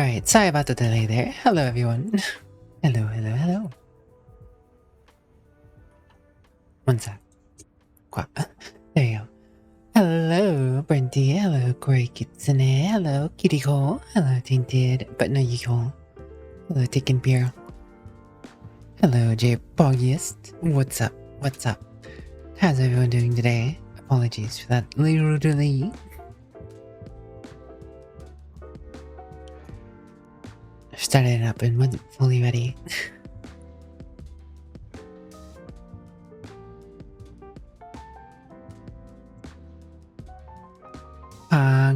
Alright, sorry about the delay there. Hello, everyone. Hello. One sec. There you go. Hello, Brenty. Hello, Grey Kitsune. Hello, Kitty Cole. Hello, Tainted, but no you call. Hello, Taken Beer. Hello, J Boggiest. What's up? How's everyone doing today? Apologies for that little delay. Started it up and wasn't fully ready.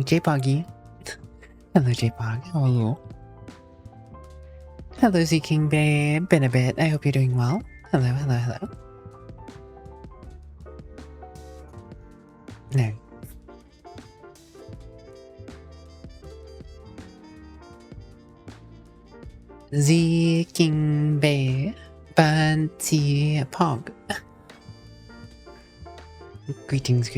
J-Poggy. Hello, J-Pog. How are you? Hello, Z-King Babe. Been a bit. I hope you're doing well. Hello. No. Z-King Babe. Banty Pog. Greetings.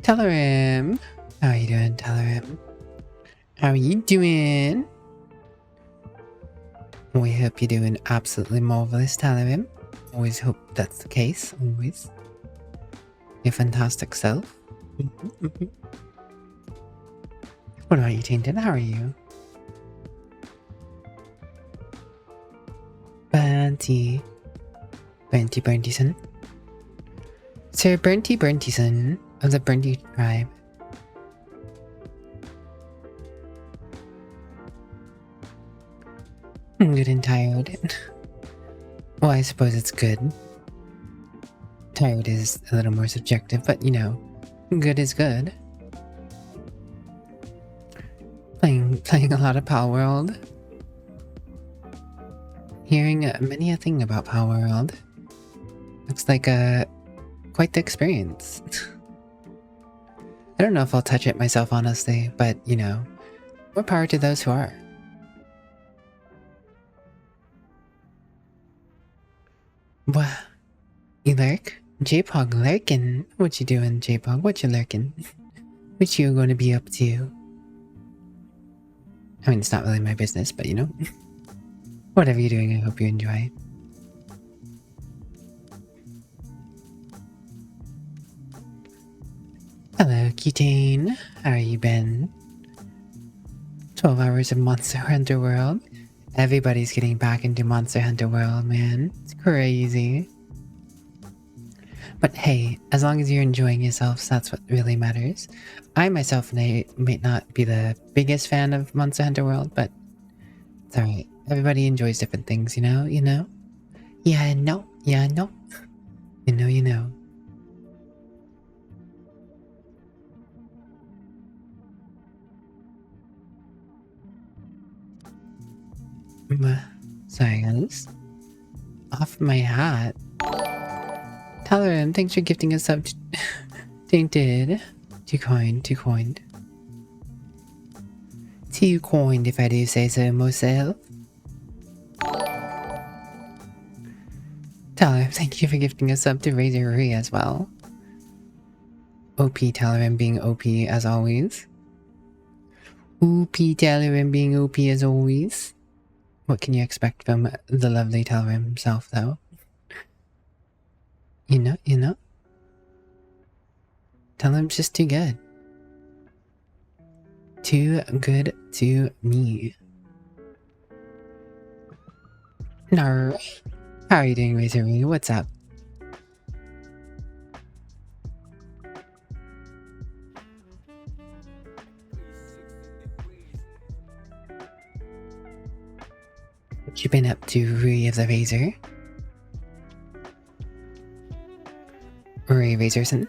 Telerim. How are you doing, Telerim? How are you doing? We hope you're doing absolutely marvelous, Telerim. Always hope that's the case, always. Your fantastic self. What about you, Tainted? How are you? Burntyson. Sir Burntyson of the Burnty tribe. I'm good and tired. Well, I suppose it's good. Tired is a little more subjective, but you know, good is good. Playing a lot of Power World. Hearing many a thing about Power World. Looks like quite the experience. I don't know if I'll touch it myself, honestly, but you know, more power to those who are. What? You lurk? J-Pog lurking? What you doing, J-Pog? What you lurking? What you gonna be up to? I mean, it's not really my business, but you know. Whatever you're doing, I hope you enjoy. Hello, Ketane. How are you been? 12 hours of Monster Hunter World. Everybody's getting back into Monster Hunter World, man. It's crazy. But hey, as long as you're enjoying yourselves, that's what really matters. I myself may not be the biggest fan of Monster Hunter World, but it's alright. Everybody enjoys different things, you know? Yeah, I know. You know. Sorry, guys. Off my hat. Telerim, thanks for gifting us up. Tainted. Too coined. Too coined, if I do say so myself. Telerim, thank you for gifting us up to Razor Rui as well. OP Telerim being OP as always. OP Telerim being OP as always. What can you expect from the lovely Telerim himself, though? You know? Telerim's just too good. Too good to me. No. How are you doing, Razor Rui? What's up? What you been up to, Rui of the Razor? Rui Razorson?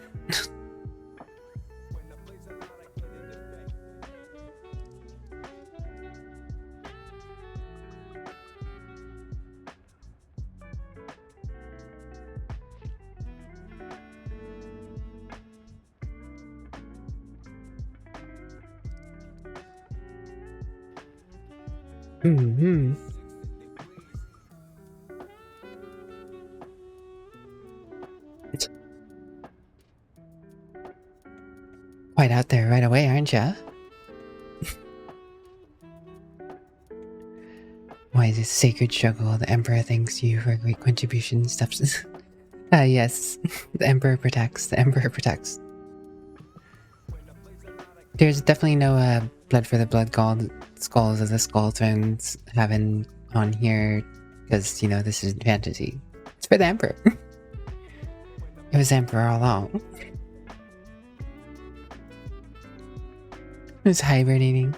Quite out there right away, aren't ya? Why is this sacred struggle? The Emperor thanks you for a great contribution. Steps. Yes. The Emperor protects. The Emperor protects. There's definitely no blood for the blood skulls of the skull thrones having on here, because, you know, this is fantasy. It's for the Emperor. It was Emperor all along. Who's hibernating?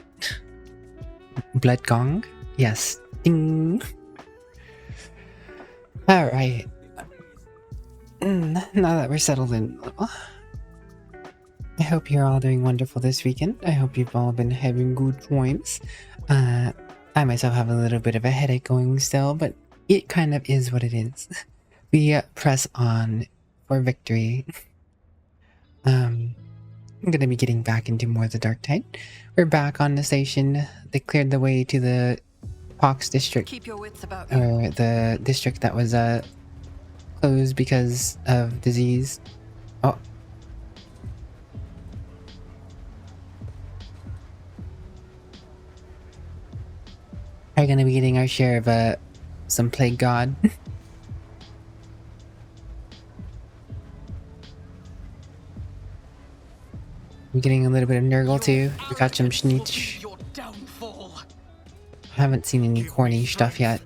Blood gong? Yes. Ding. Alright. Now that we're settled in, I hope you're all doing wonderful this weekend. I hope you've all been having good times. I myself have a little bit of a headache going still, but it kind of is what it is. We press on for victory. I'm gonna be getting back into more of the Dark Tide. We're back on the station. They cleared the way to the Pox district. Keep your wits about you. Or the district that was closed because of disease. Oh. Are gonna be getting our share of some plague god. We're getting a little bit of Nurgle too. We got some Schneech. Haven't seen any corny stuff yet.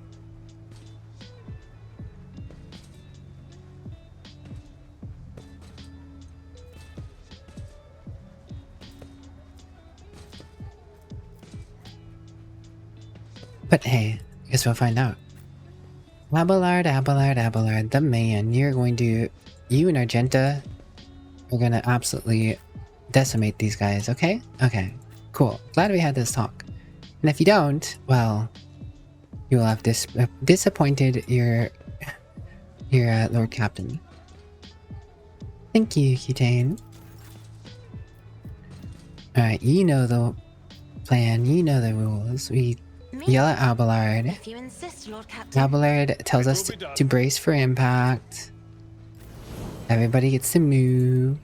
But hey, I guess we'll find out. Abelard, Abelard, Abelard, the man. You and Argenta are gonna absolutely decimate these guys, okay? Okay, cool. Glad we had this talk. And if you don't, well, you will have disappointed your Lord Captain. Thank you, Cutane. Alright, you know the plan, you know the rules. We yell at Abelard. If you insist, Lord Captain. Abelard tells us to brace for impact. Everybody gets to move.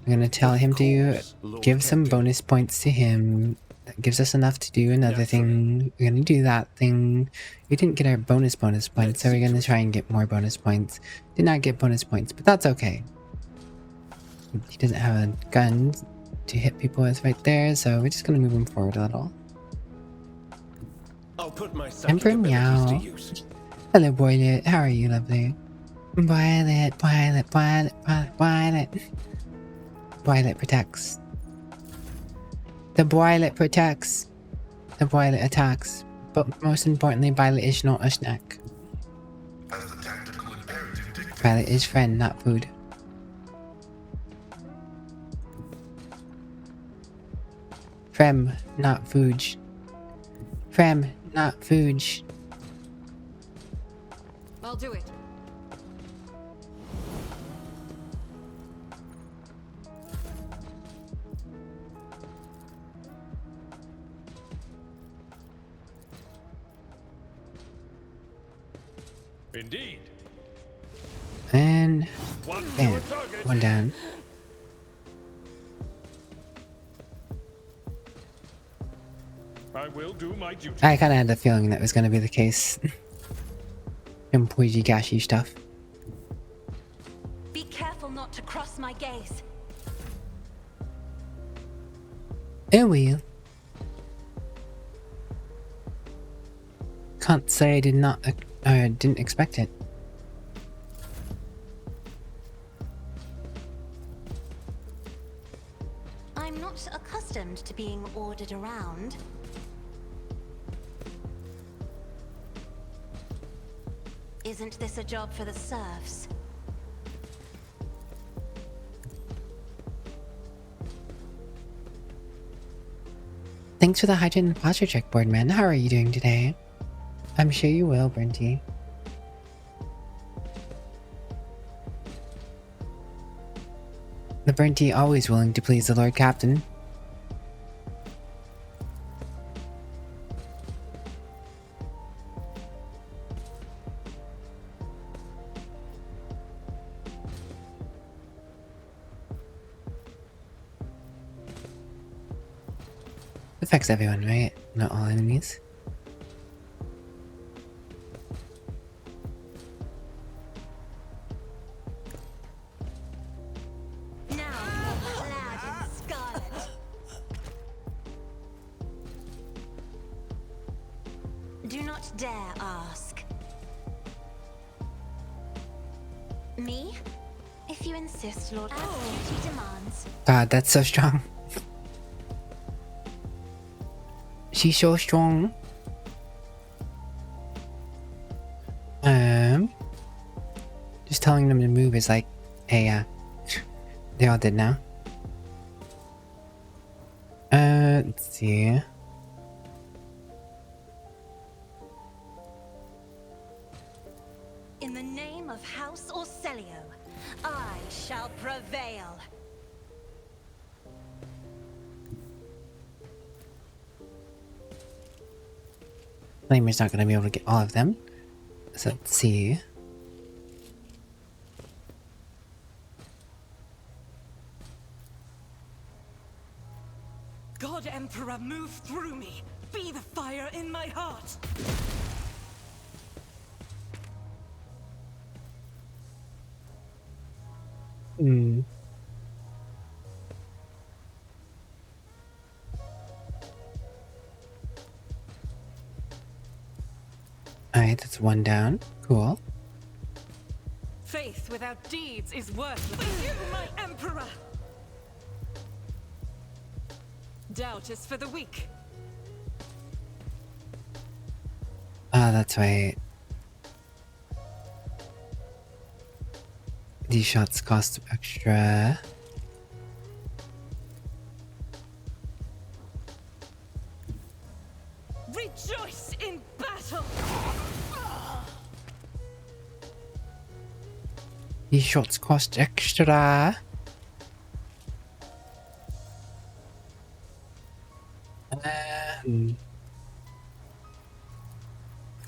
I'm gonna tell him to give some bonus points to him. That gives us enough to do another thing. We're gonna do that thing. We didn't get our bonus points, so we're gonna try and get more bonus points. Did not get bonus points, but that's okay. He doesn't have a gun to hit people with right there, so we're just gonna move him forward a little. Emperor Meow. Hello, Boylet. How are you, lovely? Violet, Violet, Violet, Violet, Violet. Violet protects. The Violet protects. The Violet attacks. But most importantly, Violet is not a snack. Violet is friend, not food. Frem, not fooj. Frem, not fooj. I'll do it. Indeed. And bam, one down. I will do my duty. I kind of had the feeling that was going to be the case. Some Poiji Gashi stuff. Be careful not to cross my gaze. Oh well. Can't say I didn't expect it. I'm not accustomed to being ordered around. Isn't this a job for the serfs? Thanks for the hygiene and posture check, Boardman. How are you doing today? I'm sure you will, Brenty. The Brenty always willing to please the Lord Captain. Affects everyone, right? Not all enemies. Do not dare ask. Me? If you insist, Lord, as duty demands. God, that's so strong. She's so strong. Just telling them to move is like, hey, they all did now. Let's see. In the name of House Orcelio, I shall prevail. Flamer's not gonna be able to get all of them. So let's see. God Emperor, move through me. Be the fire in my heart. Alright, that's one down. Cool. Faith without deeds is worthless. For you, my Emperor! Doubt is for the weak. Ah, that's right. These shots cost extra. Rejoice in battle! These shots cost extra.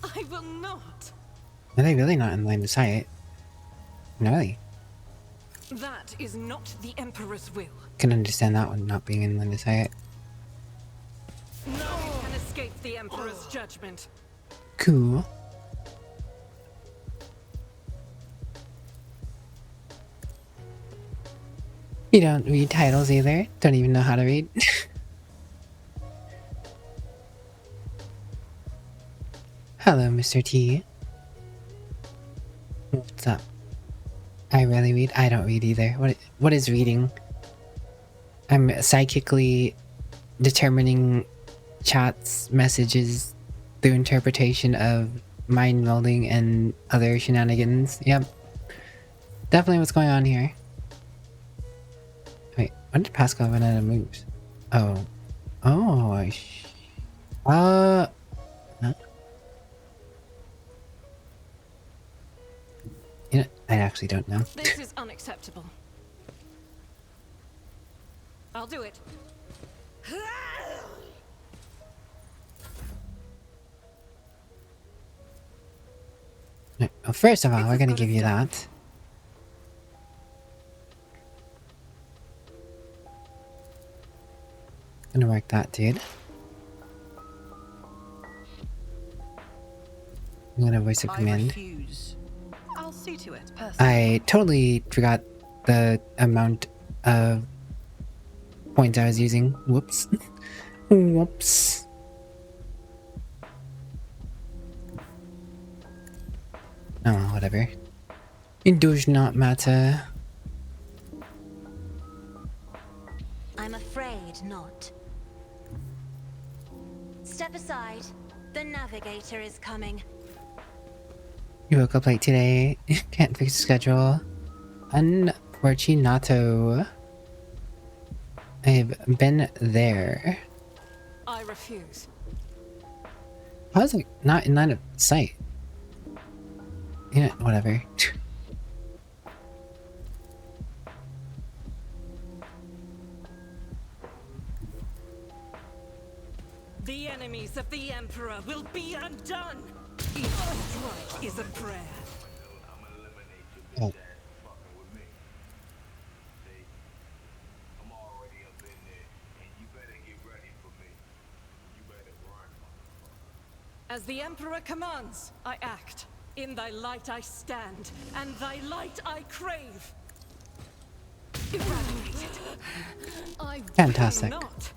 I will not. Are they really not in line of sight? No, really. That is not the Emperor's will. Can understand that one not being in line of sight. None can escape the Emperor's judgment. Cool. You don't read titles either? Don't even know how to read? Hello, Mr. T. What's up? I rarely read. I don't read either. What is reading? I'm psychically determining chats, messages through interpretation of mind melding and other shenanigans. Yep. Definitely what's going on here. Wait, when did Pascal run out of moves? Oh. Oh, huh? You know, I actually don't know. This is unacceptable. I'll do it. No, well, first of all, we're gonna give you that. Gonna work that, dude. I'm gonna voice a command. I'll see to it personally. I totally forgot the amount of points I was using. Whoops. Whoops. Oh, whatever. It does not matter. I'm afraid not. Step aside. The navigator is coming. You woke up late today. Can't fix the schedule. Unfortunato. I've been there. I refuse. How is it not in line of sight? Yeah, whatever. The enemies of the Emperor will be undone. Each strike is a prayer. Oh. As the Emperor commands, I act. In thy light I stand, and thy light I crave. Eradicated. I Fantastic. will not.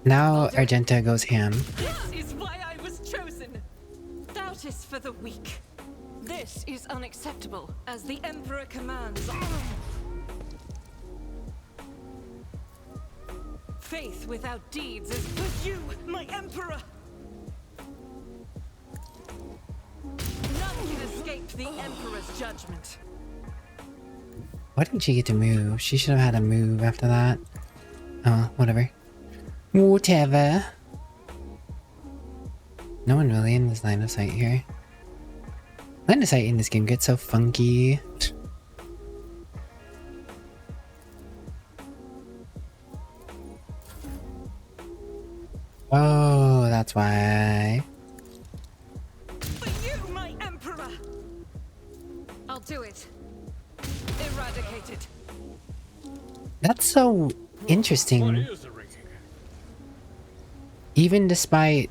Now Argenta goes ham. This is why I was chosen. for the weak. This is unacceptable, as the Emperor commands. Faith without deeds is for you, my Emperor! None can escape the Emperor's judgment. Why didn't she get to move? She should have had a move after that. Oh, whatever. Whatever. No one really in this line of sight here. Line of sight in this game gets so funky. Oh, that's why. For you, my Emperor! I'll do it. Eradicate it. That's so What interesting. is the ringing? Even despite...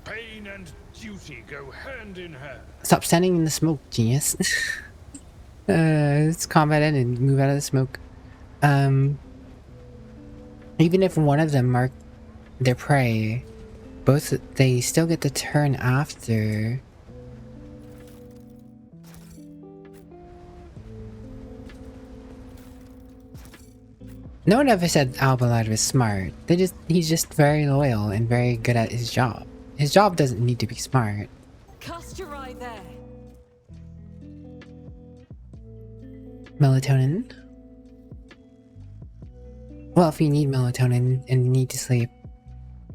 Pain and duty go hand in hand. Stop standing in the smoke, genius. It's combat ended. Move out of the smoke. Even if one of them marked their prey, both they still get to turn after. No one ever said Alballard was smart. He's just very loyal and very good at his job. His job doesn't need to be smart. Cast your eye there. Melatonin. Well, if you need melatonin and you need to sleep,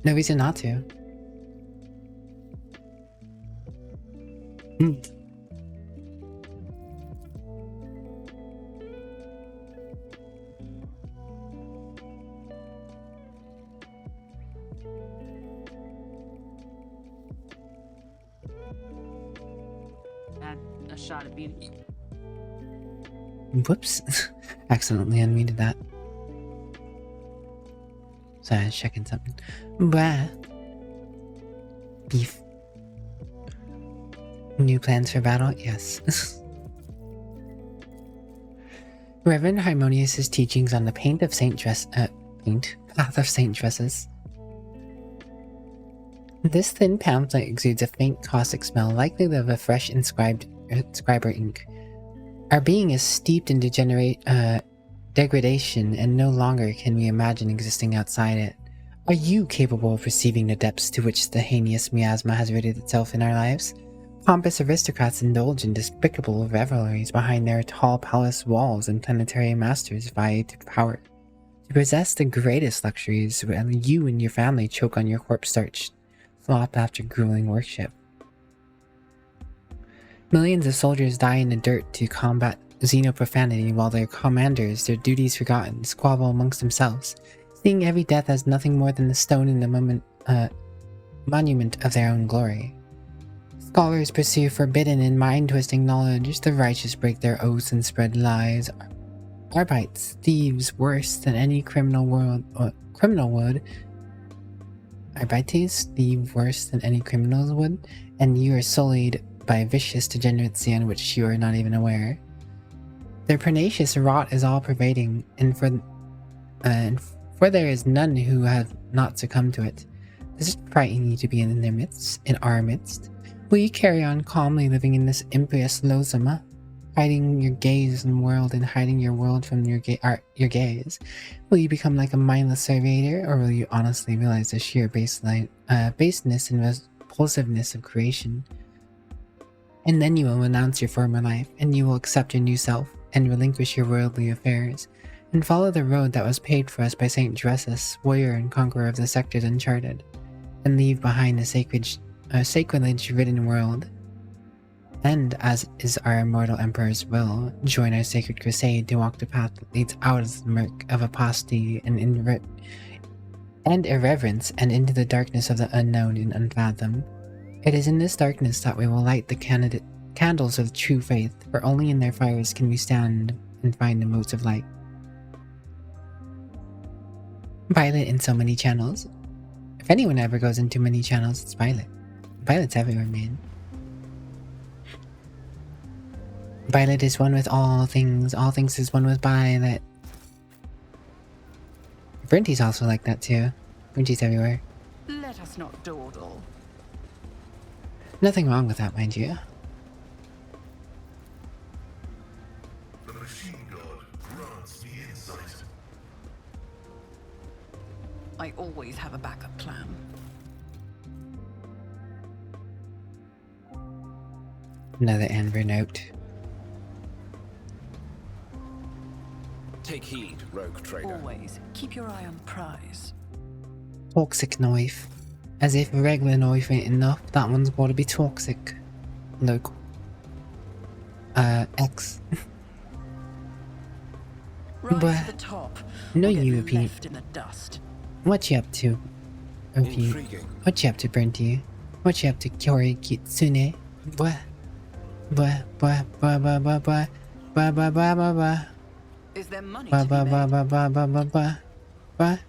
no reason not to. Add a shot of beauty. Whoops. Accidentally unmuted that. Sorry, I was checking something. Blah. Beef. New plans for battle? Yes. Reverend Harmonious's teachings on the path of Saint Dresses. This thin pamphlet exudes a faint caustic smell, likely of a fresh inscriber ink. Our being is steeped in degradation, and no longer can we imagine existing outside it. Are you capable of perceiving the depths to which the heinous miasma has rooted itself in our lives? Pompous aristocrats indulge in despicable revelries behind their tall palace walls, and planetary masters vie to power. To possess the greatest luxuries, while you and your family choke on your corpse-starched slop after grueling worship. Millions of soldiers die in the dirt to combat xenoprofanity, while their commanders, their duties forgotten, squabble amongst themselves, seeing every death as nothing more than the stone in the monument of their own glory. Scholars pursue forbidden and mind-twisting knowledge, the righteous break their oaths and spread lies. Arbites, thieves worse than any criminal would. Arbites, thieves worse than any criminals would, and you are sullied by vicious degeneracy on which you are not even aware. Their pernicious rot is all-pervading, and for there is none who have not succumbed to it. Does it frighten you to be in their midst, in our midst? Will you carry on calmly living in this impious losoma, hiding your gaze from the world and hiding your world from your gaze? Will you become like a mindless surveyor, or will you honestly realize the sheer baseness and repulsiveness of creation? And then you will renounce your former life, and you will accept your new self, and relinquish your worldly affairs, and follow the road that was paved for us by Saint Dresses, warrior and conqueror of the sectors uncharted, and leave behind the sacrilege-ridden world. And, as is our immortal Emperor's will, join our sacred crusade to walk the path that leads out of the murk of apostasy and irreverence, and into the darkness of the unknown and unfathomed. It is in this darkness that we will light the candles of true faith, for only in their fires can we stand and find the motes of light. Violet in so many channels. If anyone ever goes into many channels, it's Violet. Violet's everywhere, man. Violet is one with all things is one with Violet. Brinty's also like that too. Brinty's everywhere. Let us not dawdle. Nothing wrong with that, mind you. The machine god grants me insight. I always have a backup plan. Another Enver note. Take heed, rogue trader. Always keep your eye on the prize. Toxic knife. As if a regular knife ain't enough, that one's gotta be toxic. Look. X. Rise But- to the top. No, or get you, Pete. left in the dust. What you up to? OP. Intriguing. What you up to, Brenty? What you up to, Kyori Kitsune? What? What? What? What? What? What? What? What? What? What? What? What? Is there money What? to be What? What? made? What? What? What? What? What?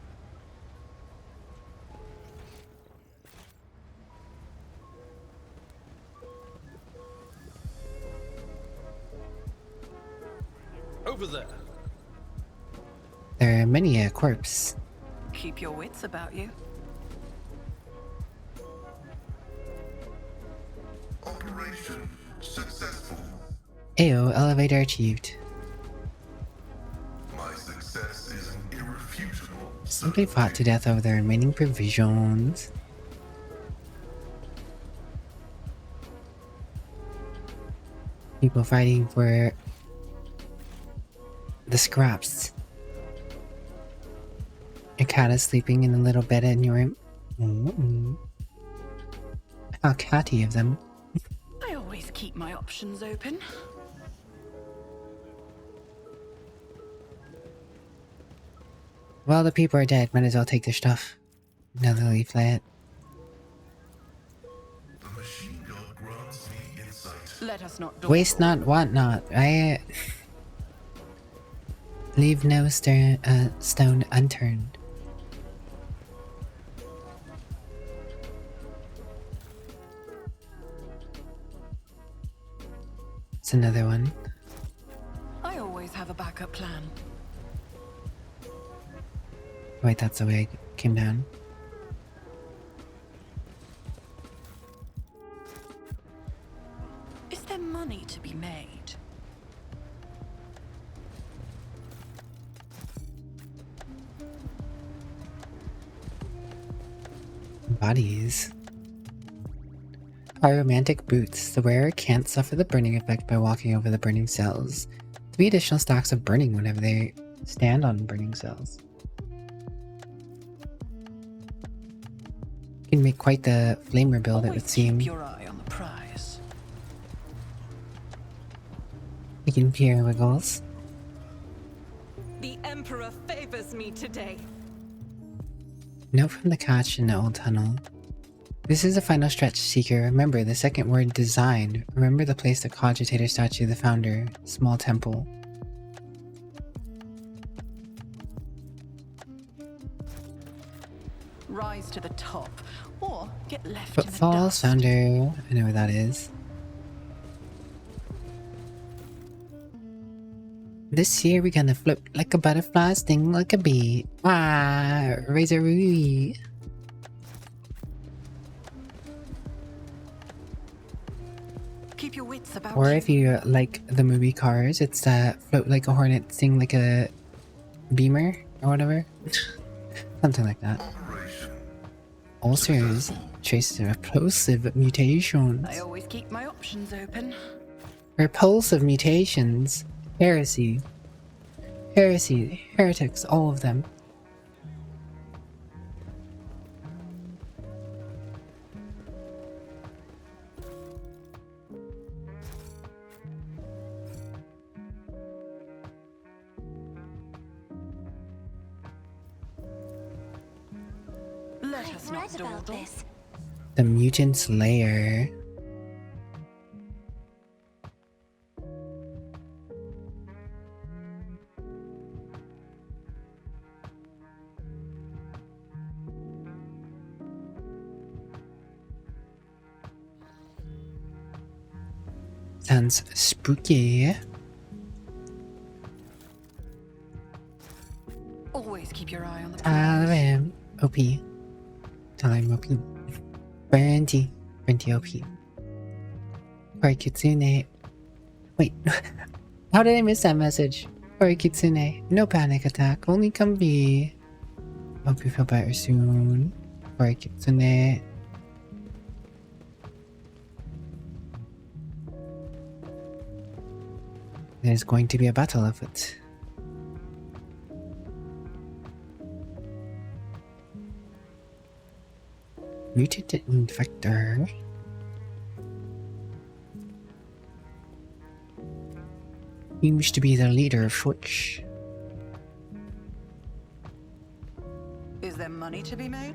Over there. There are many a corpse. Keep your wits about you. Operation successful. Ayo, elevator achieved. My success is an irrefutable Somebody fought to death over the remaining provisions. People fighting for the scraps. Your cat is sleeping in the little bed in your room. How catty of them. I always keep my options open. Well, the people are dead. Might as well take their stuff. Another leaflet. The machine god grants me insight. Let us not dawdle. Waste not, want not. I leave no stone unturned. It's another one. I always have a backup plan. Wait, that's the way it came down. Is there money to be made? Bodies. Pyromantic boots. The wearer can't suffer the burning effect by walking over the burning cells. 3 additional stacks of burning whenever they stand on burning cells. You can make quite the flamer build, it would Always seem. keep your eye on the prize. You can peer wiggles. The Emperor favors me today. Note from the catch in the old tunnel. This is the final stretch, Seeker. Remember the second word, design. Remember the place the cogitator statue of the founder. Small temple. Rise to the top, or get left in the Footfalls, dust. founder. I know where that is. This year we're gonna float like a butterfly, sting like a bee. Ah, razor Rui. Keep your wits about Or you. if you like the movie Cars, it's float like a hornet, sting like a beamer or whatever. Something like that. Operation Ulcers, traces of repulsive mutations. I always keep my options open. Repulsive mutations. Heresy. Heresy. Heretics, all of them. Let us I've not read about dawdle. this. The Mutant Slayer. Sounds spooky. Always keep your eye on the I prize. am OP. Time OP. Brandy. Brandy OP. Or Kitsune. Wait, how did I miss that message? Or Kitsune. No panic attack, only comfy. Hope you feel better soon. Or Kitsune. There's going to be a battle of it. Mutant Infector. Seems to be the leader of Switch. Is there money to be made?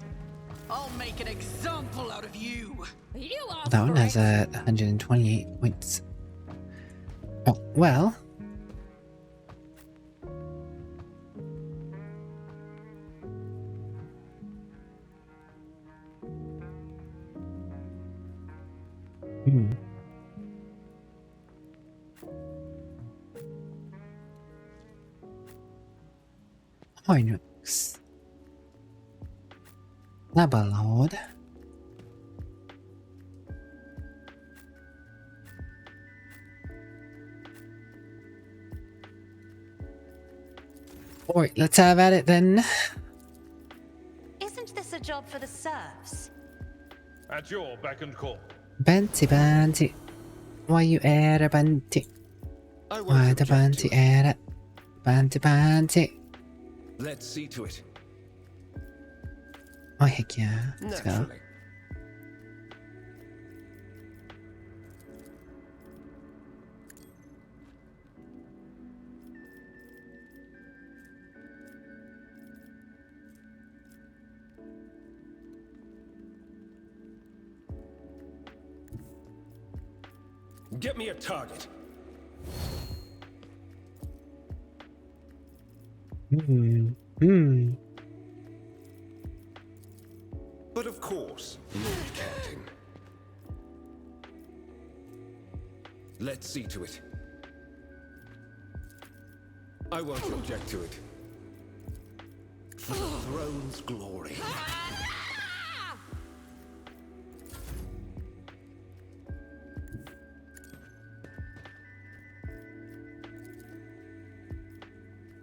I'll make an example out of you. That one has 128 points. Oh, well. Linux. Levelload. Alright, let's have at it then. Isn't this a job for the serfs? At your beck and call. Banty Banty. Why you add a Banty? I won't Why the object to Banty add it? Banty Banty. Let's see to it. Oh heck yeah. Let's go. Naturally. Get me a target. But of course, not counting. Let's see to it. I won't object to it. For the throne's glory.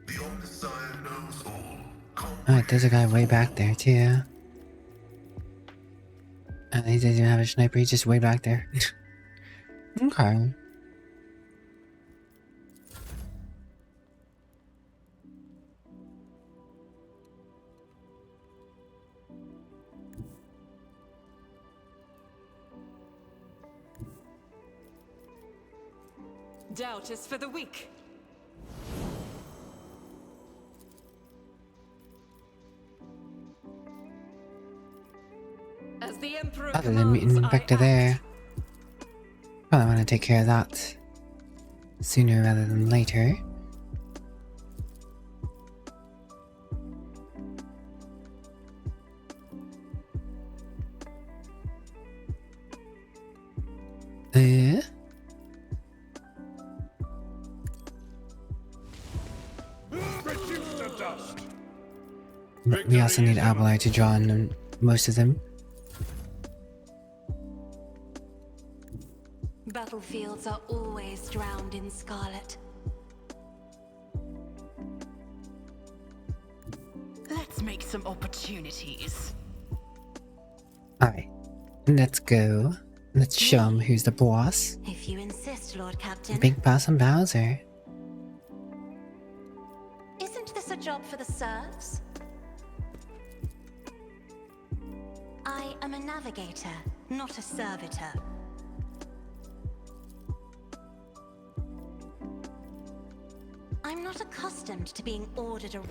The Omniscient knows all. Alright, there's a guy way back there too. And he doesn't even have a sniper, he's just way back there. Okay. Doubt is for the weak. As the Emperor Other than meeting commands, I Vector act. there. Probably want to take care of that sooner rather than later. Reduce to dust. We also need Abelai to draw on most of them. Battlefields are always drowned in scarlet. Let's make some opportunities. Alright, let's go. Let's show him who's the boss. If you insist, Lord Captain. Big Boss and Bowser. Isn't this a job for the serfs? I am a navigator, not a servitor. I'm not accustomed to being ordered around.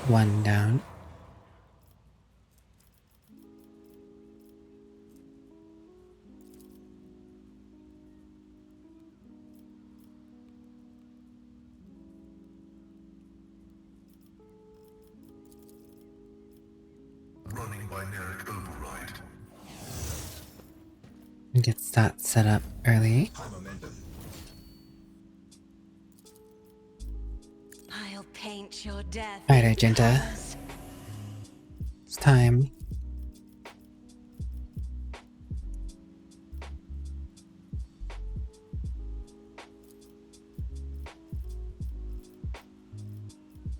One down. Running binaric override. Gets that set up early. I'll paint your death. Alright, in Argenta. colours. It's time.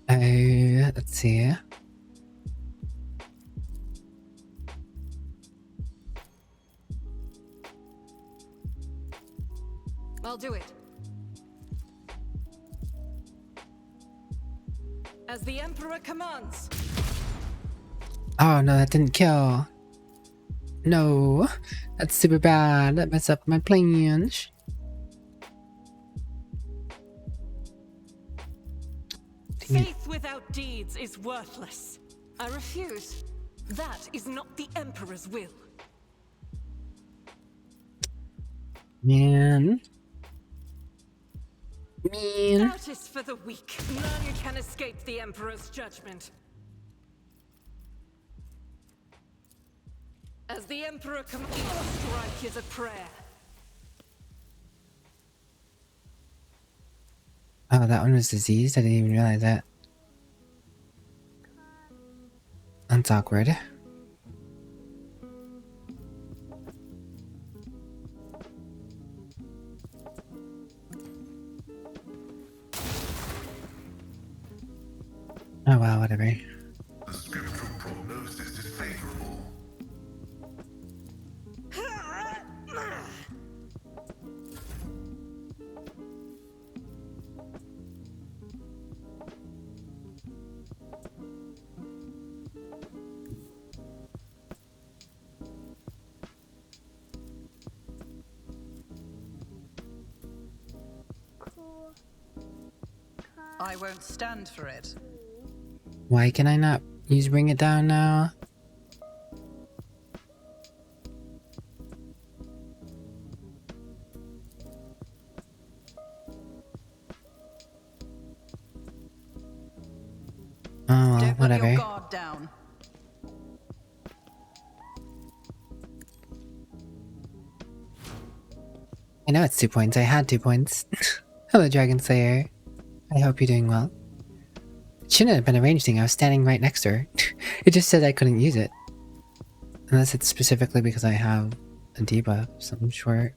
Let's see. I'll do it. As the Emperor commands. Oh no, that didn't kill. No, that's super bad. That messed up my plans. Faith without deeds is worthless. I refuse. That is not the Emperor's will. Man. That is for the weak. None can escape the Emperor's judgment. As the Emperor commands, each strike is a prayer. Oh, that one was diseased? I didn't even realize that. That's awkward. Oh well, whatever. The spiritual prognosis is favorable. I won't stand for it. Why can I not use bring it down now? Oh well, Don't let whatever. your guard down. I know it's 2 points. I had 2 points. Hello, Dragon Slayer. I hope you're doing well. It shouldn't have been a range thing. I was standing right next to her. It just said I couldn't use it. Unless it's specifically because I have a debuff of some sort.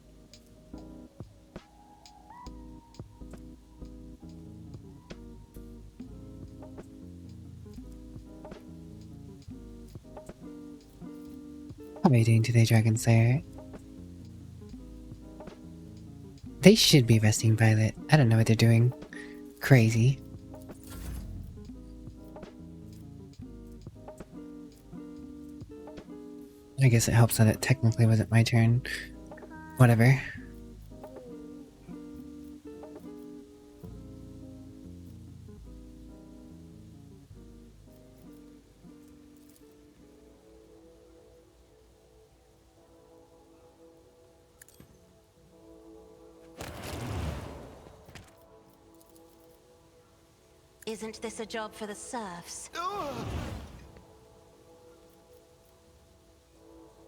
How are you doing today, Dragon Slayer? They should be resting Violet. I don't know what they're doing. Crazy. I guess it helps that it technically wasn't my turn. Whatever. Isn't this a job for the serfs?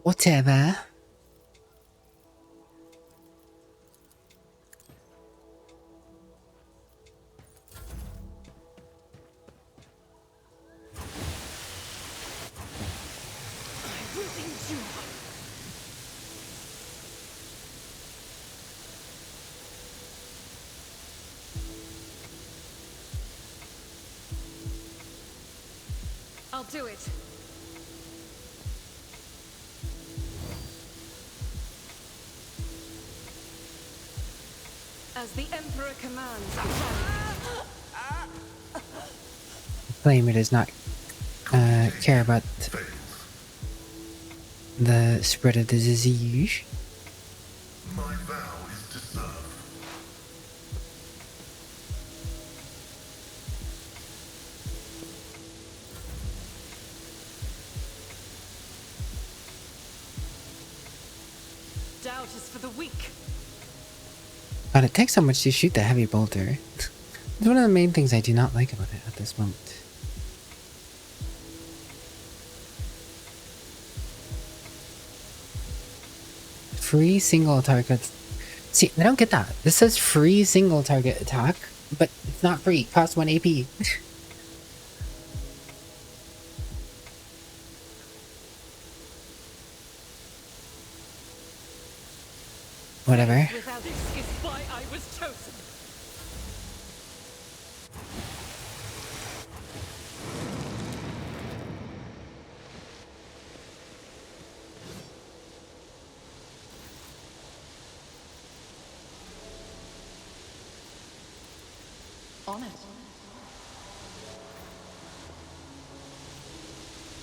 Whatever. I'll do it. As the Emperor commands. Flamer does not care about the spread of the disease. My vow is to serve. Doubt is for the weak. God, it takes so much to shoot the heavy bolter. It's one of the main things I do not like about it at this moment. Free single targets. See, I don't get that. This says free single target attack, but it's not free. It costs 1 AP. Whatever. Without it is why I was chosen. on it.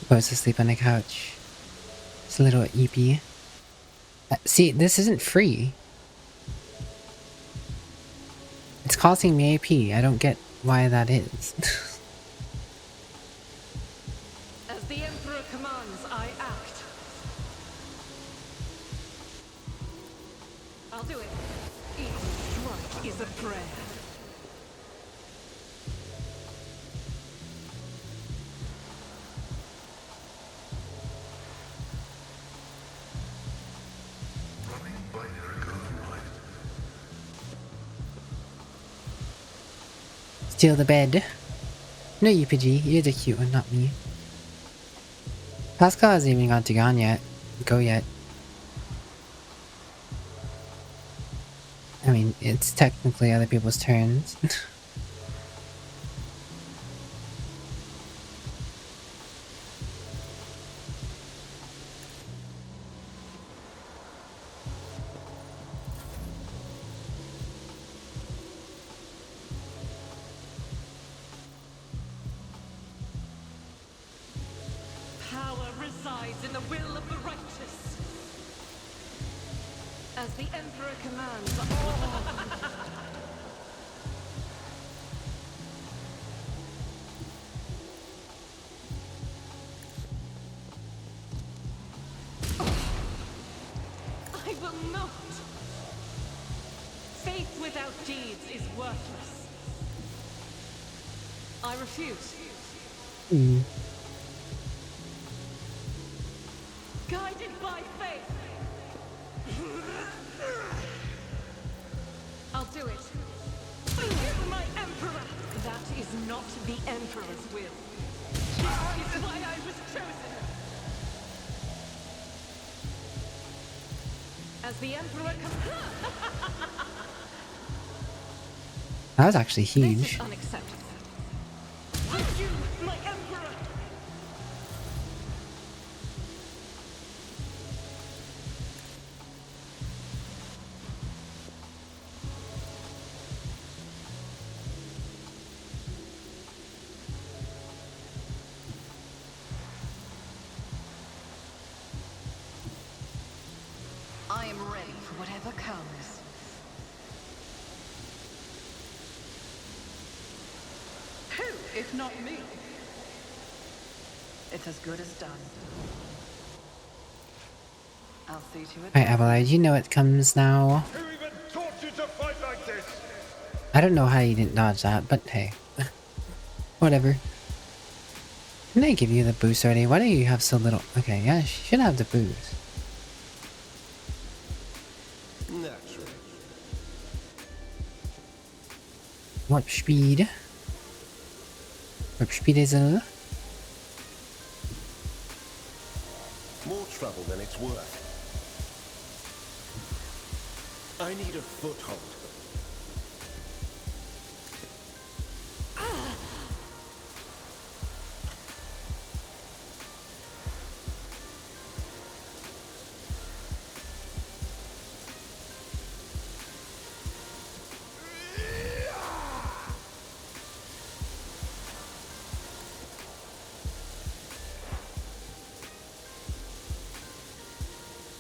Goes to sleep on the couch. It's a little eepy. See, this isn't free. It's costing me AP. I don't get why that is. As the Emperor commands, I act. I'll do it. Each strike is a prayer. Running binary code right. Steal the bed. No, you Pidgey. You're the cute one, not me. Pascal hasn't even got to go yet. I mean, it's technically other people's turns. Power resides in the will of the righteous. As the Emperor commands, I will not. Faith without deeds is worthless. I refuse. Guided by faith. I'll do it. Forgive my Emperor. That is not the Emperor's will. This is why I was chosen. As the Emperor comes. That was actually This huge. is unacceptable. Thank you, my Emperor. I am ready for whatever comes. Who, if not me? It's as good as done. I'll see to it. Alright, Avalai, you know it comes now. Who even taught you to fight like this? I don't know how you didn't dodge that, but hey. Whatever. Didn't I give you the boost already? Why do you have so little? Okay, yeah, she should have the boost. Naturally. Warp speed. Warp speed is a... More trouble than it's worth. I need a foothold.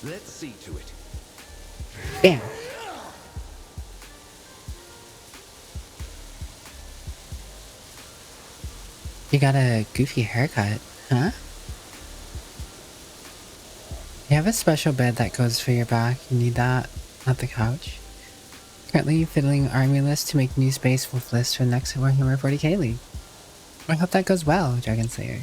Let's see to it. Bam! You got a goofy haircut, huh? You have a special bed that goes for your back. You need that, not the couch. Currently fiddling army list to make new space wolf list for the next Warhammer 40k league. I hope that goes well, Dragon Slayer.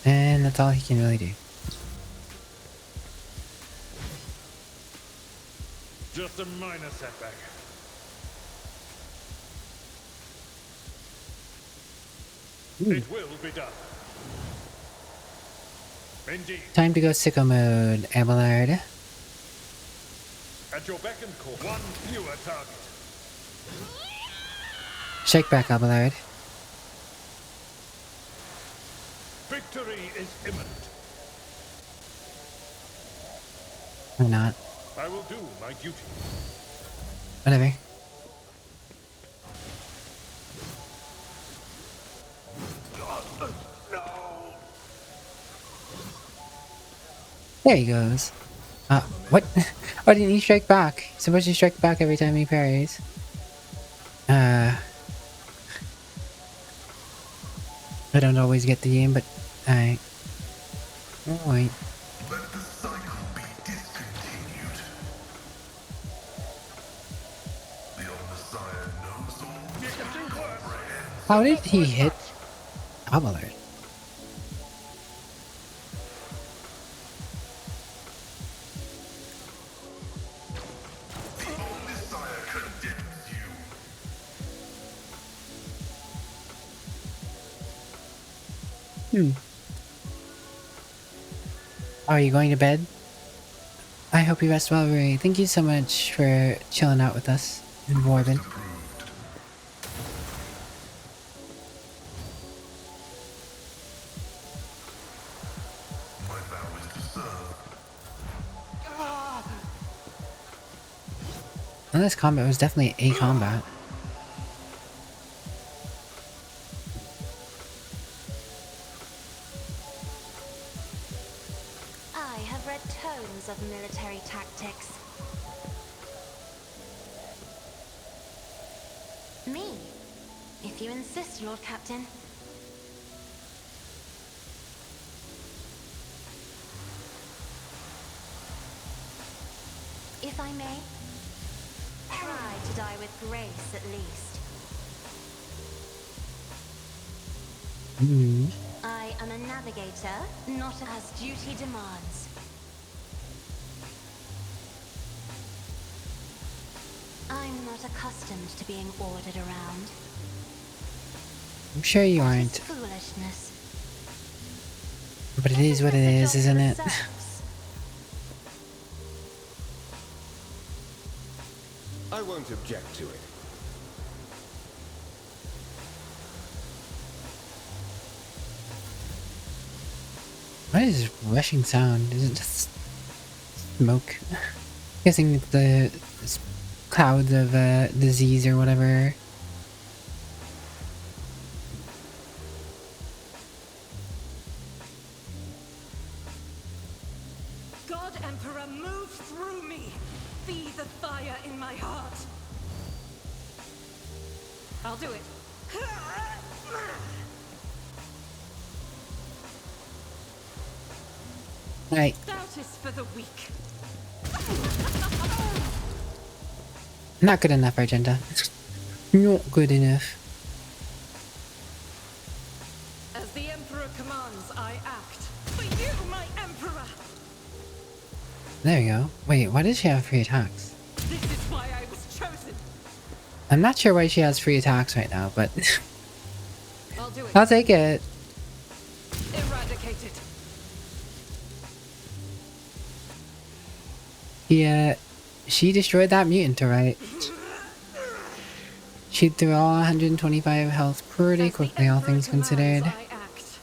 And that's all he can really do. Just a minor setback. It will be done. Indeed. Time to go sicko mode, Abelard. At your beck and call. One fewer target. Shake back, Abelard. Victory is imminent. Or not. I will do my duty. Whatever. There he goes. What? Why didn't he strike back? He's supposed to strike back every time he parries. I don't always get the game, but I. Oh, wait. Let the cycle be discontinued. The old Messiah knows all. You can do worse. How did he hit Abelard? The old Messiah condemns you. Are you going to bed? I hope you rest well, Ray. Thank you so much for chilling out with us in Warben. Approved. My vow is to serve. Well, this combat was definitely a combat. I have read tomes of military tactics. Me, if you insist, Lord Captain. If I may, try to die with grace at least. I am a navigator, not as duty demands. I'm not accustomed to being ordered around. I'm sure you That is aren't, foolishness. but it is what it is, isn't it? I won't object to it. What is this rushing sound? Is it just smoke? Guessing it's the clouds of disease or whatever. God Emperor, move through me. Be the fire in my heart. I'll do it. Right. Doubt is for the weak. Not good enough, Argenta. Not good enough. As the Emperor commands, I act. For you, my Emperor! There you go. Wait, why does she have free attacks? This is why I was chosen. I'm not sure why she has free attacks right now, but I'll do it. I'll take it. Eradicate it. Yeah, she destroyed that mutant, alright. She threw all 125 health pretty As the quickly, all Emperor things considered. commands, I act.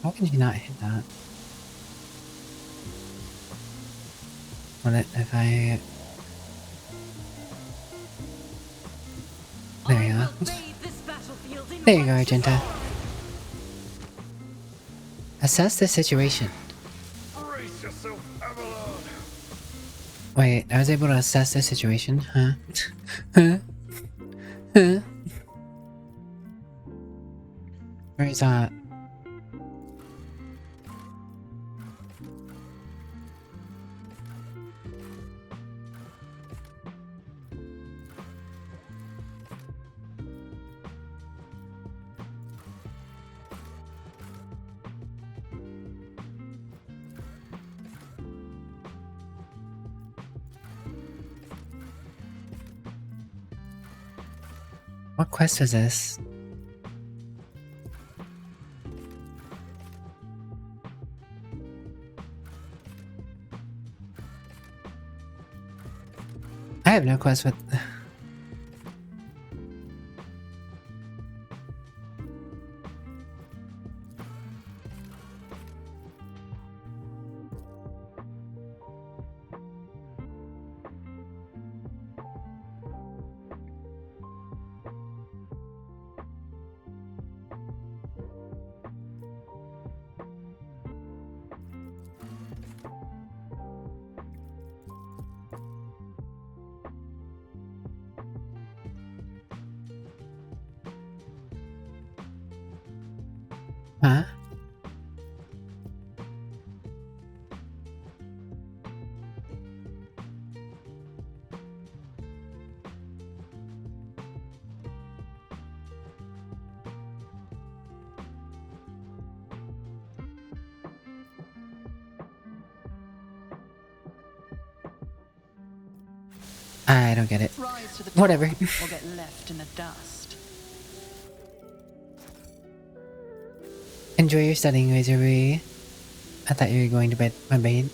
How can she not hit that? Well, if I... There you I go. will bathe this battlefield in There you go, righteous Argenta. oil. Assess the situation. Brace yourself, Abelard. Wait, I was able to assess the situation, huh? Huh? Huh? Where is that? What quest was this? I have no quest with... Huh? I don't get it. Rise to the top Whatever. or get left in the dust. Enjoy your studying, Razorby. I thought you were going to bed. My bad.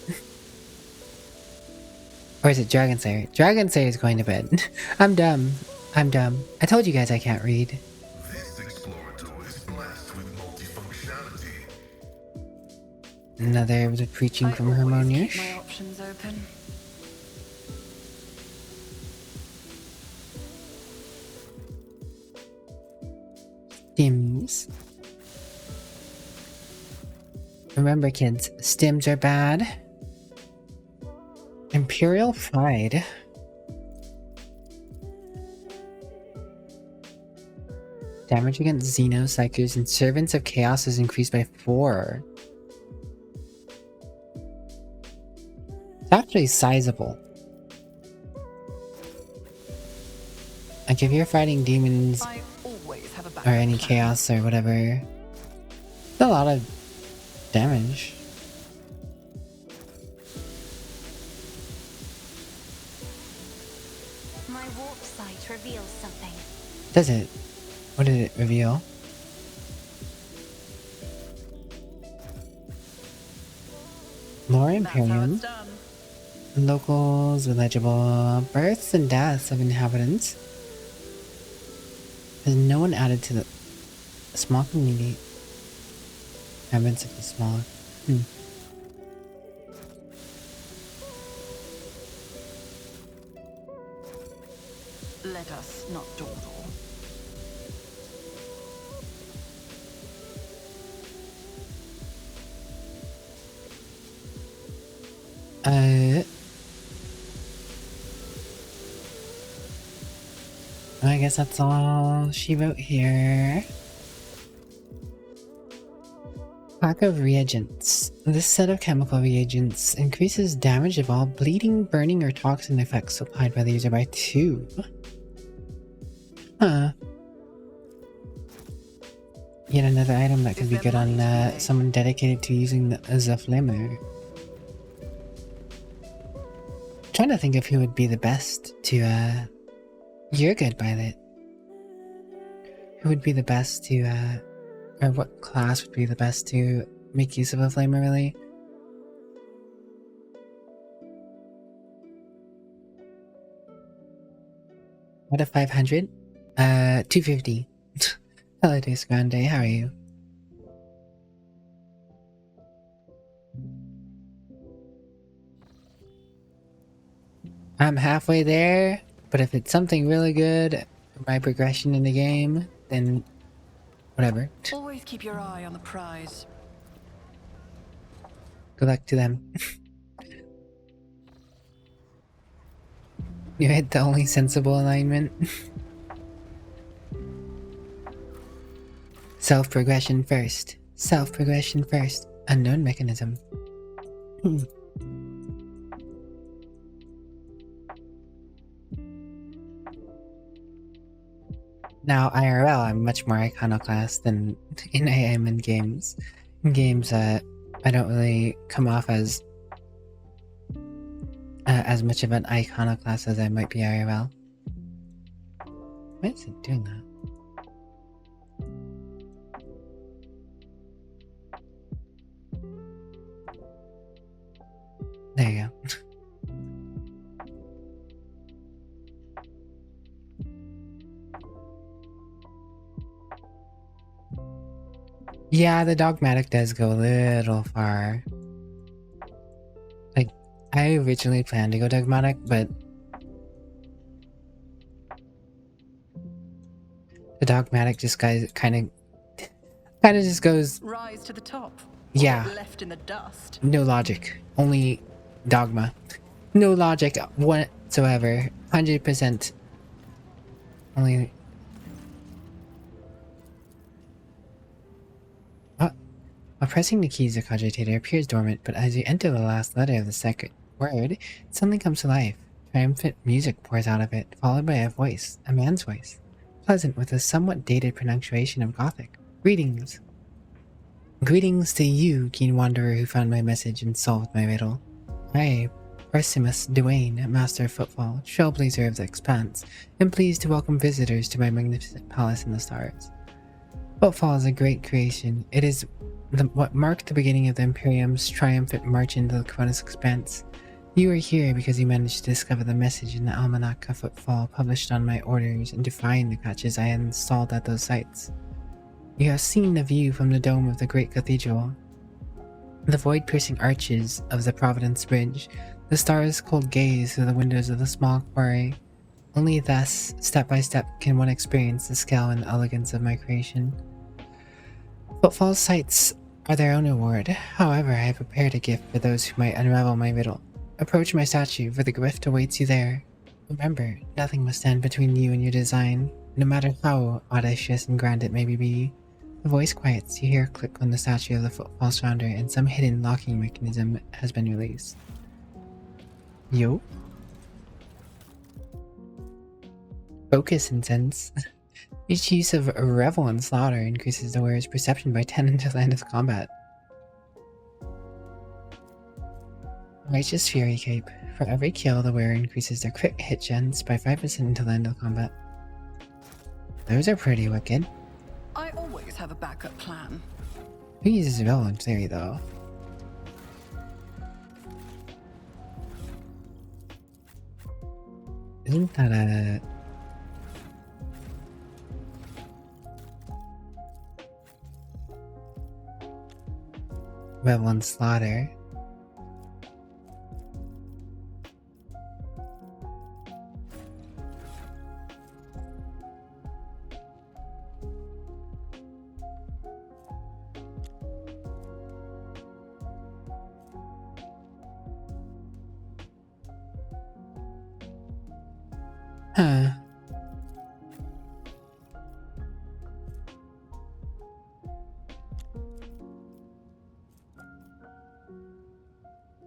Or is it Dragon Slayer? Dragon Slayer is going to bed. I'm dumb. I'm dumb. I told you guys I can't read. This Explorator is blessed with multifunctionality. Another bit of preaching from I always Harmonious. keep my options open. Stims. Remember, kids, stims are bad. Imperial Pride. Damage against Xenopsychers and Servants of Chaos is increased by 4. It's actually sizable. Like if you're fighting demons I always have a or backup any plan. chaos or whatever, it's a lot of damage. My warp sight reveals something. Does it? What did it reveal? Lore That's how Imperium. it's done. Locals with legible births and deaths of inhabitants. There's no one added to the small community. Inhabitants of the small. Let us not dawdle. I guess that's all she wrote here. Pack of reagents. This set of chemical reagents increases damage of all bleeding, burning, or toxin effects applied by the user by 2. Huh. Yet another item that could be good on someone dedicated to using the flamer. Trying to think of who would be the best to you're good by it. Who would be the best to or what class would be the best to make use of a flamer, really? What a 500? 250. Hello, Days Grande, how are you? I'm halfway there, but if it's something really good, my progression in the game, then whatever. Always keep your eye on the prize. Good luck to them. You hit the only sensible alignment. Self-progression first. Self-progression first. Unknown mechanism. Now, IRL, I'm much more iconoclast than in AM and games. In games, I don't really come off as much of an iconoclast as I might be IRL. Why is it doing that? There you go. Yeah, the dogmatic does go a little far. Like, I originally planned to go dogmatic, but the dogmatic just kind of just goes, Rise to the top. yeah, Get left in the dust. no logic, only dogma. No logic whatsoever. 100% only. While pressing the keys, the cogitator appears dormant, but as you enter the last letter of the second word, it suddenly comes to life. Triumphant music pours out of it, followed by a voice, a man's voice, pleasant with a somewhat dated pronunciation of Gothic. Greetings. Greetings to you, keen wanderer who found my message and solved my riddle. I, Arsimus Duane, master of footfall, trailblazer of the expanse, am pleased to welcome visitors to my magnificent palace in the stars. Footfall is a great creation. It is what marked the beginning of the Imperium's triumphant march into the Cronus expanse. You are here because you managed to discover the message in the Almanac of Footfall published on my orders and to find the catches I had installed at those sites. You have seen the view from the dome of the great cathedral, the void-piercing arches of the Providence Bridge, the stars' cold gaze through the windows of the small quarry. Only thus, step by step, can one experience the scale and elegance of my creation. Footfall's sights are their own reward. However, I have prepared a gift for those who might unravel my riddle. Approach my statue, for the gift awaits you there. Remember, nothing must stand between you and your design, no matter how audacious and grand it may be. The voice quiets, you hear a click on the statue of the Footfall's founder, and some hidden locking mechanism has been released. Yo? Focus and sense. Each use of revel and slaughter increases the wearer's perception by 10 until the end of combat. Righteous Fury Cape. For every kill, the wearer increases their crit hit chance by 5% until the end of combat. Those are pretty wicked. I always have a backup plan. Who uses revel in theory, though? Isn't that a... Revel and slaughter? Huh.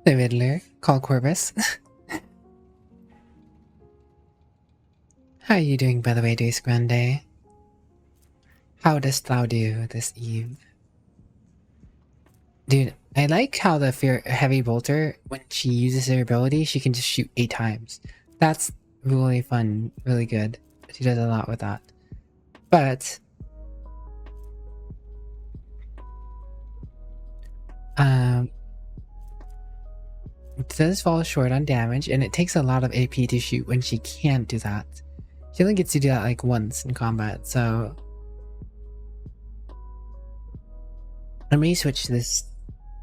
The Riddler, call Corvus. How are you doing, by the way, Deus Grande? How dost thou do this eve? Dude, I like how the heavy bolter, when she uses her ability, she can just shoot 8 times. That's really fun, really good. She does a lot with that. But it does fall short on damage, and it takes a lot of AP to shoot when she can't do that. She only gets to do that like once in combat, so let me switch this.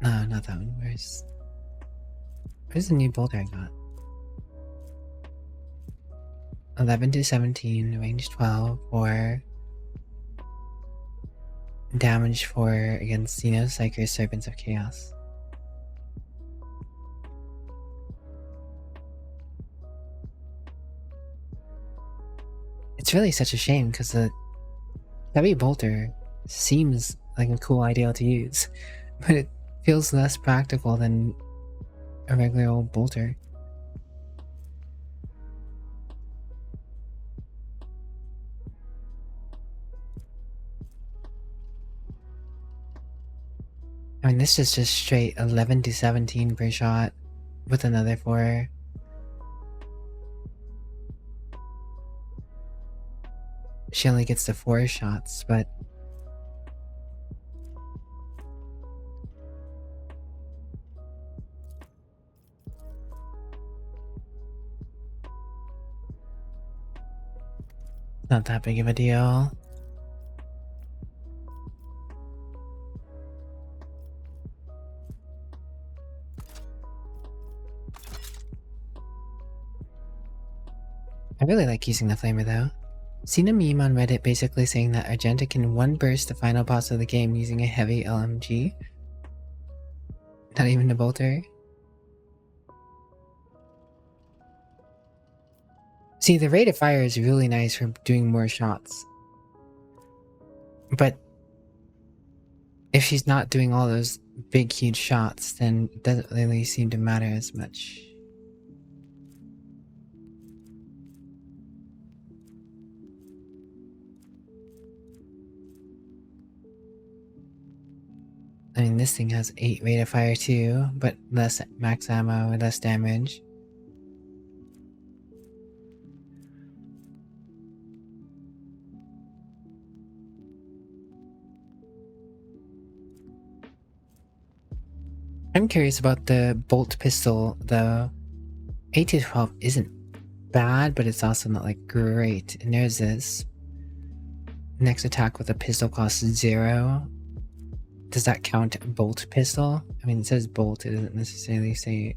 No, not that one. Where's the new bolter I got? 11 to 17, range 12 for damage for against Psychers, Serpents of Chaos. It's really such a shame because the heavy bolter seems like a cool idea to use, but it feels less practical than a regular old bolter. I mean, this is just straight 11 to 17 per shot with another 4. She only gets to 4 shots, but Not that big of a deal. I really like using the flamer though. Seen a meme on Reddit basically saying that Argenta can one burst the final boss of the game using a heavy LMG. Not even a bolter. See, the rate of fire is really nice for doing more shots. But if she's not doing all those big huge shots, then it doesn't really seem to matter as much. I mean, this thing has 8 rate of fire too, but less max ammo and less damage. I'm curious about the bolt pistol though. 8 to 12 isn't bad, but it's also not like great. And there's this. Next attack with a pistol costs 0. Does that count bolt pistol? I mean, it says bolt, it doesn't necessarily say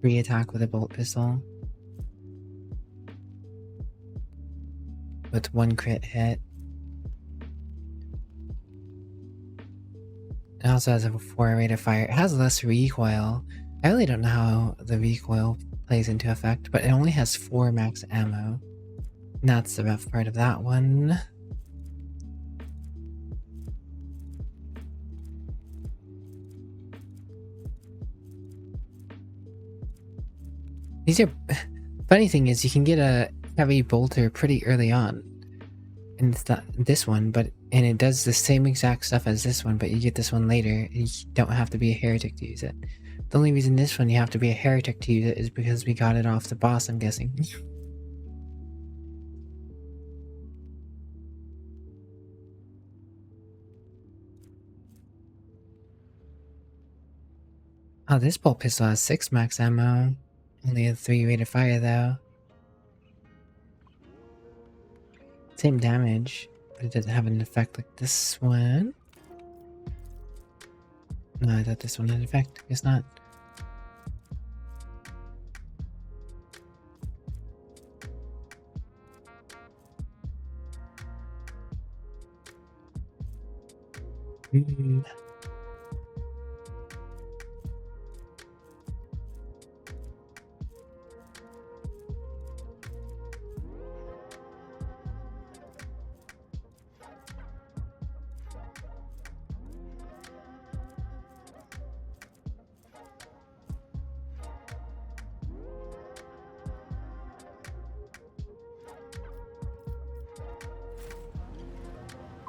free attack with a bolt pistol. With 1 crit hit. It also has a 4 rate of fire. It has less recoil. I really don't know how the recoil plays into effect, but it only has 4 max ammo. And that's the rough part of that one. These are... Funny thing is, you can get a heavy bolter pretty early on. And it's not this one, but... And it does the same exact stuff as this one, but you get this one later, and you don't have to be a heretic to use it. The only reason this one you have to be a heretic to use it is because we got it off the boss, I'm guessing. Oh, this bolt pistol has 6 max ammo. Only a 3 rate of fire though. Same damage, but it doesn't have an effect like this one. No, I thought this one had an effect. Guess not.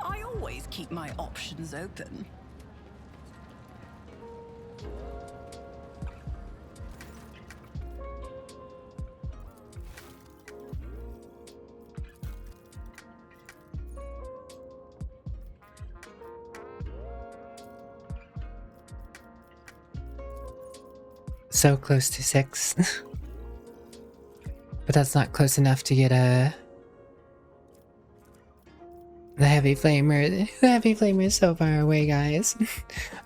I always keep my options open. So close to 6. But that's not close enough to get the heavy flamer. The heavy flamer is so far away, guys.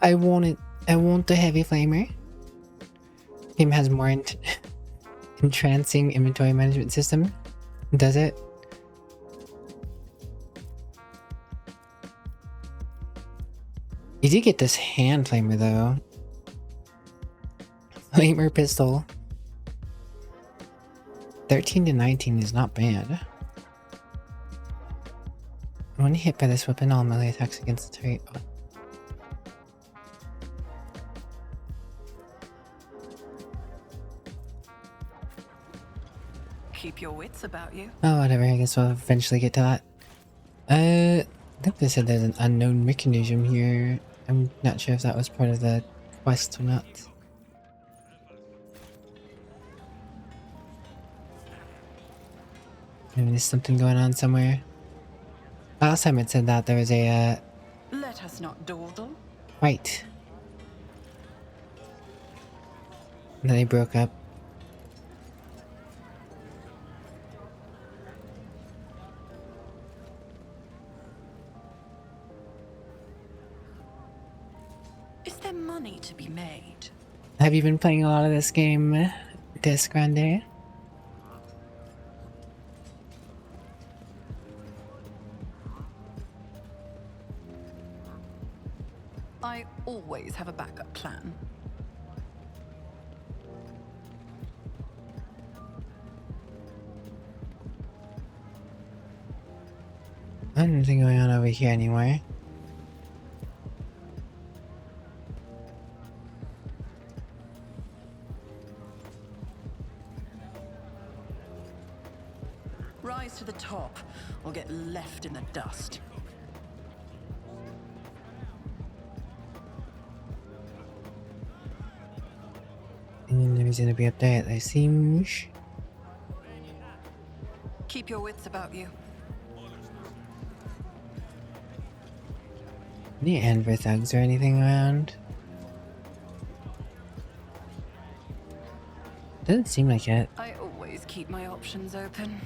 I want it. I want the heavy flamer. Game has more entrancing inventory management system. Does it? You do get this hand flamer though. Flamer pistol. 13 to 19 is not bad. When hit by this weapon, all melee attacks against the target. Keep your wits about you. Oh, whatever. I guess we'll eventually get to that. I think they said there's an unknown mechanism here. I'm not sure if that was part of the quest or not. Maybe there's something going on somewhere. Last time it said that there was a Let us not dawdle. fight. And then they broke up. there money to be made? Have you been playing a lot of this game, Disc Grande? I always have a backup plan. Nothing going on over here anymore. Rise to the top, or get left in the dust. And there's gonna be up there, it seems. Keep your wits about you. Any Anver thugs or anything around? Doesn't seem like it. I always keep my options open.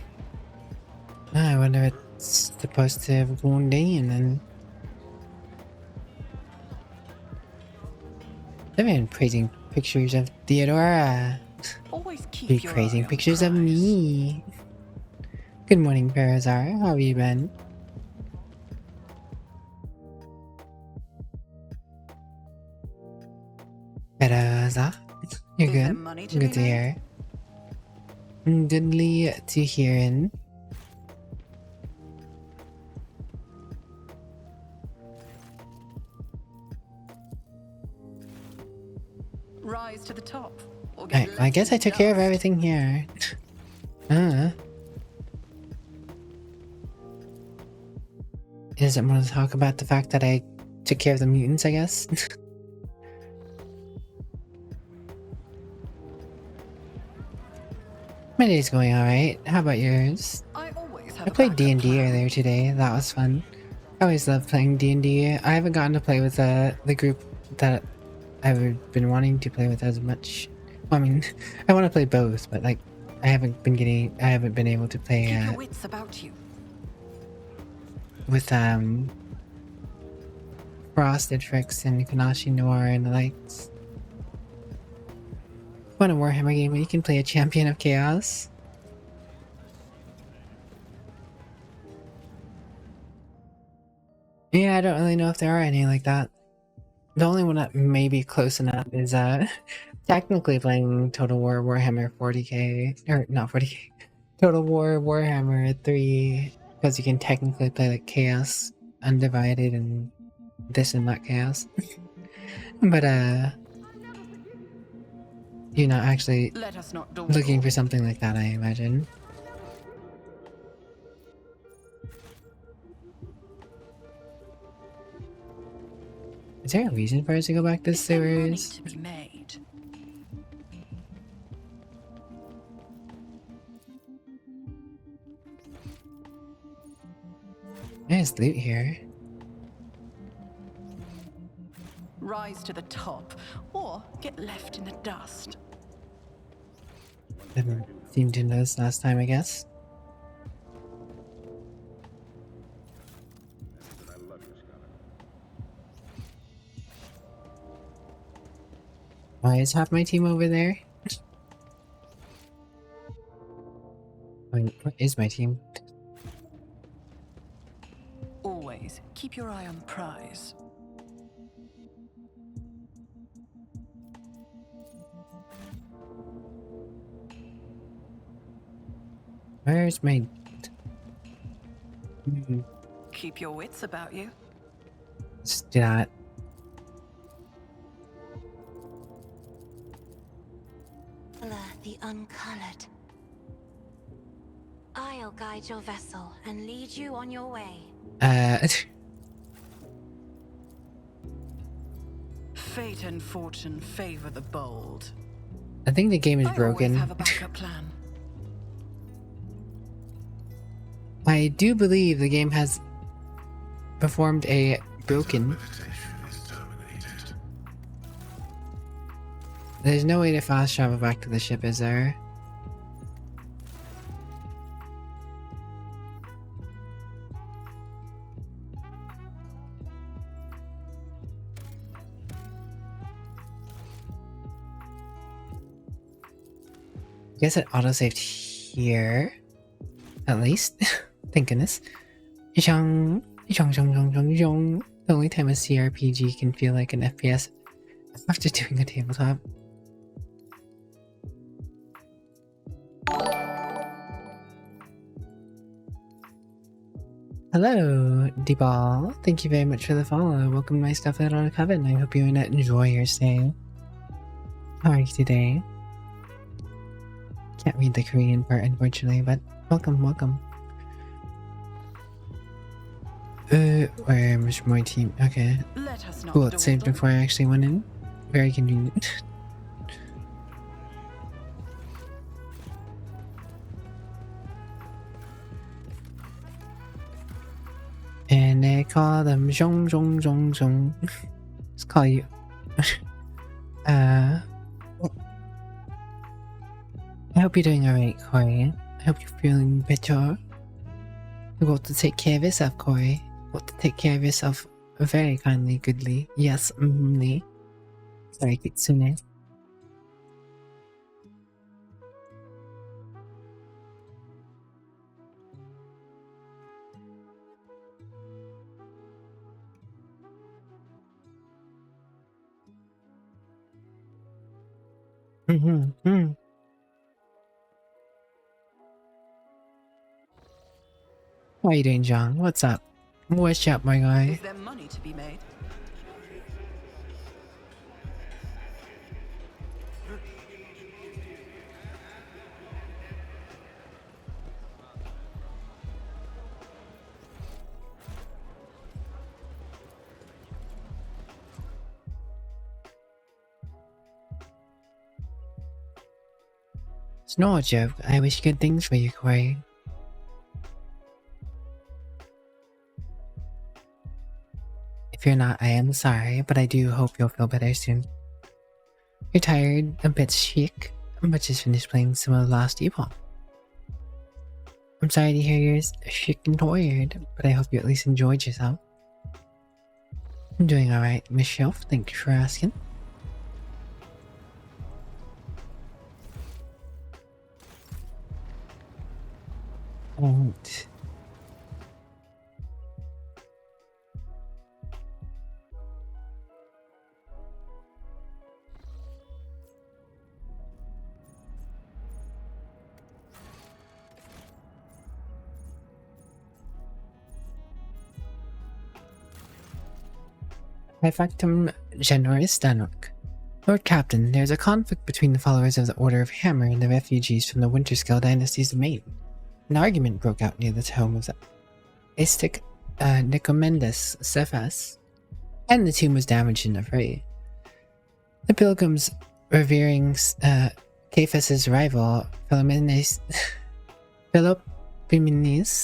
I wonder if it's supposed to have gone down then. I've been praising pictures of Theodora. Always keep Be your praising eye on pictures of prize. me. Good morning, Parazar. How have you been? Parazar? You're Is there good? money to Good be to made? hear. Goodly to hearing. Rise to the top, or I get left guess in I the took care of dust. everything here. Is it more to talk about the fact that I took care of the mutants, I guess? My day's going alright. How about yours? I always have I a played backup D&D plan. earlier today. That was fun. I always love playing D&D. I haven't gotten to play with the group that I've been wanting to play with as much. Well, I mean, I want to play both, but like, I haven't been able to play Keep your wits about you. with Frosted Tricks and Kanashi Noir and the likes. Want a Warhammer game where you can play a champion of chaos? Yeah, I don't really know if there are any like that. The only one that may be close enough is technically playing Total War Warhammer 40k, or not 40k, Total War Warhammer 3, because you can technically play like Chaos Undivided and this and that Chaos. But you're not actually Let us not dawdle. looking for something like that, I imagine. Is there a reason for us to go back to Is there money sewers? to be made? There's loot here. Rise to the top, or get left in the dust. Didn't seem to notice last time, I guess. Why is half my team over there? Wait, what is my team? Always keep your eye on prize. Where's my... Keep your wits about you. Stat. The uncolored. I'll guide your vessel and lead you on your way. Fate and fortune favor the bold. I think the game is I always broken. have a backup plan. I do believe the game has performed a broken. Meditation is terminated. There's no way to fast travel back to the ship, is there? guess it autosaved here. At least. Thank goodness. Zhong, zhong, zhong, zhong, zhong, zhong. The only time a CRPG can feel like an FPS after doing a tabletop. Hello, D-Ball. Thank you very much for the follow. Welcome to my stuff out on a coven. I hope you enjoy your stay. How are you today? Can't read the Korean part, unfortunately, but welcome, welcome. Where's my team? Okay. Let us not Cool, it saved before I actually went in. Very convenient. And they call them Zhong Zhong Zhong Zhong. Let's call you. I hope you're doing alright, Corey. I hope you're feeling better. You got to take care of yourself, Corey. You got to take care of yourself very kindly, goodly. Yes, Sorry, Kitsune. How are you doing, John? What's up? What's up, my guy? Is there money to be made? It's not a joke. I wish good things for you, Corey. If you're not, I am sorry, but I do hope you'll feel better soon. You're tired, a bit sick, but just finished playing some of the last Epoch. I'm sorry to hear you're sick and tired, but I hope you at least enjoyed yourself. I'm doing alright myself, thank you for asking. Alright. Factum Generis Danuk. Lord Captain, there is a conflict between the followers of the Order of Hammer and the refugees from the Winterscale dynasty's domain. An argument broke out near the home of the Istic Nicomendes Cephas, and the tomb was damaged in a fray. The pilgrims revering Cephas's rival, Philomenes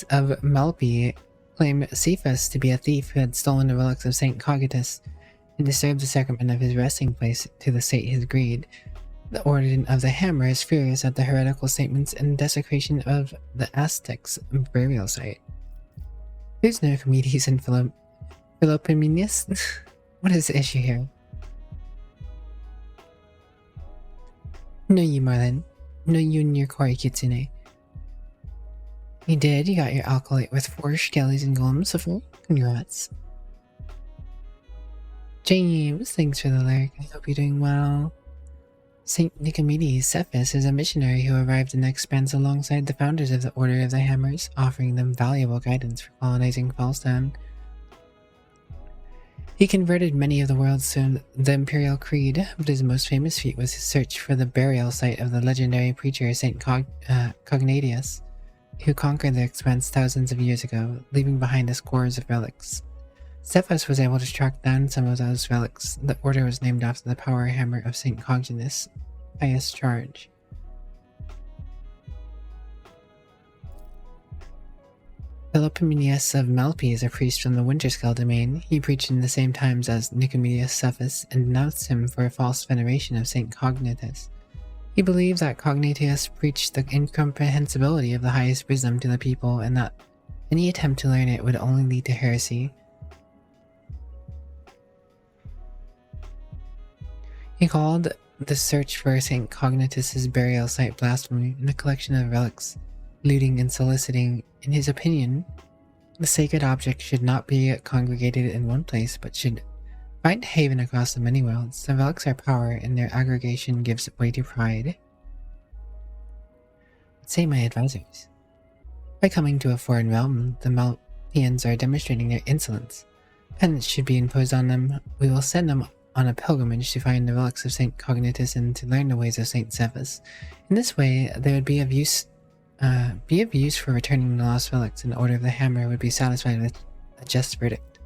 of Malpi, claimed Cephas to be a thief who had stolen the relics of Saint Cogitus and disturbed the sacrament of his resting place to the sate his greed. The Order of the Hammer is furious at the heretical statements and desecration of the Aztecs' burial site. There's no Archimedes and Philopomenes. What is the issue here? No, you, Marlin. No, you and your Kori Kitsune. You did. You got your alkalite with 4 skellies and golems so far. Congrats. James, thanks for the lyric. I hope you're doing well. Saint Nicomedes Cephas is a missionary who arrived in the Expanse alongside the founders of the Order of the Hammers, offering them valuable guidance for colonizing Fallstone. He converted many of the worlds to the Imperial Creed, but his most famous feat was his search for the burial site of the legendary preacher Saint Cognatius, who conquered the Expanse thousands of years ago, leaving behind a scores of relics. Cephas was able to track down some of those relics. The order was named after the power hammer of Saint Cognitus, Pious Charge. Philopomenes of Malpi is a priest from the Winterscale domain. He preached in the same times as Nicomedes Cephas and denounced him for a false veneration of Saint Cognitus. He believed that Cognatius preached the incomprehensibility of the highest wisdom to the people and that any attempt to learn it would only lead to heresy. He called the search for St. Cognitus's burial site blasphemy and the collection of relics, looting and soliciting. In his opinion, the sacred object should not be congregated in one place, but should find haven across the many worlds. The relics are power, and their aggregation gives way to pride. Say my advisors. By coming to a foreign realm, the Malthians are demonstrating their insolence. Penance should be imposed on them. We will send them on a pilgrimage to find the relics of St. Cognitus and to learn the ways of St. Severus. In this way, they would be of use for returning the lost relics, and the Order of the Hammer would be satisfied with a just verdict.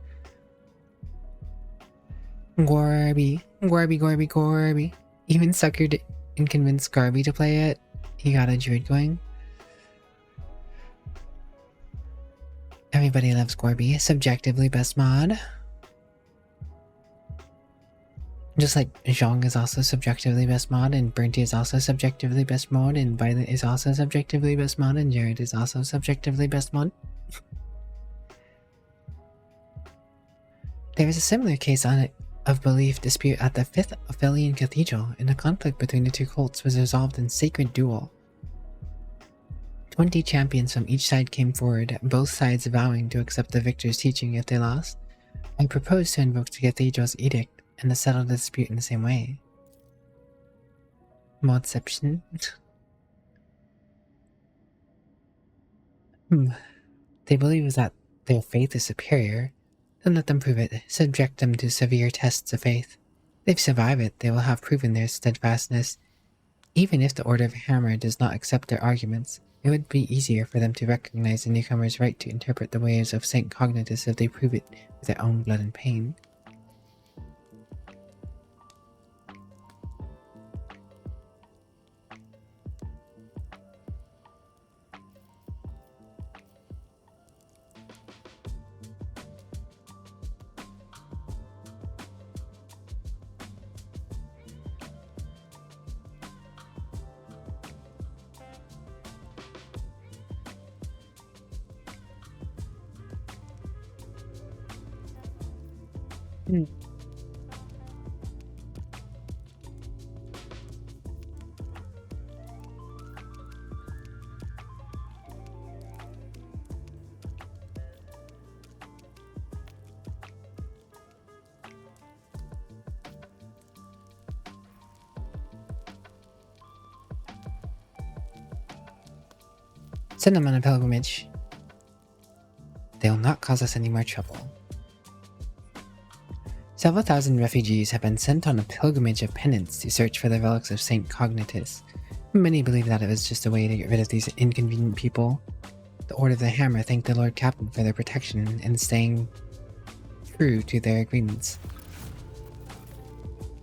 Gorby. Even suckered and convinced Garby to play it. He got a druid going. Everybody loves Gorby. Subjectively best mod. Just like Zhong is also subjectively best mod, and Bernty is also subjectively best mod, and Violet is also subjectively best mod, and Jared is also subjectively best mod. There was a similar case of belief dispute at the 5th Ophelian Cathedral, and the conflict between the two cults was resolved in sacred duel. 20 champions from each side came forward, both sides vowing to accept the victor's teaching if they lost. I proposed to invoke the cathedral's edict and to settle the dispute in the same way. Modception. They believe that their faith is superior. Then let them prove it. Subject them to severe tests of faith. If they survive it, they will have proven their steadfastness. Even if the Order of Hammer does not accept their arguments, it would be easier for them to recognize the newcomer's right to interpret the ways of St. Cognitus if they prove it with their own blood and pain. Send them on a pilgrimage. They will not cause us any more trouble. Several thousand refugees have been sent on a pilgrimage of penance to search for the relics of St. Cognitus. Many believe that it was just a way to get rid of these inconvenient people. The Order of the Hammer thanked the Lord Captain for their protection and staying true to their agreements.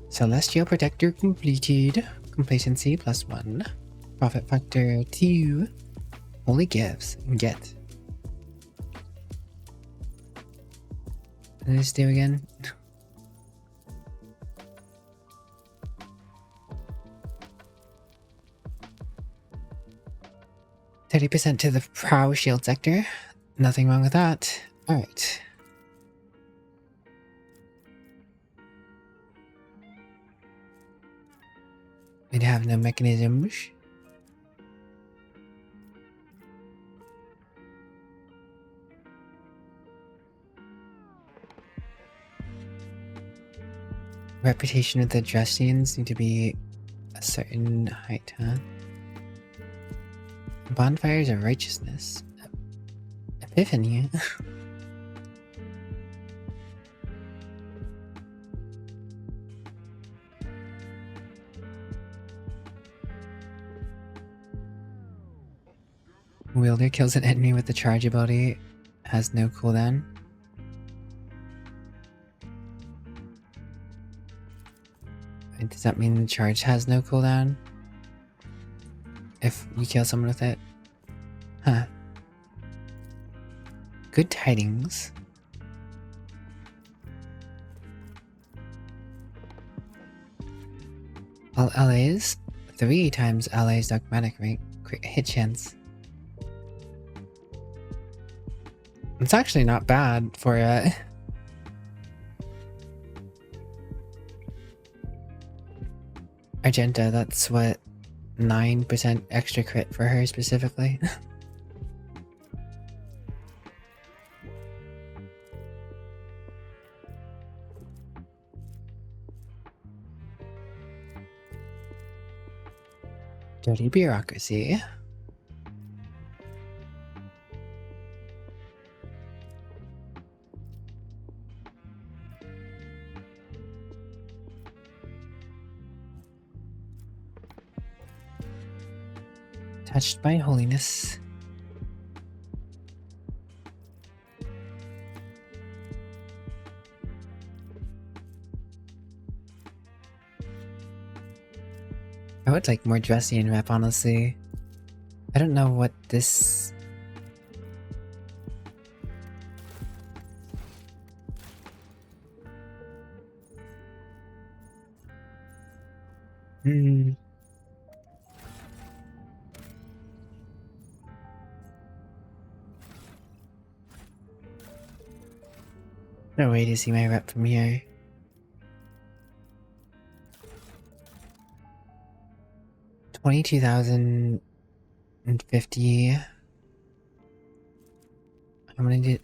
Celestial Protector completed. Complacency +1. Profit factor 2. Holy gifts. Get. What did this do again? %30 to the prow shield sector. Nothing wrong with that. Alright. We'd have no mechanisms. Reputation of the Dressians need to be a certain height, huh? Bonfires of Righteousness. Epiphany. Wielder kills an enemy with the charge ability. Has no cooldown. Does that mean the charge has no cooldown? If you kill someone with it? Huh. Good tidings. All allies, 3 times allies dogmatic rank, hit chance. It's actually not bad for a... Argenta, that's what, 9% extra crit for her specifically. Dirty bureaucracy. Touched by holiness. I would like more dressy in rep, honestly. I don't know what this... No way to see my rep from here. $22,050.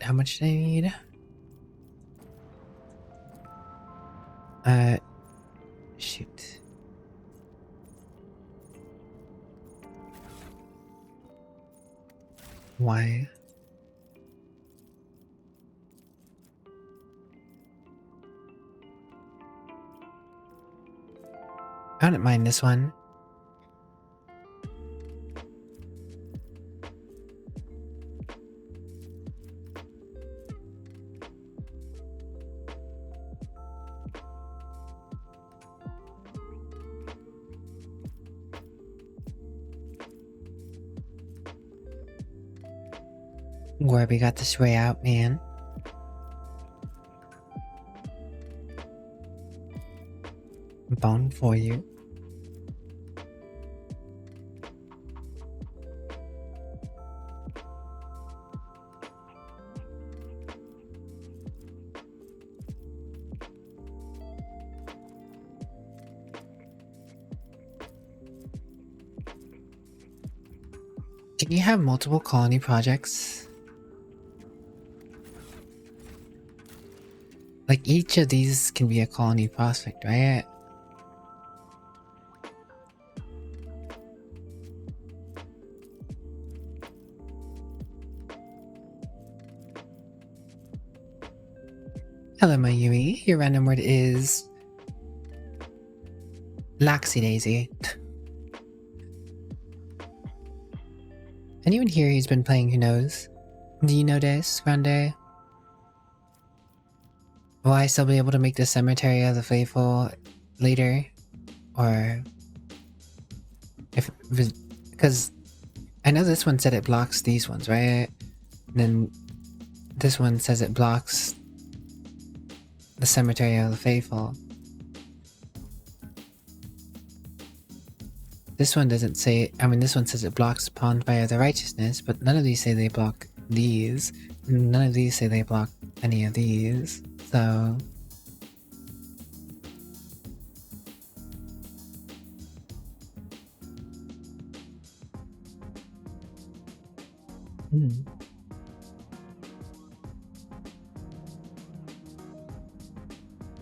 How much did I need? Shoot. Why? I don't mind this one. Warby got this way out, man. Bone for you. Can you have multiple colony projects? Like each of these can be a colony prospect, right? Hello, my Yui. Your random word is Laxy Daisy. Anyone here who's been playing Who Knows? Do you know this, Grande? Will I still be able to make the Cemetery of the Faithful later? Or... Because I know this one said it blocks these ones, right? And then this one says it blocks the Cemetery of the Faithful. This one doesn't say, I mean this one says it blocks Pawned by Other Righteousness, but none of these say they block these. None of these say they block any of these, so...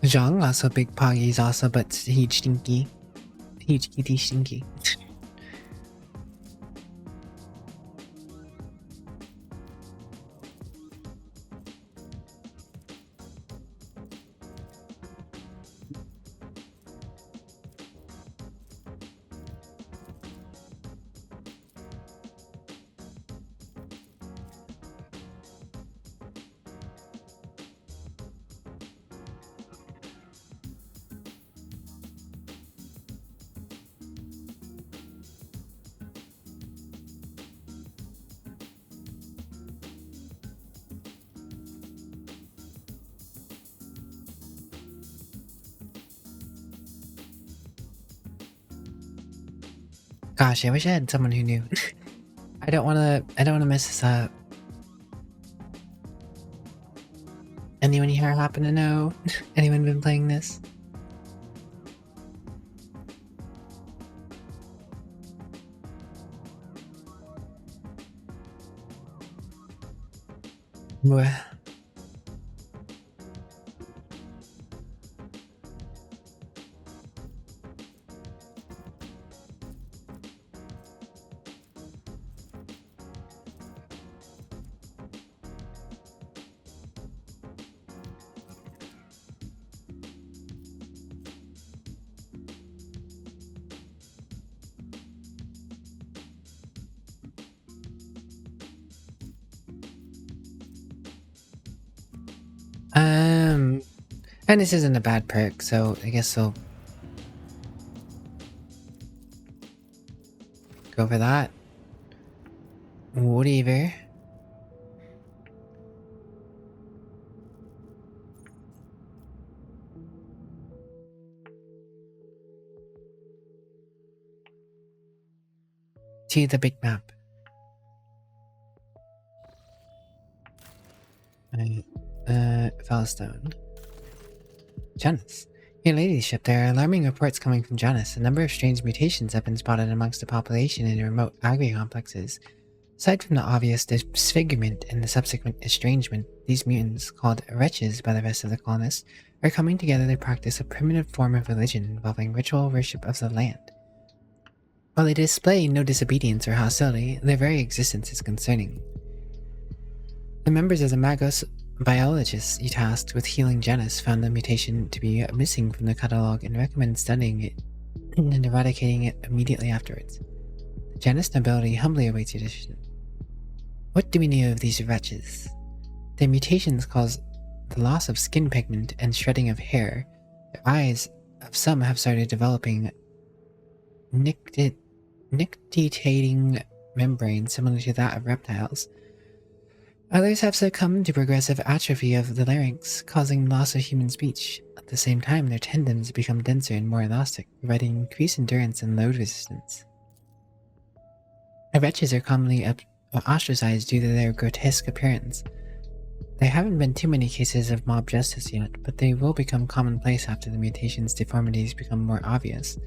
Zhang, also big poggies also, but huge stinky. Huge kitty stinky. Gosh, I wish I had someone who knew. I don't wanna mess this up. Anyone here happen to know? Anyone been playing this? Well, and this isn't a bad perk, so I guess I'll go for that. Whatever. See the big map. Fellstone. Janus. Your ladyship, there are alarming reports coming from Janus. A number of strange mutations have been spotted amongst the population in remote agri-complexes. Aside from the obvious disfigurement and the subsequent estrangement, these mutants, called wretches by the rest of the colonists, are coming together to practice a primitive form of religion involving ritual worship of the land. While they display no disobedience or hostility, their very existence is concerning. The members of the Magos biologists you tasked with healing Janus found the mutation to be missing from the catalog and recommend studying it and eradicating it immediately afterwards. The Janus nobility humbly awaits your decision. What do we know of these wretches? Their mutations cause the loss of skin pigment and shredding of hair. The eyes of some have started developing nictitating membranes similar to that of reptiles. Others have succumbed to progressive atrophy of the larynx, causing loss of human speech. At the same time, their tendons become denser and more elastic, providing increased endurance and load resistance. The wretches are commonly ostracized due to their grotesque appearance. There haven't been too many cases of mob justice yet, but they will become commonplace after the mutation's deformities become more obvious.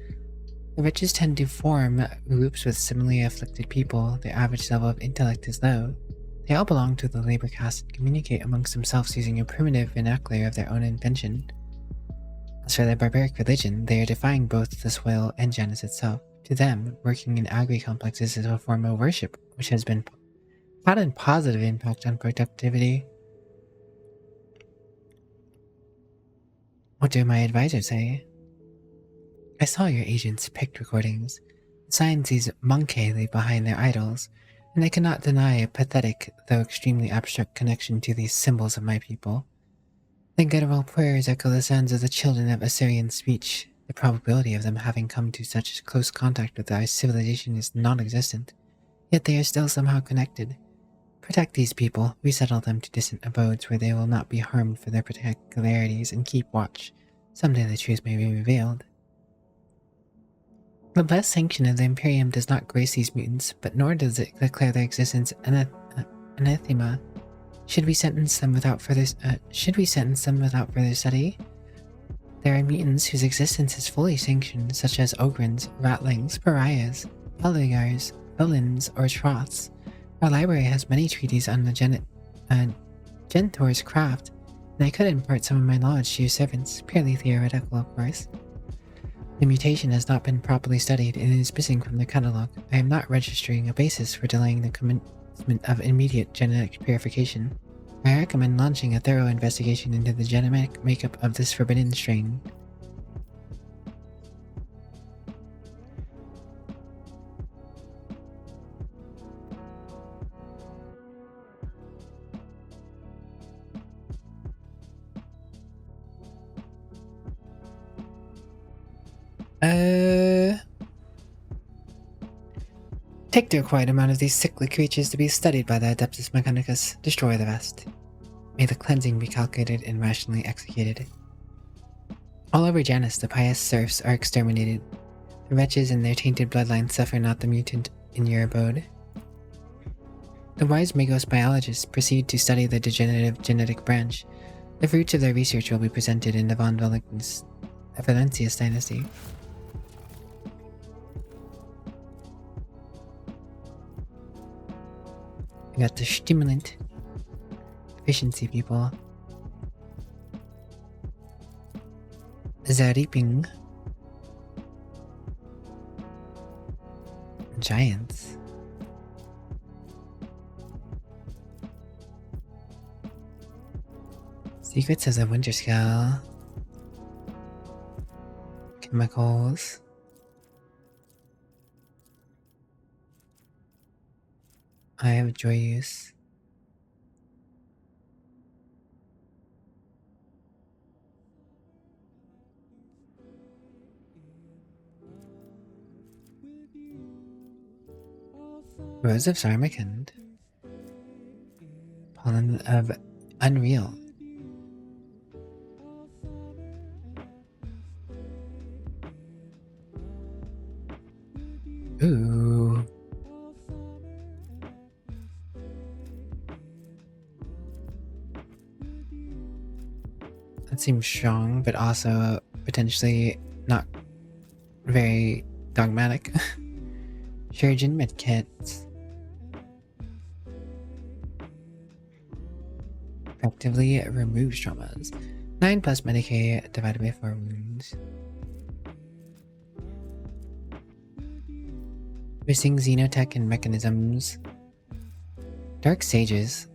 The wretches tend to form groups with similarly afflicted people. Their average level of intellect is low. They all belong to the labor caste and communicate amongst themselves using a primitive vernacular of their own invention. As for their barbaric religion, they are defying both the soil and Janus itself. To them, working in agri-complexes is a form of worship, which has had a positive impact on productivity. What do my advisors say? I saw your agents' picked recordings. The signs these monkey leave behind their idols, and I cannot deny a pathetic, though extremely abstract connection to these symbols of my people. The guttural prayers echo the sounds of the children of Assyrian speech. The probability of them having come to such close contact with our civilization is non-existent, yet they are still somehow connected. Protect these people, resettle them to distant abodes where they will not be harmed for their particularities, and keep watch. Someday the truth may be revealed. The blessed sanction of the Imperium does not grace these mutants, but nor does it declare their existence anathema. Should we sentence them without further study? There are mutants whose existence is fully sanctioned, such as ogrins, ratlings, pariahs, eligars, villains, or troths. Our library has many treatises on the Gentor's craft, and I could impart some of my knowledge to your servants, purely theoretical, of course. The mutation has not been properly studied and is missing from the catalog. I am not registering a basis for delaying the commencement of immediate genetic purification. I recommend launching a thorough investigation into the genetic makeup of this forbidden strain. Take the required amount of these sickly creatures to be studied by the Adeptus Mechanicus. Destroy the rest. May the cleansing be calculated and rationally executed. All over Janus, the pious serfs are exterminated. The wretches and their tainted bloodline suffer not the mutant in your abode. The wise Magos biologists proceed to study the degenerative genetic branch. The fruits of their research will be presented in the von Valentius dynasty. We got the stimulant. Efficiency, people. Zariping. Giants. Secrets of the Winter Skull. Chemicals. I have joy use. Rose of Sarmakand. Pollen of Unreal. Ooh. That seems strong, but also potentially not very dogmatic. Shuriken medkits. Effectively removes traumas. 9 plus Medicaid divided by 4 wounds. Missing xenotech and mechanisms. Dark Sages.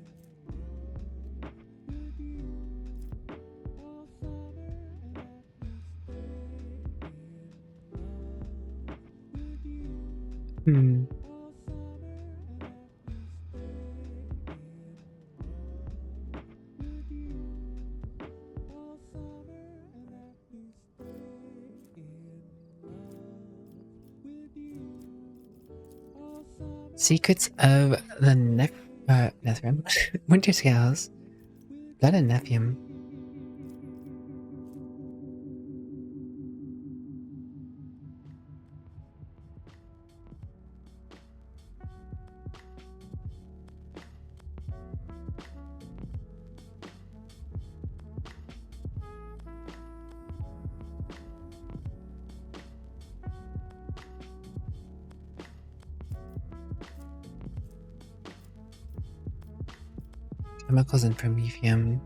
Secrets of the Nephilim. Winter Scales. Blood and Nephium. Chemicals and Promethium.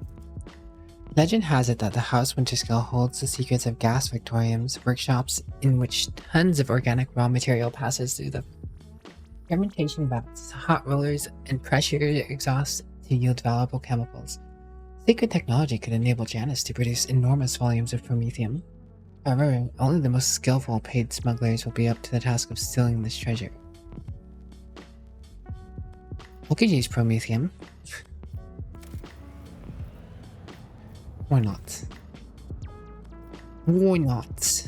Legend has it that the House Winterscale holds the secrets of gas victoriums, workshops in which tons of organic raw material passes through them. Fermentation vats, hot rollers, and pressure exhausts to yield valuable chemicals. Secret technology could enable Janus to produce enormous volumes of Promethium. However, only the most skillful paid smugglers will be up to the task of stealing this treasure. We could use Promethium. Why not? Why not?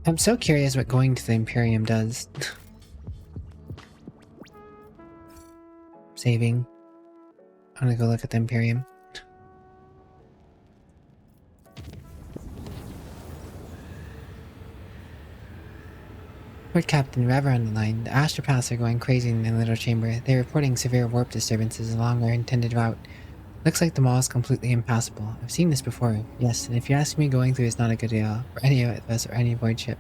I'm so curious what going to the Imperium does. Saving. I'm gonna go look at the Imperium. Port Captain Rever on the line. The astropaths are going crazy in the little chamber. They're reporting severe warp disturbances along our intended route. Looks like the mall is completely impassable. I've seen this before. Yes, and if you ask me, going through is not a good deal for any of us or any void ship.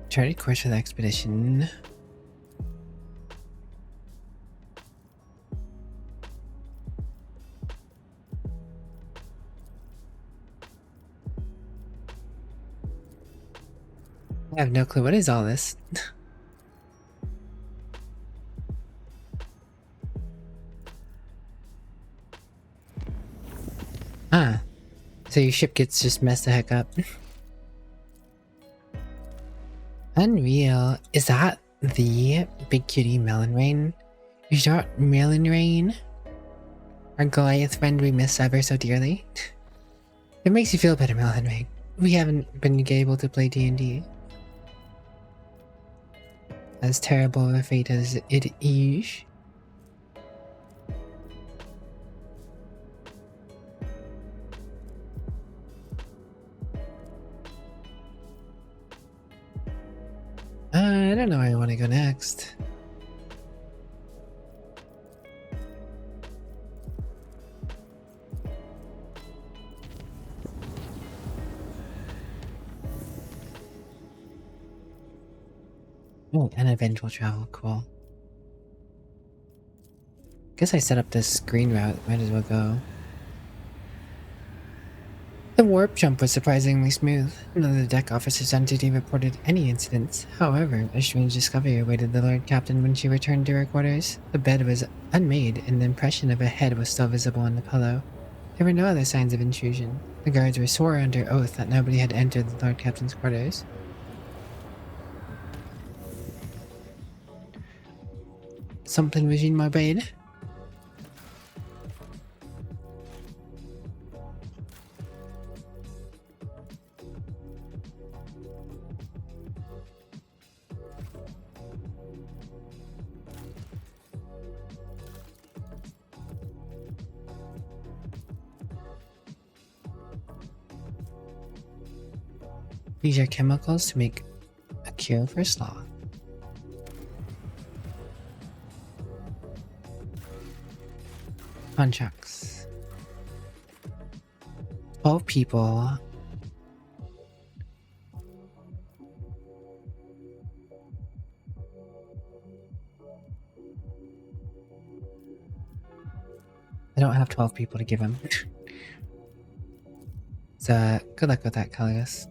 Charted course for the expedition. I have no clue. What is all this? Ah. So your ship gets just messed the heck up. Unreal. Is that the big cutie Melon Rain? Is that Melon Rain? Our Goliath friend we miss ever so dearly? It makes you feel better, Melon Rain. We haven't been able to play D&D. As terrible of a fate as it is. I go next? Oh, and eventual travel, cool. Guess I set up this green route, might as well go. The warp jump was surprisingly smooth. None of the deck officers on duty reported any incidents. However, a strange discovery awaited the Lord Captain when she returned to her quarters. The bed was unmade, and the impression of a head was still visible on the pillow. There were no other signs of intrusion. The guards were swore under oath that nobody had entered the Lord Captain's quarters. Something was in my bed. These are chemicals to make a cure for sloth. Contracts. 12 people. I don't have 12 people to give him. So, good luck with that, Callius.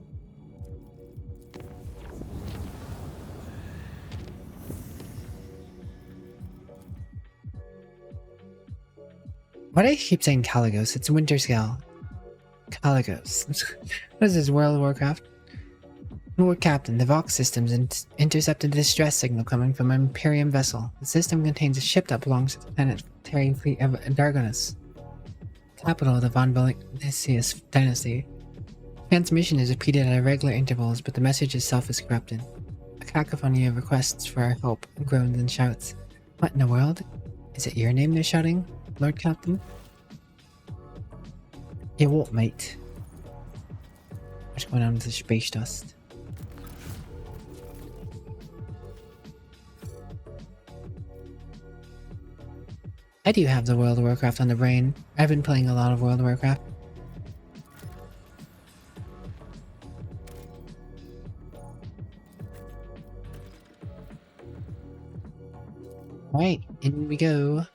Why do I keep saying Caligos? It's Winter Scale. Caligos. What is this, World of Warcraft? Lord Captain, the Vox systems intercepted a distress signal coming from an Imperium vessel. The system contains a ship that belongs to the planetary fleet of Dargonus, capital of the Von Belicius dynasty. Transmission is repeated at irregular intervals, but the message itself is corrupted. A cacophony of requests for our help, groans and shouts. What in the world? Is it your name they're shouting? Lord Captain? Yeah, what, mate? What's going on with the space dust? I do have the World of Warcraft on the brain. I've been playing a lot of World of Warcraft. Alright, in we go.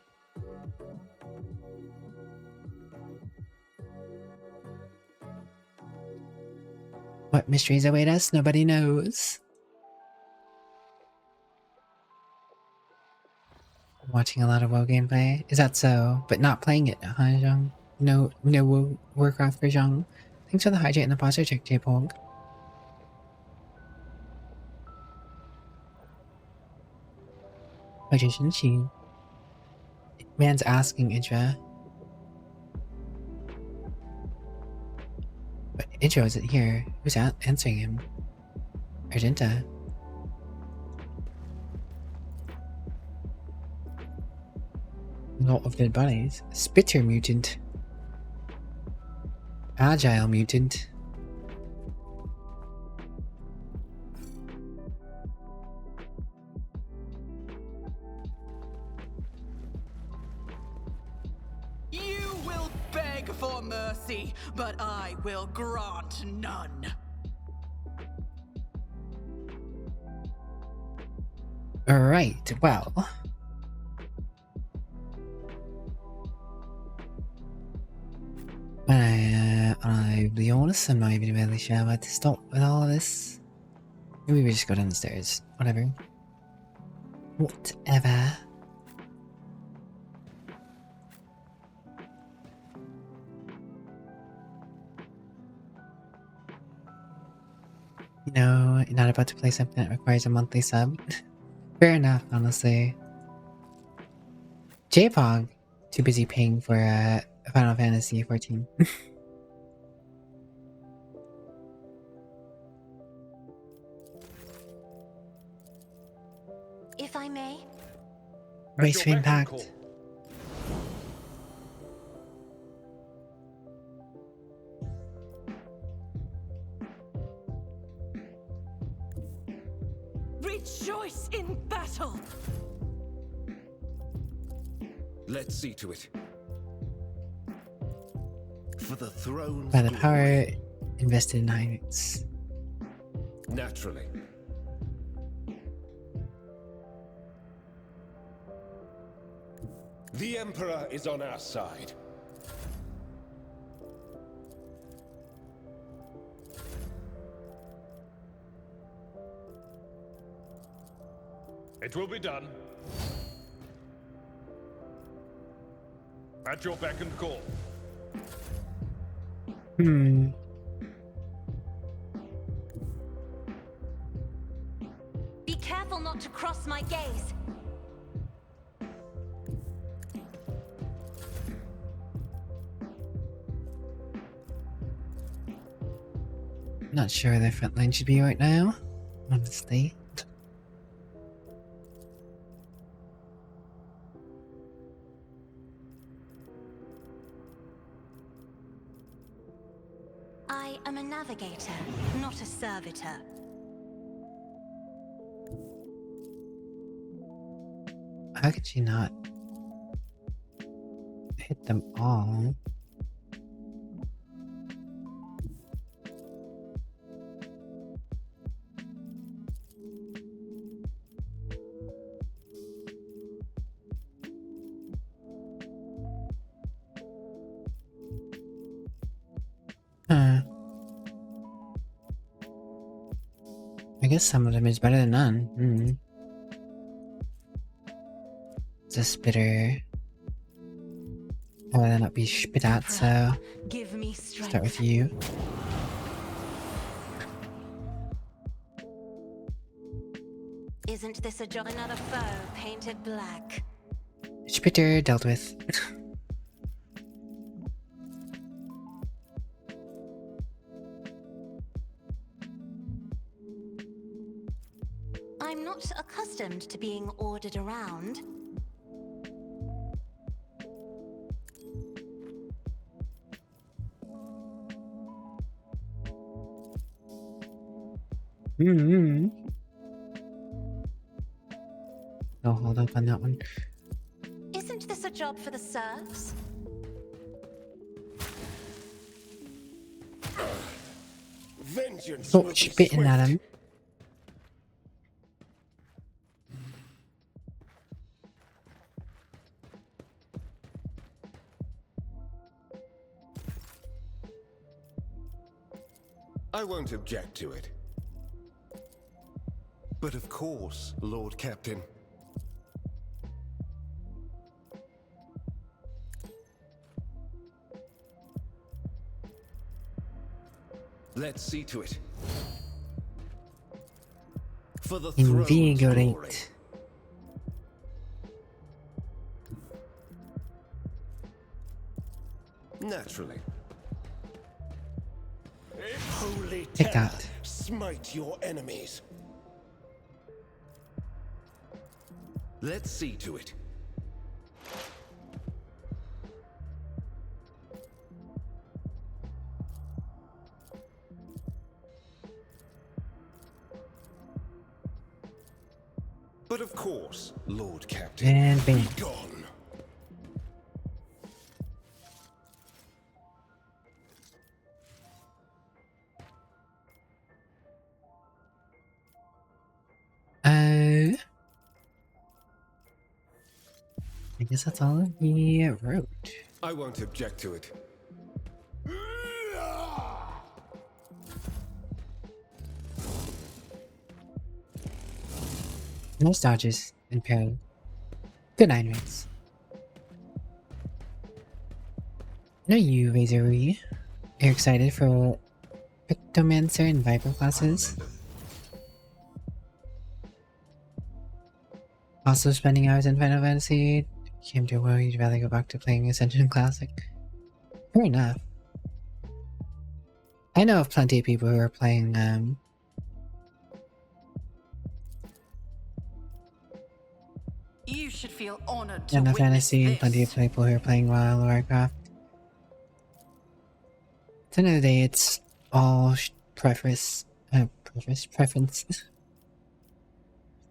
What mysteries await us? Nobody knows. Watching a lot of WoW gameplay. Is that so? But not playing it, huh, Zhang? No WoW Warcraft for Zhang. Thanks for the hydrate and the posture check, J-Pog. Magician Shi. Man's asking Idra. But Idra isn't here. Who's answering him? Argenta. Lot of dead bodies. Spitter mutant. Agile mutant. You will beg for mercy, but I will grant none. Alright, well. I'll be honest, I'm not even really sure how to stop with all of this. Maybe we just go downstairs. Whatever. Whatever. You know, you're not about to play something that requires a monthly sub. Fair enough, honestly. J-Pog, too busy paying for Final Fantasy 14. If I may. Race for impact. Rejoice in Let's see to it. For the throne's By the glory. power invested in heights. Naturally. The Emperor is on our side. It will be done. At your beck and call. Be careful not to cross my gaze. Not sure where the front line should be right now, honestly. I am a navigator, not a servitor. How could she not hit them all? Huh. I guess some of them is better than none. It's a spitter. I'd rather not be spit at, so Give me strength. start with you. Isn't this a job? Another foe painted black. Spitter dealt with. I'm not accustomed to being ordered around. No, hold up on that one. Isn't this a job for the serfs? Vengeance. Oh, will be spitting at swift. him. I won't object to it. But of course, Lord Captain. Let's see to it. For the throne's glory. Invigorate. Naturally. Holy Take terror, that. smite your enemies. Let's see to it. But of course, Lord Captain. And bam. Be gone. I guess that's all he wrote. I won't object to it. Nice dodges and parry. Good 9 rates. Now you, Razorui. You're excited for Pictomancer and Viper classes? Also spending hours in Final Fantasy? Came to a world you'd rather go back to playing Ascension Classic? Fair enough. I know of plenty of people who are playing You should feel honored to Final witness Fantasy and this. plenty of people who are playing Wild Warcraft. At the end of the day, it's all preference.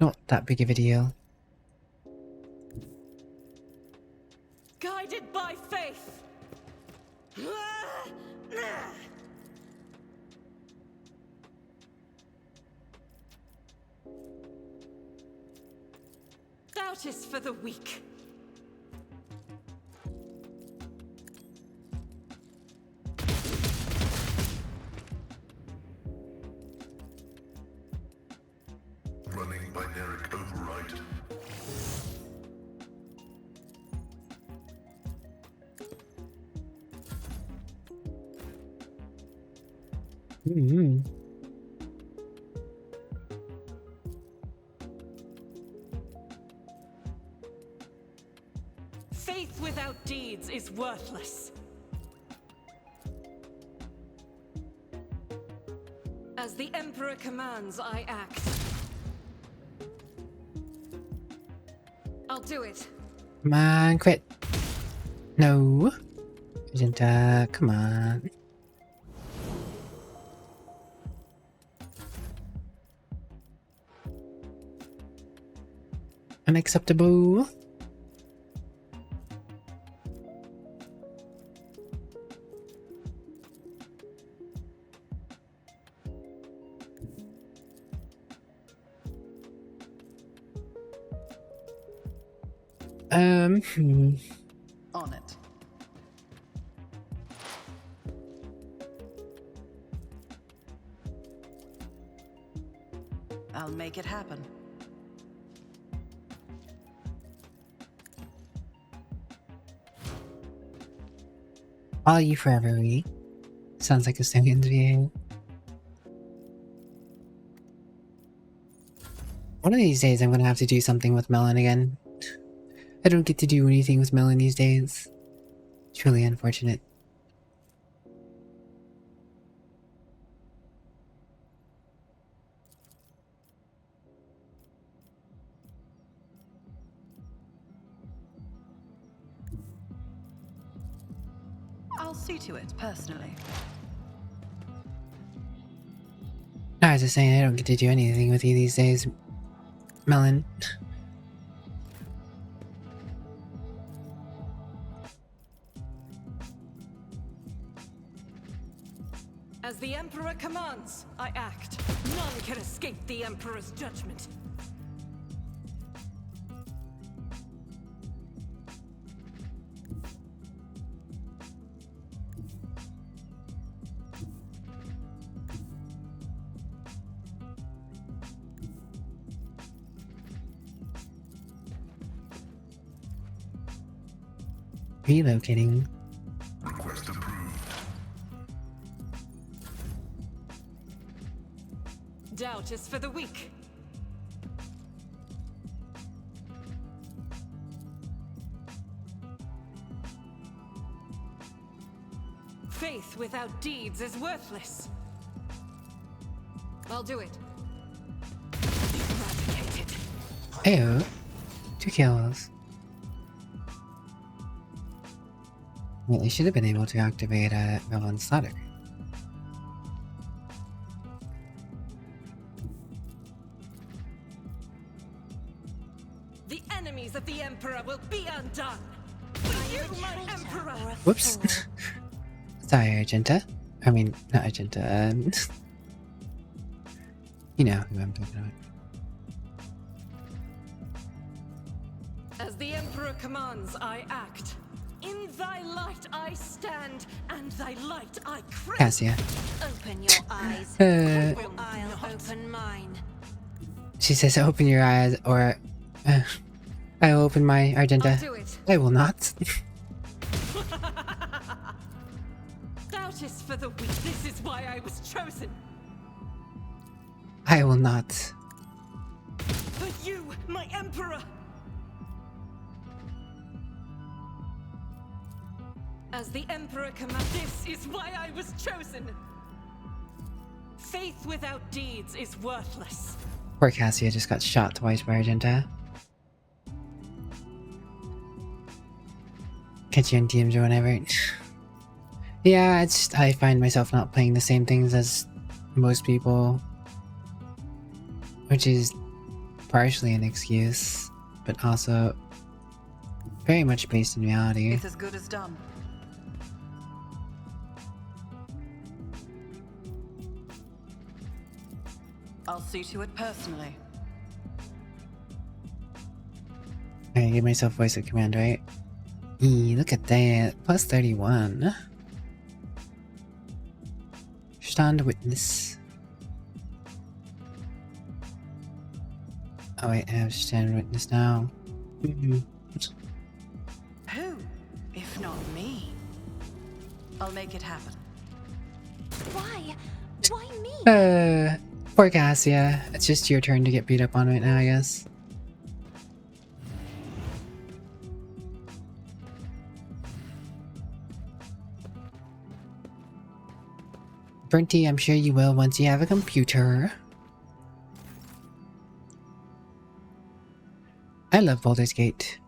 Not that big of a deal. guided by faith. Doubt is for the weak. Running binaric override. Mm-hmm. Faith without deeds is worthless. As the Emperor commands, I act. I'll do it. Come on, quit. No. Agenta, come on. Unacceptable. On it. I'll make it happen. Follow you forever, we. Sounds like a second view. One of these days I'm gonna have to do something with Melon again. I don't get to do anything with Melon these days. Truly unfortunate. I'll see to it personally. I was just saying I don't get to do anything with you these days, Melon. As the Emperor commands, I act. None can escape the Emperor's judgment. Relocating. Request approved. Doubt is for the weak. Faith without deeds is worthless. I'll do it. Eradicated. Ew. 2 kills. Well, they should have been able to activate Melon's Slaughter. The enemies of the Emperor will be undone. For you, my Emperor! Whoops. Sorry, Argenta. I mean, not Argenta. You know who I'm talking about. As the Emperor commands, I act. In thy light I stand, and thy light I crave. Cassia. Open your eyes, Uh, or I'll open mine. She says, open your eyes, or I will open my I'll Argenta. do it. I will not. Doubt is for the weak. This is why I was chosen. I will not. For you, my Emperor! As the Emperor commands, this is why I was chosen. Faith without deeds is worthless. Poor Cassia just got shot twice by Argenta. Catch you on DMs or whatever. Yeah, it's just, I find myself not playing the same things as most people. Which is partially an excuse, but also very much based in reality. It's as good as done. I'll see to it personally. I give myself voice of command, right? Look at that. Plus 31. Stand witness. Oh wait, I have stand witness now. Who, if not me? I'll make it happen. Why? Why me? Poor Cassia. It's just your turn to get beat up on right now, I guess. Brinty, I'm sure you will once you have a computer. I love Baldur's Gate.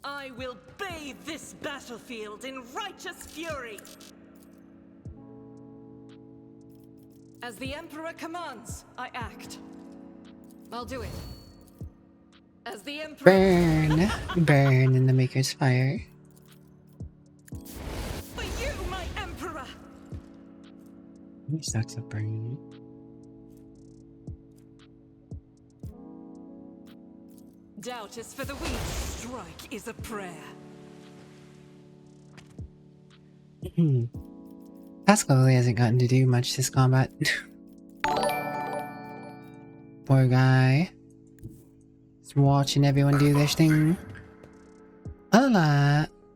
I will bathe this battlefield in righteous fury. As the Emperor commands, I act. I'll do it. As the Emperor... Burn! Burn in the Maker's Fire. For you, my Emperor! He sucks at burning. Doubt is for the weak. Strike is a prayer. Pascal really hasn't gotten to do much this combat. Poor guy. Just watching everyone do their thing.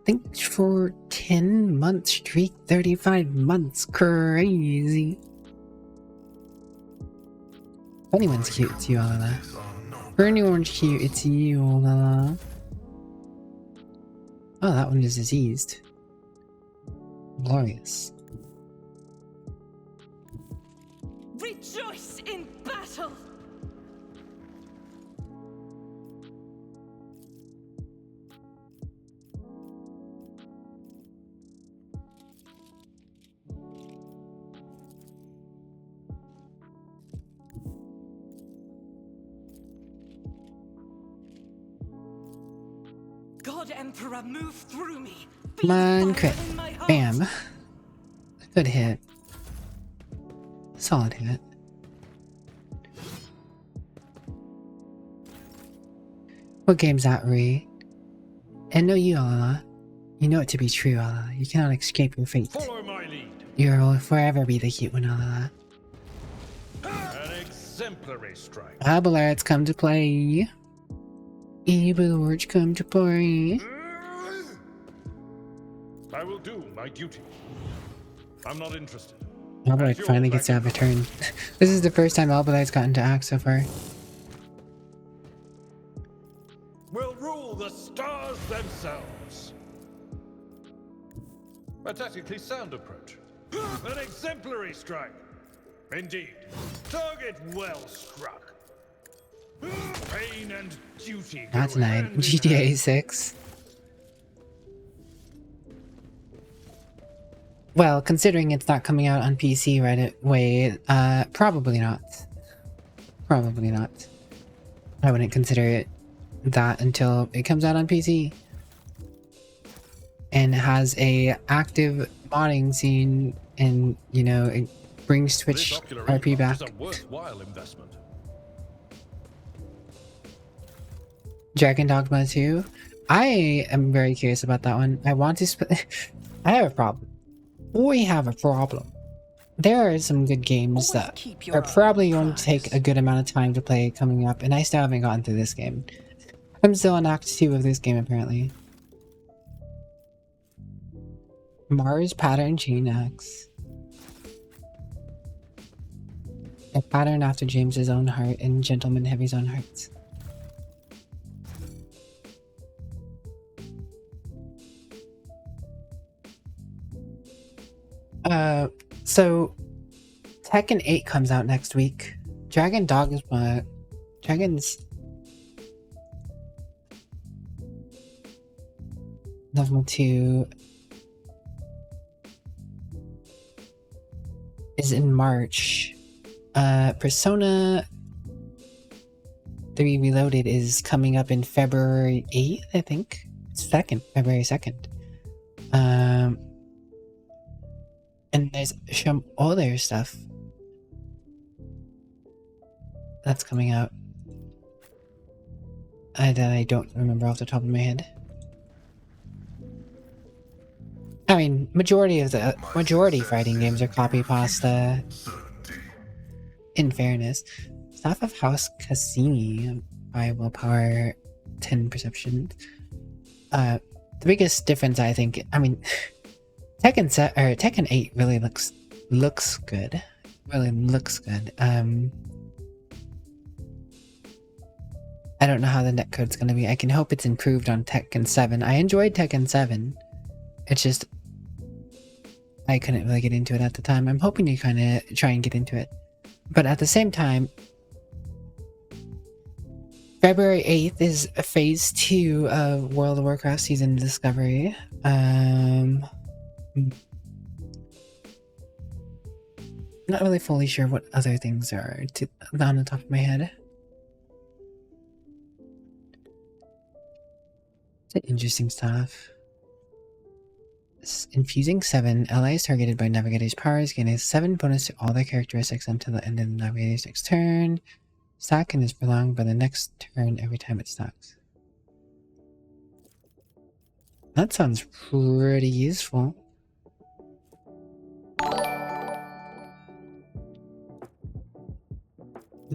Thanks for 10 months streak, 35 months. Crazy. If anyone's cute, it's you, Alala. For anyone's cute, it's you, Alala. Oh, that one is diseased. Glorious. Rejoice in battle! God Emperor, move through me. Come on, Be fire crit. in my heart. Bam. Good hit. Solid hit. What game's that, Ree? And no, you, Alala. You know it to be true, Alala. You cannot escape your fate. Follow my lead. You will forever be the cute one, Alala. An exemplary strike. Abelard's come to play. Evil Lords come to play. I will do my duty. I'm not interested. Abelard finally gets to have a turn. This is the first time Abelard's gotten to act so far. Will rule the stars themselves. A tactically sound approach. An exemplary strike. Indeed. Target well struck. Pain and duty. That's go nice. hand in GTA hand. 6. Well, considering it's not coming out on PC right away, probably not. Probably not. I wouldn't consider it that until it comes out on PC. And has a active modding scene, and, you know, it brings Twitch This ocular RP implant back. is a worthwhile investment. Dragon Dogma 2. I am very curious about that one. I want to I have a problem. We have a problem. There are some good games Always that keep your are probably eye on going the to take a prize. good amount of time to play coming up, and I still haven't gotten through this game. I'm still on Act 2 of this game, apparently. Mars Pattern Chain X. A pattern after James's own heart and Gentleman Heavy's own hearts. So Tekken 8 comes out next week. Dragon Dogma Level 2 is in March. Persona 3 Reloaded is coming up in February 8th, I think. February 2nd. And there's some other stuff that's coming out that I don't remember off the top of my head. I mean, majority fighting games are copy pasta. In fairness, staff of House Cassini by Willpower 10 Perception. The biggest difference, I think, I mean, Tekken 8 really looks good. Really looks good. I don't know how the netcode's gonna be. I can hope it's improved on Tekken 7. I enjoyed Tekken 7. It's just I couldn't really get into it at the time. I'm hoping to kind of try and get into it. But at the same time, February 8th is phase 2 of World of Warcraft Season Discovery. Not really fully sure what other things there are on the top of my head. Interesting stuff. Infusing 7. Allies targeted by Navigator's powers gain a 7 bonus to all their characteristics until the end of the Navigator's next turn. Stack and is prolonged by the next turn every time it stacks. That sounds pretty useful.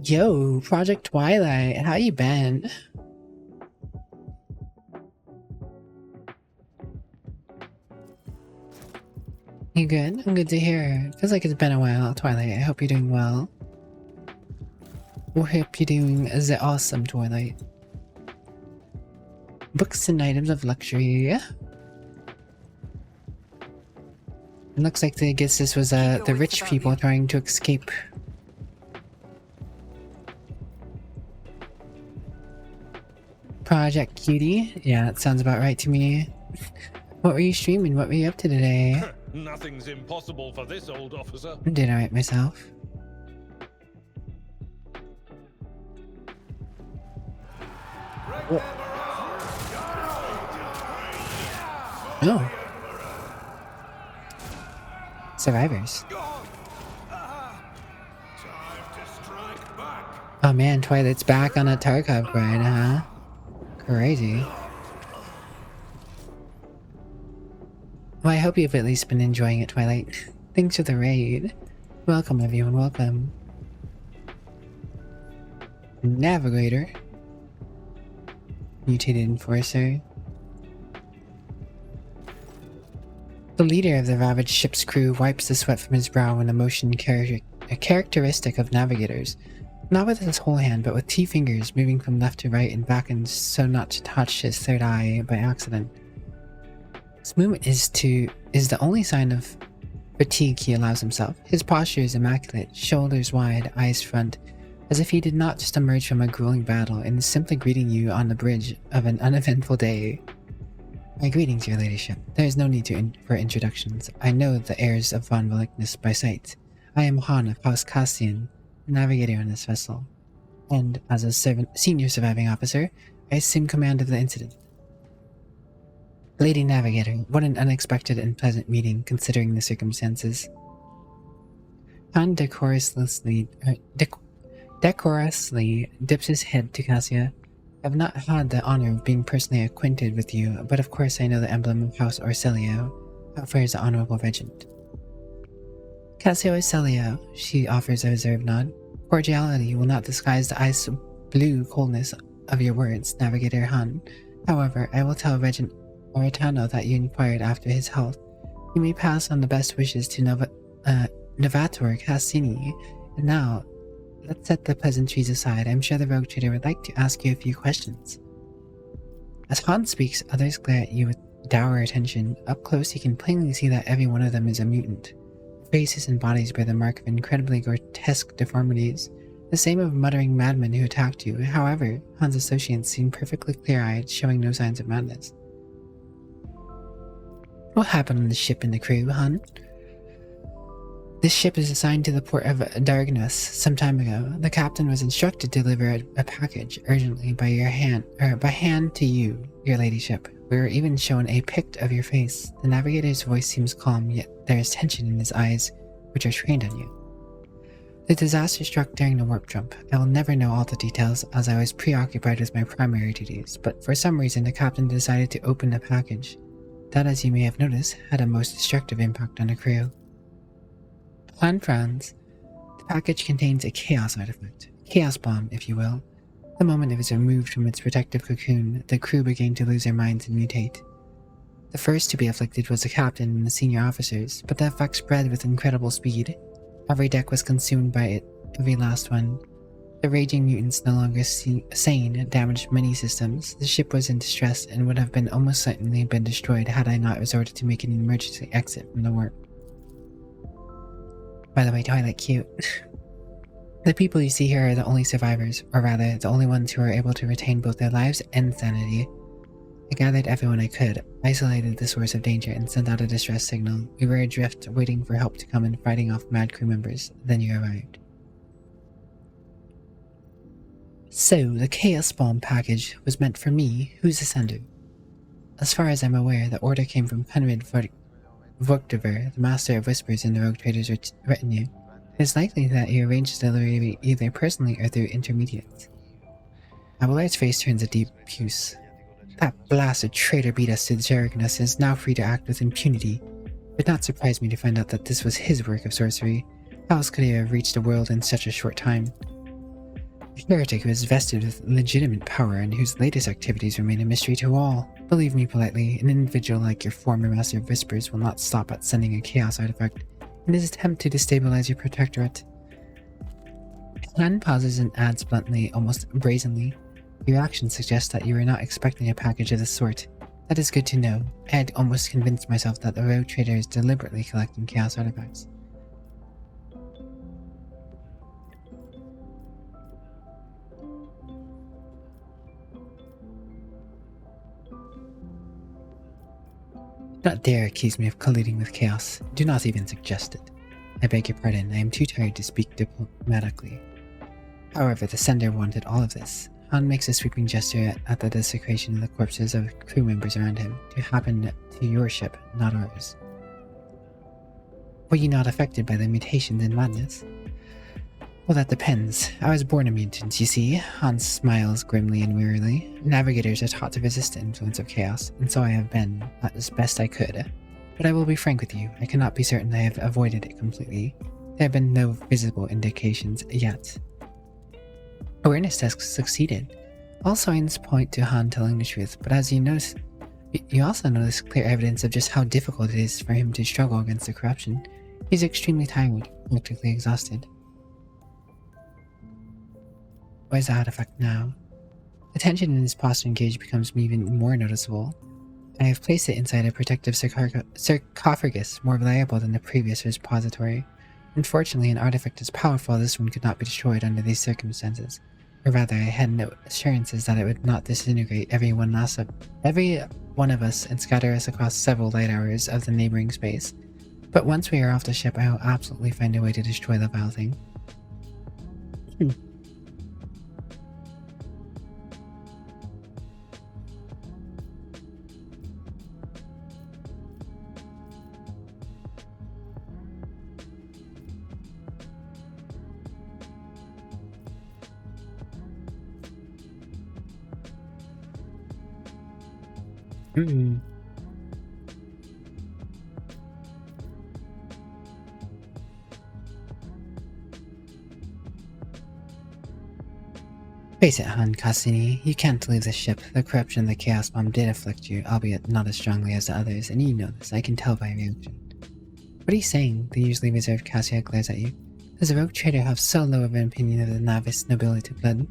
Yo, Project Twilight, how you been? You good? I'm good to hear. Feels like it's been a while, Twilight. I hope you're doing well. We hope you're doing the awesome, Twilight. Books and items of luxury. It looks like I guess this was the rich people trying to escape. Project Cutie? Yeah, that sounds about right to me. What were you streaming? What were you up to today? Nothing's impossible for this old officer. I did alright myself. Oh. Survivors. Oh man, Twilight's back on a Tarkov grind, huh? Crazy. Well, I hope you've at least been enjoying it, Twilight. Thanks for the raid. Welcome, everyone, welcome. Navigator. Mutated Enforcer. The leader of the ravaged ship's crew wipes the sweat from his brow in a motion characteristic of navigators. Not with his whole hand, but with 2 fingers moving from left to right and back and so not to touch his third eye by accident. This movement is the only sign of fatigue he allows himself. His posture is immaculate, shoulders wide, eyes front, as if he did not just emerge from a grueling battle and is simply greeting you on the bridge of an uneventful day. My greetings, your ladyship. There is no need for introductions. I know the heirs of von Velickness by sight. I am Han of House Cassian, navigator on this vessel, and as a senior surviving officer, I assume command of the incident. Lady Navigator, what an unexpected and pleasant meeting, considering the circumstances. Han decorously dips his head to Cassia. I have not had the honor of being personally acquainted with you, but of course I know the emblem of House Orselio. How fares the Honorable Regent? Cassio Orselio, she offers a reserved nod. Cordiality will not disguise the ice-blue coldness of your words, Navigator Han. However, I will tell Regent Oritano that you inquired after his health. You may pass on the best wishes to Novator Cassini. And now, let's set the pleasantries aside. I'm sure the rogue trader would like to ask you a few questions. As Han speaks, others glare at you with dour attention. Up close, you can plainly see that every one of them is a mutant. Faces and bodies bear the mark of incredibly grotesque deformities, the same of muttering madmen who attacked you. However, Han's associates seem perfectly clear-eyed, showing no signs of madness. What happened on the ship and the crew, hon? This ship is assigned to the port of Dargnus some time ago. The captain was instructed to deliver a package urgently by hand to you, your ladyship. We were even shown a pict of your face. The navigator's voice seems calm, yet there is tension in his eyes, which are trained on you. The disaster struck during the warp jump. I will never know all the details as I was preoccupied with my primary duties, but for some reason the captain decided to open the package. That, as you may have noticed, had a most destructive impact on the crew. Han frowns. The package contains a chaos artifact, a chaos bomb, if you will. The moment it was removed from its protective cocoon, the crew began to lose their minds and mutate. The first to be afflicted was the captain and the senior officers, but the effect spread with incredible speed. Every deck was consumed by it, every last one. The raging mutants, no longer sane, damaged many systems. The ship was in distress and would have been almost certainly been destroyed had I not resorted to making an emergency exit from the warp. By the way, Twilight cute. The people you see here are the only survivors, or rather, the only ones who are able to retain both their lives and sanity. I gathered everyone I could, isolated the source of danger, and sent out a distress signal. We were adrift, waiting for help to come and fighting off mad crew members. Then you arrived. So, the Chaos Bomb package was meant for me. Who's the sender? As far as I'm aware, the order came from Conrad VTuber, the master of whispers in the Rogue Trader's retinue. It is likely that he arranged the delivery either personally or through intermediates. Abelard's face turns a deep puce. That blasted traitor beat us to Dargnus and is now free to act with impunity. It would not surprise me to find out that this was his work of sorcery. How else could he have reached the world in such a short time? A heretic who is vested with legitimate power and whose latest activities remain a mystery to all. Believe me politely, an individual like your former Master of Whispers will not stop at sending a chaos artifact in his attempt to destabilize your protectorate. Han pauses and adds bluntly, almost brazenly, your actions suggest that you were not expecting a package of this sort. That is good to know. I had almost convinced myself that the Rogue Trader is deliberately collecting chaos artifacts. Do not dare accuse me of colluding with chaos. Do not even suggest it. I beg your pardon, I am too tired to speak diplomatically. However, the sender wanted all of this. Han makes a sweeping gesture at the desecration of the corpses of crew members around him, to happen to your ship, not ours. Were you not affected by the mutations in madness? Well, that depends. I was born a mutant, you see. Han smiles grimly and wearily. Navigators are taught to resist the influence of chaos, and so I have been, as best I could. But I will be frank with you, I cannot be certain I have avoided it completely. There have been no visible indications yet. Awareness test succeeded. All signs point to Han telling the truth, but as you notice, you also notice clear evidence of just how difficult it is for him to struggle against the corruption. He's extremely tired, practically exhausted. Where's the artifact now? The tension in his posture engaged becomes even more noticeable. I have placed it inside a protective sarcophagus more reliable than the previous repository. Unfortunately, an artifact as powerful as this one could not be destroyed under these circumstances. Or rather, I had no assurances that it would not disintegrate every one of us and scatter us across several light hours of the neighboring space. But once we are off the ship, I will absolutely find a way to destroy the vile thing. Face it, Han Cassini, you can't leave the ship. The corruption of the Chaos Bomb did afflict you, albeit not as strongly as the others, and you know this, I can tell by your reaction. What are you saying? The usually reserved Cassia glares at you. Does the Rogue Trader have so low of an opinion of the novice nobility blood?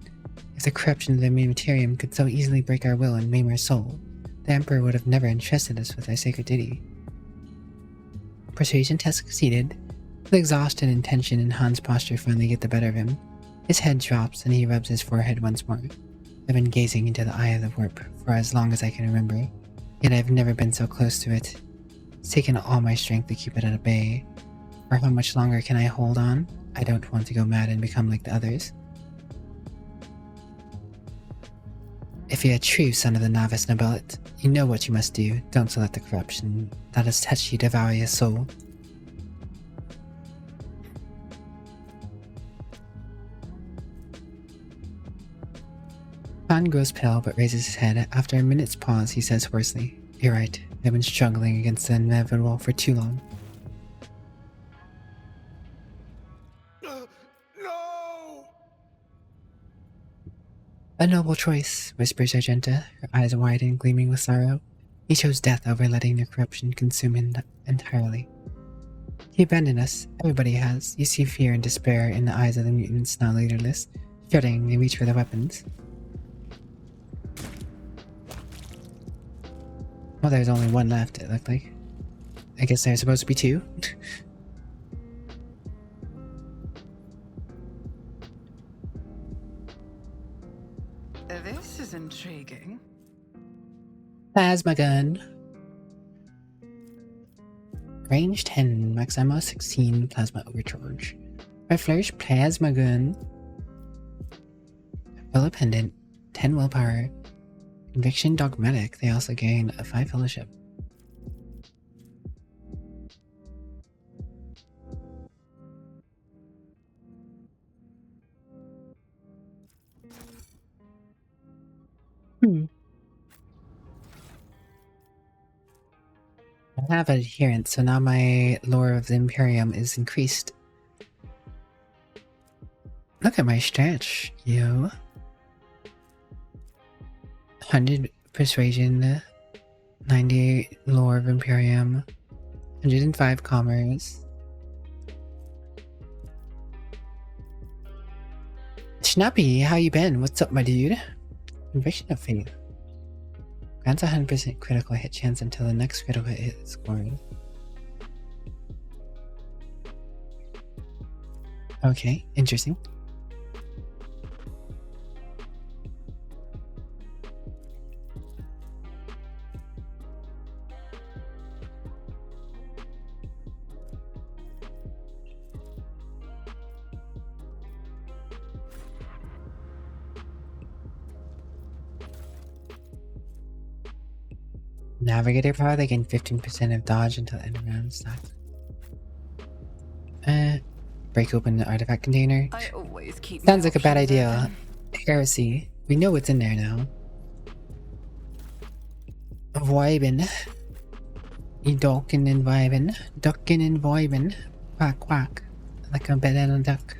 If the corruption of the materium could so easily break our will and maim our soul, the Emperor would have never entrusted us with our sacred duty. Persuasion test succeeded. The exhaustion and tension in Han's posture finally get the better of him. His head drops and he rubs his forehead once more. I've been gazing into the eye of the warp for as long as I can remember, yet I've never been so close to it. It's taken all my strength to keep it at bay. For how much longer can I hold on? I don't want to go mad and become like the others. If you're a true son of the novice nobility, you know what you must do. Don't let the corruption that has touched you devour your soul. Khan grows pale but raises his head. After a minute's pause, he says hoarsely, "You're right. I've been struggling against the inevitable for too long." No! "A noble choice," whispers Argenta, her eyes wide and gleaming with sorrow. "He chose death over letting the corruption consume him entirely. He abandoned us. Everybody has. You see fear and despair in the eyes of the mutants now leaderless. Shouting, they reach for their weapons. Well, there's only one left, it looked like. I guess there's supposed to be two. This is intriguing. Plasma gun. Range 10, max ammo 16, plasma overcharge. Red Flourish plasma gun. Fellow pendant, 10 willpower. Conviction dogmatic, they also gain a 5 fellowship. I have adherence, so now my lore of the Imperium is increased. Look at my stretch, yo. 100 persuasion, 90 lore of Imperium, 105 commerce. Snappy, how you been? What's up, my dude? Conviction of faith. Grants 100% critical hit chance until the next critical hit is scored. Okay, interesting. Navigator power, they gain 15% of dodge until the end of round stacks. Break open the artifact container. I always keep Sounds my like a bad options idea. open. Heresy. We know what's in there now. Vibin. You ducking and vibin. Ducking and vibin. Quack quack. Like a banana duck.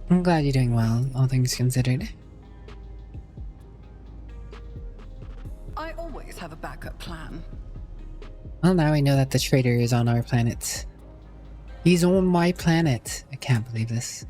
I'm glad you're doing well, all things considered. I always have a backup plan. Well, now I know that the traitor is on our planet. He's on my planet. I can't believe this.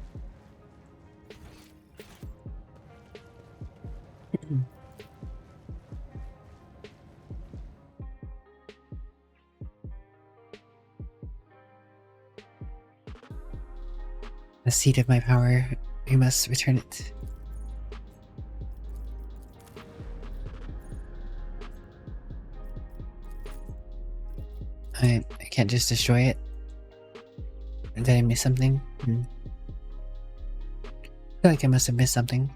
The seat of my power. We must return it. I can't just destroy it. Did I miss something? I feel like I must have missed something.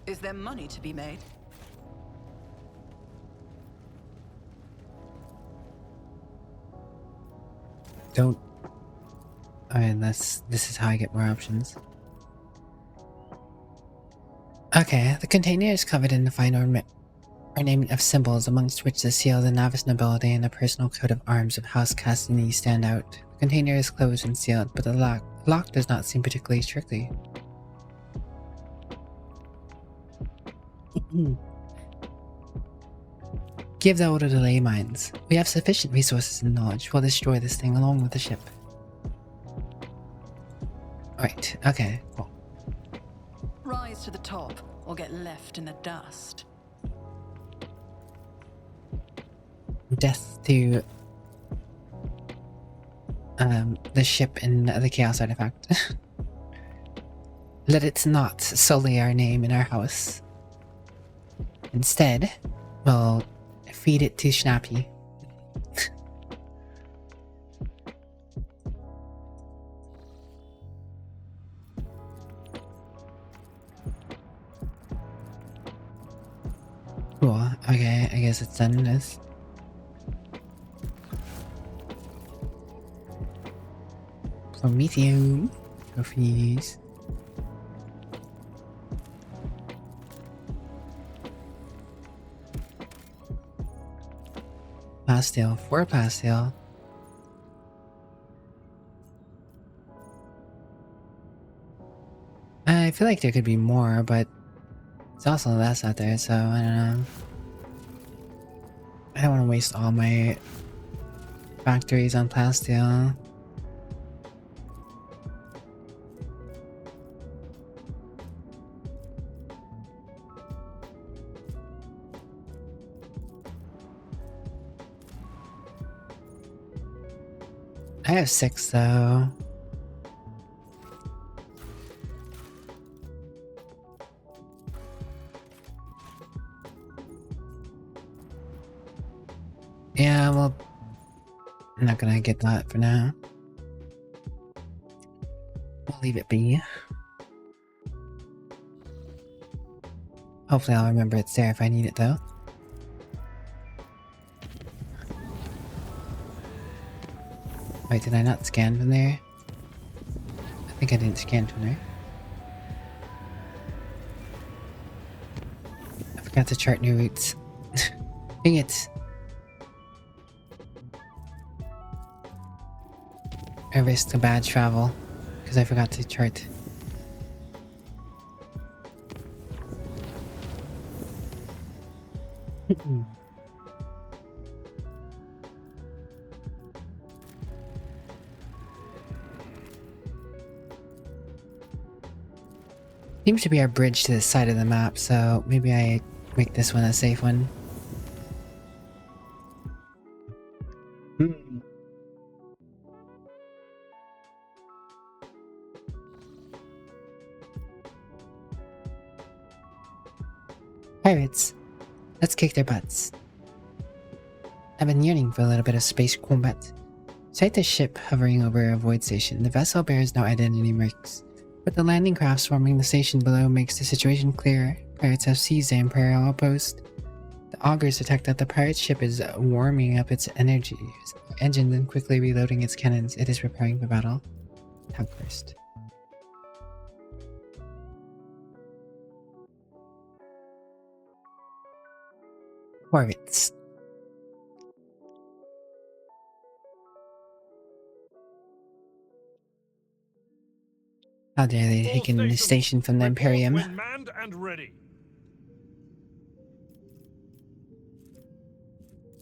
Is there money to be made? Don't. Alright, this is how I get more options. Okay, the container is covered in the fine ornament of symbols, amongst which the seal of the novice nobility and the personal coat of arms of House Cassini stand out. The container is closed and sealed, but the lock does not seem particularly tricky. Give the order to lay mines. We have sufficient resources and knowledge. We'll destroy this thing along with the ship. Right, okay, cool. Rise rise to the top or get left in the dust. Death to the ship and the chaos artifact. Let it not sully our name in our house. Instead, we'll feed it to Schnappy. Cool. Okay, I guess it's done this. Prometheum trophies. Pastel, 4 pastel. I feel like there could be more, but it's also less out there, so I don't know. I don't want to waste all my factories on pastel. I have 6 though. Yeah, well, I'm not gonna get that for now. We'll leave it be. Hopefully I'll remember it's there if I need it though. Wait, did I not scan from there? I think I didn't scan from there. I forgot to chart new routes. Dang it! I risked a bad travel because I forgot to chart. Seems to be our bridge to the side of the map, so maybe I make this one a safe one. Pirates, let's kick their butts. I've been yearning for a little bit of space combat. Sight the ship hovering over a void station. The vessel bears no identity marks, but the landing craft swarming the station below makes the situation clear. Pirates have seized the Imperial outpost. The augurs detect that the pirate ship is warming up its engine and quickly reloading its cannons. It is preparing for battle. Tab first. Corvettes. How dare they take in the station from the Imperium? When manned and ready.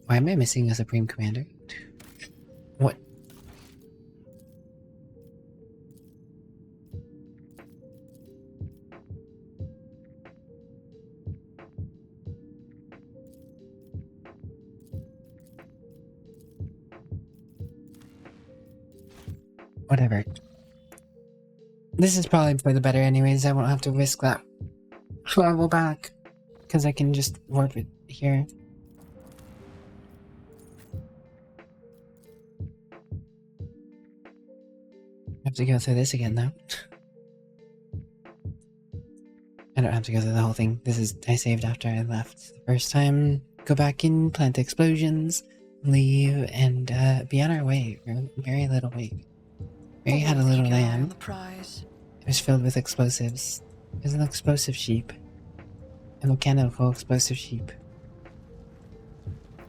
Why am I missing a Supreme Commander? What? Whatever. This is probably for the better anyways. I won't have to risk that travel back. Because I can just warp it here. I have to go through this again though. I don't have to go through the whole thing. This is, I saved after I left the first time. Go back in, plant explosions, leave, and be on our way. Very little wait. Mary had a little lamb. It was filled with explosives. It was an explosive sheep. A mechanical explosive sheep.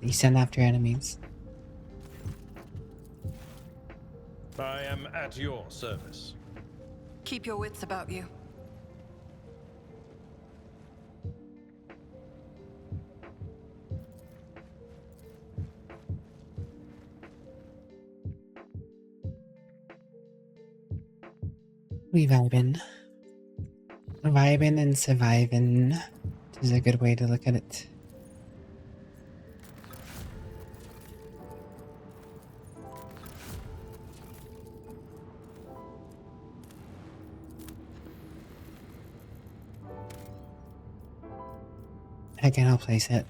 You send after enemies. I am at your service. Keep your wits about you. We vibing. Vibing and surviving is a good way to look at it. Again, I'll place it.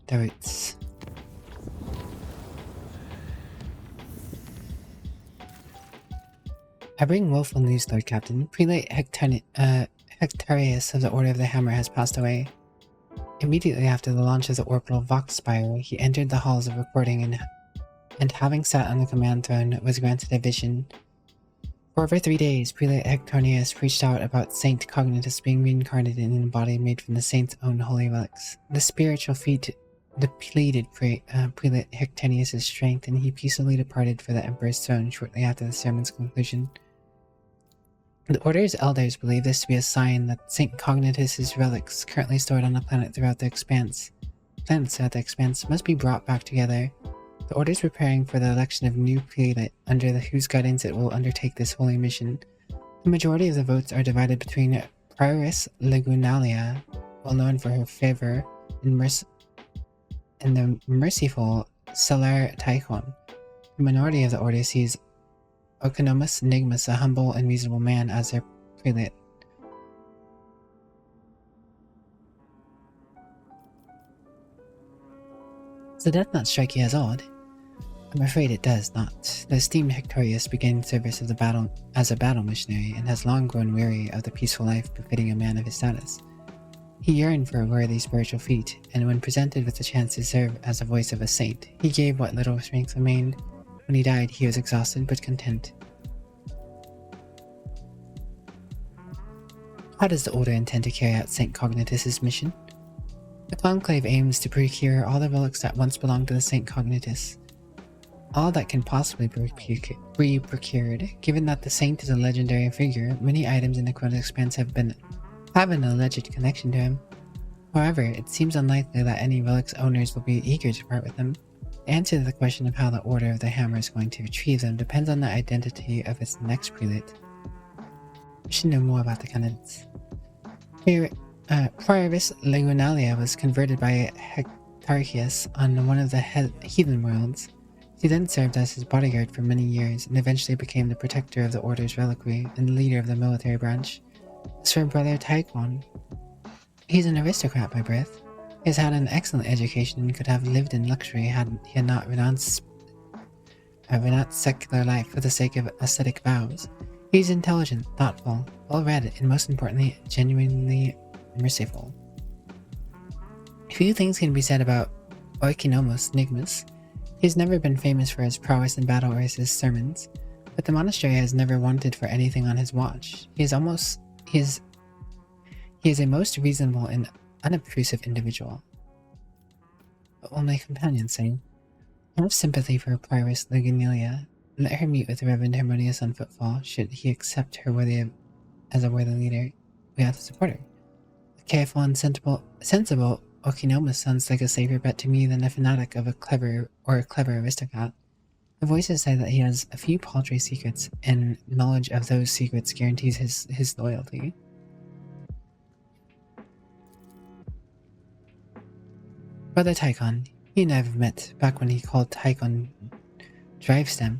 Throats. I bring woeful news, Lord Captain. Prelate Hectarius of the Order of the Hammer has passed away. Immediately after the launch of the orbital Vox Spire, he entered the halls of recording and having sat on the command throne, was granted a vision. For over 3 days, Prelate Hectarius preached out about Saint Cognitus being reincarnated in a body made from the saint's own holy relics. The spiritual feat depleted Prelate Hectarius' strength, and he peacefully departed for the Emperor's throne shortly after the sermon's conclusion. The Order's elders believe this to be a sign that Saint Cognitus' relics, currently stored on a planet throughout the expanse, must be brought back together. The Order is preparing for the election of new prelate, under whose guidance it will undertake this holy mission. The majority of the votes are divided between Prioress Lagunalia, well known for her favor, and the merciful Celar Tychon. The minority of the Order sees Oikonomos Nigmus, a humble and reasonable man, as their prelate. Does the death not strike you as odd? I'm afraid it does not. The esteemed Hectorius began service of the battle as a battle missionary, and has long grown weary of the peaceful life befitting a man of his status. He yearned for a worthy spiritual feat, and when presented with the chance to serve as the voice of a saint, he gave what little strength remained. When he died, he was exhausted but content. How does the Order intend to carry out Saint Cognitus' mission? The Conclave aims to procure all the relics that once belonged to the Saint Cognitus. All that can possibly be procured, given that the saint is a legendary figure. Many items in the Chronos Expanse have an alleged connection to him. However, it seems unlikely that any relics owners will be eager to part with them. The answer to the question of how the Order of the Hammer is going to retrieve them depends on the identity of its next prelate. We should know more about the candidates. Prioress Lagunalia was converted by Hectarchius on one of the heathen worlds. She then served as his bodyguard for many years, and eventually became the protector of the Order's reliquary and the leader of the military branch. As for brother Tychon, he's an aristocrat by birth. He has had an excellent education and could have lived in luxury had he not renounced secular life for the sake of ascetic vows. He's intelligent, thoughtful, well-read, and most importantly, genuinely merciful. Few things can be said about Oikonomos Nigmus. He's never been famous for his prowess in battle or his sermons, but the monastery has never wanted for anything on his watch. He is a most reasonable and unobtrusive individual. What will my companion say? I have sympathy for Prioress Lagunalia. Let her meet with the Reverend Harmonious on footfall. Should he accept her as a worthy leader, we have to support her. A careful and sensible Oikonomos sounds like a safer bet to me than a fanatic of a clever aristocrat. The voices say that he has a few paltry secrets, and knowledge of those secrets guarantees his loyalty. Brother Tychon, he and I have met back when he called Tychon Drivestem.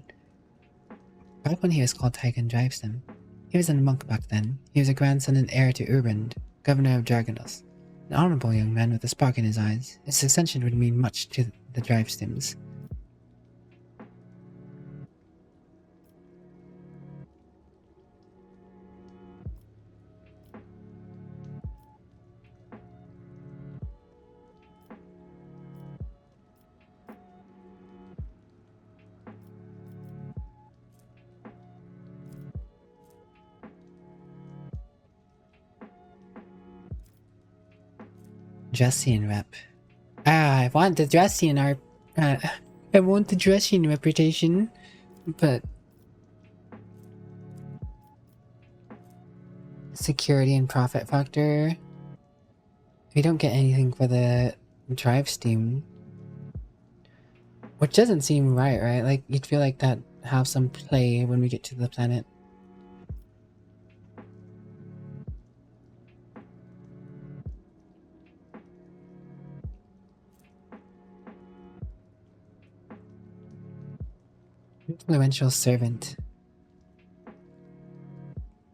Back when he was called Tychon Drivestem. He was a monk back then. He was a grandson and heir to Urband, governor of Dragonos. An honorable young man with a spark in his eyes. His ascension would mean much to the Drivestems. Dressian rep. I want the Dressian I want the dressing reputation, but security and profit factor. We don't get anything for the drive steam, which doesn't seem right? Like you'd feel like that have some play when we get to the planet. Influential servant.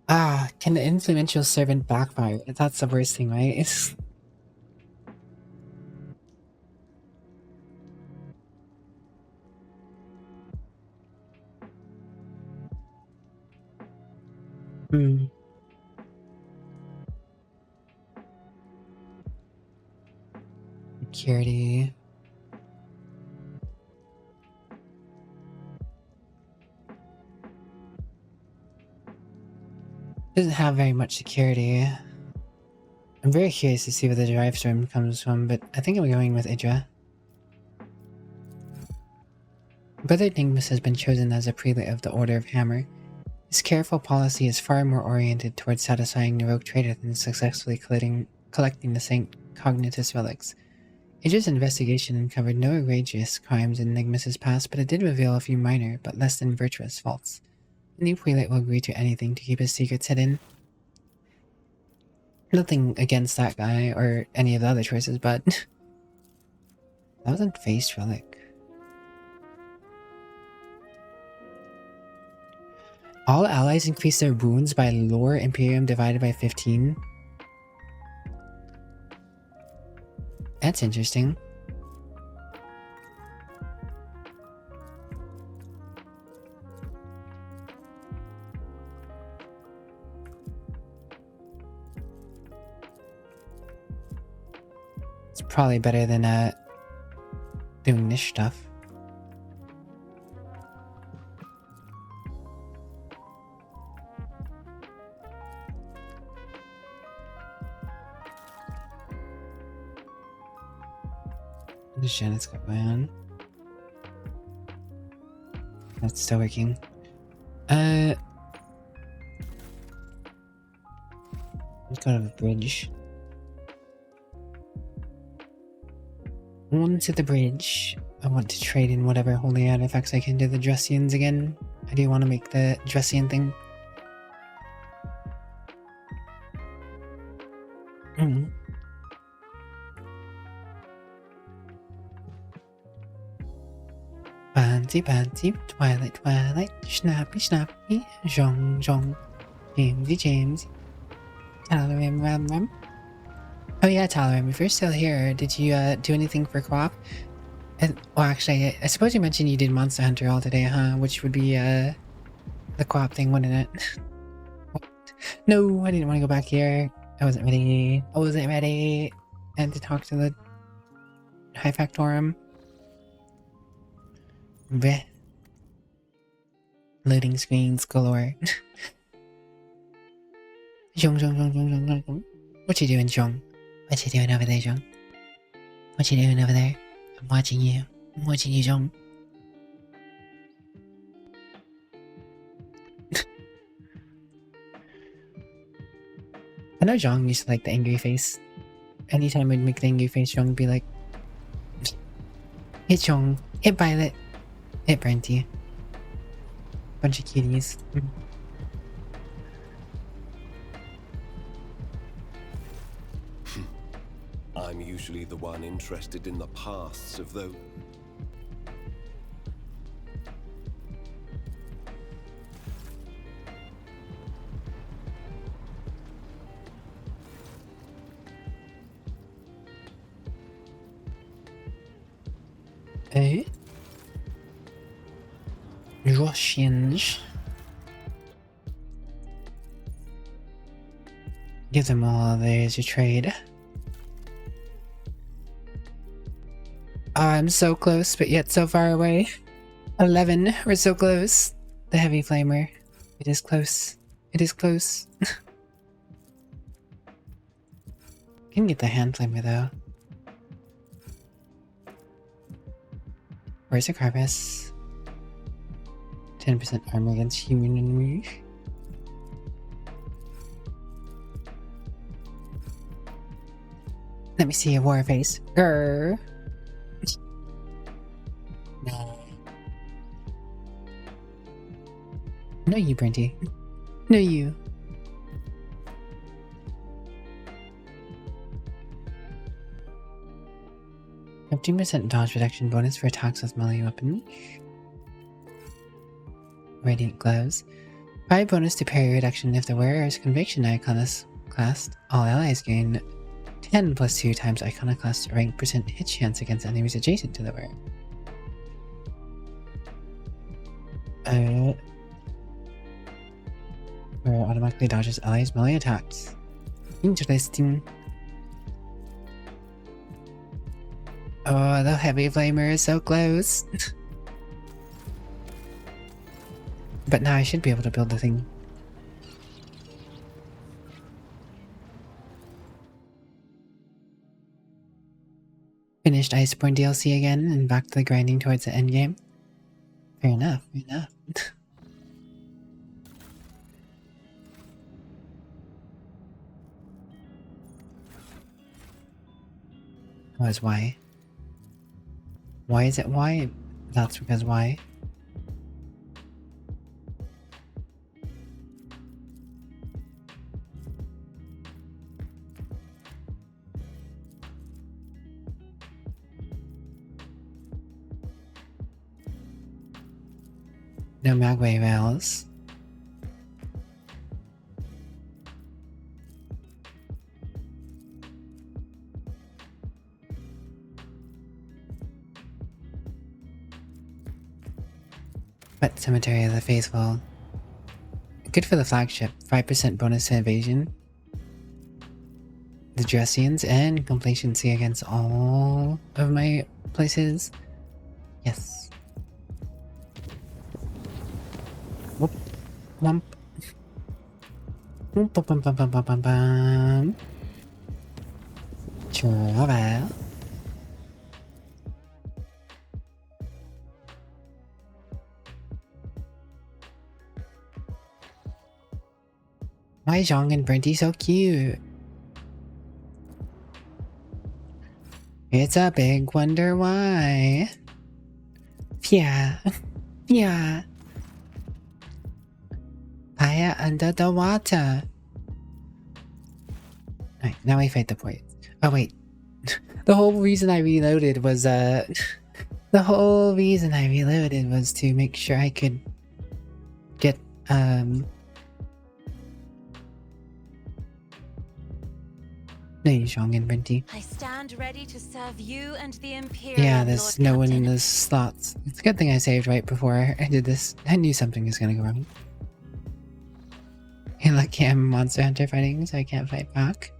Ah, can the influential servant backfire? That's the worst thing, right? It's... Hmm. Security. Doesn't have very much security. I'm very curious to see where the drive storm comes from, but I think I'm going with Idra. Brother Dingus has been chosen as a prelate of the Order of Hammer. His careful policy is far more oriented towards satisfying the rogue trader than successfully collecting the Saint Cognitus relics. Idra's investigation uncovered no egregious crimes in Nigmus's past, but it did reveal a few minor, but less than virtuous faults. The new prelate will agree to anything to keep his secrets hidden. Nothing against that guy or any of the other choices, but that wasn't face relic. All allies increase their wounds by lore Imperium divided by 15. That's interesting. It's probably better than doing this stuff. The Janet's got going on. That's still working. Let's go to the bridge. Onto the bridge. I want to trade in whatever holy artifacts I can to the Dressians again. I do want to make the Dressian thing. Fancy, fancy, twilight, twilight, snappy, snappy, zhong, zhong, Jamesy, Jamesy, Talaram, ram, ram. Oh yeah, Talaram, if you're still here, did you do anything for co-op? Well, actually, I suppose you mentioned you did Monster Hunter all today, huh? Which would be the co-op thing, wouldn't it? What? No, I didn't want to go back here. I wasn't ready. I wasn't ready. I had to talk to the High Factorum. Bleh. Loading screens galore. Zhong, zhong, zhong, zhong, zhong, zhong, zhong. What you doing, Zhong? What you doing over there, Zhong? What you doing over there? I'm watching you. I'm watching you, Zhong. I know Zhong used to like the angry face. Anytime we'd make the angry face, Zhong would be like, hit Zhong, hit Violet. It burnt you. Bunch of cuties. I'm usually the one interested in the pasts of those. Eh? Russians. Give them all theirs to trade. I'm so close, but yet so far away. 11. We're so close. The heavy flamer. It is close. It is close. Can get the hand flamer though. Where's the Carbus? 10% armor against human enemies. Let me see a war face. Grr. No. No you, Brinty. No you. Have 15% dodge reduction bonus for attacks with melee weapons. Radiant gloves. 5 bonus to parry reduction if the wearer's conviction iconoclast. All allies gain 10 plus 2 times iconoclast rank percent hit chance against enemies adjacent to the wearer. Wearer automatically dodges allies' melee attacks. Interesting. Oh, the heavy flamer is so close. But now I should be able to build the thing. Finished Iceborne DLC again and back to the grinding towards the endgame. Fair enough, fair enough. Oh, it's why. Why is it why? That's because why. No magway rails. But Cemetery of the Faithful. Good for the flagship. 5% bonus to evasion. The Dressians and complacency against all of my places. Yes. Whoop. Wump. Bum bum bum bum bum bum bum. Travel. Why is Zhong and Brinty so cute? It's a big wonder why. Yeah. Yeah. Fire under the water. Alright, now we fight the point. Oh wait. The whole reason I reloaded was the whole reason I reloaded was to make sure I could get no, Zhong and Brinty. I stand ready to serve you and the Imperial. Yeah, there's Lord no one in Captain. those slots. It's a good thing I saved right before I did this. I knew something was gonna go wrong. Hey, lucky I'm Monster Hunter fighting, so I can't fight back.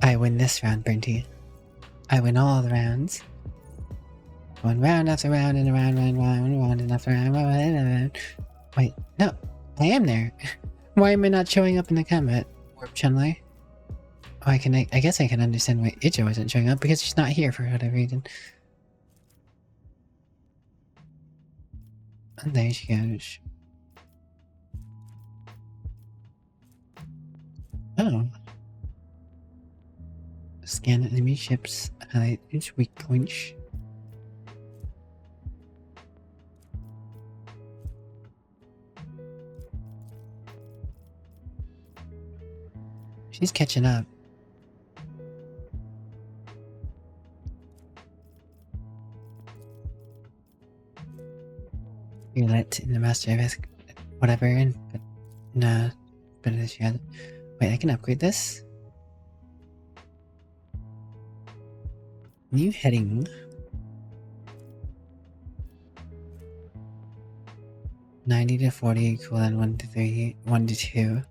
I win this round, Brinty. I win all the rounds. One round after round and around, round and after round. Wait, no, I am there. Why am I not showing up in the combat? Warp Chun-Li? Oh, I guess I can understand why Icho isn't showing up, because she's not here for whatever reason. And there she goes. Oh. Scan enemy ships, highlight each weak point. She's catching up. You let in the master of his whatever in, but nah, but she has. Wait, I can upgrade this. New heading. 90 to 40, cooldown 1 to 3, 1 to 2.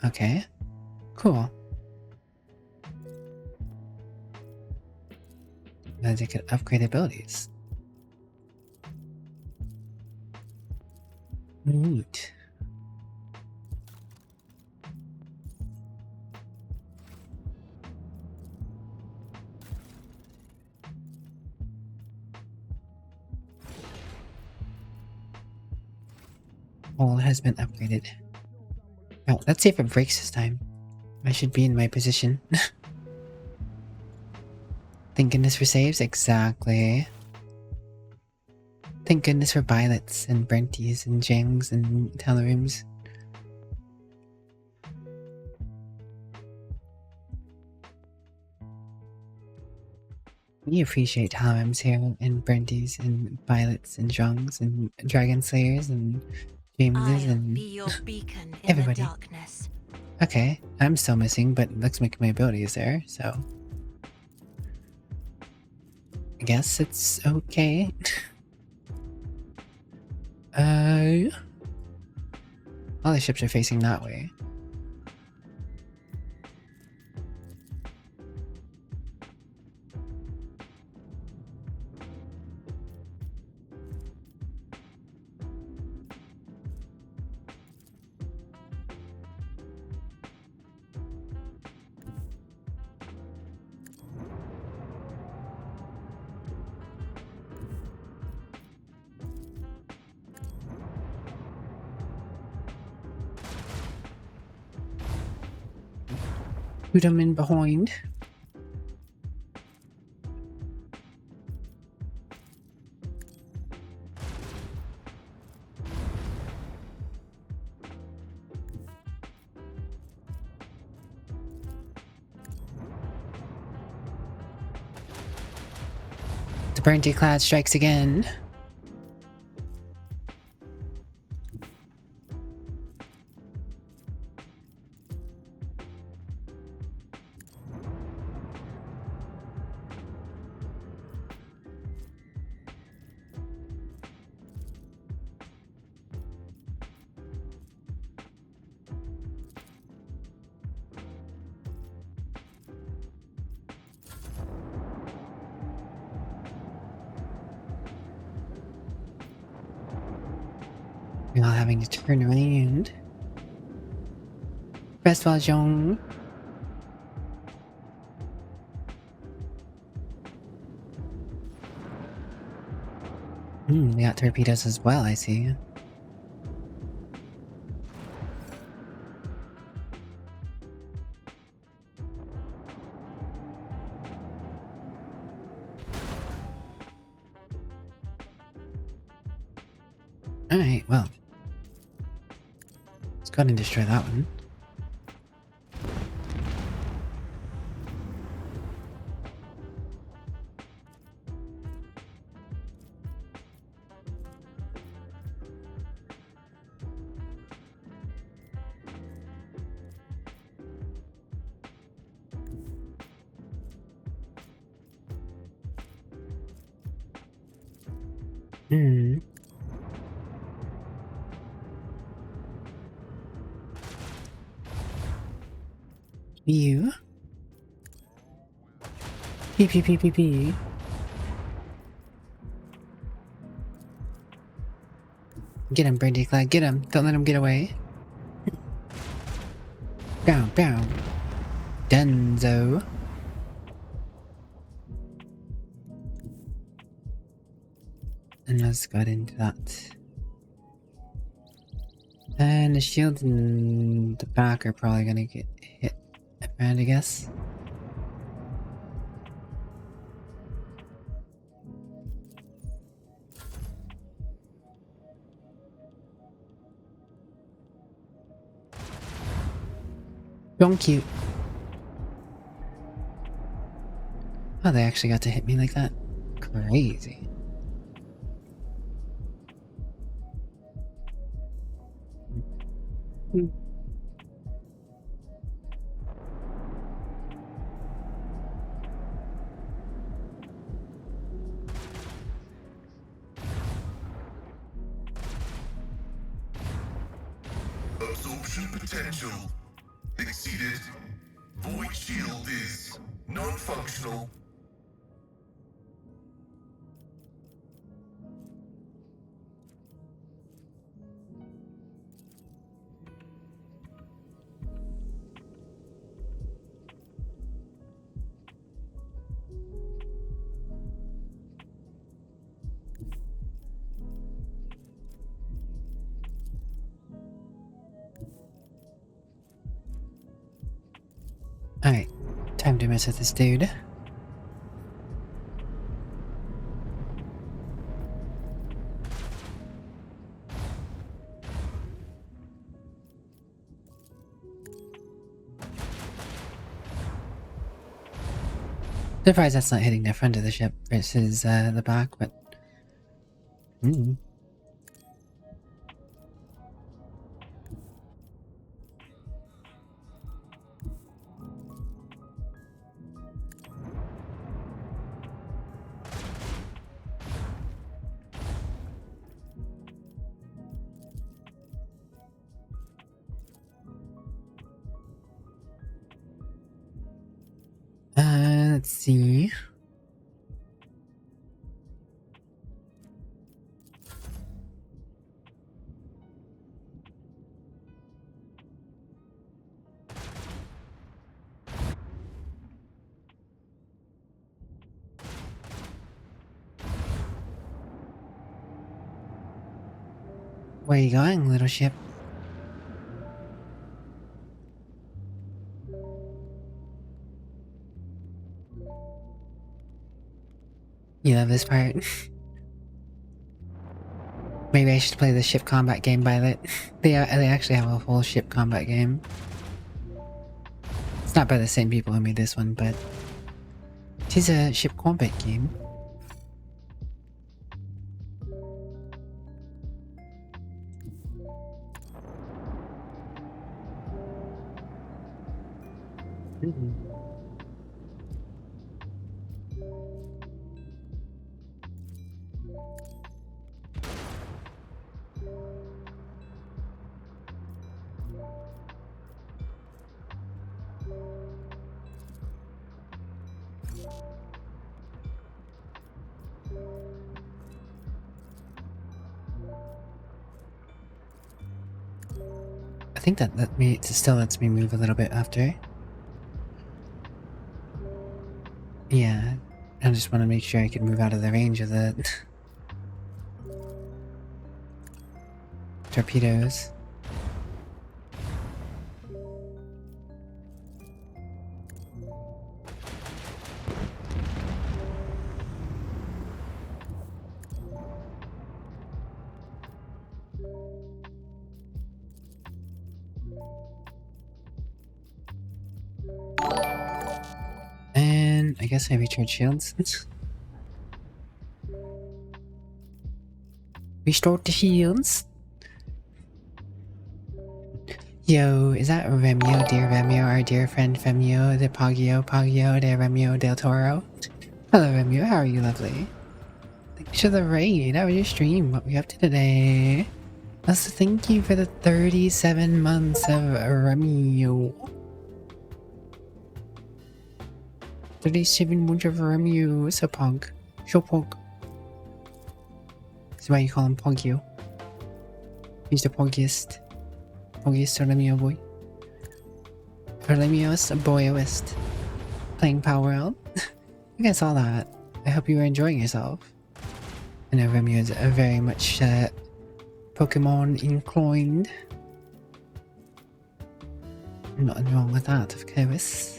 Okay. Cool. Then they could upgrade abilities. Neat. hole has been upgraded. Oh, let's see if it breaks this time. I should be in my position. Thank goodness for saves. Exactly. Thank goodness for Violets and Brenties and Jangs and Talarims. We appreciate Talarims here and Brenties and Violets and Jongs and Dragon Slayers and Jameses I'll and be your beacon in everybody. the darkness. Okay, I'm still missing, but looks like my ability is there, so I guess it's okay. All the ships are facing that way. Put them in behind. The Burnty Clad strikes again. We're all having to turn around. Rest well, Jong. They got torpedoes as well, I see. Alright, well. Let's go ahead and destroy that one. You. P. Get him, Brandy Clyde. Get him. Don't let him get away. Bow. Dunzo. And let's go into that. And the shields in the back are probably gonna get hit around, I guess. Don't cute. Oh, they actually got to hit me like that? Crazy. Absorption potential exceeded. Void shield is non-functional. Time to mess with this dude. Surprised that's not hitting the front of the ship versus the back, but... let's see. Where are you going, little ship? You love this part? Maybe I should play the ship combat game by it. They actually have a whole ship combat game. It's not by the same people who made this one, but it is a ship combat game. I think that it still lets me move a little bit after. Yeah, I just want to make sure I can move out of the range of the torpedoes. And I guess I recharge shields. Restore the shields. Yo, is that Remio, dear Remio, our dear friend Femio, the Poggio, de Remio del Toro? Hello Remio, how are you, lovely? Thanks for the raid. How was your stream? What were you up to today? Also, thank you for the 37 months of Remio. 37 months of Remio. So Pog. Show Pog. That's why you call him Poggio. He's the Poggiest. Poggiest Remio boy. Remio's boyoist. Playing Power World. You guys saw that. I hope you were enjoying yourself. I know Remio is very much Pokemon inclined. Nothing wrong with that, of course.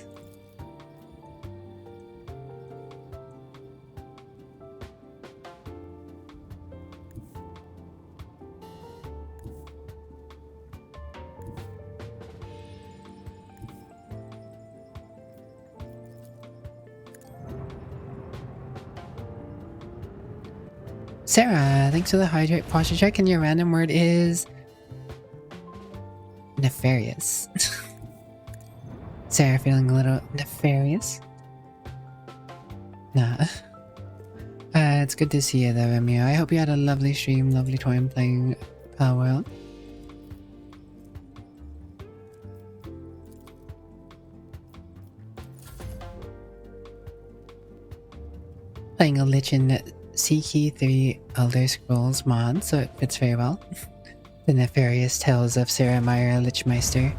Sarah, thanks for the hydrate posture check, and your random word is nefarious. Sarah feeling a little nefarious? Nah. It's good to see you there, Remio. I hope you had a lovely stream, lovely time playing Power World. Playing a Lichen Sea Key 3 Elder Scrolls mod, so it fits very well. The Nefarious Tales of Sarah Meyer Lichmeister.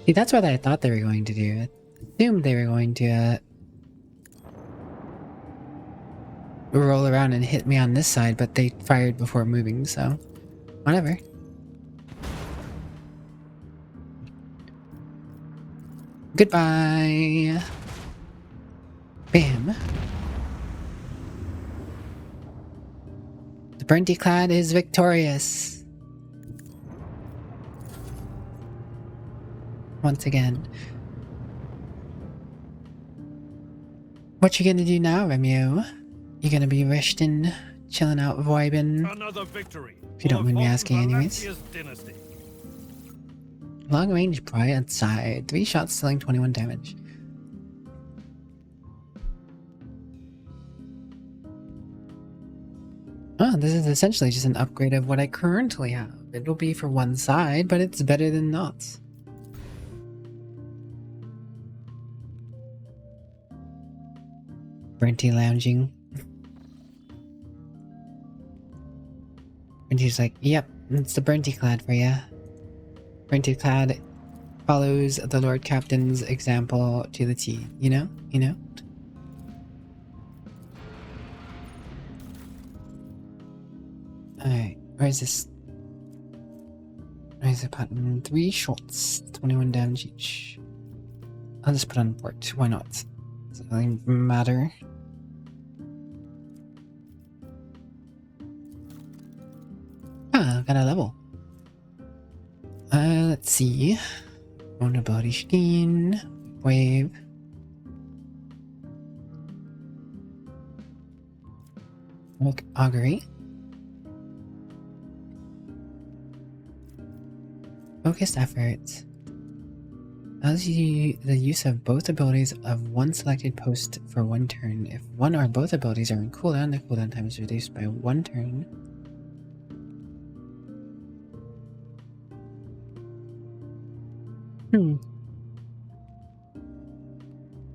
See, that's what I thought they were going to do. I assumed they were going to roll around and hit me on this side, but they fired before moving, so whatever. Goodbye. Bam. The Burnty Clad is victorious. Once again. What you gonna do now, Remu? You gonna be resting, chilling out, vibing? Another victory. If you don't mind me asking anyways. Dynasty. Long range broadside. 3 shots dealing 21 damage. Oh, this is essentially just an upgrade of what I currently have. It'll be for one side, but it's better than not. Brenty lounging. Brenty's like, yep, it's the Brenty Clad for ya. Brenty Clad follows the Lord Captain's example to the T. You know? You know? Alright, where's this? Where's the button? 3 shots, 21 damage each. I'll just put on port, why not? Doesn't really matter. Ah, got a level. Let's see. Vulnerability Sheen, Wave. Look, Augury. Focused effort allows you the use of both abilities of one selected post for 1 turn. If one or both abilities are on cooldown, the cooldown time is reduced by 1 turn.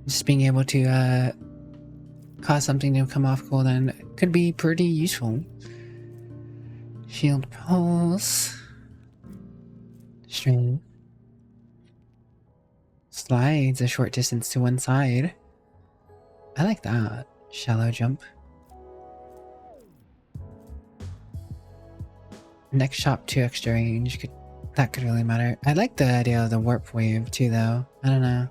Just being able to cause something to come off cooldown could be pretty useful. Shield pulse. String. Slides a short distance to one side. I like that. Shallow jump. Next shot 2 extra range. That could really matter. I like the idea of the warp wave too though. I don't know.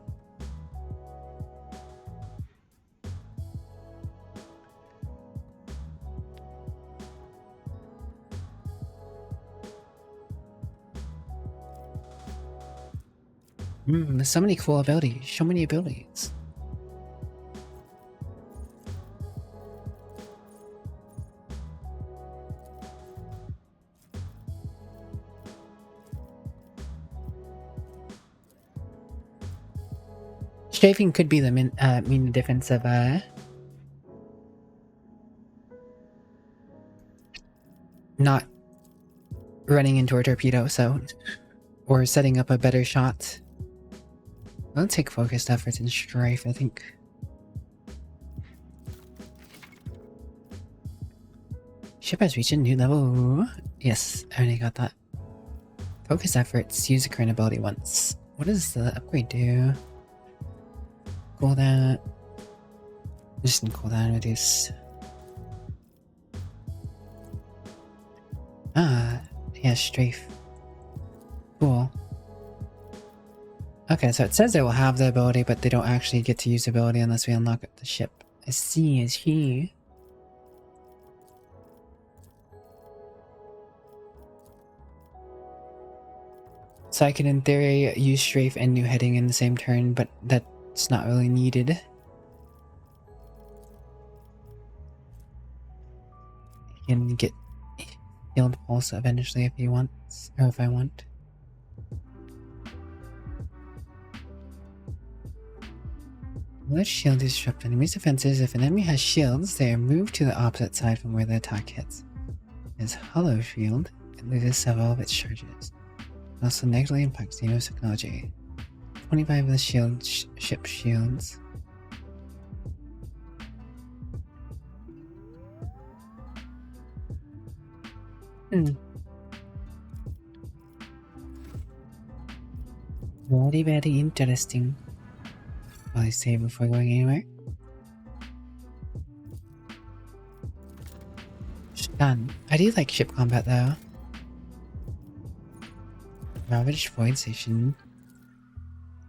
There's so many cool abilities. So many abilities. Strafing could be the mean the difference of not running into a torpedo, so or setting up a better shot. I'll take focused efforts and strafe, I think. Ship has reached a new level. Yes, I already got that. Focused efforts, use the current ability once. What does the upgrade do? Cooldown. Just cooldown reduce. Ah, yeah, strafe. Cool. Okay, so it says they will have the ability, but they don't actually get to use the ability unless we unlock the ship. I see, is he? So I can, in theory, use strafe and new heading in the same turn, but that's not really needed. You can get healed pulse eventually if he wants, or if I want. Let shield disrupt enemies' defenses. If an enemy has shields, they are moved to the opposite side from where the attack hits. His hollow shield, it loses several of its charges. It also negatively impacts the Neo's technology. 25 of the ship shields. Very, very interesting. Will I save before going anywhere? Done. I do like ship combat though. Ravaged Void Station.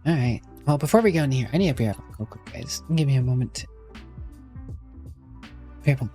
Alright. Well, before we go in here, I need to be real quick, guys. Give me a moment. Careful.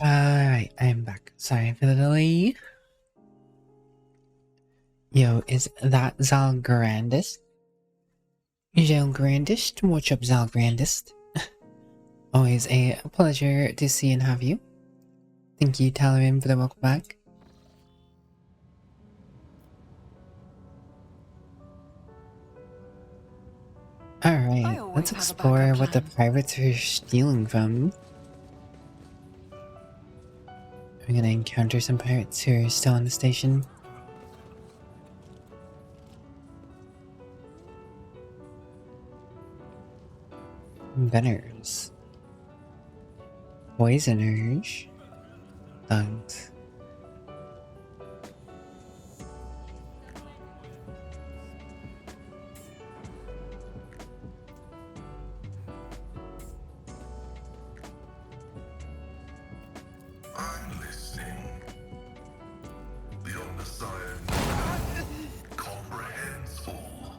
Alright, I am back. Sorry for the delay. Yo, is that Zal Grandist? Zal Grandist? What's up, Zal Grandist? Always a pleasure to see and have you. Thank you, Talarin, for the welcome back. Alright, let's explore what the pirates are stealing from. We're gonna encounter some pirates who are still on the station. Gunners. Poisoners. Thugs. I'm listening. The Omnissiah comprehends all.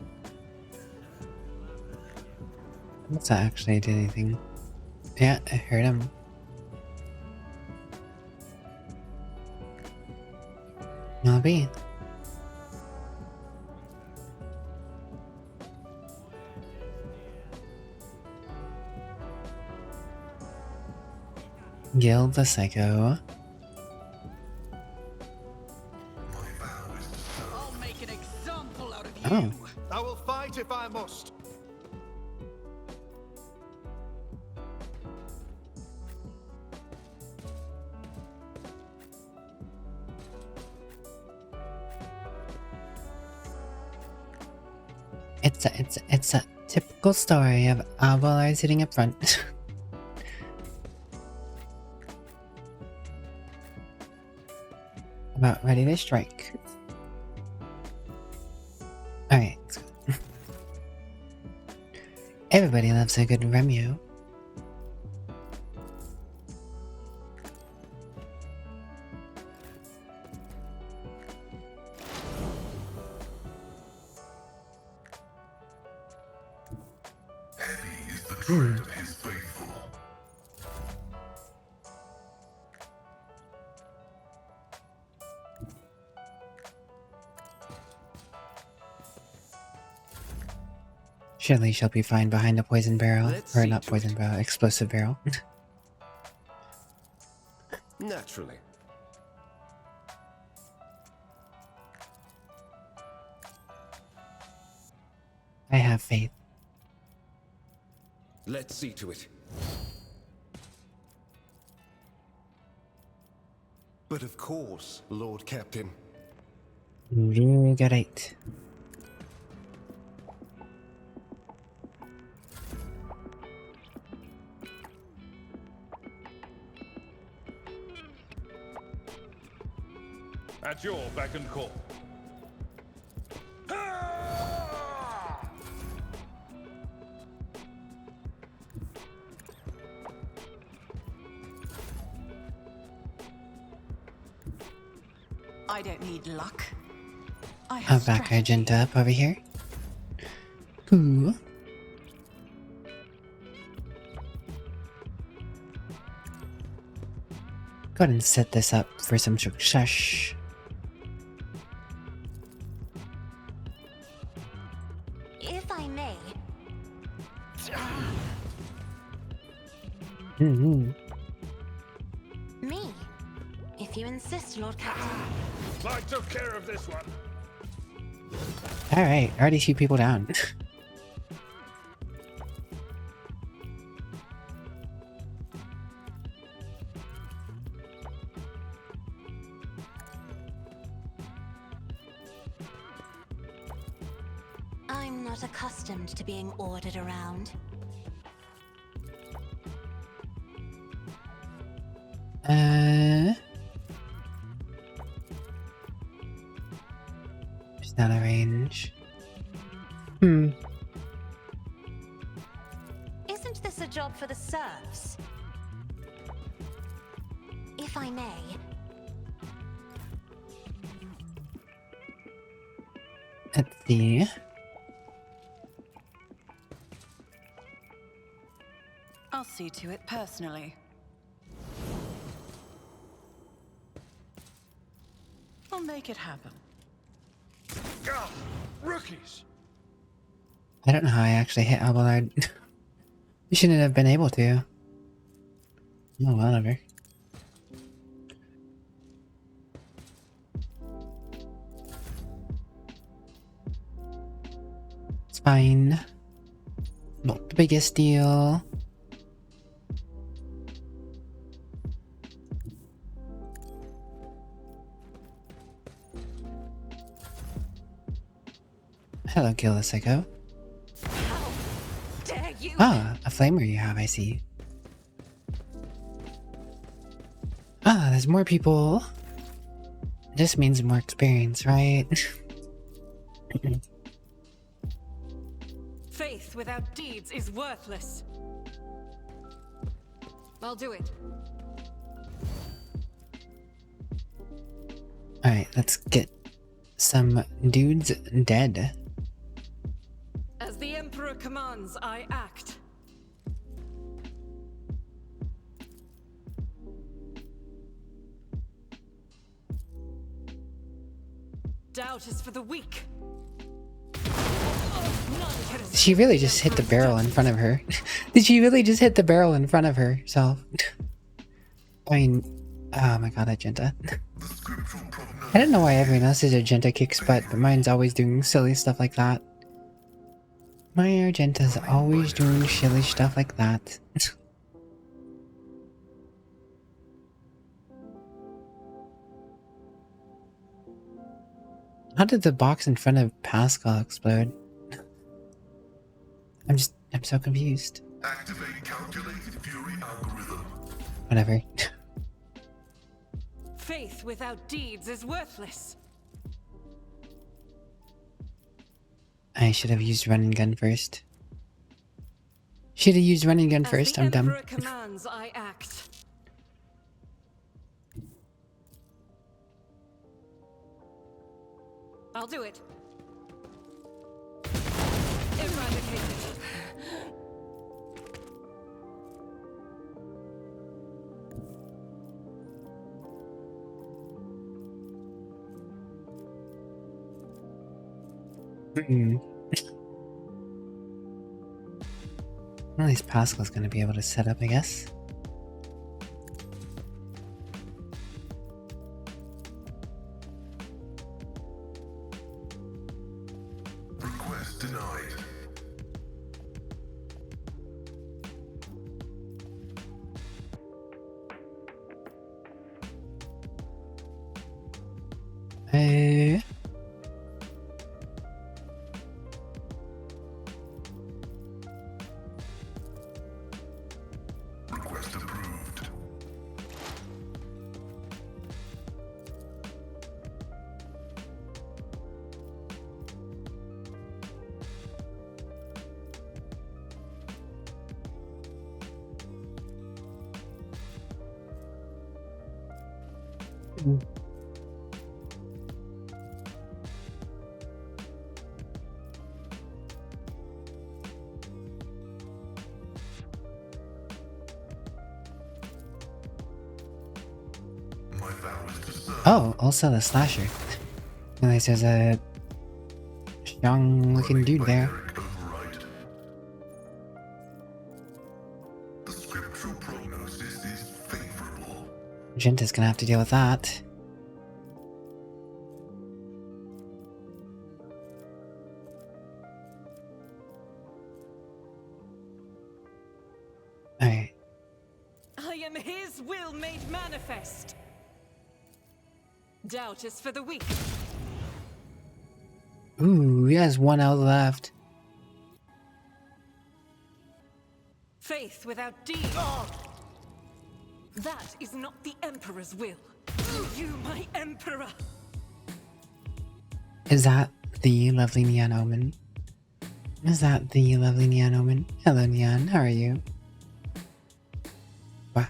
What's that actually do anything? Yeah, I heard him. Maybe. Gil the Psycho. I'll make an example out of you. Oh. I will fight if I must. It's a typical story of Abelard sitting up front. About ready to strike. Alright, let's go. Everybody loves a good Remyo. Heavy is the tread of his faithful. Surely she'll be fine behind a poison barrel. Let's Or see not to poison it. barrel, explosive barrel. Naturally. I have faith. Let's see to it. But of course, Lord Captain. You got it. At your beck and call. I don't need luck. I I'll have back our strategy. Jinta up over here. Ooh. Go ahead and set this up for some success. If I may, Mm-hmm. me. If you insist, Lord Captain. I took care of this one. Alright, already shoot people down. I'm not accustomed to being ordered around. There's not a range. Hmm. Isn't this a job for the serfs? If I may. Let's see. I'll see to it personally. I'll make it happen. Gah! Rookies! I don't know how I actually hit Abelard. You shouldn't have been able to. Oh, whatever. It's fine. Not the biggest deal. Hello, Kill the Psycho. Dare you? Ah, a flamer you have, I see. Ah, there's more people. This means more experience, right? Faith without deeds is worthless. I'll do it. Alright, let's get some dudes dead. As the Emperor commands, I act. Doubt is for the weak. Did she really just hit the barrel in front of her? Did she really just hit the barrel in front of herself? I mean, oh my god, Agenta. The scriptural prognosis I don't know why everyone else's Agenta kicks butt, but mine's always doing silly stuff like that. My Argenta's always doing silly stuff like that. How did the box in front of Pascal explode? I'm so confused. activate calculated fury algorithm. Whatever. Faith without deeds is worthless. I should have used running gun first. Should have used running gun first, I'm As the dumb. Emperor commands, I act. I'll do it. Eradicated. Hmm. At least Pascal's gonna be able to set up, I guess. Request denied. Uh, Request approved. My vow is to serve. oh, also the slasher. At least there's a strong looking dude there. Barbaric override. The scriptural prognosis is favorable. Genta's gonna have to deal with that. Alright. I am his will made manifest. Doubt is for the weak. Ooh, he has 1 L left. Faith without deed. That is not the Emperor's will. You, my Emperor. Is that the lovely Neon Omen? Is that the lovely Neon Omen? Hello, Neon. How are you? What?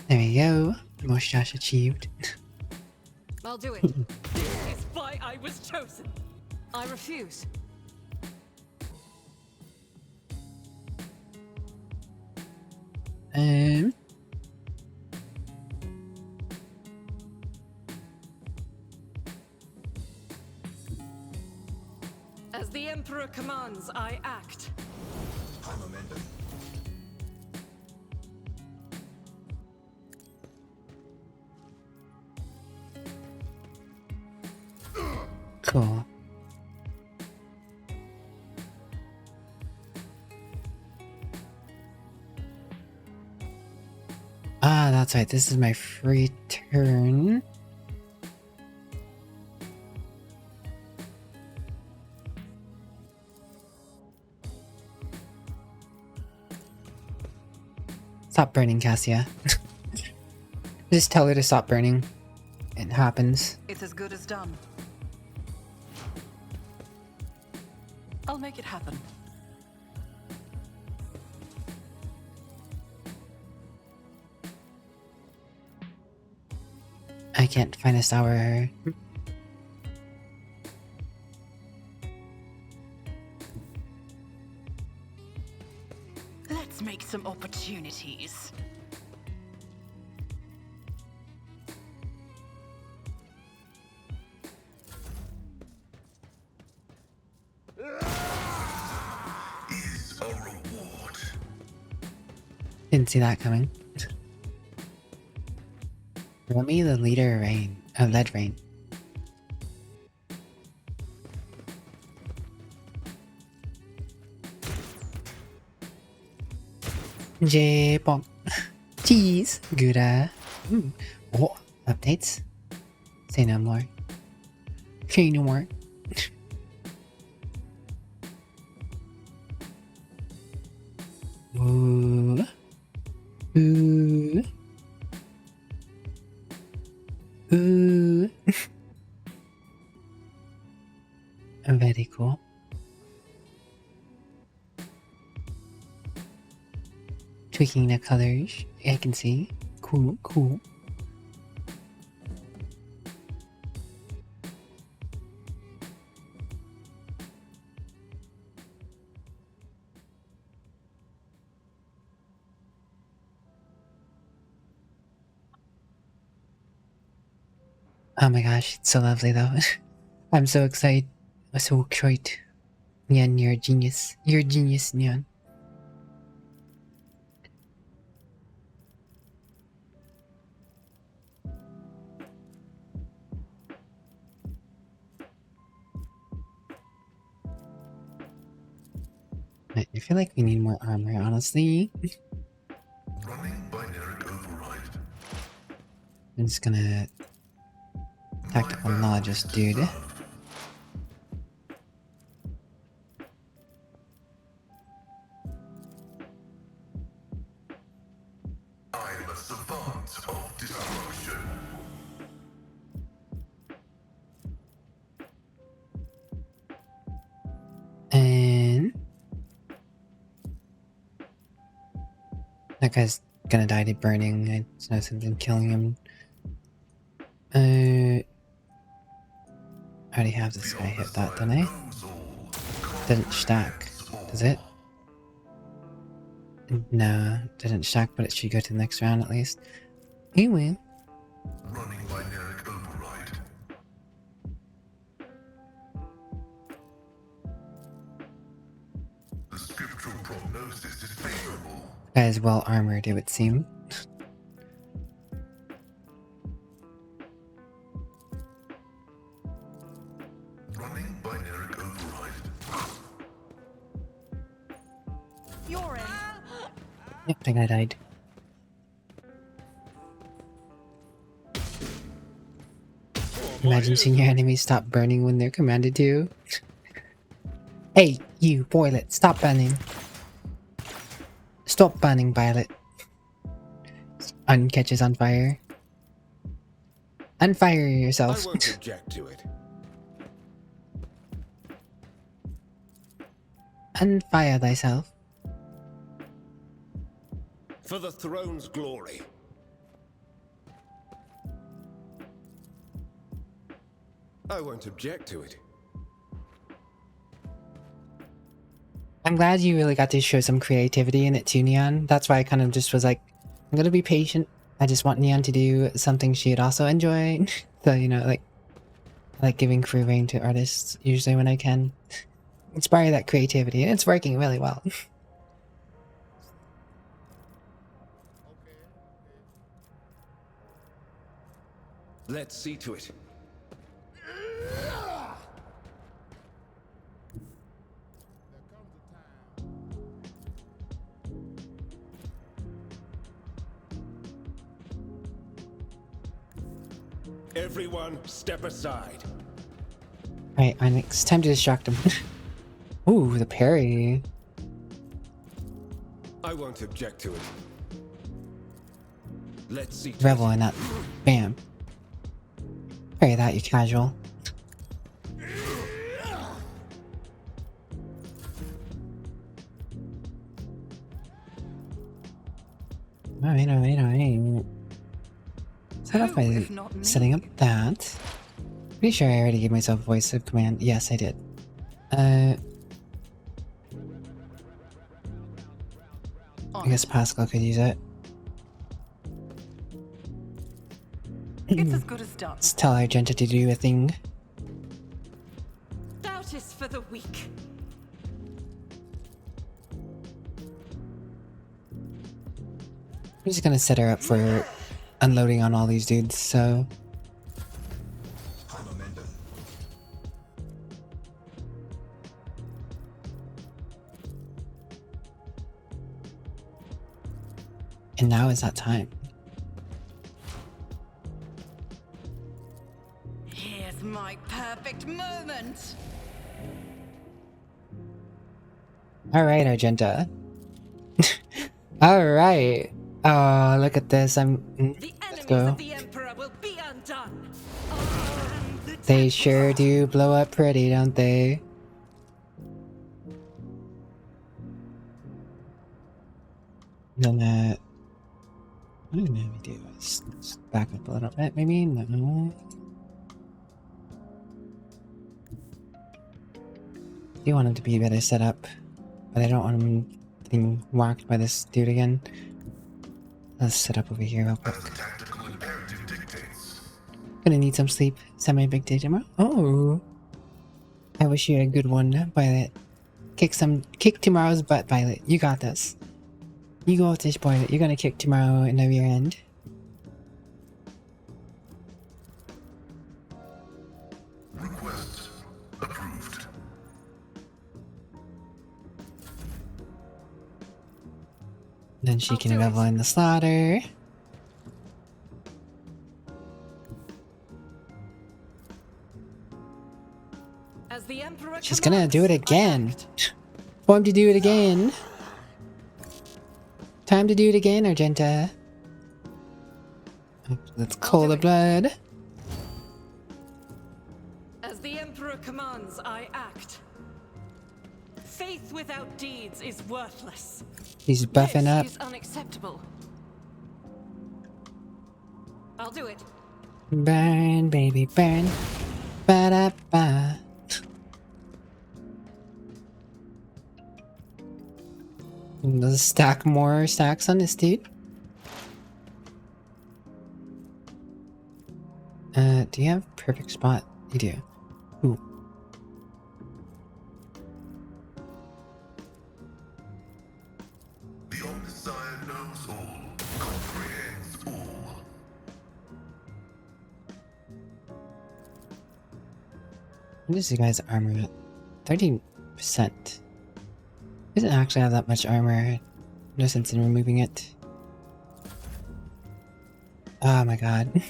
There we go. Mustache achieved. I'll do it. This is why I was chosen. I refuse. Um. As the Emperor commands, I act. High momentum. Cool. Ah, that's right. This is my free turn. Stop burning, Cassia. Just tell her to stop burning. It happens. It's as good as done. I'll make it happen. I can't find a sour. Let's make some opportunities. Is a reward. Didn't see that coming. Let me the leader rain of lead rain. J-pop. Cheese. Gouda. Oh, updates. Say no more. Say no more. Ooh. Ooh. Ooh. Very cool. Tweaking the colors, I can see. Cool, cool. Oh my gosh, it's so lovely though. I'm so excited. I'm so excited. Nyan, you're a genius. You're a genius, Nyan. I feel like we need more armor, honestly. Running binary override. I'm just gonna tactical knowledge, dude. I am a savant of destruction. And that guy's gonna die to burning. I saw something killing him. I already have this guy hit that, didn't I? Didn't stack, does it? No, didn't stack, but it should go to the next round at least. Anyway. Running binary override. The scriptural prognosis is favorable. Guy is well armored, it would seem. Running binary override. You're in. Yep, that guy died. Imagine seeing your enemies stop burning when they're commanded to. Hey, you, Violet, stop burning. Stop burning, Violet. Catches on fire. Unfire I yourself. won't object to it. Unfire thyself. For the throne's glory. I won't object to it. I'm glad you really got to show some creativity in it too, Neon. That's why I kind of just was like, I'm gonna be patient. I just want Neon to do something she'd also enjoy. So, you know, like, I like giving free reign to artists usually when I can. Inspire that creativity, and it's working really well. Let's see to it. Everyone, step aside. Alright, it's time to distract him. Ooh, the parry. I won't object to it. Let's see to Revel in that. Bam. Parry that, you casual. Alright. Start off by setting up that. Pretty sure I already gave myself voice of command. Yes, I did. I guess Pascal could use it. It's as good as done. Let's tell Argenta to do a thing. Doubt is for the weak. I'm just gonna set her up for unloading on all these dudes, so... And now is that time. Here's my perfect moment. Alright, Argenta. Alright. Oh, look at this. The Let's enemies go. of the Emperor will be undone. They sure do blow up pretty, don't they? Then what do we do? Let's back up a little bit, maybe? No. I do want him to be better set up, but I don't want him getting whacked by this dude again. Let's set up over here real quick. As the tactical imperative dictates. Gonna need some sleep. Semi-big day tomorrow. Oh, I wish you had a good one, Violet. Kick tomorrow's butt, Violet. You got this. You go with this, Violet. You're gonna kick tomorrow in the rear end. Request approved. Then she I'll can do level it. in the slaughter. As the Emperor She's gonna do it commands, I again. act. Time to do it again. Time to do it again, Argenta. Let's cool do the it. blood. As the Emperor commands, I act. Faith without deeds is worthless. He's buffing This up. is unacceptable. I'll do it. Burn, baby, burn. Ba-da-ba. Let's stack more stacks on this dude. Do you have perfect spot? You do. Ooh. The Omniscient knows all, comprehends all. What is you guys' armor at? 13%. Doesn't actually have that much armor. No sense in removing it. Oh my god.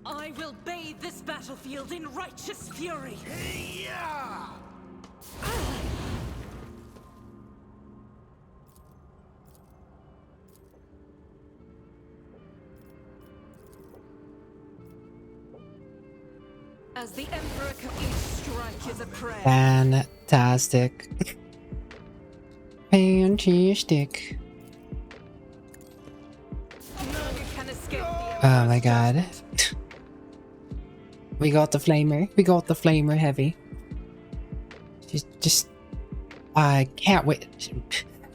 I will bathe this battlefield in righteous fury. As the Emperor each strike is a prayer. Fantastic. Fantastic. None can escape the Oh my god. We got the flamer. We got the flamer heavy. Just I can't wait.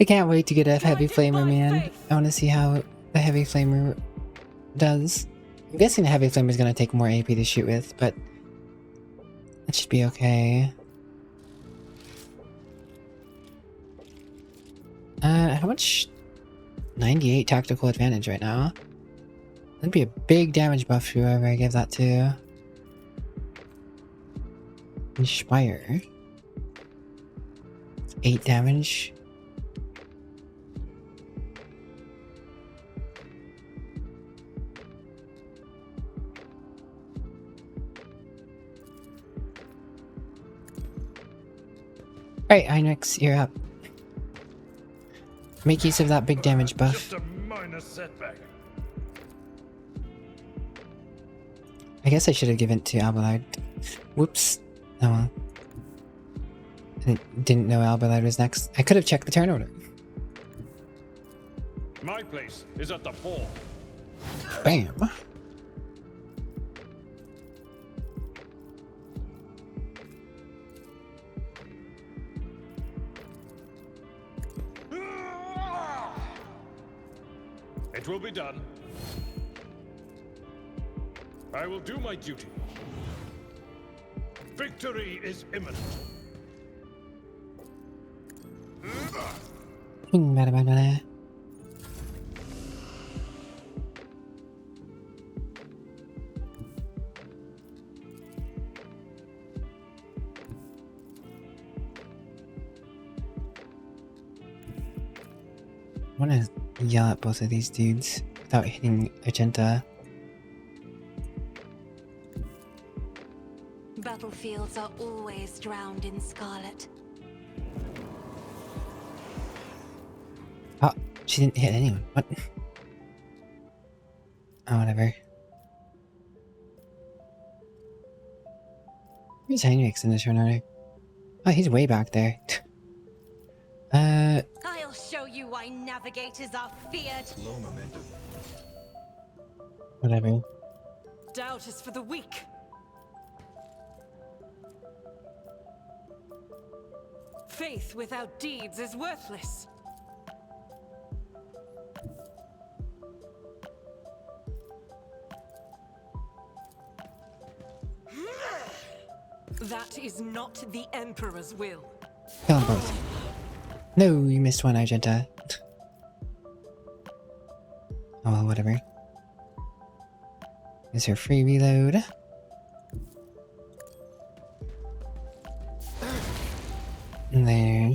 I can't wait to get a heavy flamer, man. I want to see how the heavy flamer does. I'm guessing the heavy flamer is going to take more AP to shoot with, but it should be okay. How much? 98 tactical advantage right now. That'd be a big damage buff to whoever I give that to. Inspire. 8 damage. Alright, Hynix, you're up. Make use of that big damage buff. Just a minor setback. I guess I should have given it to Alballard. Whoops. Oh well. I didn't know Alballard was next. I could have checked the turn order. My place is at the fore. Bam. It will be done. I will do my duty. Victory is imminent. I want to yell at both of these dudes without hitting Agenta. Battlefields are always drowned in scarlet. Oh, she didn't hit anyone. What? Oh, whatever. Where's Heinrichs in this run order? Oh, he's way back there. I'll show you why navigators are feared. Low momentum. Whatever. Doubt is for the weak. Faith without deeds is worthless. That is not the Emperor's will. Kill them both. No, you missed one, Argenta. Oh, well, whatever. Is her free reload? There.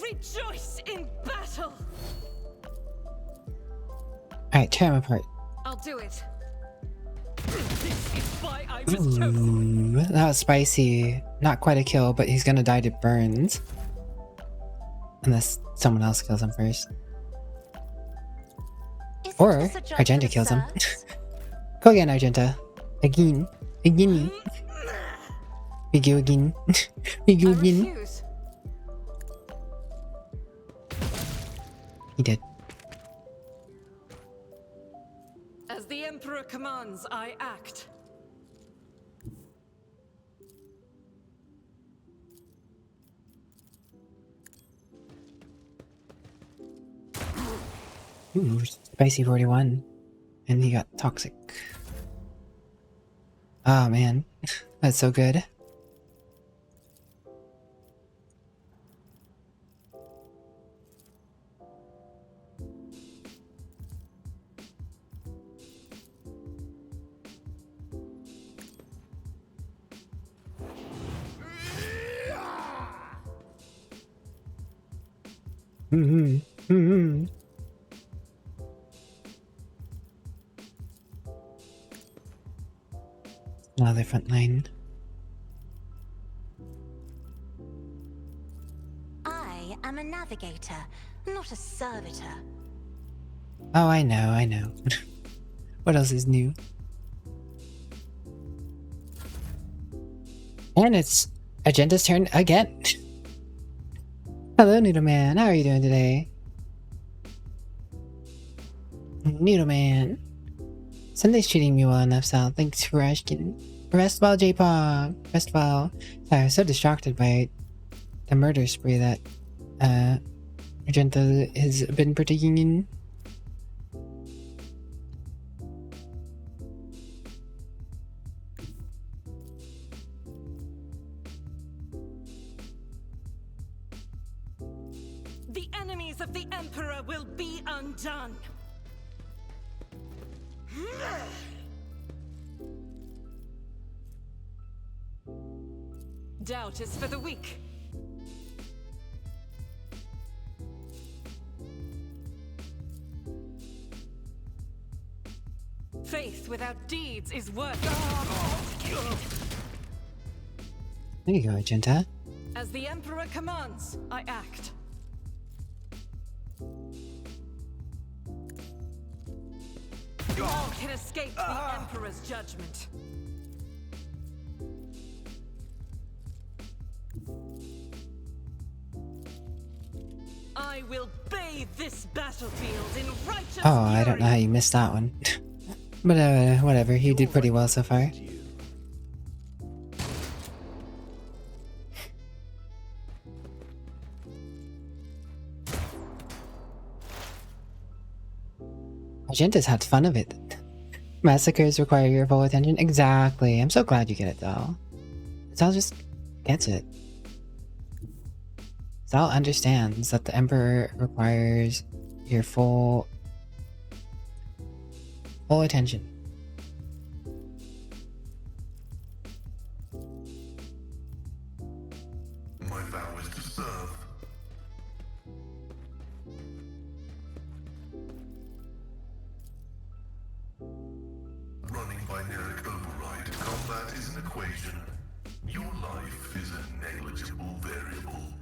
Rejoice in battle! Alright, tear him apart. I'll do it. This is why I was chosen. Ooh, that was spicy. Not quite a kill, but he's gonna die to burns. Unless someone else kills him first. Isn't Or this a judgment Argenta of kills him. serfs? Go again, Argenta. Again. Again. We go again. We go I again. refuse. He did. As the Emperor commands, I act. Ooh, spicy 41. And he got toxic. Oh man, that's so good. Another front line. I am a navigator, not a servitor. Oh, I know, I know. What else is new? And it's Agenda's turn again. Hello, Noodle Man. How are you doing today? Noodle Man. Sunday's treating me well enough, Sal. Thanks for asking. Rest well, J-Pog. Rest well. Sorry, I was so distracted by the murder spree that Argenta has been partaking in. The enemies of the Emperor will be undone. Doubt is for the weak. Faith without deeds is worthless. There you go, Argenta. As the Emperor commands, I act. All can escape the Emperor's judgment. I will bathe this battlefield in righteous Oh, I don't know how fury. you missed that one. But whatever, you did pretty well so far. Argenta's had fun of it. Massacres require your full attention. Exactly. I'm so glad you get it, Zal. Zal just gets it. Zal understands that the Emperor requires your full attention. My vow is to serve. Running binaric override. Combat is an equation. Your life is a negligible variable.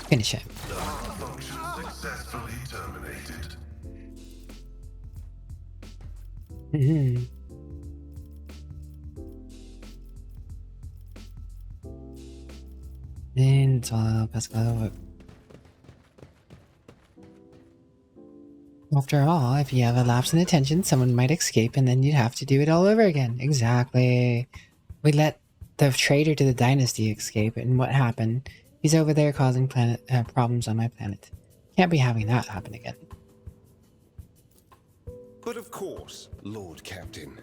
Finish it. Function successfully terminated. Mm-hmm. And Zal Pascal. After all, if you have a lapse in attention, someone might escape and then you'd have to do it all over again. Exactly. We let the traitor to the dynasty escape, and what happened? He's over there causing problems on my planet. Can't be having that happen again. But of course, Lord Captain.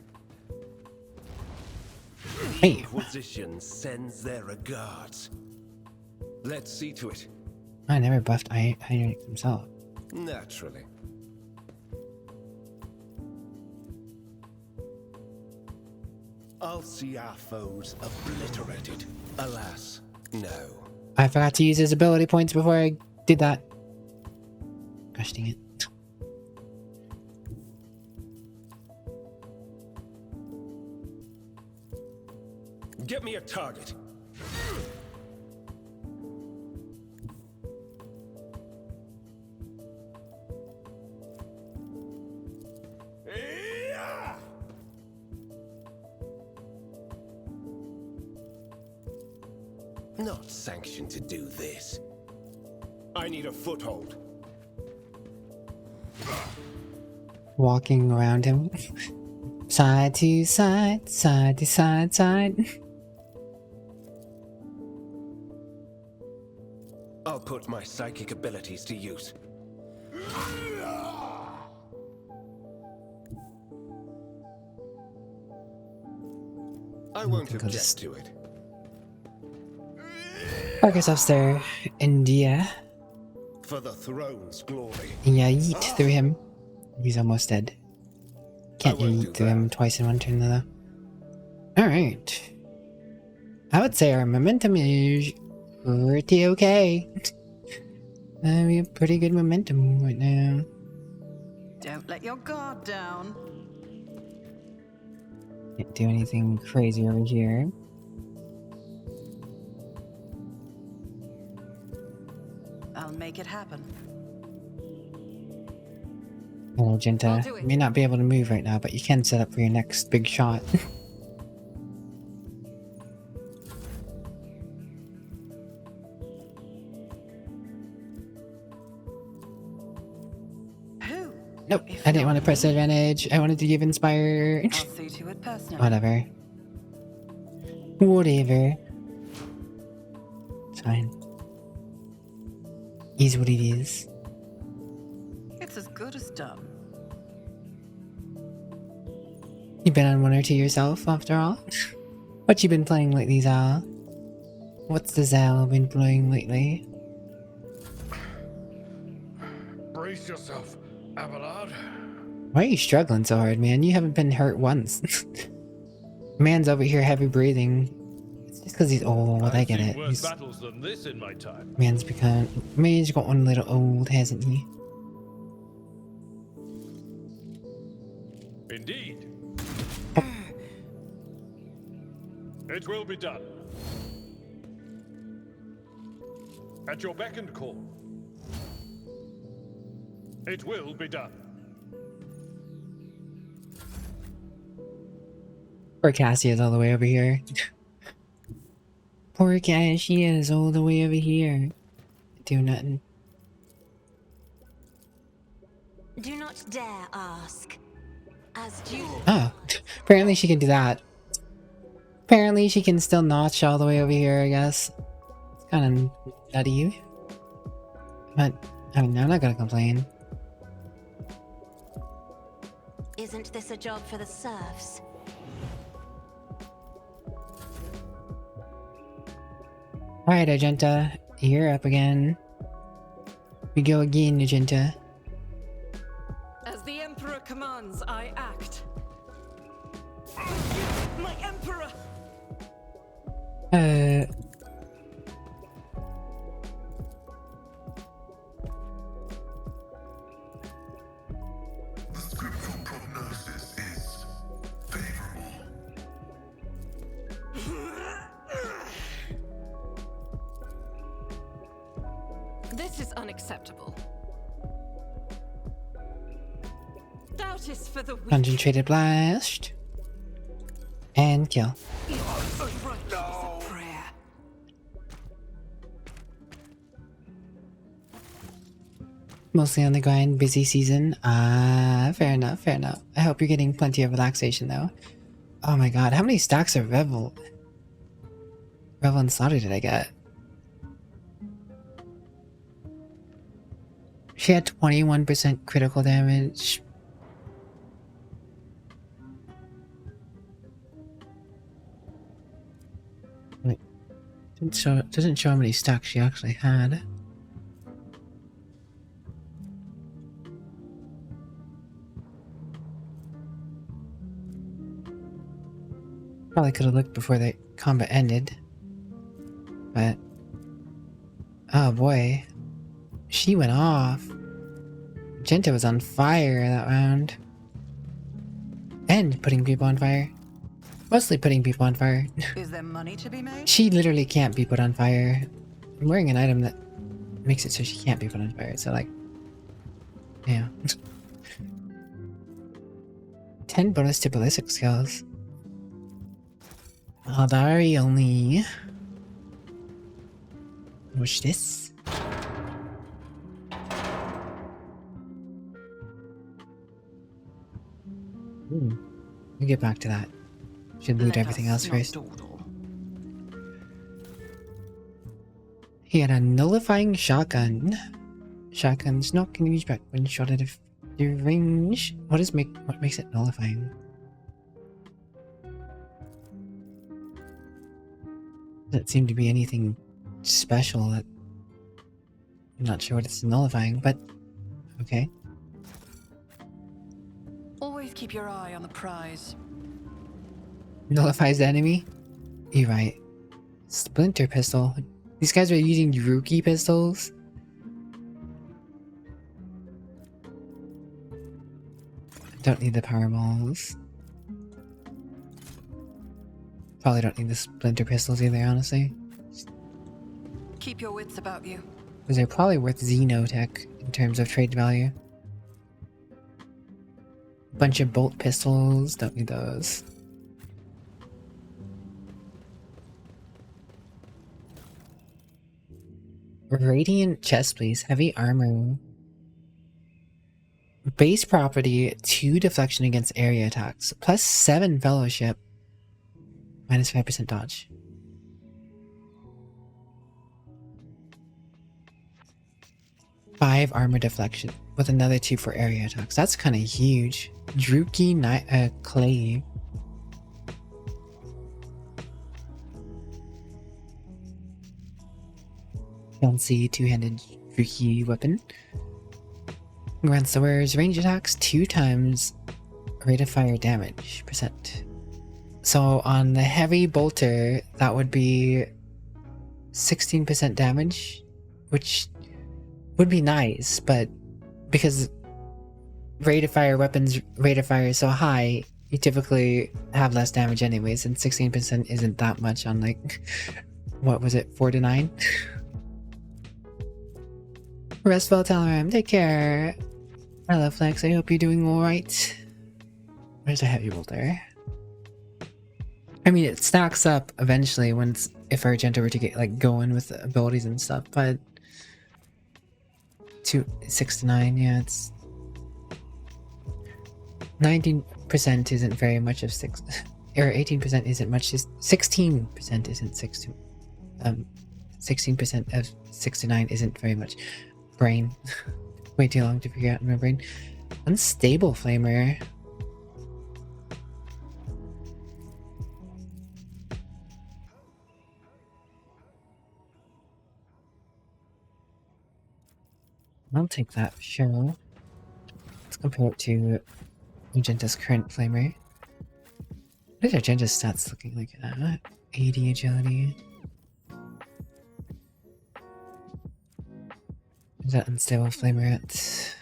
Hey. Inquisition sends their regards. Let's see to it. I never buffed Heinrich himself. Naturally. I'll see our foes obliterated. Alas, no. I forgot to use his ability points before I did that. Gosh dang it. Get me a target. Not sanctioned to do this. I need a foothold. Walking around him. Side to side, side to side, side. I'll put my psychic abilities to use. I won't think I'll object just- to it. Park yourself there, India. For the throne's glory. And yeah, yeet through him. He's almost dead. Can't I won't yeet do through him that. twice in one turn though. Alright. I would say our momentum is pretty okay. We have pretty good momentum right now. Don't let your guard down. Can't do anything crazy over here. I'll make it happen. Hello, Genta. I'll do it. You may not be able to move right now, but you can set up for your next big shot. Who? Nope, I didn't want to press advantage. I wanted to give Inspire. I'll see to it personally. Whatever. Whatever. It's fine. Is what it is. It's as good as done. You've been on one or two yourself, after all? What you been playing lately, Zal? What's the Zal been playing lately? Brace yourself, Abelard. Why are you struggling so hard, man? You haven't been hurt once. Man's over here heavy breathing. It's just because he's old, I get I've it. seen worse He's, battles than this in my time. man's gotten a little old, hasn't he? Indeed. It will be done. At your beck and call. It will be done. Poor Cassia's all the way over here. Poor Cassia is all the way over here. Do nothing. Do not dare ask. As duty. Oh, apparently she can do that. Apparently she can still notch all the way over here, I guess. It's kind of nutty. But, I mean, I'm not gonna complain. Isn't this a job for the serfs? Alright, Argenta. You're up again. We go again, Argenta. As the Emperor commands, I act. My Emperor! The scriptural prognosis is favorable. This is unacceptable. Doubt is for the weak. Concentrated blast. And kill. A righteous prayer. Mostly on the grind, busy season. Fair enough, fair enough. I hope you're getting plenty of relaxation though. Oh my god, how many stacks of Revel and Slaughter did I get? She had 21% critical damage. Wait, doesn't show how many stacks she actually had. Probably could have looked before the combat ended. But... oh boy. She went off. Genta was on fire that round. And putting people on fire. Mostly putting people on fire. Is there money to be made? She literally can't be put on fire. I'm wearing an item that makes it so she can't be put on fire. So like... yeah. 10 bonus to ballistic skills. Aldari only. What's this? We'll get back to that. Should loot everything else first. He had a nullifying shotgun. Shotgun's not can be used back when shot at the range. What makes it nullifying? Doesn't seem to be anything special. That I'm not sure what it's nullifying, but okay. Always keep your eye on the prize. Nullifies the enemy? You're right. Splinter pistol. These guys are using rookie pistols. Don't need the power balls. Probably don't need the splinter pistols either, honestly. Keep your wits about you. Because they're probably worth Xenotech in terms of trade value. Bunch of bolt pistols, don't need those. Radiant chest, please. Heavy armor. Base property, 2 deflection against area attacks. Plus 7 fellowship. Minus 5% dodge. Five armor deflection with another 2 for area attacks. That's kind of huge. Druki Clave. Fancy two-handed Druki weapon. Grants the wearer's range attacks 2 times rate of fire damage percent. So on the heavy bolter, that would be 16% damage, which would be nice, but because rate of fire weapons rate of fire is so high, you typically have less damage anyways, and 16% isn't that much on like, what was it, 4 to 9? Restful Telegram, take care. Hello Flex, I hope you're doing alright. Where's a heavy bolter? I mean, it stacks up eventually if Argenta were to get like going with the abilities and stuff, but 6 to 9, yeah, it's 19% isn't very much of 6, or 18% isn't much, just 16% isn't 6 to, 16% of 6 to 9 isn't very much. Brain. Way too long to figure out in my brain. Unstable flamer. I'll take that for sure. Let's compare it to Magenta's current flamer. What is Magenta's stats looking like? 80 agility. Is that unstable flamer at?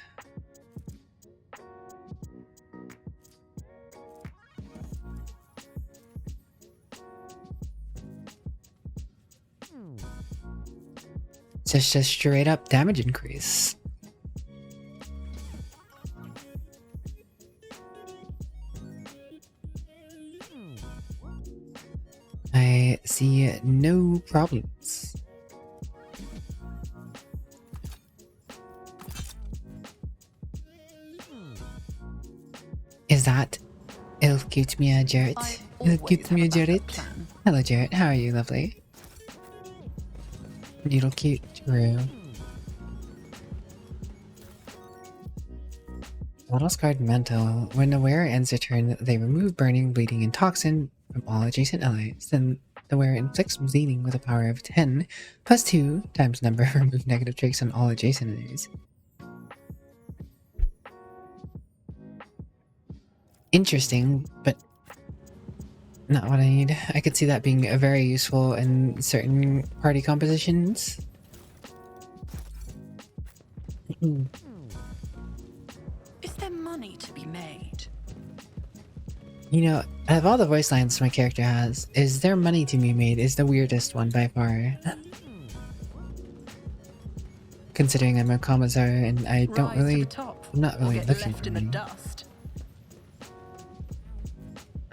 It's just straight up damage increase. I see no problems. Is that Ilkutmia Jarrett? Ilkutmia Jarrett? Hello Jarrett, how are you, lovely? Needle cute, true. Battle's card mental. When a wearer ends a turn, they remove burning, bleeding, and toxin from all adjacent allies. Then the wearer inflicts bleeding with a power of 10 plus 2 times number of removed negative traits on all adjacent enemies. Interesting, but not what I need. I could see that being very useful in certain party compositions. Is there money to be made? You know, out of all the voice lines my character has, "Is there money to be made?" is the weirdest one by far. Considering I'm a commissar and I don't really, I'm not really looking for money.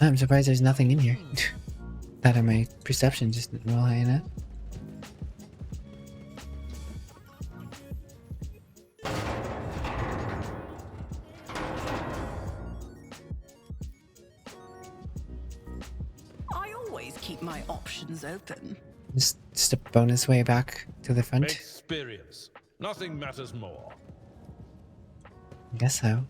I'm surprised there's nothing in here. That or my perception just didn't roll high enough. I always keep my options open. Just a bonus way back to the front. Experience. Nothing matters more. I guess so.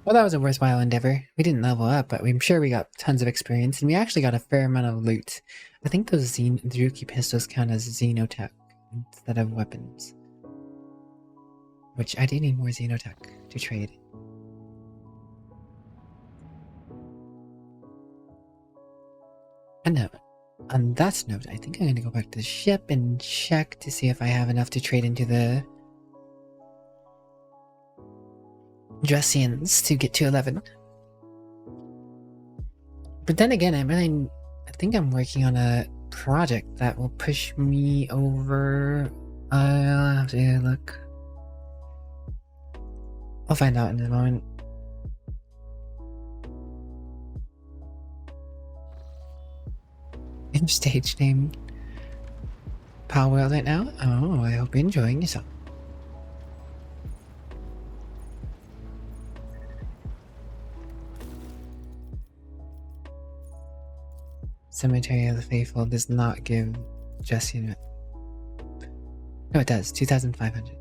Well, that was a worthwhile endeavor. We didn't level up, but I'm sure we got tons of experience, and we actually got a fair amount of loot. I think those Druki pistols count as Xenotech instead of weapons. Which I do need more Xenotech to trade. And now, on that note, I think I'm going to go back to the ship and check to see if I have enough to trade into the Dressians to get to 11. But then again, I think I'm working on a project that will push me over. I'll have to look. I'll find out in a moment. Stage name Power World right now? Oh, I hope you're enjoying yourself. Cemetery of the Faithful does not give just unit. No, it does. 2,500.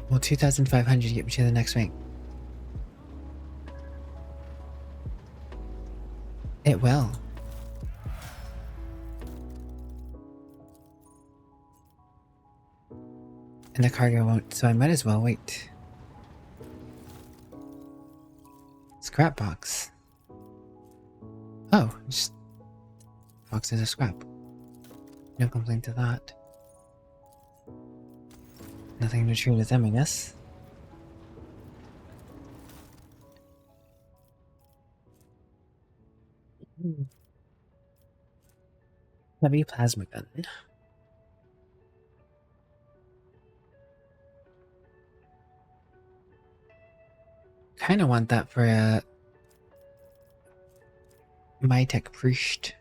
Well, 2,500 get me to the next rank. It will. And the cargo won't, so I might as well wait. Scrap box. Oh, just boxes of scrap. No complaint to that. Nothing to treat with them, I guess. Heavy plasma gun. Kinda want that for a My tech priest.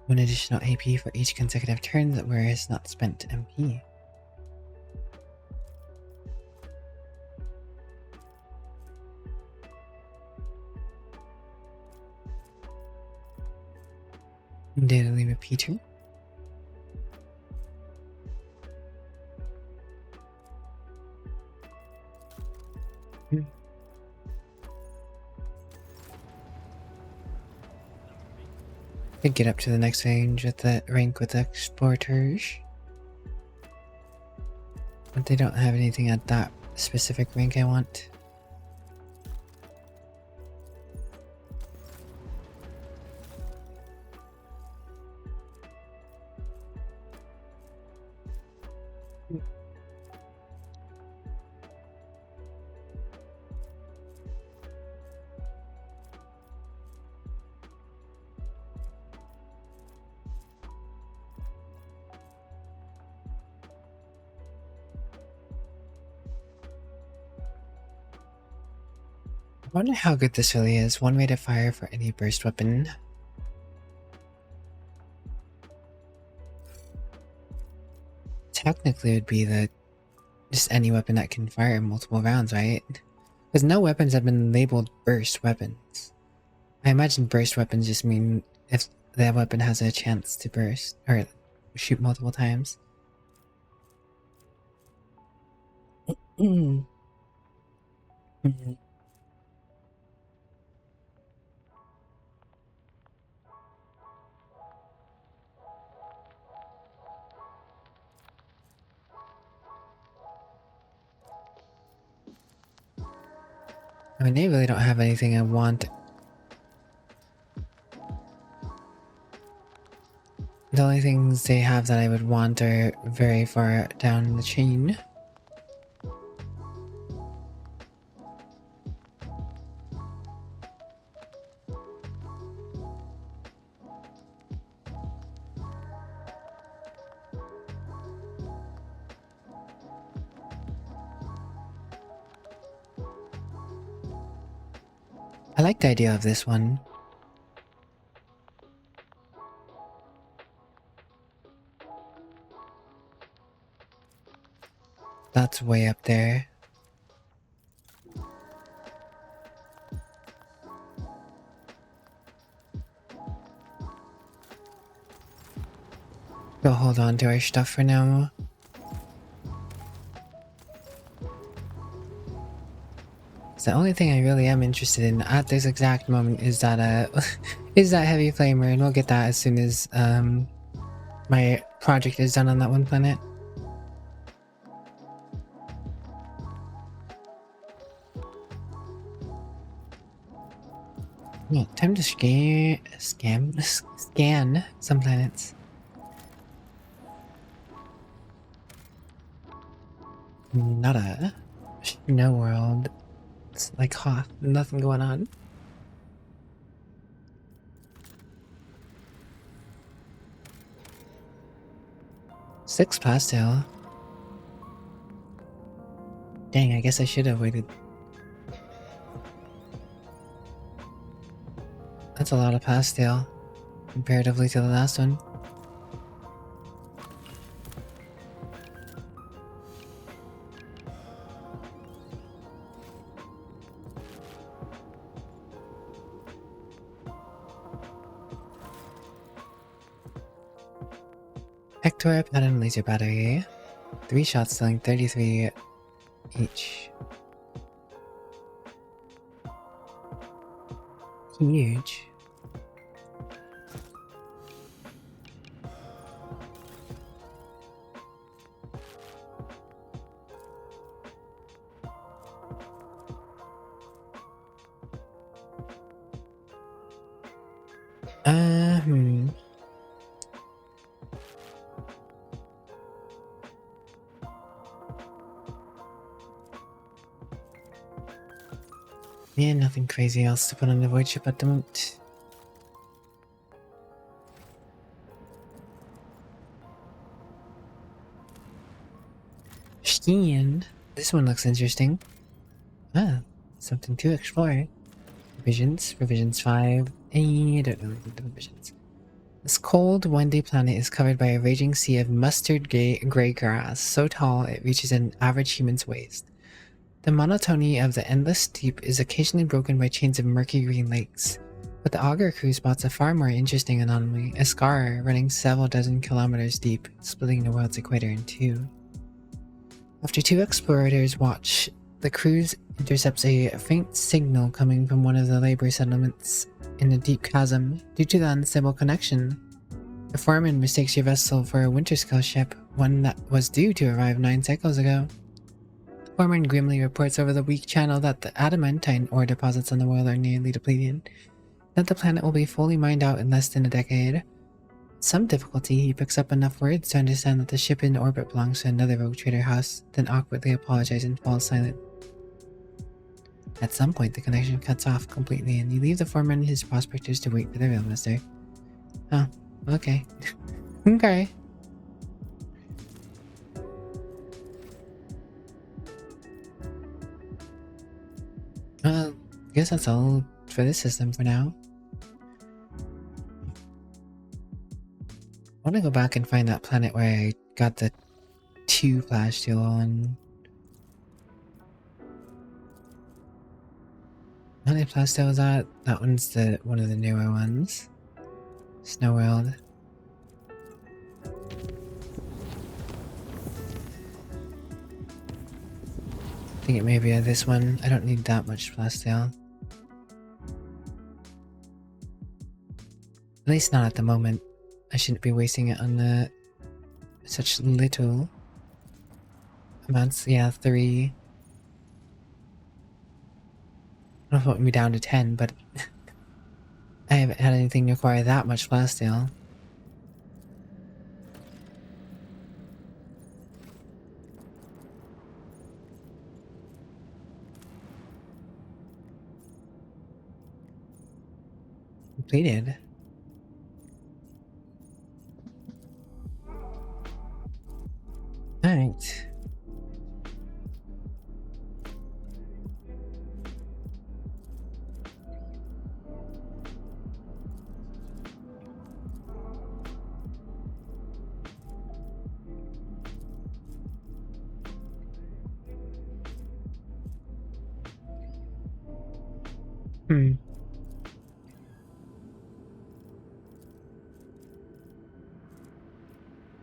One additional AP for each consecutive turn where it's not spent MP. Daily repeater. Could get up to the next range with the rank with the exporters. But they don't have anything at that specific rank I want. I wonder how good this really is. One way to fire for any burst weapon. Technically it would be the just any weapon that can fire multiple rounds, right? Because no weapons have been labeled burst weapons. I imagine burst weapons just mean if the weapon has a chance to burst or shoot multiple times. I mean, they really don't have anything I want. The only things they have that I would want are very far down the chain. I like the idea of this one. That's way up there. We'll hold on to our stuff for now. The only thing I really am interested in at this exact moment is that is that heavy flamer, and we'll get that as soon as my project is done on that one planet. Yeah, time to scan some planets. Nada. No world. It's like hot. Nothing going on. Six pastel. Dang, I guess I should have waited. That's a lot of pastel comparatively to the last one. Hector pattern laser battery. 3 shots selling 33 each. Huge. Yeah, nothing crazy else to put on the void ship at the moment. Steam. This one looks interesting. Ah, something to explore. Revisions 5. I don't know the revisions. This cold, windy planet is covered by a raging sea of mustard gray grass, so tall it reaches an average human's waist. The monotony of the endless steppe is occasionally broken by chains of murky green lakes. But the Augur crew spots a far more interesting anomaly, a scar running several dozen kilometers deep, splitting the world's equator in two. After two explorators watch, the crew intercepts a faint signal coming from one of the labor settlements in the deep chasm. Due to the unstable connection, the foreman mistakes your vessel for a winter scale ship, one that was due to arrive 9 cycles ago. The foreman grimly reports over the weak channel that the adamantine ore deposits on the world are nearly depleted, that the planet will be fully mined out in less than a decade. With some difficulty, he picks up enough words to understand that the ship in orbit belongs to another rogue trader house, then awkwardly apologizes and falls silent. At some point, the connection cuts off completely, and you leave the foreman and his prospectors to wait for the real mister. Oh, okay. Okay. Well, I guess that's all for this system for now. I want to go back and find that planet where I got the 2 flash steel on. How many plasteel was that? That one's one of the newer ones. Snow World. I think it may be this one. I don't need that much plasteel. At least not at the moment. I shouldn't be wasting it on such little amounts. Yeah, 3. I don't know if it went me down to 10, but I haven't had anything require that much plasteel. Completed. Alright.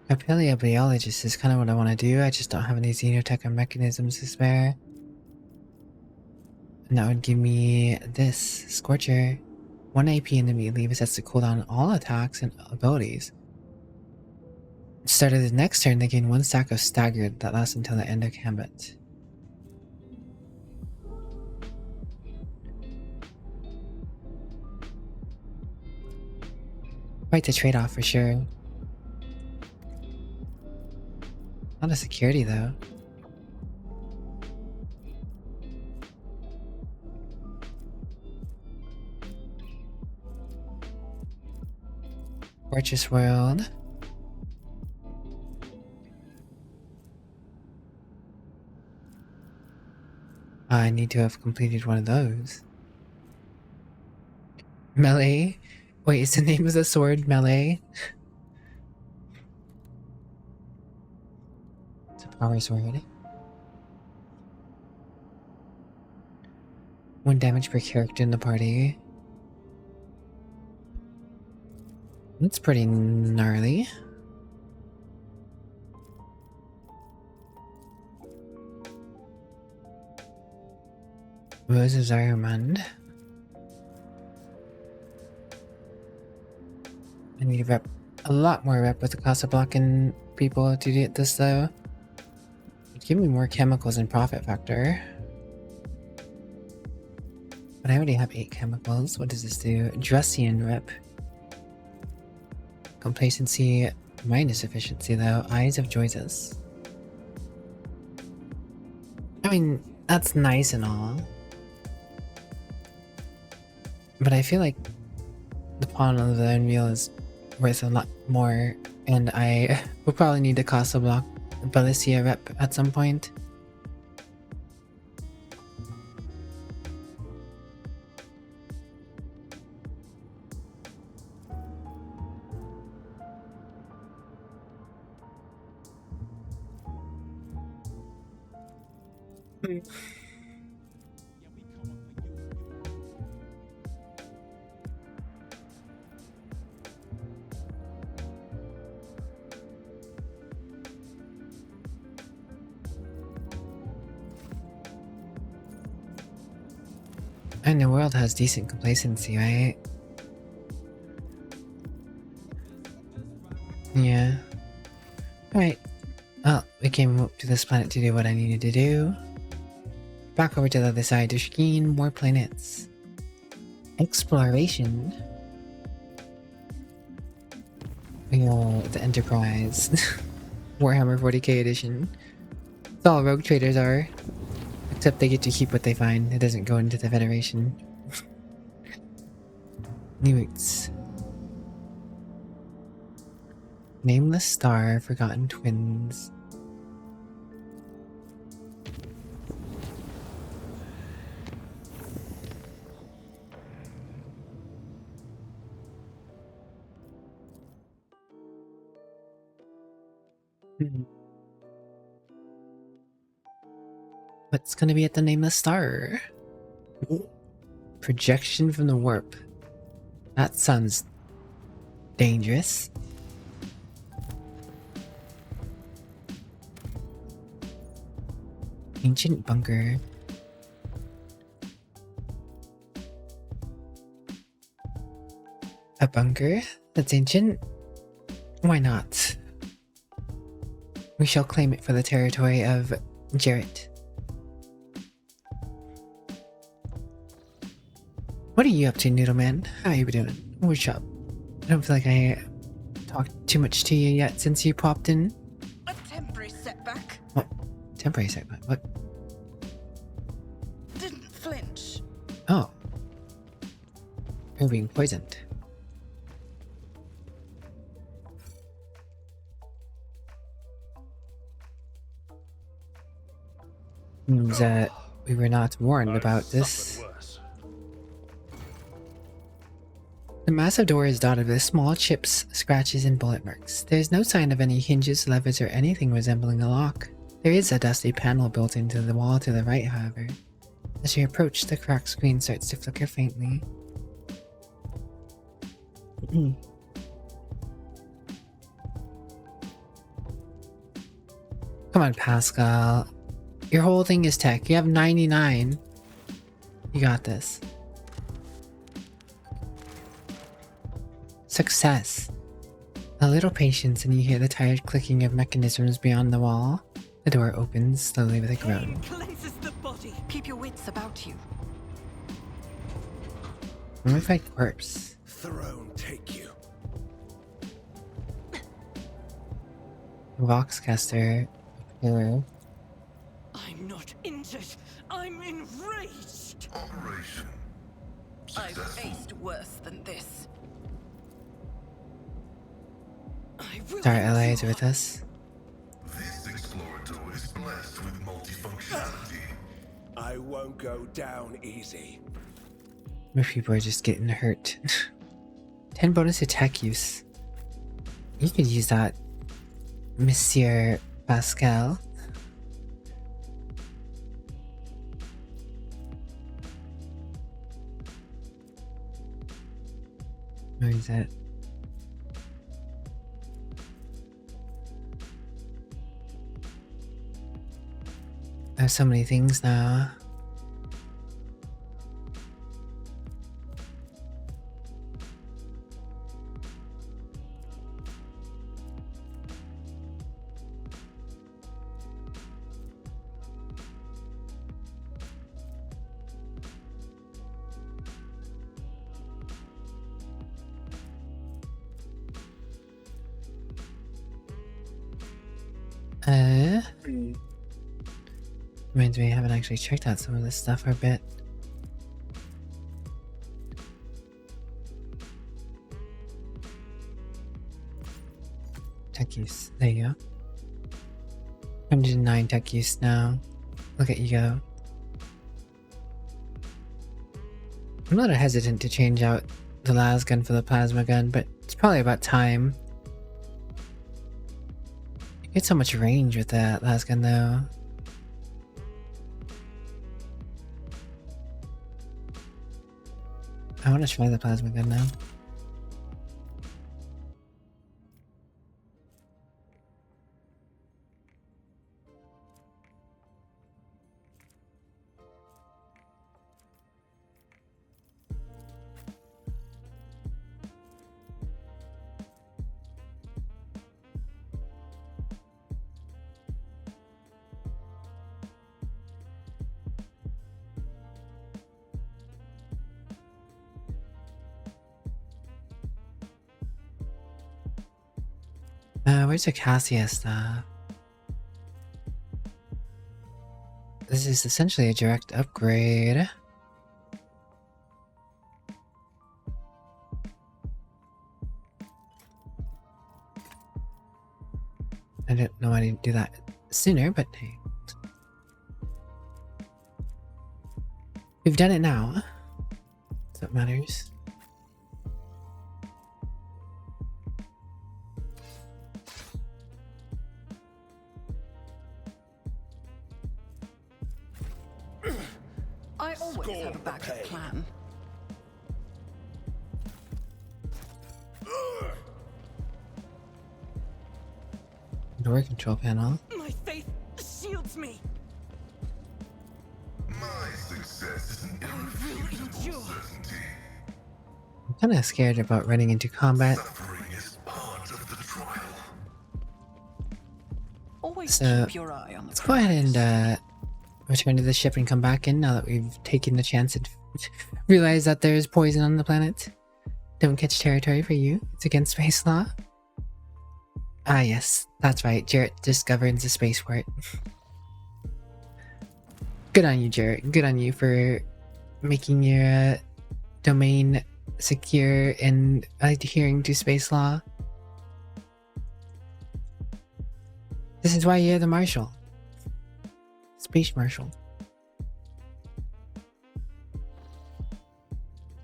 A paleobiologist is kind of what I want to do. I just don't have any xenotech or mechanisms to spare. And that would give me this Scorcher. 1 AP and immediately resets to cooldown all attacks and abilities. Start of the next turn, they gain 1 stack of Staggered that lasts until the end of combat. Quite the trade-off for sure. Not a security though. Fortress World. I need to have completed one of those. Melee? Wait, is the name of the sword Melee? It's a power sword. 1 damage per character in the party. That's pretty gnarly. Rose of Zarumand. I need to rep a lot more rep with the cost of blocking people to get this though. Give me more chemicals and profit factor. But I already have 8 chemicals. What does this do? Dressian rep. Complacency minus efficiency though. Eyes of Joyces. I mean, that's nice and all. But I feel like the pawn on the iron wheel is worth a lot more, and I will probably need a Castle Block Balencia rep at some point. And the world has decent complacency, right? Yeah. Alright. Well, we came up to this planet to do what I needed to do. Back over to the other side to screen more planets. Exploration. Oh, the Enterprise. Warhammer 40k edition. That's all rogue traders are. Except they get to keep what they find. It doesn't go into the Federation. Newts. Nameless Star, Forgotten Twins. What's gonna be at the Nameless Star? Projection from the warp. That sounds dangerous. Ancient bunker. A bunker that's ancient? Why not? We shall claim it for the territory of Jarrett. What are you up to, Noodleman? How you doing? What's up? I don't feel like I talked too much to you yet since you popped in. A temporary setback. What? Temporary setback? What? Didn't flinch. Oh. You're being poisoned. Means that we were not warned about this. The massive door is dotted with small chips, scratches, and bullet marks. There is no sign of any hinges, levers, or anything resembling a lock. There is a dusty panel built into the wall to the right, however. As you approach, the cracked screen starts to flicker faintly. Come on, Pascal. Your whole thing is tech. You have 99. You got this. Success. A little patience and you hear the tired clicking of mechanisms beyond the wall. The door opens slowly with a groan. Cleanses the body. Keep your wits about you. Mummified corpse. Throne take you. Voxcaster. Pillar. I'm not injured. I'm enraged. Operation I've successful. faced worse than this. I will Our allies are with us. This explorator is blessed with multifunctionality. I won't go down easy. More people are just getting hurt. 10 bonus attack use. You could use that, Monsieur Pascal. Where is it? There's so many things now. Reminds me I haven't actually checked out some of this stuff for a bit. use. There you go. 109 tech use now. Look at you go. I'm a little hesitant to change out the las gun for the plasma gun, but it's probably about time. You get so much range with that las gun though. I want to try the plasma gun now. Where's the Cassia stuff? This is essentially a direct upgrade. I don't know why I didn't do that sooner, but hey. We've done it now. That's what matters. I always have a backup plan. Door control panel. My faith shields me. My success is an irrefutable certainty. I'm kind of scared about running into combat. Suffering is part of the trial. Always So, keep your eye on the let's go ahead and return to the ship and come back in now that we've taken the chance and realized that there's poison on the planet. Don't catch territory for you. It's against space law. Ah yes, that's right. Jarrett just governs the spaceport. Good on you, Jarrett. Good on you for making your domain secure and adhering to space law. This is why you're the Marshal. Space Marshal.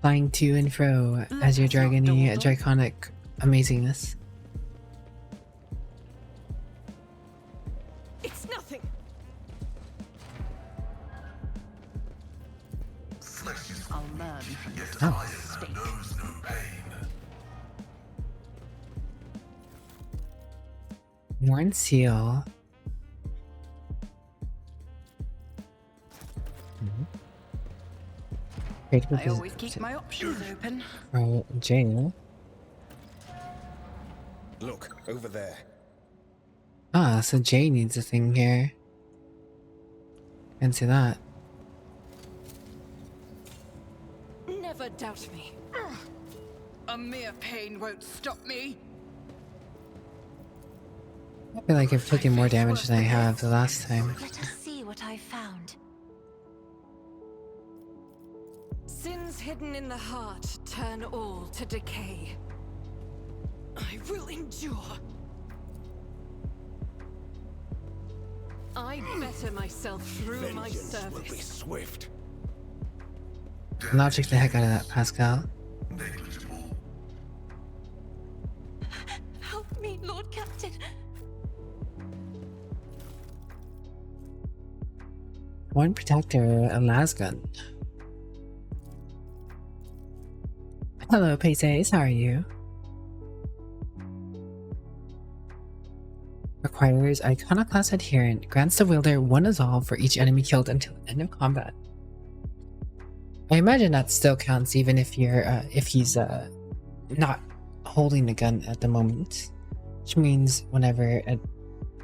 Flying to and fro as your draconic amazingness. It's nothing. Flesh is I'll learn. yet Oh. iron knows no pain. Worn seal. I always keep my options open. For Jane. Look, over there. Ah, so Jay needs a thing here. Can't see that. Never doubt me. A mere pain won't stop me. I feel like I've taken more damage than I have the last time. Let us see what I found. Sins hidden in the heart turn all to decay. I will endure. I better myself through my Vengeance will be service. swift. Logic the heck out of that, Pascal. Negligible. Help me, Lord Captain. One protector, a lasgun. Hello, Paces, how are you? Requires Iconoclast Adherent. Grants the wielder one resolve for each enemy killed until the end of combat. I imagine that still counts even if you're if he's not holding the gun at the moment. Which means whenever an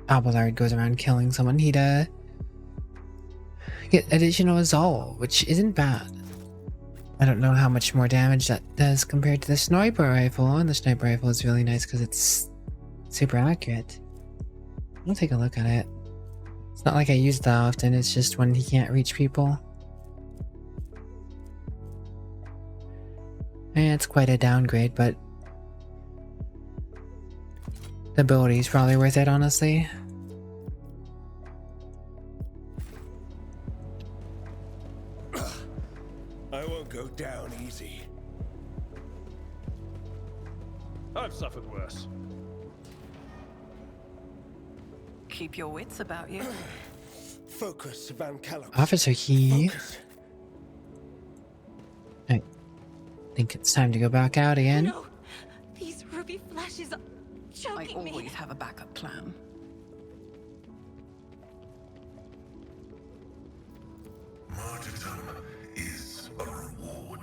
Abelard goes around killing someone, he'd get additional resolve, which isn't bad. I don't know how much more damage that does compared to the sniper rifle, and the sniper rifle is really nice because it's super accurate. I'll take a look at it. It's not like I use it that often, it's just when he can't reach people. And it's quite a downgrade, but The ability is probably worth it, honestly. I won't go down easy. I've suffered worse. Keep your wits about you. Focus, Van Callum. Officer Key. Focus. I think it's time to go back out again. No! These ruby flashes are I choking me. always have a backup plan. Martyrdom is a reward.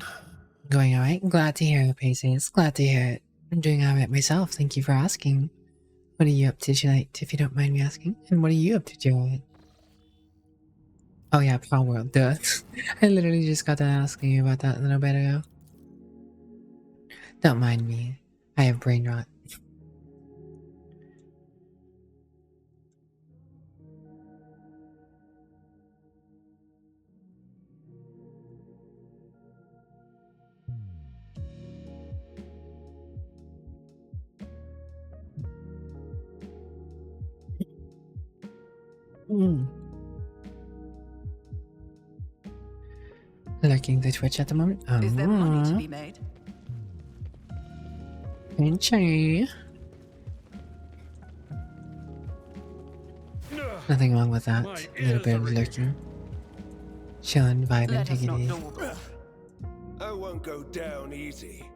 Going alright? Glad to hear it, Pacers. Glad to hear it. I'm doing alright myself, thank you for asking. What are you up to tonight, if you don't mind me asking? And what are you up to, Joe? Oh yeah, Power World, duh. I literally just got done asking you about that a little bit ago. Don't mind me. I have brain rot. Lurking the Twitch at the moment? Is there money to be made? Pinchy. Nothing wrong with that. My A little ears bit are of ringing. lurking. Chillin', vibing, Let us taking not it easy. dawdle. I won't go down easy.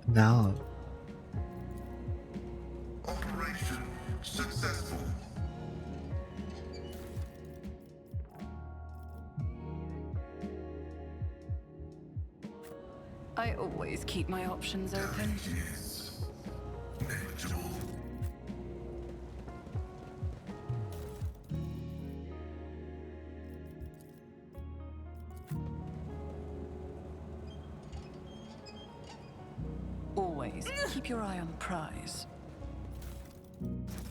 Valve. Operation successful. I always keep my options open. Damage is negligible. Always keep your eye on the prize.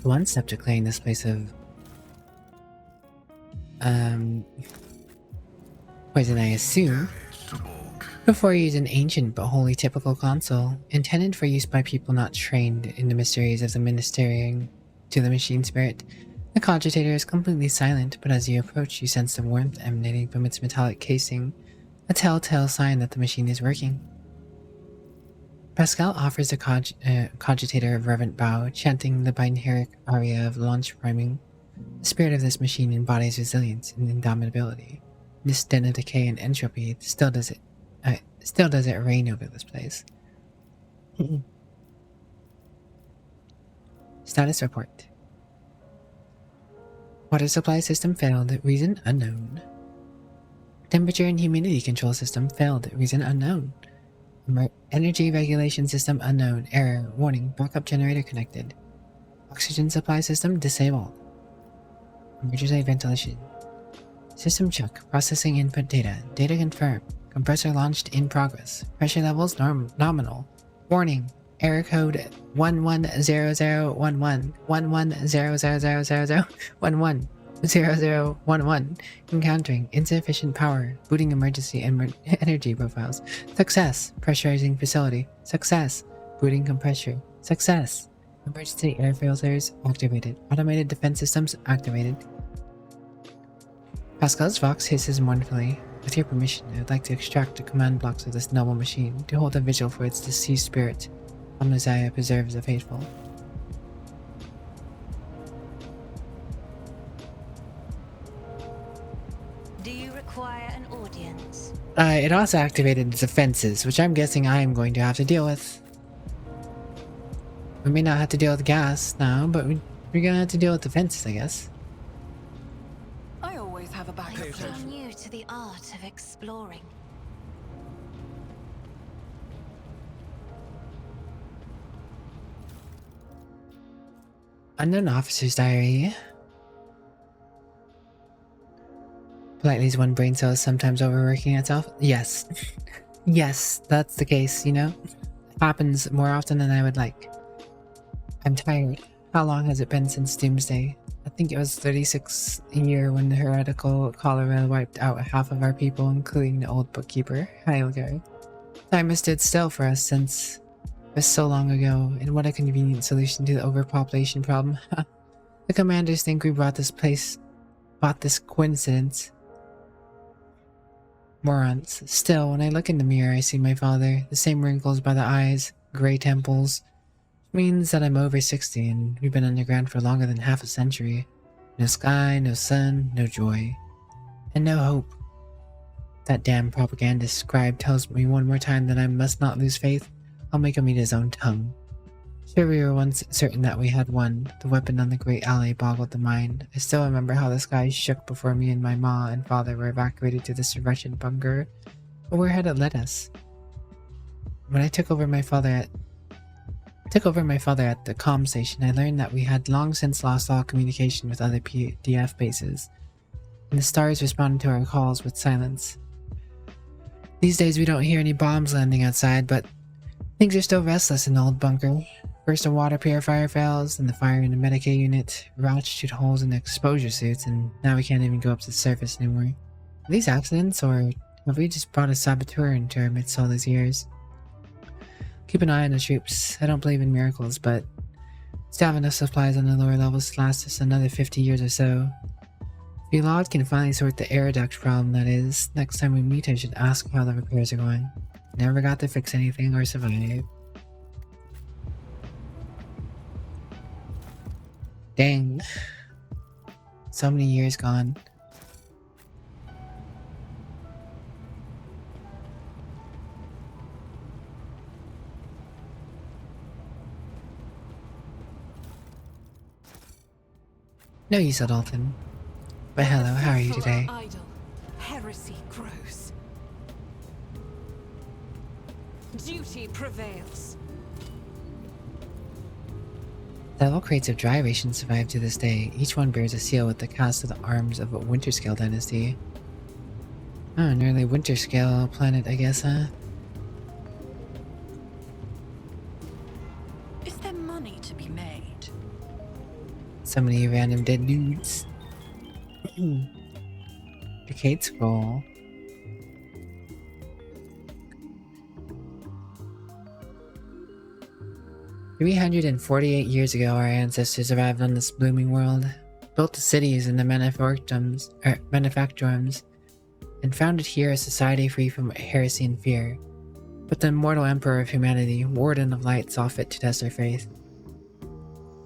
One step to clearing this place of poison, I assume, Damage to bulk. before you use an ancient but wholly typical console, intended for use by people not trained in the mysteries of the ministering to the machine spirit. The cogitator is completely silent, but as you approach, you sense the warmth emanating from its metallic casing, a telltale sign that the machine is working. Pascal offers the cogitator a reverent bow, chanting the binary aria of launch priming. The spirit of this machine embodies resilience and indomitability. This den of decay and entropy still does it reign over this place. Status report. Water supply system failed, reason unknown. Temperature and humidity control system failed, reason unknown. Energy regulation system unknown, error, warning, backup generator connected. Oxygen supply system disabled. Emergency ventilation. System check, processing input data, data confirmed. Compressor launched in progress. Pressure levels nominal. Warning, error code 110011, 11000011, encountering insufficient power, booting emergency energy profiles. Success, pressurizing facility. Success, booting compressor. Success, emergency air filters activated. Automated defense systems activated. Pascal's vox hisses mournfully. With your permission, I would like to extract the command blocks of this noble machine to hold a vigil for its deceased spirit. Omniziah preserves the faithful. Do you require an audience? It also activated the defenses, which I'm guessing I am going to have to deal with. We may not have to deal with gas now, but we're gonna have to deal with defenses, I guess. I always have a I'm backup still plan. new to the art of exploring. Unknown officer's diary. Politely's one brain cell is sometimes overworking itself. Yes. Yes, that's the case, you know? It happens more often than I would like. I'm tired. How long has it been since Doomsday? I think it was 36 a year when the heretical cholera wiped out half of our people, including the old bookkeeper. Heilgar. Time has stood still for us since it was so long ago, and what a convenient solution to the overpopulation problem. The commanders think we brought this coincidence. Morons. Still, when I look in the mirror, I see my father. The same wrinkles by the eyes, grey temples. Means that I'm over 60 and we've been underground for longer than half a century. No sky, no sun, no joy. And no hope. That damn propagandist scribe tells me one more time that I must not lose faith. I'll make him eat his own tongue. Sure, we were once certain that we had won. The weapon on the great alley boggled the mind. I still remember how the sky shook before me and my ma and father were evacuated to this wretched bunker. But where had it led us? When I took over my father at the comm station, I learned that we had long since lost all communication with other PDF bases, and the stars responded to our calls with silence. These days we don't hear any bombs landing outside, but things are still restless in the old bunker. First a water purifier fails, then the fire in the Medicaid unit, routes shoot holes in the exposure suits, and now we can't even go up to the surface anymore. Are these accidents, or have we just brought a saboteur into our midst all these years? Keep an eye on the troops. I don't believe in miracles, but still have enough supplies on the lower levels to last us another 50 years or so. If Elad can finally sort the air duct problem, that is, next time we meet I should ask how the repairs are going. Never got to fix anything or survive. Dang. So many years gone. No use, Adulton. But hello, how are you today? Idle. Heresy grows. Duty prevails. Several crates of dry rations survive to this day. Each one bears a seal with the cast of the arms of a Winterscale dynasty. Oh, an early Winterscale planet, I guess, huh? Is there money to be made? So many random dead dudes. Decade scroll. "348 years ago, our ancestors arrived on this blooming world, built the cities and the manufactorums, and founded here a society free from heresy and fear. But the immortal emperor of humanity, Warden of Light, saw fit to test our faith.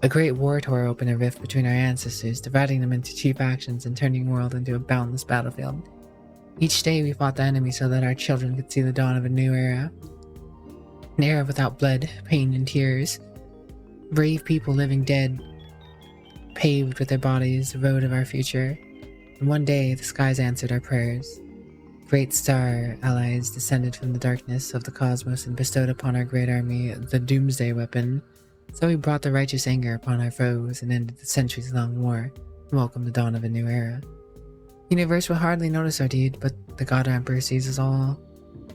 A great war tore open a rift between our ancestors, dividing them into two factions and turning the world into a boundless battlefield. Each day we fought the enemy so that our children could see the dawn of a new era. An era without blood, pain, and tears. Brave people living dead, paved with their bodies the road of our future. And one day the skies answered our prayers. Great star allies descended from the darkness of the cosmos and bestowed upon our great army the doomsday weapon. So we brought the righteous anger upon our foes and ended the centuries-long war, and welcomed the dawn of a new era. The universe will hardly notice our deed, but the God Emperor sees us all.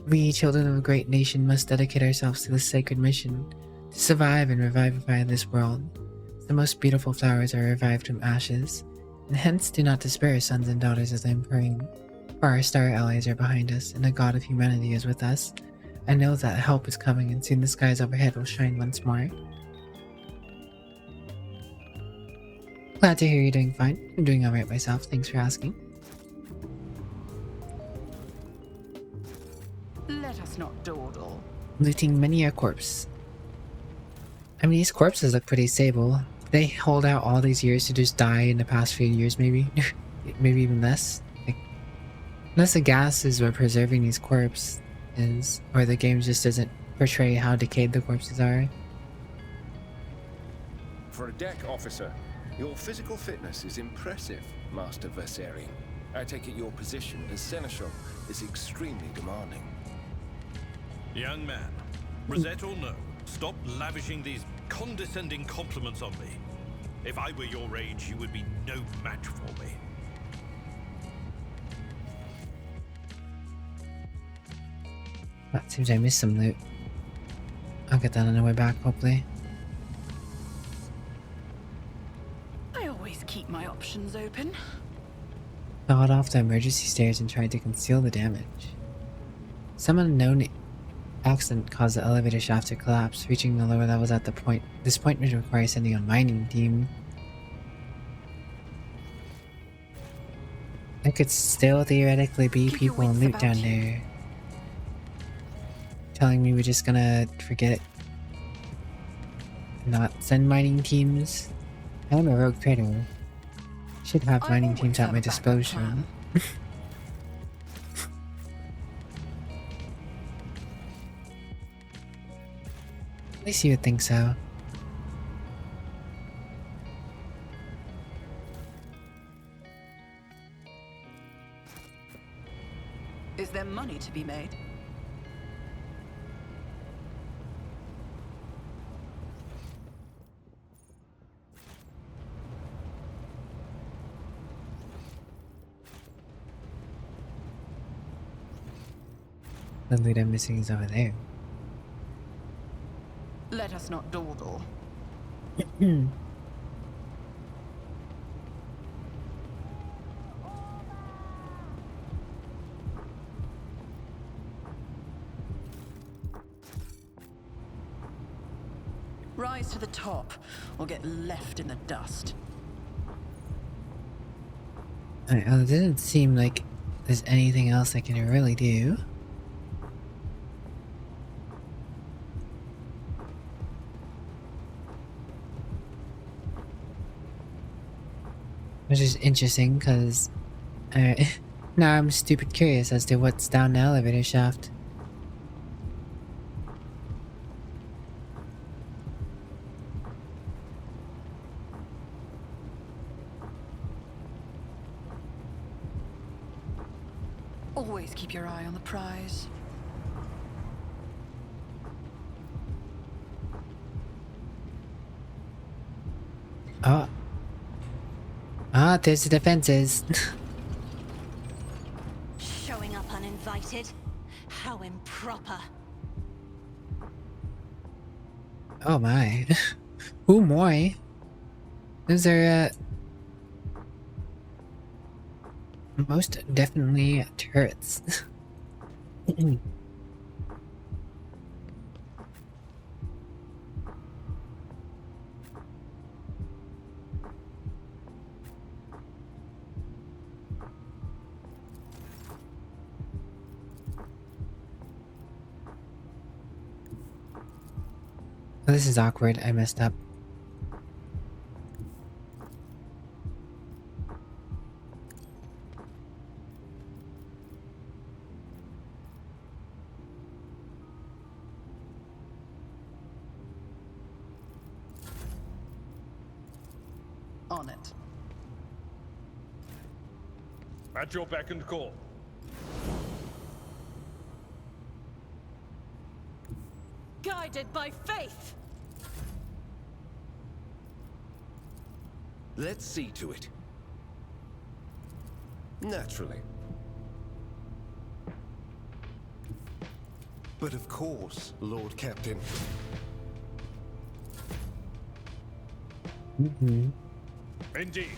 We, children of a great nation, must dedicate ourselves to this sacred mission, to survive and revivify this world. The most beautiful flowers are revived from ashes, and hence do not despair, sons and daughters, as I am praying. For our star allies are behind us, and the God of humanity is with us. I know that help is coming, and soon the skies overhead will shine once more. Glad to hear you're doing fine. I'm doing alright myself, thanks for asking. Let us not dawdle. Looting many a corpse. I mean, these corpses look pretty stable. They hold out all these years to just die in the past few years, maybe? Maybe even less? Like, unless the gases were preserving these corpses, or the game just doesn't portray how decayed the corpses are. For a deck officer, your physical fitness is impressive, Master Versarian. I take it your position as Seneschal is extremely demanding. Young man, Rosette or no, stop lavishing these condescending compliments on me. If I were your age, you would be no match for me. That seems I missed some loot. I'll get that on the way back, hopefully. I always keep my options open. Got off the emergency stairs and tried to conceal the damage. Some unknown accident caused the elevator shaft to collapse, reaching the lower levels at the point. This point would require sending a mining team. There could still theoretically be Keep your people and wits loot about down you. there. Telling me we're just gonna forget it. Not send mining teams? I'm a rogue trader. Should have I mining always teams at have my a backup disposal. plan. At least you would think so. Is there money to be made? The loot I'm missing is over there. Let us not dawdle. Rise to the top, or get left in the dust. Alright, well, it doesn't seem like there's anything else I can really do. Which is interesting, because now I'm stupid curious as to what's down the elevator shaft. Always keep your eye on the prize. Oh. Ah, there's the defenses. Showing up uninvited? How improper. Oh my. Ooh, moi. Those are, most definitely turrets. Oh, this is awkward. I messed up. On it. At your beck and call. Guided by faith. Let's see to it. Naturally. But of course, Lord Captain. Indeed.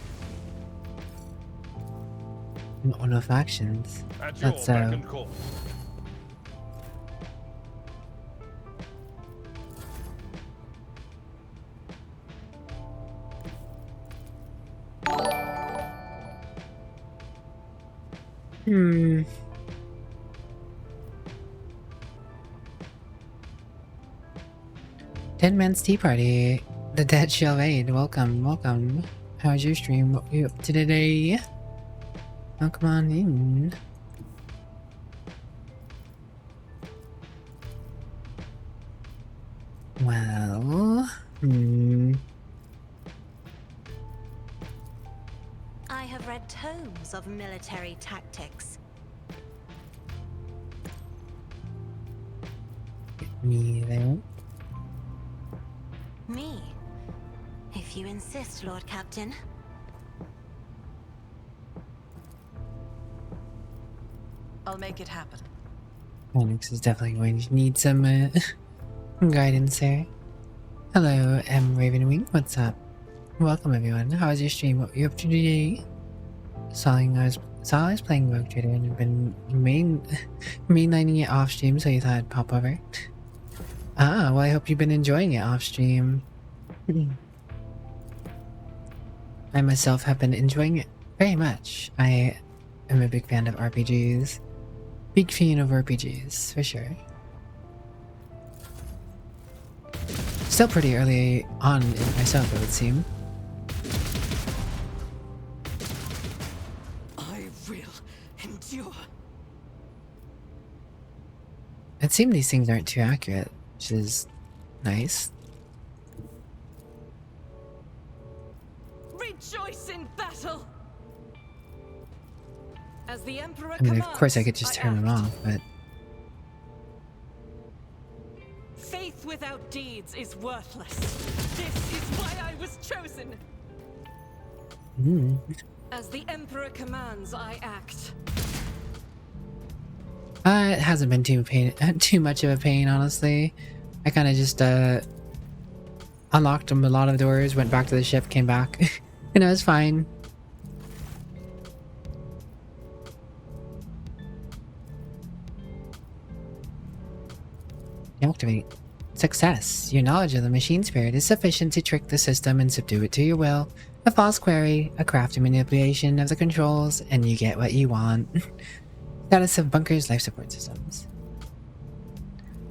Not enough actions. At your That's beck and call. Hmm. Ten Man's Tea Party. The Dead Shall Aid. Welcome, welcome. How's your stream? What are you up to today? Welcome on in. Well, I have read tomes of military tactics. me there. Me? If you insist, Lord Captain. I'll make it happen. Onyx is definitely going to need some guidance there. Hello, M. Ravenwing. What's up? Welcome everyone. How was your stream? What were you up to today? Saw I was playing Rogue Trader and you've been mainlining it off stream, so you thought I'd pop over. Ah, well I hope you've been enjoying it off stream. I myself have been enjoying it very much. I am a big fan of RPGs. Big fan of RPGs, for sure. Still pretty early on in myself, it would seem. I will endure. It seems these things aren't too accurate, which is nice. Rejoice in battle. As the Emperor I mean, of course I commands, could just turn them act. off, but... Faith without deeds is worthless. This is why I was chosen. As the Emperor commands, I act. It hasn't been too much of a pain, honestly. I kind of just unlocked a lot of doors, went back to the ship, came back. And it was fine. Activate. Success. Your knowledge of the machine spirit is sufficient to trick the system and subdue it to your will. A false query, a crafty manipulation of the controls, and you get what you want. Status of bunkers, life support systems.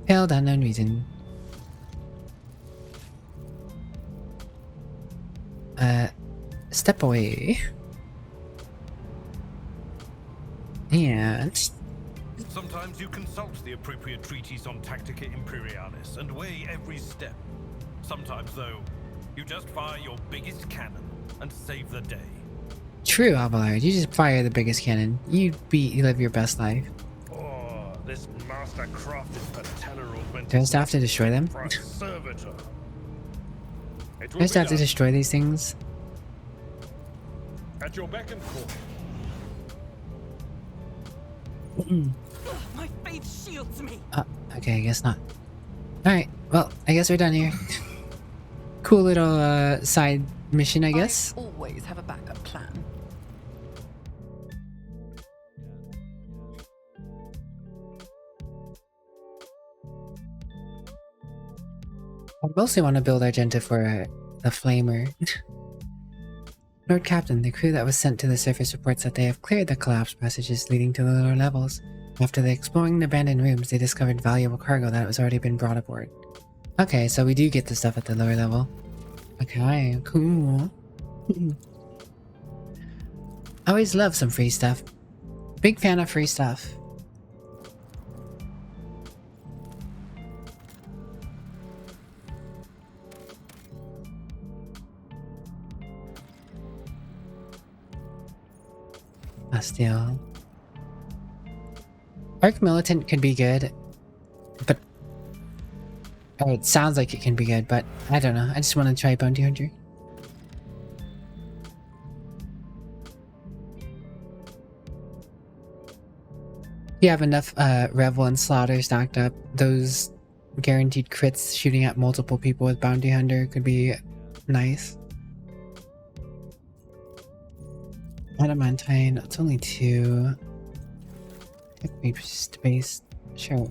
Failed unknown reason. Step away. And... Sometimes you consult the appropriate treatise on Tactica Imperialis and weigh every step. Sometimes, though, you just fire your biggest cannon and save the day. True, Abelard. You just fire the biggest cannon. You live your best life. Oh, this master crafted patellar augmented. Do I just have to destroy them? for a servitor. It Do I will just be have to done. destroy these things? At your beck and call. My faith shields me. Okay, I guess not. Alright, well, I guess we're done here. Cool little side mission, I guess. Always have a backup plan. I mostly want to build Argenta for the Flamer. Lord Captain, the crew that was sent to the surface reports that they have cleared the collapsed passages leading to the lower levels. After exploring the abandoned rooms, they discovered valuable cargo that was already been brought aboard. Okay, so we do get the stuff at the lower level. Okay, cool. I always love some free stuff. Big fan of free stuff. Bastille. Arc Militant could be good, but... Or it sounds like it can be good, but I don't know. I just want to try Bounty Hunter. If you have enough Revel and Slaughter stacked up, those guaranteed crits shooting at multiple people with Bounty Hunter could be nice. Adamantine, it's only 2. Tech space, sure.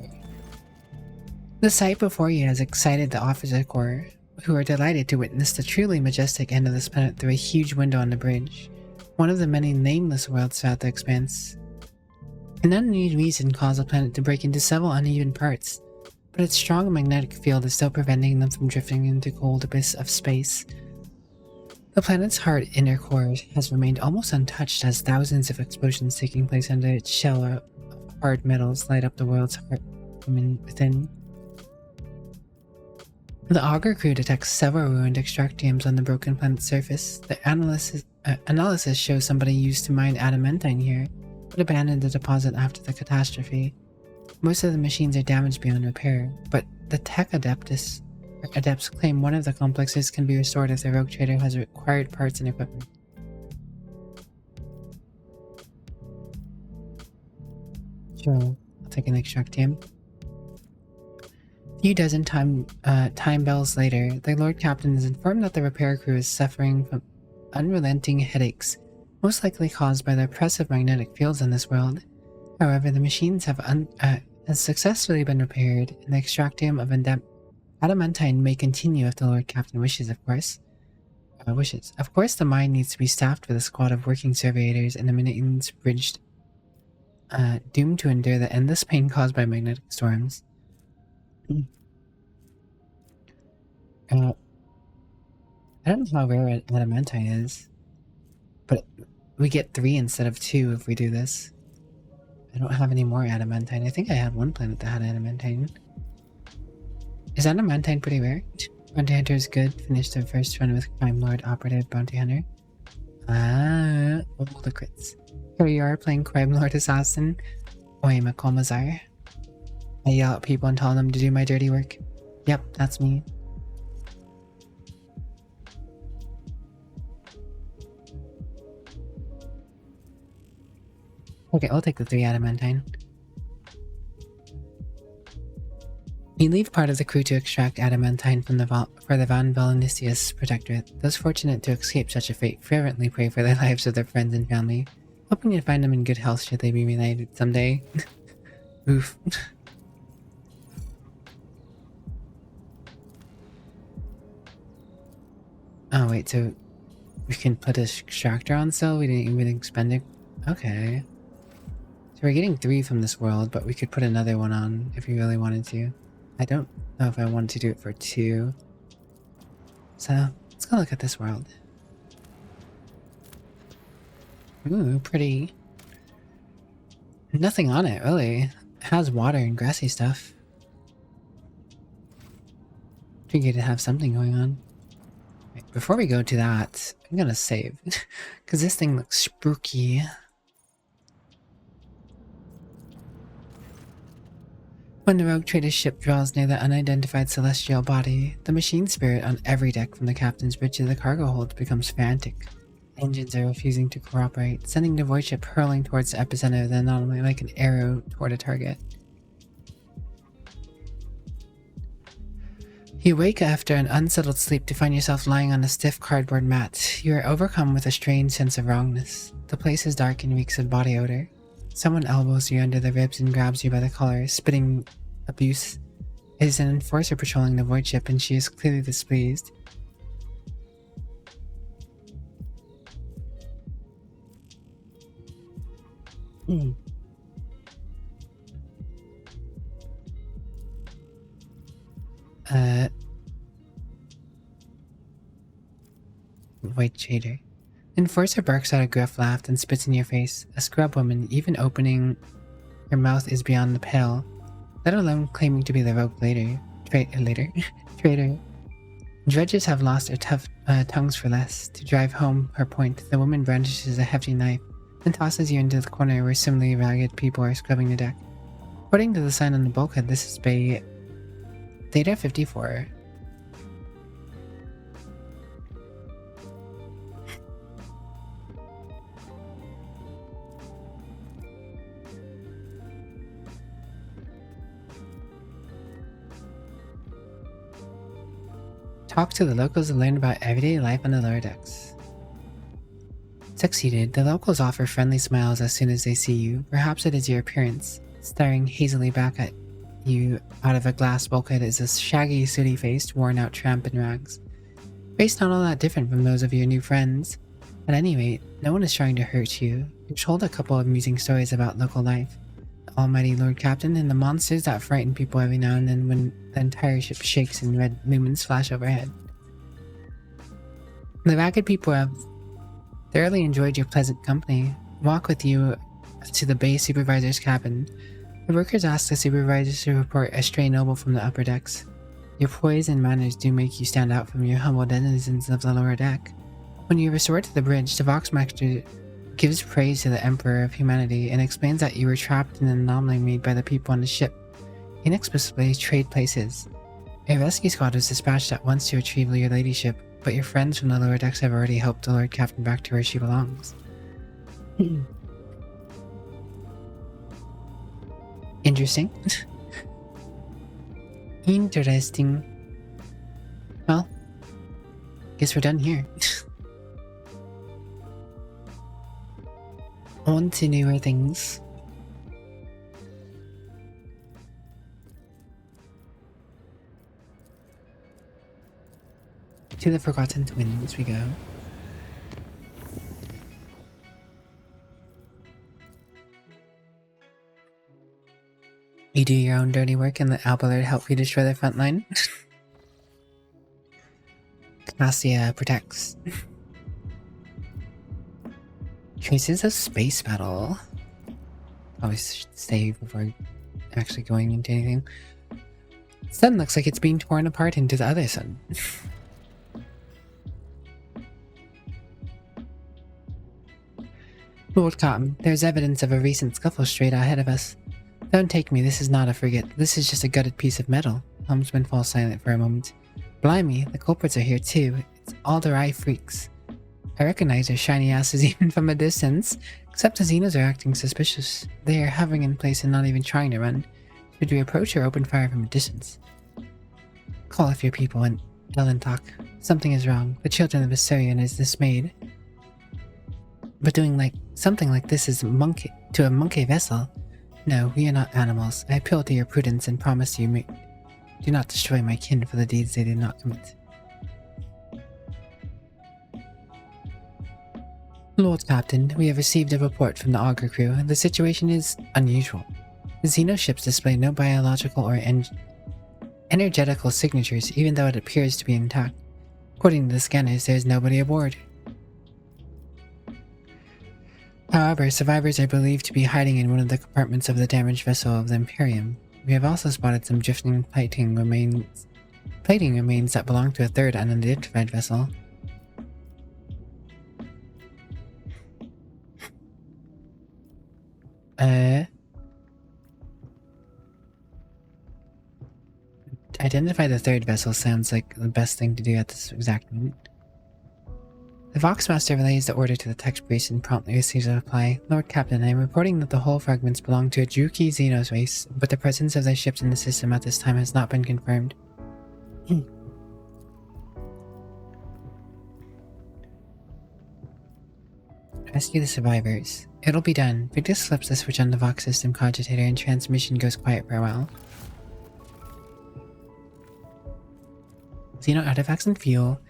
The sight before you has excited the officer corps, who are delighted to witness the truly majestic end of this planet through a huge window on the bridge. One of the many nameless worlds throughout the expanse. An unknown reason caused the planet to break into several uneven parts, but its strong magnetic field is still preventing them from drifting into the cold abyss of space. The planet's hard inner core has remained almost untouched as thousands of explosions taking place under its shell of hard metals light up the world's heart from within. The Augur crew detects several ruined extractiums on the broken planet's surface. The analysis shows somebody used to mine adamantine here, but abandoned the deposit after the catastrophe. Most of the machines are damaged beyond repair, but the tech adepts claim one of the complexes can be restored if the rogue trader has required parts and equipment. Sure, I'll take an extractium. few dozen time bells later, the Lord Captain is informed that the repair crew is suffering from unrelenting headaches, most likely caused by the oppressive magnetic fields in this world. However, the machines have successfully been repaired, and the extractium of adamantine may continue if the Lord Captain wishes, of course. Of course, the mine needs to be staffed with a squad of working surveyors and the maintenance bridged, doomed to endure the endless pain caused by magnetic storms. I don't know how rare adamantine is, but we get 3 instead of 2 if we do this. I don't have any more adamantine. I think I had one planet that had adamantine. Is adamantine pretty rare? Bounty Hunter is good. Finished the first run with Crime Lord Operative Bounty Hunter. Ah, all the crits. Here you are playing Crime Lord Assassin. Oi, Makomazar. I yell at people and tell them to do my dirty work. Yep, that's me. Okay, I'll take the 3 adamantine. You leave part of the crew to extract adamantine from for the Van Valenicius Protectorate. Those fortunate to escape such a fate fervently pray for the lives of their friends and family, hoping to find them in good health should they be reunited someday. Oof. Oh wait, so we can put an extractor on sale? We didn't even expend it? Okay. So we're getting 3 from this world, but we could put another one on if we really wanted to. I don't know if I wanted to do it for 2. So, let's go look at this world. Ooh, pretty. Nothing on it, really. It has water and grassy stuff. Figured to have something going on. Right, before we go to that, I'm gonna save. Because this thing looks spooky. When the rogue trader's ship draws near the unidentified celestial body, the machine spirit on every deck from the captain's bridge to the cargo hold becomes frantic. Engines are refusing to cooperate, sending the void ship hurling towards the epicenter of the anomaly like an arrow toward a target. You wake after an unsettled sleep to find yourself lying on a stiff cardboard mat. You are overcome with a strange sense of wrongness. The place is dark and reeks of body odor. Someone elbows you under the ribs and grabs you by the collar, spitting abuse. It is an enforcer patrolling the void ship, and she is clearly displeased. Void trader. Enforcer barks out a gruff laugh and spits in your face. A scrub woman, even opening her mouth is beyond the pale, let alone claiming to be the rogue traitor. Dredges have lost their tough tongues for less. To drive home her point, the woman brandishes a hefty knife and tosses you into the corner where similarly ragged people are scrubbing the deck. According to the sign on the bulkhead, this is Bay Theta 54. Talk to the locals and learn about everyday life on the lower decks. Succeeded, the locals offer friendly smiles as soon as they see you. Perhaps it is your appearance. Staring hazily back at you out of a glass bulkhead is a shaggy, sooty-faced, worn-out tramp in rags. Face not all that different from those of your new friends. At any rate, no one is trying to hurt you. You've told a couple of amusing stories about local life. The almighty Lord Captain and the monsters that frighten people every now and then when the entire ship shakes and red lumens flash overhead. The ragged people have thoroughly enjoyed your pleasant company. Walk with you to the base supervisor's cabin. The workers ask the supervisors to report a stray noble from the upper decks. Your poise and manners do make you stand out from your humble denizens of the lower deck. When you restore to the bridge, the Voxmaster gives praise to the Emperor of Humanity and explains that you were trapped in an anomaly made by the people on the ship. Inexplicably trade places. A rescue squad was dispatched at once to retrieve your ladyship, but your friends from the lower decks have already helped the Lord Captain back to where she belongs. Interesting. Interesting. Well, guess we're done here. On to newer things. To the Forgotten Twins we go. You do your own dirty work and let Alballard help you destroy the front line. Cassia protects. Traces of space battle. Always should save before actually going into anything. Sun looks like it's being torn apart into the other sun. Lord Cotton, there's evidence of a recent scuffle straight ahead of us. Don't take me, this is not a frigate. This is just a gutted piece of metal. Helmsman falls silent for a moment. Blimey, the culprits are here too. It's Alderai freaks. I recognize their shiny asses even from a distance. Except the Xenos are acting suspicious. They are hovering in place and not even trying to run. Should we approach or open fire from a distance? Call off your people and Ellen talk. Something is wrong. The children of Assyrian is dismayed. But doing something like this is to a monkey vessel. No, we are not animals. I appeal to your prudence and promise you do not destroy my kin for the deeds they did not commit. Lord Captain, we have received a report from the Augur crew. The situation is unusual. The Xeno ships display no biological or energetical signatures, even though it appears to be intact. According to the scanners, there is nobody aboard. However, survivors are believed to be hiding in one of the compartments of the damaged vessel of the Imperium. We have also spotted some drifting plating remains that belong to a third unidentified vessel. Identify the third vessel sounds like the best thing to do at this exact moment. The Voxmaster relays the order to the text priest and promptly receives a reply. Lord Captain, I am reporting that the hull fragments belong to a Druki Xenos race, but the presence of their ships in the system at this time has not been confirmed. Rescue the survivors. It'll be done. Victus flips the switch on the Vox system cogitator and transmission goes quiet for a while. Xeno artifacts and fuel.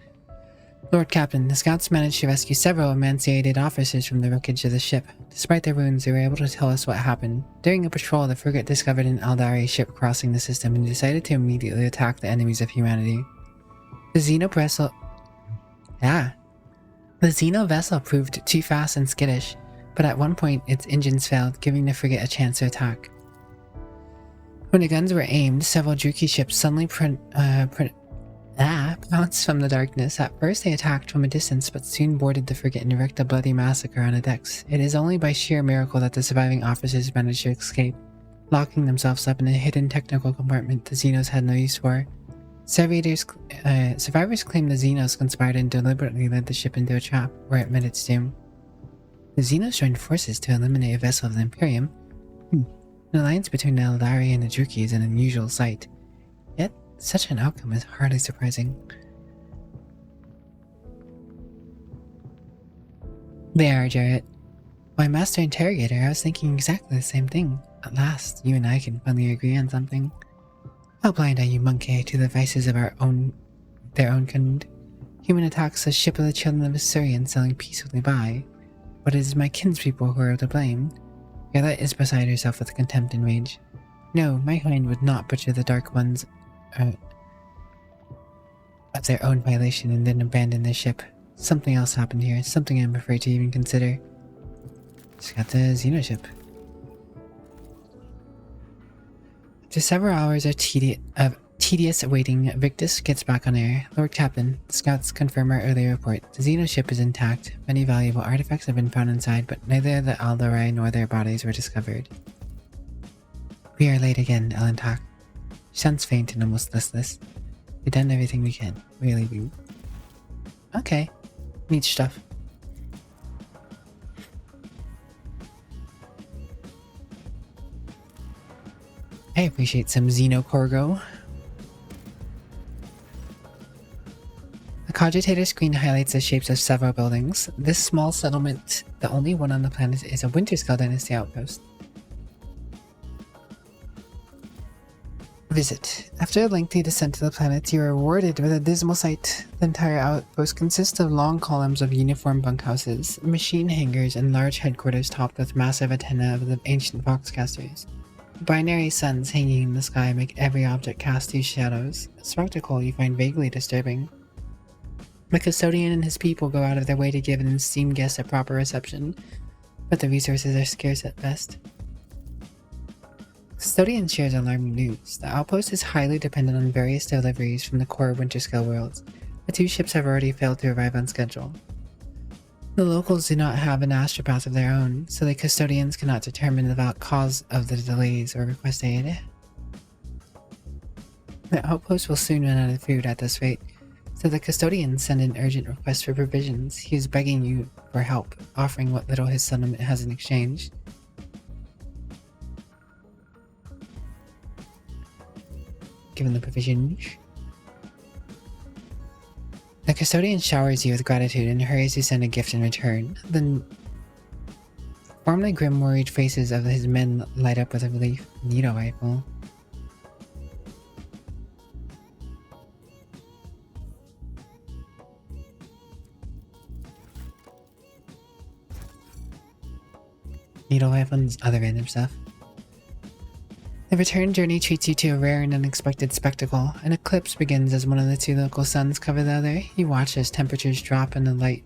Lord Captain, the scouts managed to rescue several emancipated officers from the wreckage of the ship. Despite their wounds, they were able to tell us what happened. During a patrol, the frigate discovered an Aldari ship crossing the system and decided to immediately attack the enemies of humanity. The Xeno vessel proved too fast and skittish, but at one point its engines failed, giving the frigate a chance to attack. When the guns were aimed, several Druki ships suddenly bounced from the darkness. At first they attacked from a distance, but soon boarded the frigate and wreaked a bloody massacre on the decks. It is only by sheer miracle that the surviving officers managed to escape, locking themselves up in a hidden technical compartment the Xenos had no use for. Survivors claim the Xenos conspired and deliberately led the ship into a trap, where it met its doom. The Xenos joined forces to eliminate a vessel of the Imperium. An alliance between the Eldari and the Druki is an unusual sight. Yet, such an outcome is hardly surprising. There, Jarrett. Why, Master Interrogator, I was thinking exactly the same thing. At last, you and I can finally agree on something. How blind are you, monkey, to the vices of their own kind? Human attacks the ship of the children of Assyrian sailing peacefully by, but it is my kinspeople who are to blame. Garlet is beside herself with contempt and rage. No, my kind would not butcher the Dark Ones of their own violation and then abandon their ship. Something else happened here, something I'm afraid to even consider. Just got the Xeno ship. After several hours of tedious waiting, Victus gets back on air. Lord Captain, the scouts confirm our earlier report. The Xeno ship is intact. Many valuable artifacts have been found inside, but neither the Alderai nor their bodies were discovered. We are late again, Ellen talked. She sounds faint and almost listless. We've done everything we can. Really, we... Okay. Neat stuff. I appreciate some Xeno Corgo. cogitator screen highlights the shapes of several buildings. This small settlement, the only one on the planet, is a Winterskull Dynasty outpost. Visit. After a lengthy descent to the planet, you are rewarded with a dismal sight. The entire outpost consists of long columns of uniform bunkhouses, machine hangars, and large headquarters topped with massive antennae of the ancient foxcasters. Binary suns hanging in the sky make every object cast these shadows, a spectacle you find vaguely disturbing. The custodian and his people go out of their way to give an esteemed guest a proper reception, but the resources are scarce at best. Custodian shares alarming news. The outpost is highly dependent on various deliveries from the core Winterskull worlds, but 2 ships have already failed to arrive on schedule. The locals do not have an astropath of their own, so the custodians cannot determine the cause of the delays or request aid. The outpost will soon run out of food at this rate, so the custodians send an urgent request for provisions. He is begging you for help, offering what little his settlement has in exchange. Given the provisions, the custodian showers you with gratitude and hurries to send a gift in return. The formerly grim, worried faces of his men light up with a relief. Needle rifle. Needle rifle and other random stuff. The return journey treats you to a rare and unexpected spectacle. An eclipse begins as one of the 2 local suns cover the other. You watch as temperatures drop and the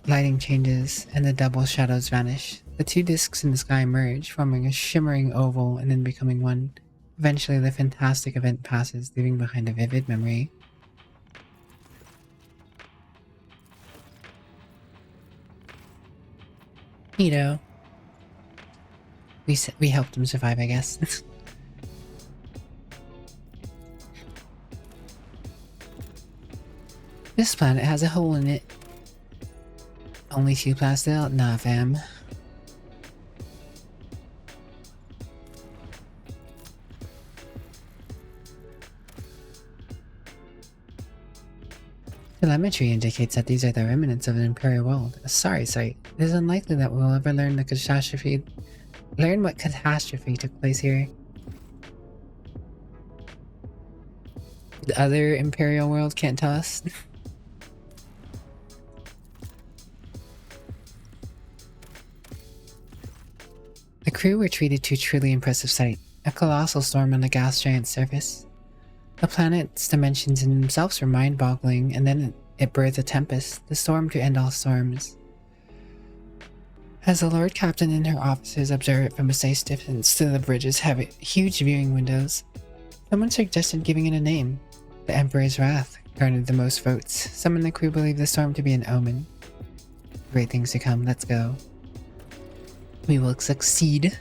lighting changes, and the double shadows vanish. The 2 discs in the sky merge, forming a shimmering oval and then becoming one. Eventually, the fantastic event passes, leaving behind a vivid memory. Neato. We helped him survive, I guess. This planet has a hole in it. Only 2 plastic out? Nah, fam. Telemetry indicates that these are the remnants of an Imperial world, a sorry sight. It is unlikely that we'll ever learn what catastrophe took place here. The other Imperial world can't tell us. The crew were treated to a truly impressive sight, a colossal storm on the gas giant's surface. The planet's dimensions in themselves were mind-boggling, and then it birthed a tempest, the storm to end all storms. As the Lord Captain and her officers observed it from a safe distance to the bridge's huge viewing windows, someone suggested giving it a name. The Emperor's Wrath garnered the most votes. Some in the crew believe the storm to be an omen. Great things to come, let's go. We will succeed.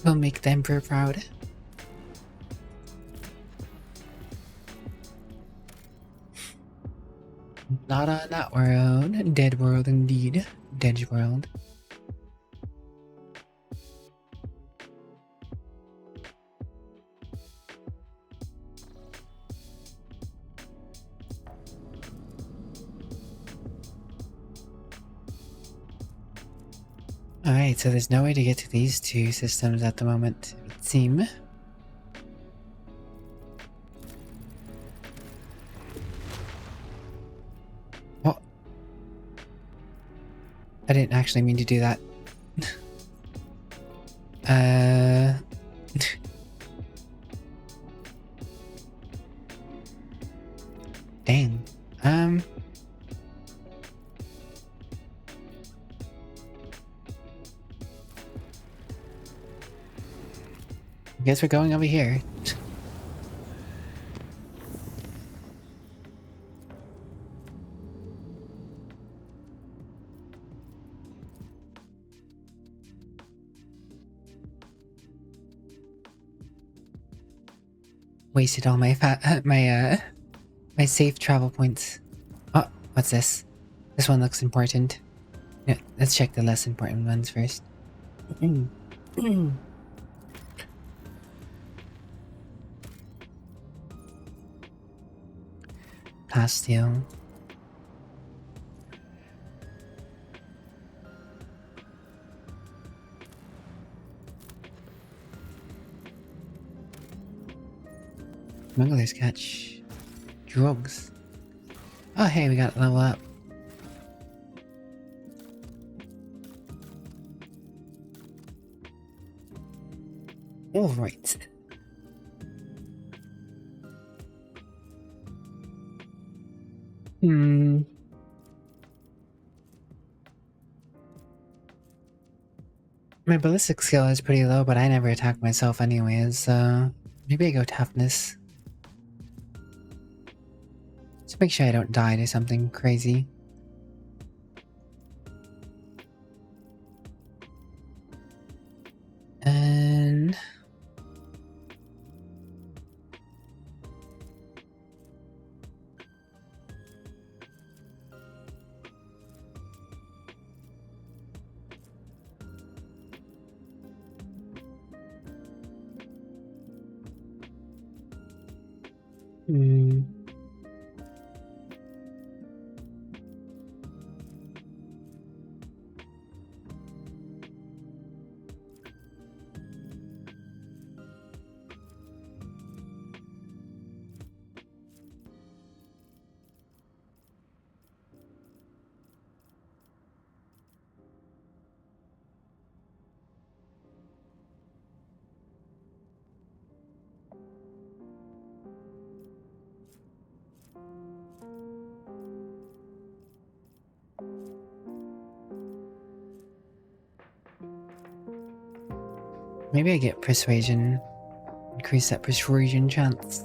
We'll make the Emperor proud. Not on that world. Dead world indeed. Dead world. Alright, so there's no way to get to these 2 systems at the moment, it would seem. Oh. I didn't actually mean to do that. Dang. Guess we're going over here. Wasted all my my safe travel points. Oh, what's this? This one looks important. Yeah, let's check the less important ones first. past you. Smugglers catch drugs. Oh hey, we got to level up. Alright. My ballistic skill is pretty low, but I never attack myself anyways, so maybe I go toughness. Just make sure I don't die to something crazy. And... maybe I get persuasion. Increase that persuasion chance.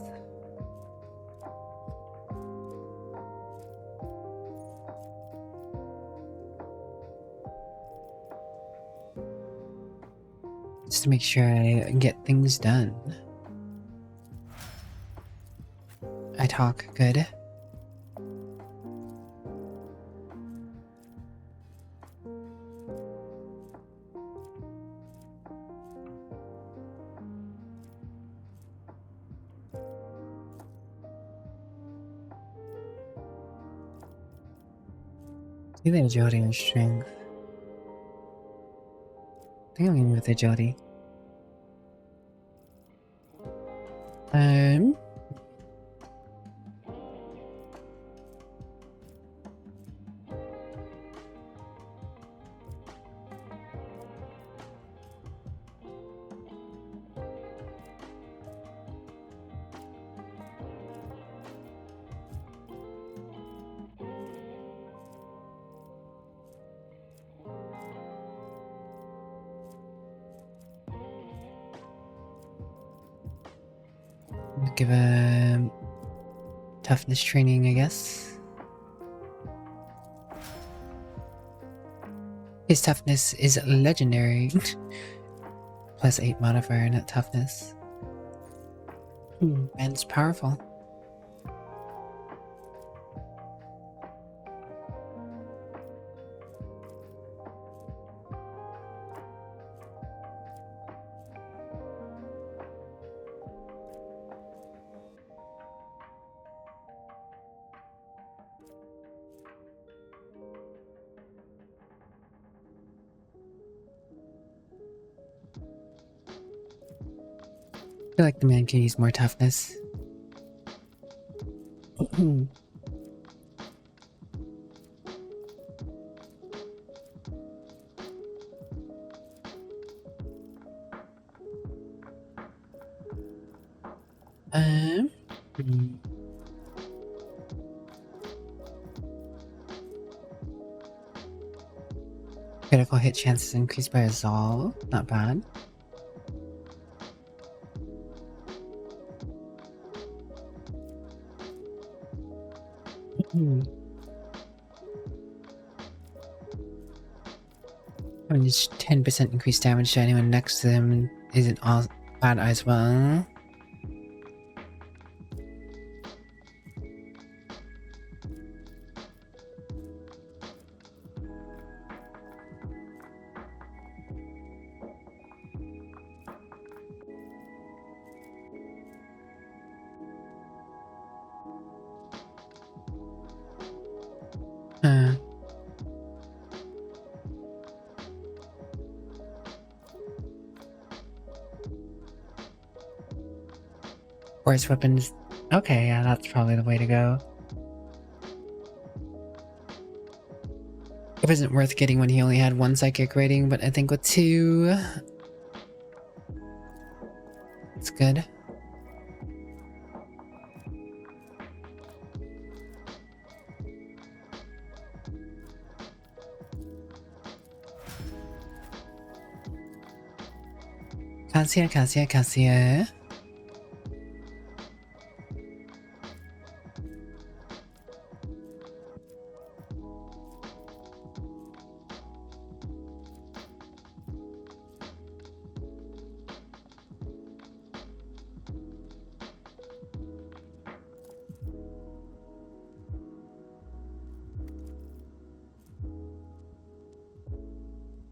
Just to make sure I get things done. I talk good. Either agility or strength. I think I'm going with agility. Give a toughness training, I guess. His toughness is legendary. Plus 8 modifier, not toughness. Man's powerful. I feel like the man can use more toughness. Critical hit chances increased by a Zal. Not bad. And just 10% increased damage to anyone next to them isn't all bad as well. Force weapons. Okay, yeah, that's probably the way to go. It wasn't worth getting when he only had 1 psychic rating, but I think with 2... it's good. Cassia, Cassia, Cassia.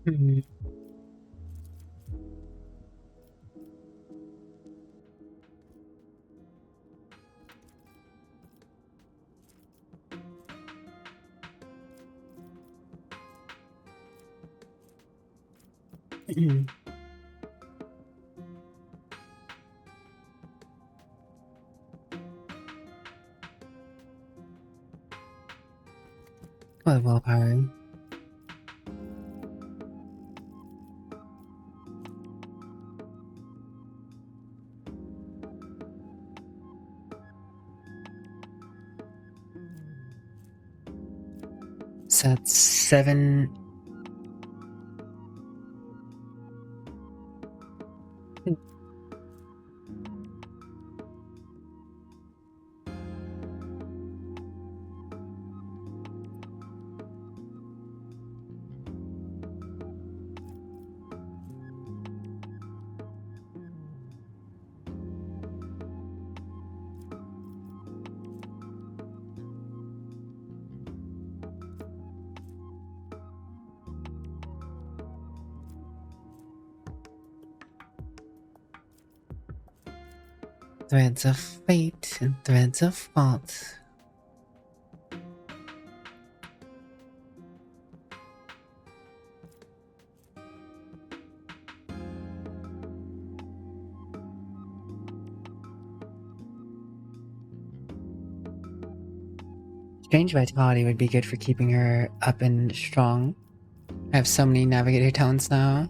Hmm. What willpower? So that's 7. Threads of fate and threads of fault. Strange vitality would be good for keeping her up and strong. I have so many navigator talents now.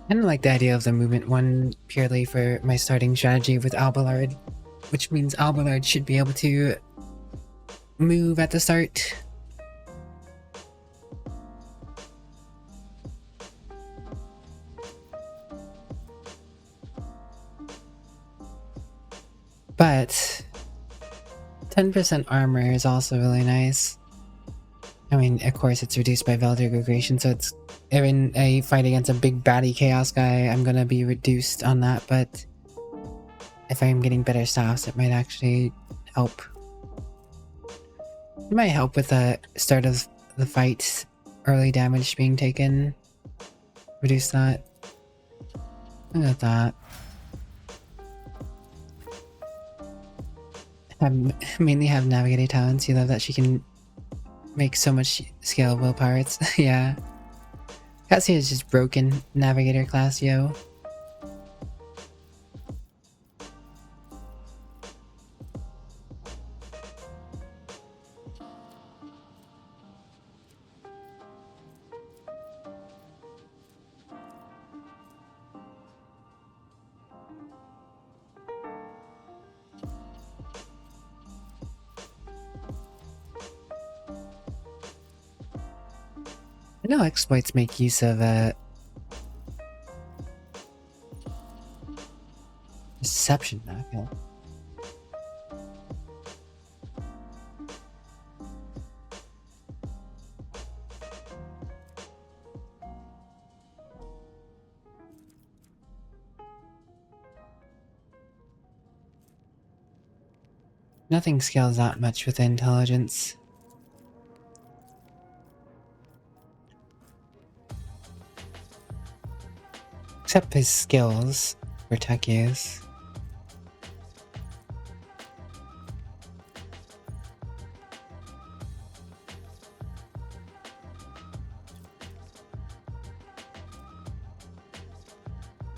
I kind of like the idea of the movement one purely for my starting strategy with Alballard, which means Alballard should be able to move at the start. But 10% armor is also really nice. I mean, of course, it's reduced by Veldegradation, so it's in a fight against a big baddie chaos guy, I'm gonna be reduced on that, but if I'm getting better staffs, it might actually help. It might help with the start of the fight, early damage being taken. Reduce that. Look at that. I mainly have navigator talents. You love that she can make so much scale willpower. It's yeah. Cassia is just broken navigator class, yo. I know exploits make use of deception knockout. Nothing scales that much with intelligence. Except his skills for tech use.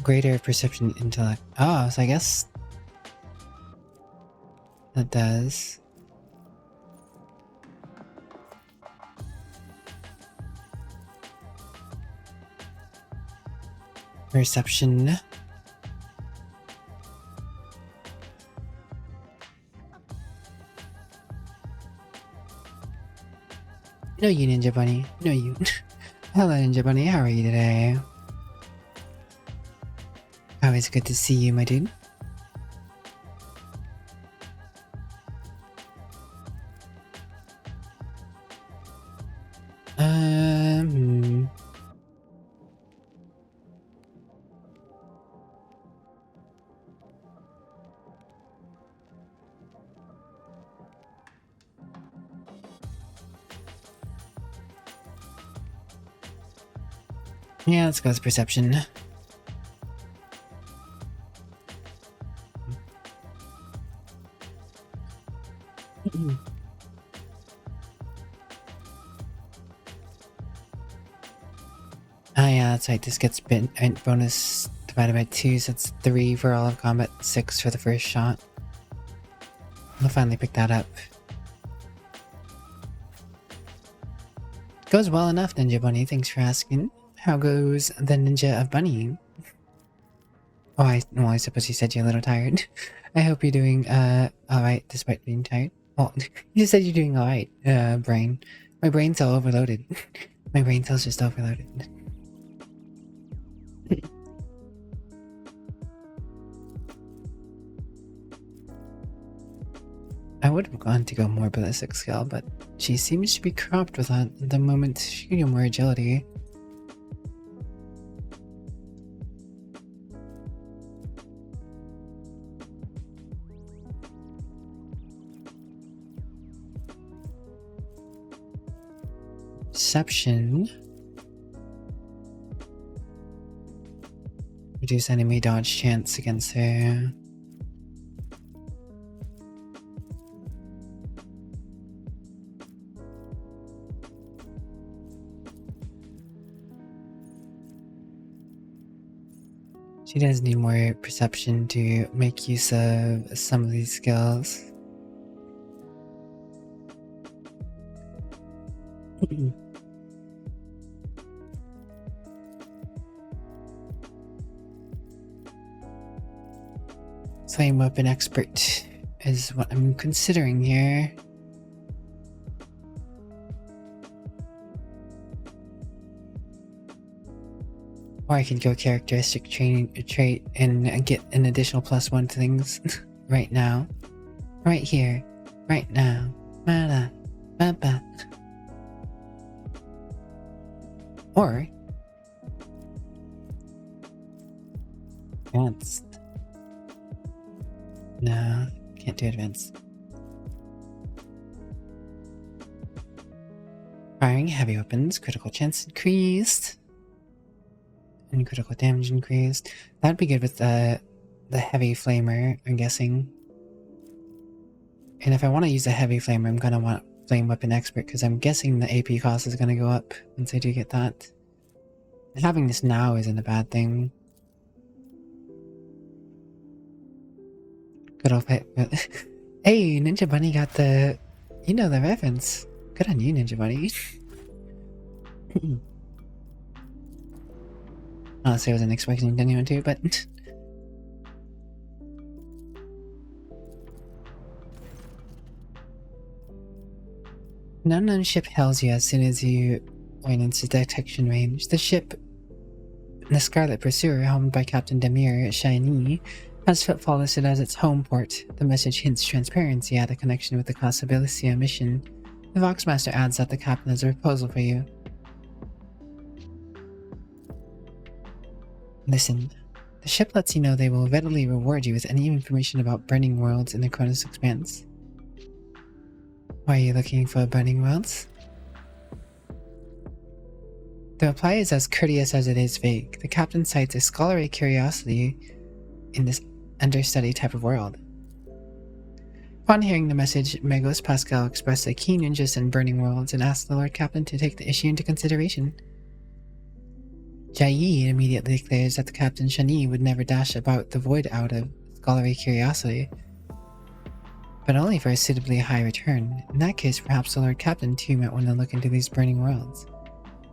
Greater perception intellect. Oh, so I guess that does. Perception. No, you, Ninja Bunny. No, you. Hello, Ninja Bunny. How are you today? Always good to see you, my dude. Yeah, let's go with perception. Ah, yeah, that's right. This gets bonus divided by 2, so it's 3 for all of combat, 6 for the first shot. I'll finally pick that up. Goes well enough, Ninja Bunny. Thanks for asking. How goes the Ninja of Bunny? Oh, I suppose you said you're a little tired. I hope you're doing, alright, despite being tired. Well, you said you're doing alright, brain. My brain's all overloaded. My brain cell's just overloaded. I would have gone to go more ballistic skill, but she seems to be cropped with that at the moment. She can do more agility. Perception. Reduce enemy dodge chance against her. She does need more perception to make use of some of these skills. Flame weapon expert is what I'm considering here. Or I could go characteristic trait and get an additional +1 to things right now. Right here. Right now. Or advanced. No, can't do advanced. Firing heavy weapons, critical chance increased. And critical damage increased. That'd be good with the heavy flamer, I'm guessing. And if I want to use a heavy flamer, I'm gonna want flame weapon expert because I'm guessing the AP cost is gonna go up once I do get that. And having this now isn't a bad thing. Good old pet. Hey, Ninja Bunny got the, you know, the reference. Good on you, Ninja Bunny. Honestly, I wasn't expecting anyone to, but an unknown ship hails you as soon as you went into detection range. The ship, the Scarlet Pursuer, helmed by Captain Demir Shiny, has footfall listed as its home port. The message hints transparency at a connection with the Casabilicia mission. The Voxmaster adds that the captain has a proposal for you. Listen, the ship lets you know they will readily reward you with any information about burning worlds in the Cronus Expanse. Why are you looking for burning worlds? The reply is as courteous as it is vague. The captain cites a scholarly curiosity in this understudy type of world. Upon hearing the message, Megos Pascal expressed a keen interest in burning worlds and asked the Lord Captain to take the issue into consideration. Jai immediately declares that the Captain Shani would never dash about the void out of scholarly curiosity, but only for a suitably high return. In that case, perhaps the Lord Captain too might want to look into these burning worlds.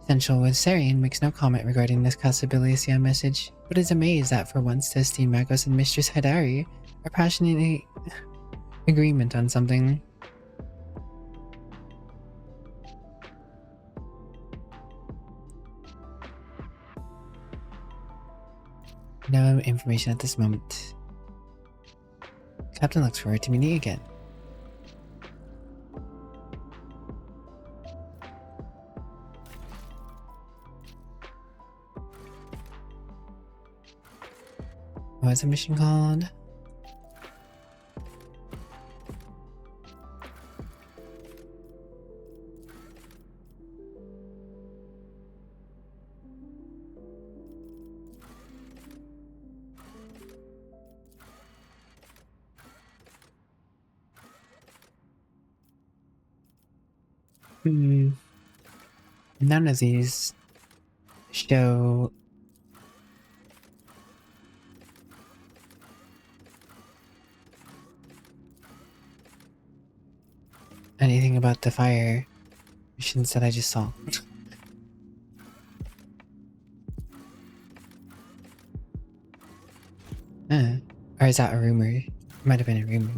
Essential Wissarian makes no comment regarding this Casabilisia message, but is amazed that for once the esteemed Magos and Mistress Hidari are passionately agreement on something. No information at this moment. Captain looks forward to meeting again. What was the mission called? None of these show anything about the fire missions that I just saw. Or is that a rumor? It might have been a rumor.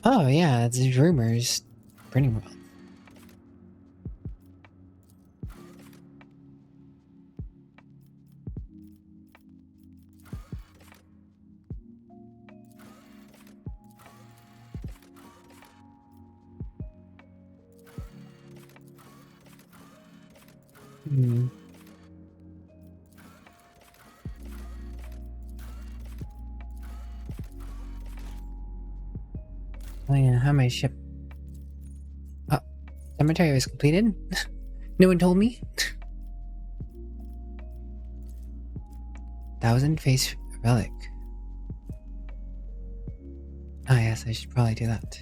Oh yeah, it's rumors. Burning world. Oh yeah, how my ship... Oh, cemetery was completed? No one told me? 1000 face relic. Ah yes, I should probably do that.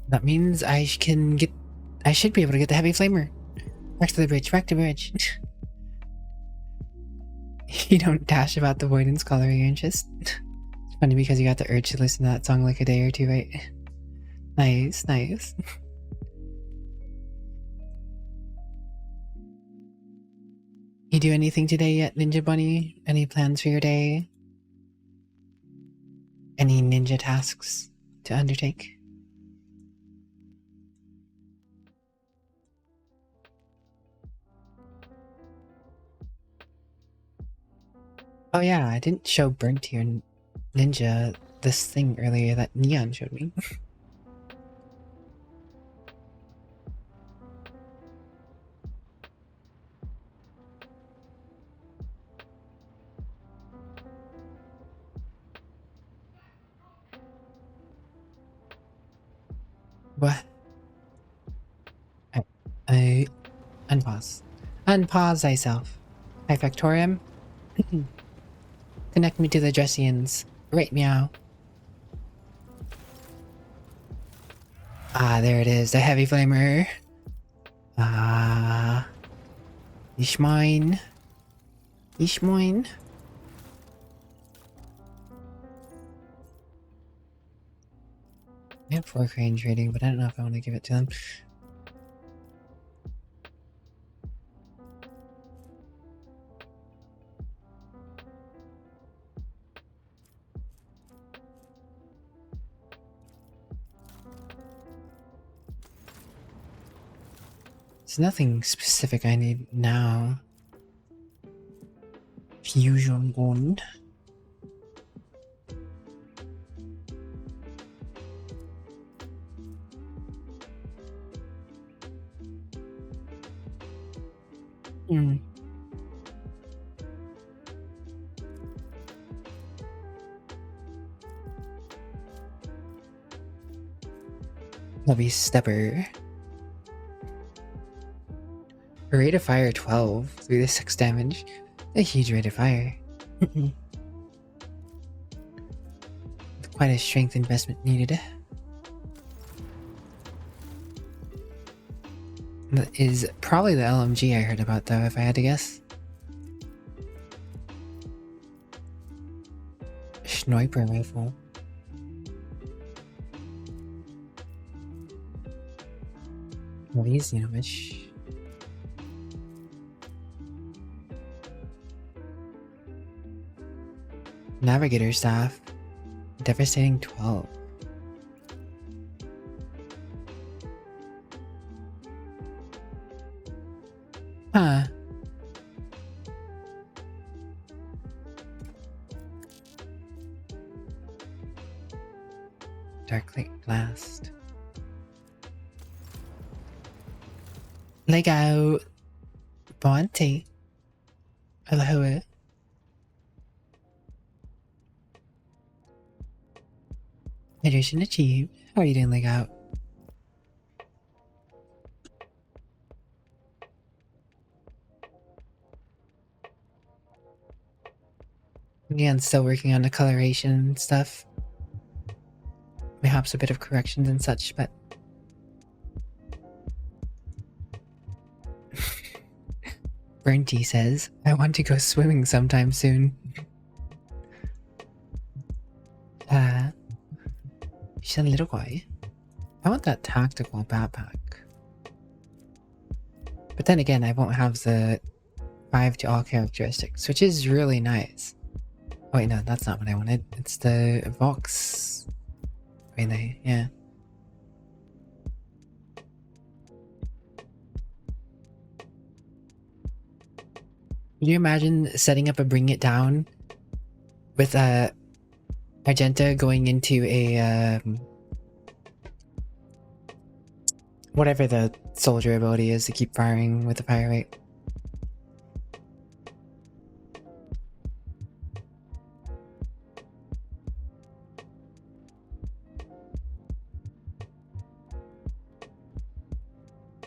That means I should be able to get the heavy flamer. Back to the bridge, back to the bridge. You don't dash about the void in scholarly interest. It's funny because you got the urge to listen to that song like a day or two, right? Nice, nice. You do anything today yet, Ninja Bunny? Any plans for your day? Any ninja tasks to undertake? Oh yeah, I didn't show Burnt here Ninja this thing earlier that Neon showed me. What? I unpause. Unpause thyself. Hi Factorium. Connect me to the Dressians. Right, meow. Ah, there it is, the heavy flamer. Ah. Ish mine. Ish mine. I have 4 cranes rating, but I don't know if I want to give it to them. There's nothing specific I need now. Fusion bond. Heavy stepper. Rate of fire 12, 3 to 6 damage. A huge rate of fire. Quite a strength investment needed. That is probably the LMG I heard about though, if I had to guess. Sniper rifle. Release damage. Navigator staff. Devastating 12. Huh. Dark Lake Blast. Lego. Bounty. Hello. Hydration achieved. How are you doing, Lego? Again, still working on the coloration stuff. Perhaps a bit of corrections and such, but Bernty says, I want to go swimming sometime soon. She's a little guy. I want that tactical backpack. But then again, I won't have the 5 to all characteristics, which is really nice. Oh wait, no, that's not what I wanted. It's the Vox relay, yeah. Can you imagine setting up a bring it down with Argenta going into a whatever the soldier ability is to keep firing with the fire rate?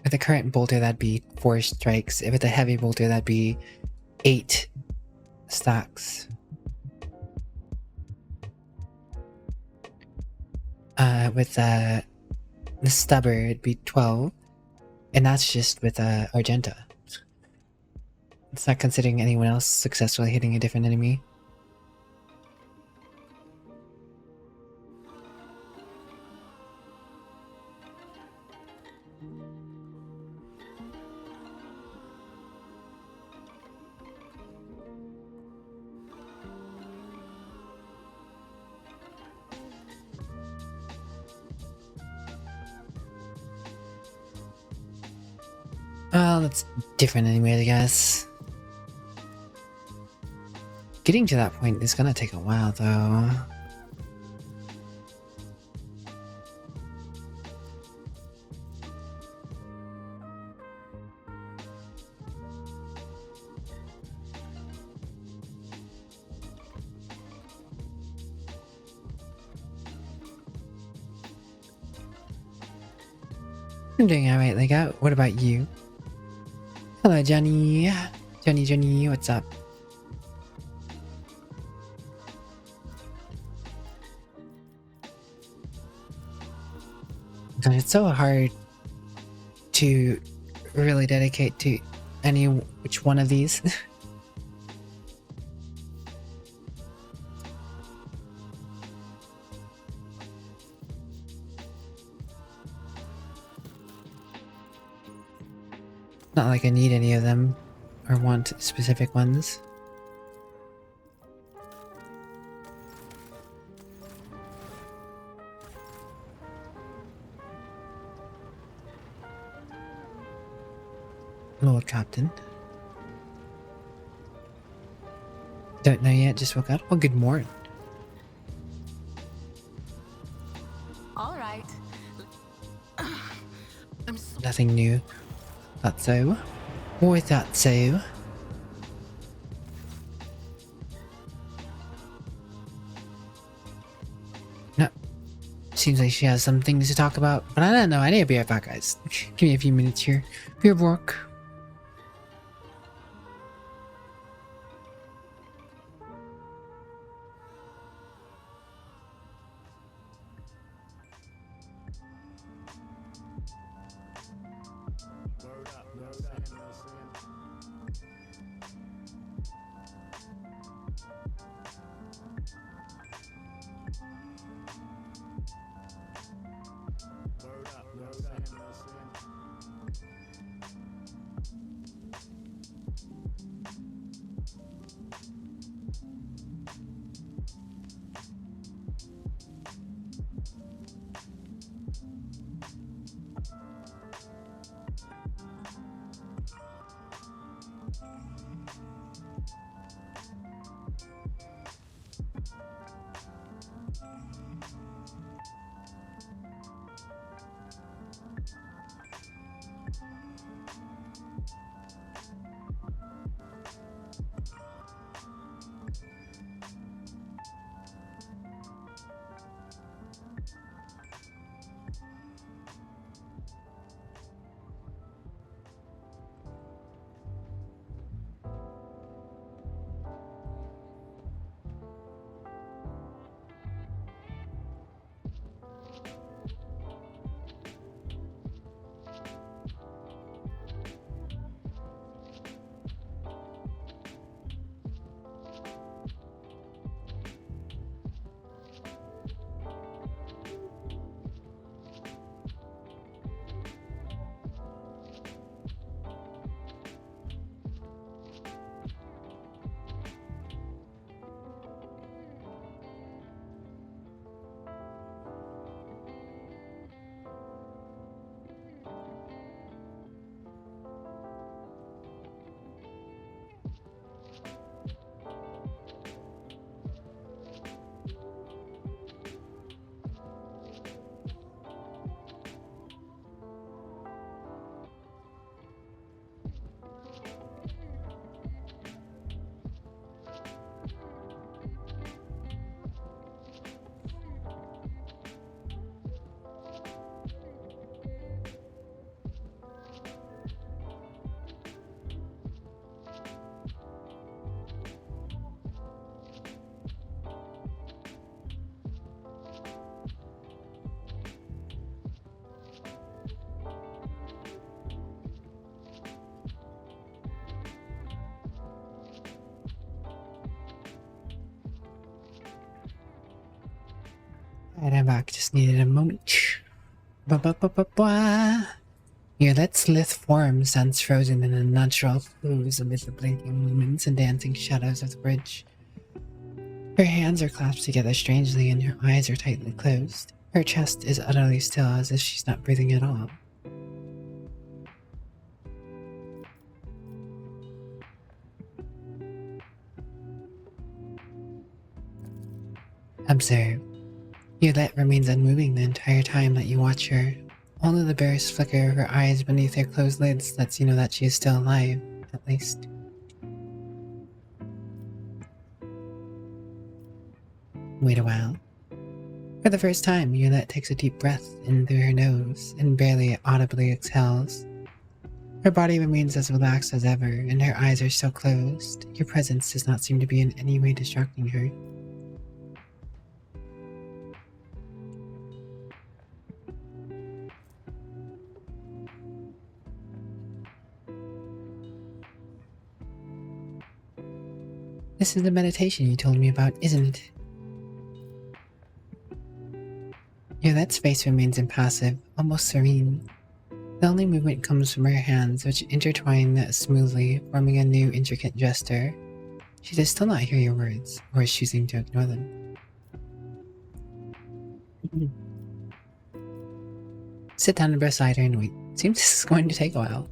With the current bolter, that'd be 4 strikes. With a heavy bolter, that'd be 8 stacks. With the stubber, it'd be 12. And that's just with Argenta. It's not considering anyone else successfully hitting a different enemy. Well, that's different anyway, I guess. Getting to that point is gonna take a while, though. I'm doing alright, Lego. What about you? Hello, Johnny. Johnny, what's up? God, it's so hard to really dedicate to which one of these. Not like I need any of them or want specific ones. Lord Captain. Don't know yet, just woke up. Well, good morning. All right. Nothing new. Thought so. Or thought so. Seems like she has some things to talk about, but I don't know. I need to be right back, guys. Give me a few minutes here. Be right back. Alright, I'm back. Just needed a moment. Ba-ba-ba-ba-ba. Your let's lith form stands frozen in a natural pose amid the blinking movements and dancing shadows of the bridge. Her hands are clasped together strangely and her eyes are tightly closed. Her chest is utterly still as if she's not breathing at all. Observe. Yolette remains unmoving the entire time that you watch her. Only the barest flicker of her eyes beneath her closed lids lets you know that she is still alive, at least. Wait a while. For the first time, Yolette takes a deep breath in through her nose and barely audibly exhales. Her body remains as relaxed as ever, and her eyes are still closed. Your presence does not seem to be in any way distracting her. This is the meditation you told me about, isn't it? Yolette's face remains impassive, almost serene. The only movement comes from her hands, which intertwine smoothly, forming a new intricate gesture. She does still not hear your words, or is choosing to ignore them. Sit down beside her and wait. Seems this is going to take a while.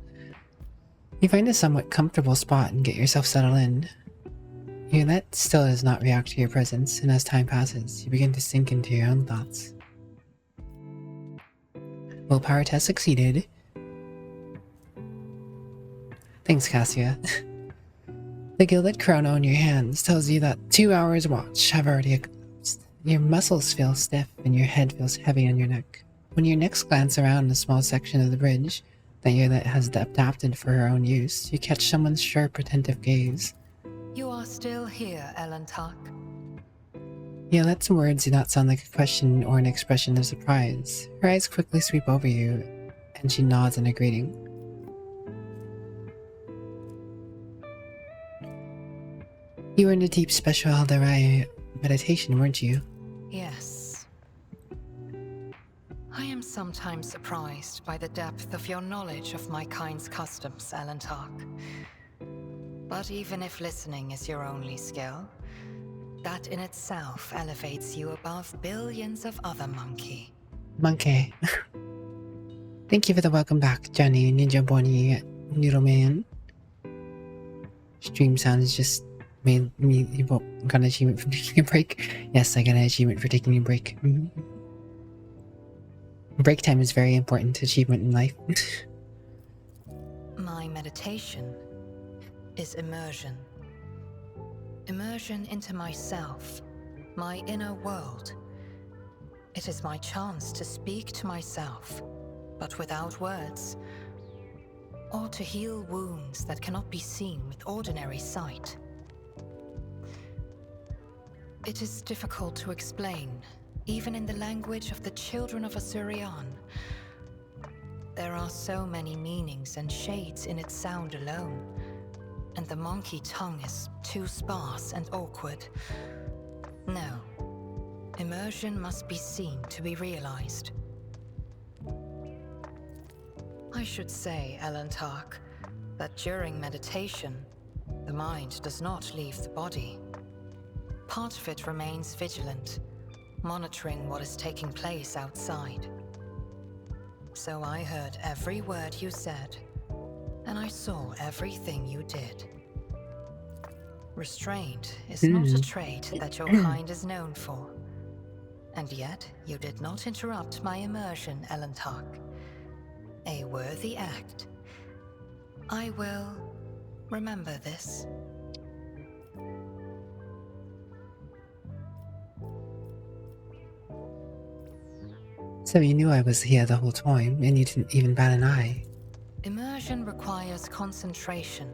You find a somewhat comfortable spot and get yourself settled in. Yolette still does not react to your presence, and as time passes, you begin to sink into your own thoughts. Willpower test succeeded. Thanks, Cassia. The gilded chrono in your hands tells you that 2 hours watch have already elapsed. Your muscles feel stiff and your head feels heavy on your neck. When you next glance around a small section of the bridge that has adapted for her own use, you catch someone's sharp, attentive gaze. You are still here, Ellen Tuck. Yolette's words do not sound like a question or an expression of surprise. Her eyes quickly sweep over you, and she nods in a greeting. You were in a deep special Alderai meditation, weren't you? Yes. I am sometimes surprised by the depth of your knowledge of my kind's customs, Ellen Tuck. But even if listening is your only skill, that in itself elevates you above billions of other monkey. Monkey. Thank you for the welcome back, Johnny Ninja Bonnie Noodle Man. Stream sounds just made me got an achievement for taking a break. Yes, I got an achievement for taking a break. Break time is very important achievement in life. My meditation is immersion. Immersion into myself, my inner world. It is my chance to speak to myself, but without words, or to heal wounds that cannot be seen with ordinary sight. It is difficult to explain, even in the language of the children of Asurian. There are so many meanings and shades in its sound alone, and the monkey tongue is too sparse and awkward. No. Immersion must be seen to be realized. I should say, Ellen Tuck, that during meditation, the mind does not leave the body. Part of it remains vigilant, monitoring what is taking place outside. So I heard every word you said, and I saw everything you did. Restraint is not a trait that your kind is known for. And yet, you did not interrupt my immersion, Ellen Tuck. A worthy act. I will remember this. So you knew I was here the whole time, and you didn't even bat an eye. Immersion requires concentration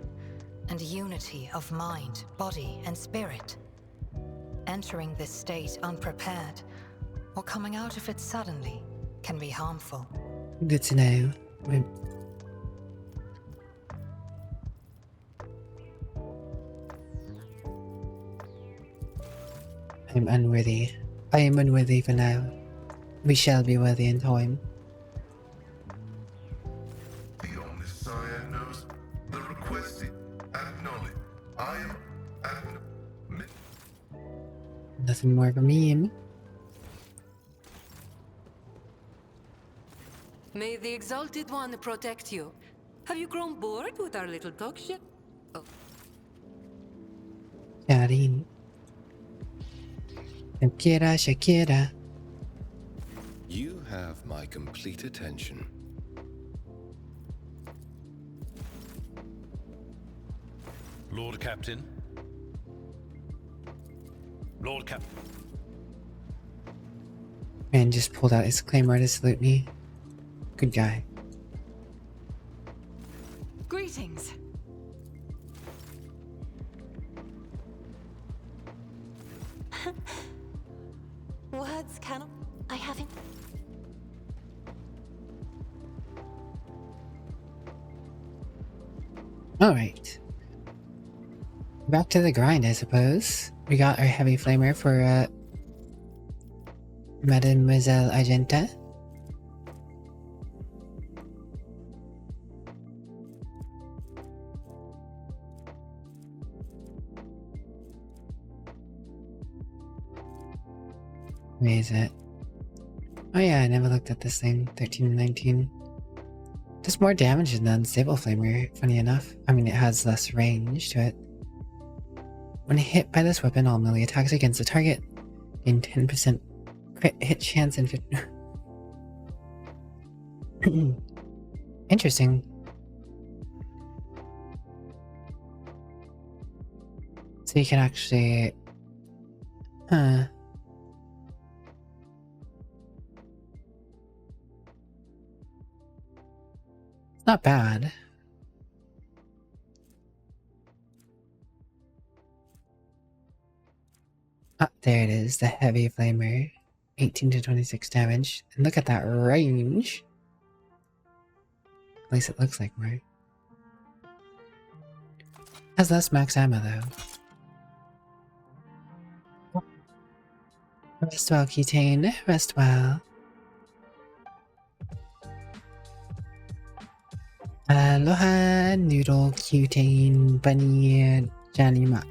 and unity of mind, body, and spirit. Entering this state unprepared, or coming out of it suddenly, can be harmful. Good to know. I'm unworthy. I am unworthy for now. We shall be worthy in time. The Omnissiah knows the requested. Acknowledge. I am Nothing more from me. May the Exalted One protect you. Have you grown bored with our little talk shit? Oh. Shadeen. Shakira, Shakira. You have my complete attention. Lord Captain. Lord Captain. Man just pulled out his claymore to salute me. Good guy. Greetings. Words cannot. I haven't. Alright. Back to the grind, I suppose. We got our heavy flamer for Mademoiselle Argenta. Where is it? Oh yeah, I never looked at this thing. 1319. Does more damage than the unstable flamer, funny enough. I mean, it has less range to it. When hit by this weapon, all melee attacks against the target gain 10% crit hit chance and Interesting. So you can actually... Huh. Not bad. Ah, there it is, the heavy flamer. 18 to 26 damage. And look at that range. At least it looks like more. Has less max ammo though. Rest well, Ketane. Rest well. Aloha, Noodle, Cutane, Bunny, Johnny Mac,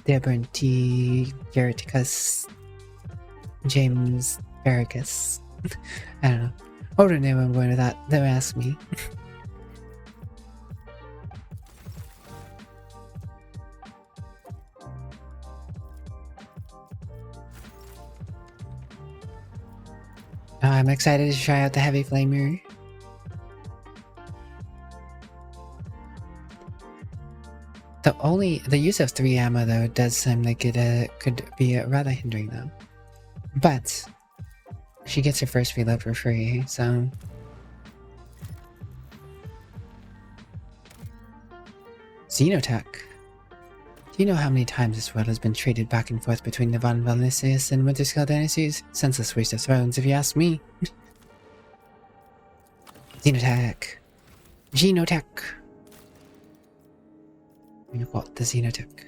Deborn T, Gerticus, James Vericus. I don't know. What other name I'm going with that? Don't ask me. I'm excited to try out the heavy flamer. The use of 3 ammo though does seem like it could be rather hindering them. But she gets her first reload for free, so Xenotech. Do you know how many times this world has been traded back and forth between the Von Valnisius and Winterskull dynasties? Senseless waste of thrones, if you ask me. Xenotech. Genotech. We've got the Xenotech.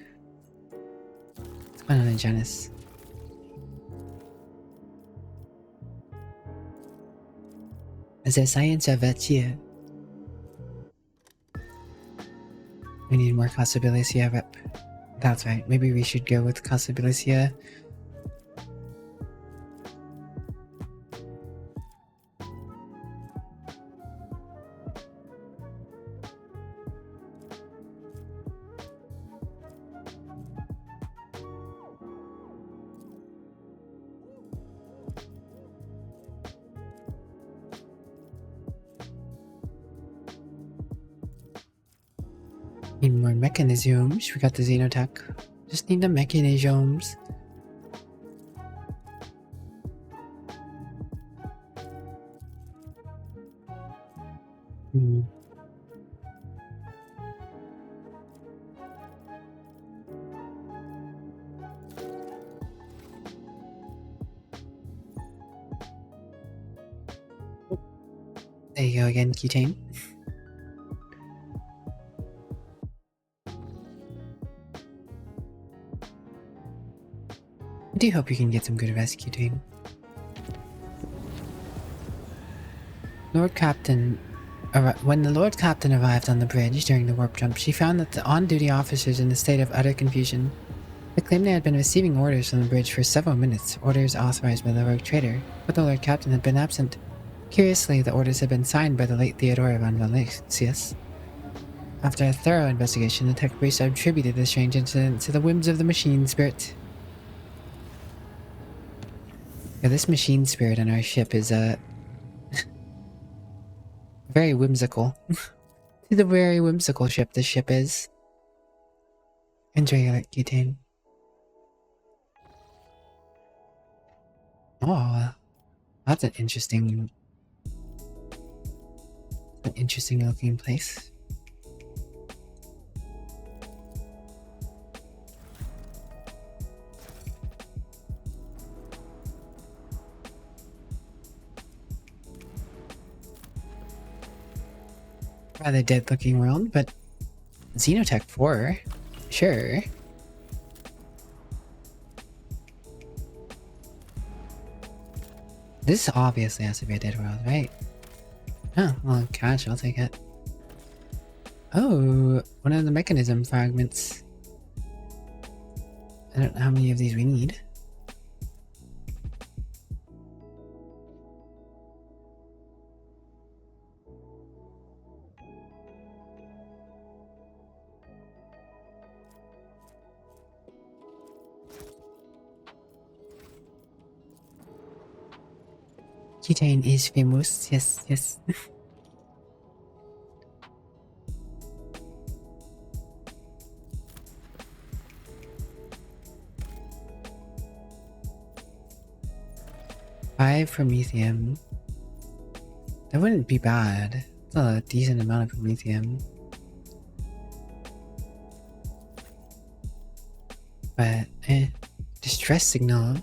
What's going on in Janice? Is there science or virtue? We need more Cassabilicia rep. That's right, maybe we should go with Cassabilicia. Need more mechanisms. We got the Xenotech. Just need the mechanisms. There you go again, Ketane. I do hope you can get some good rescue team. When the Lord Captain arrived on the bridge during the warp jump, she found that the on-duty officers in a state of utter confusion. They claimed they had been receiving orders from the bridge for several minutes, orders authorized by the rogue trader, but the Lord Captain had been absent. Curiously, the orders had been signed by the late Theodora von Valesius. After a thorough investigation, the tech priest attributed the strange incident to the whims of the machine spirit. Yeah, this machine spirit on our ship is very whimsical. It's a very whimsical ship this ship is. Enjoy it, Ketane. Oh, that's an interesting looking place. Rather dead looking world, but Xenotech 4, sure. This obviously has to be a dead world, right? Oh, well, cash, I'll take it. Oh, one of the mechanism fragments. I don't know how many of these we need. Ketane is famous, yes, yes. Five Promethium. That wouldn't be bad. Still a decent amount of lithium. But, distress signal.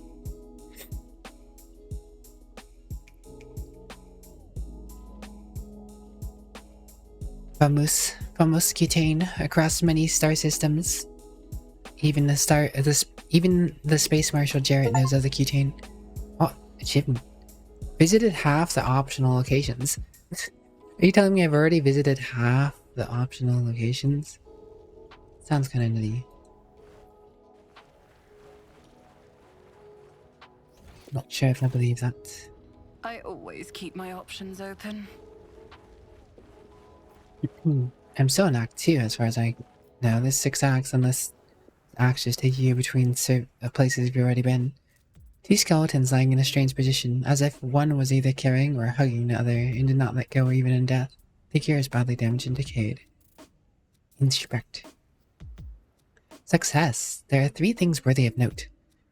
Famous cutane across many star systems. Even the Space Marshal Jarrett knows of the cutane. Oh, achievement. Visited half the optional locations. Are you telling me I've already visited half the optional locations? Sounds kind of nutty. Not sure if I believe that. I always keep my options open. I'm still in Act 2 as far as I know. There's 6 acts unless acts just take you between places you've already been. 2 skeletons lying in a strange position, as if one was either carrying or hugging the other and did not let go even in death. The gear is badly damaged and decayed. Inspect. Success! There are 3 things worthy of note.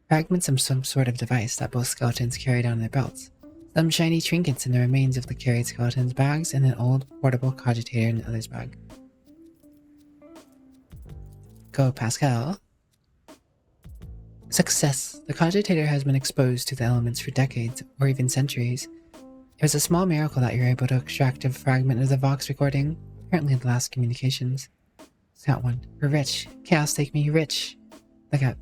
Fragments of some sort of device that both skeletons carried on their belts. Some shiny trinkets in the remains of the carried skeletons' bags, and an old portable cogitator in the other's bag. Go, Pascal. Success. The cogitator has been exposed to the elements for decades, or even centuries. It was a small miracle that you were able to extract a fragment of the Vox recording, apparently the last communications. Scout 1. We're rich. Chaos take me rich. Look up.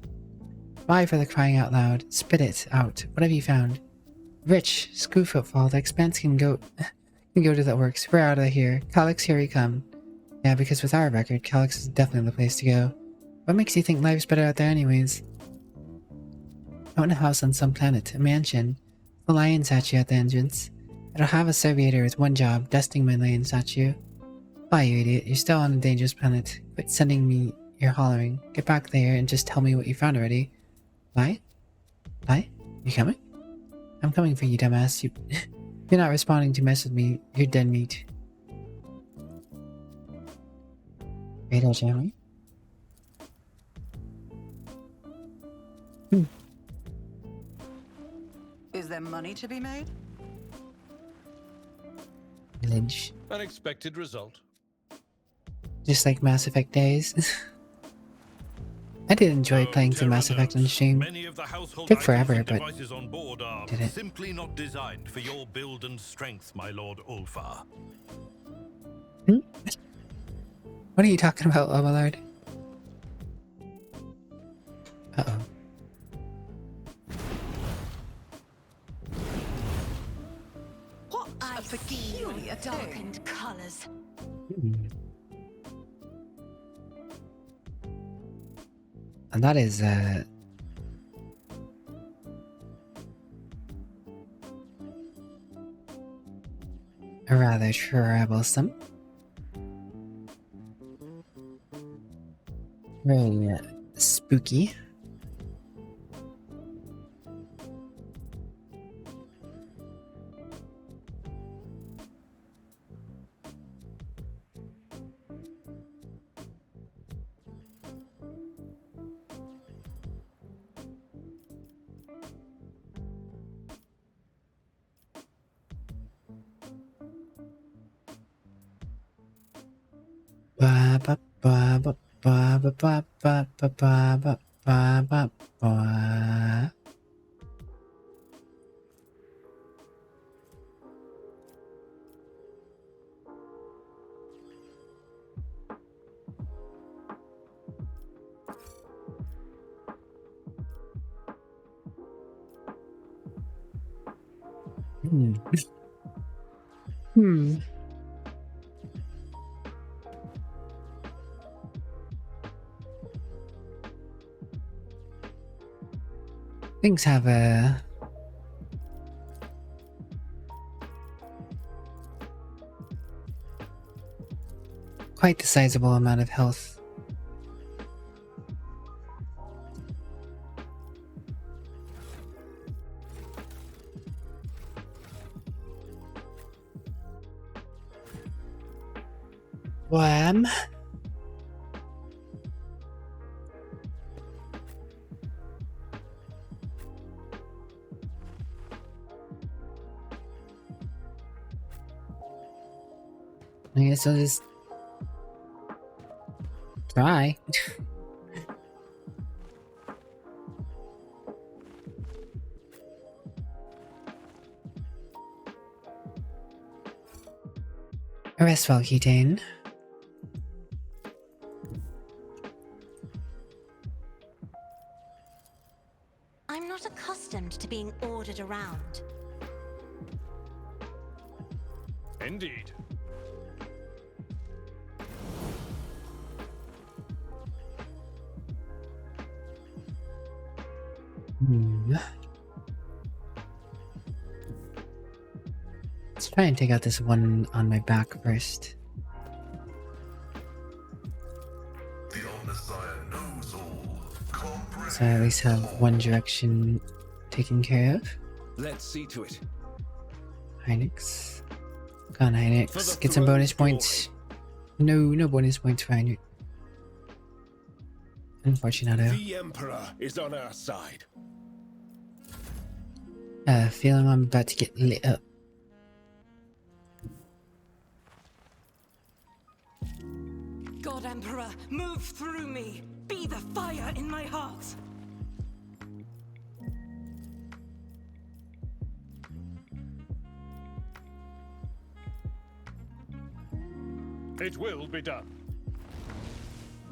Why for the crying out loud? Spit it out. What have you found? Rich. Screw footfall. The expanse can go to the works. We're out of here. Calyx, here we come. Yeah, because with our record, Calyx is definitely the place to go. What makes you think life's better out there anyways? I own a house on some planet, a mansion. The lion statue at the entrance. It'll have a serviator with one job, dusting my lion statue. Bye, you idiot. You're still on a dangerous planet. Quit sending me your hollering. Get back there and just tell me what you found already. Bye? Bye? You coming? I'm coming for you, dumbass. You're not responding to mess with me. You're dead meat. Radar jamming? Is there money to be made? Village. Unexpected result. Just like Mass Effect days. I did enjoy playing some Mass Effect on stream. Took forever, but on board are did it. simply not designed for your build and strength, my lord Ulfar. What are you talking about, Overlord? Uh-oh. What a peculiar darkened colors. And that is, rather troublesome. Very, spooky. Ba ba ba ba ba ba ba ba ba ba ba ba ba. Things have a quite the sizable amount of health. Wham. guess I'll just try. Rest well, Ketane. I'm not accustomed to being ordered around. Indeed. Let's try and take out this one on my back first. The Omnissiah knows all. So I at least have one direction taken care of. Let's see to it. Hynix. Come on, Hynix. Get some throne bonus of glory. points. No bonus points for Hynix. Unfortunate. The Emperor is on our side. Feeling I'm about to get lit up. God Emperor, move through me. Be the fire in my heart. It will be done.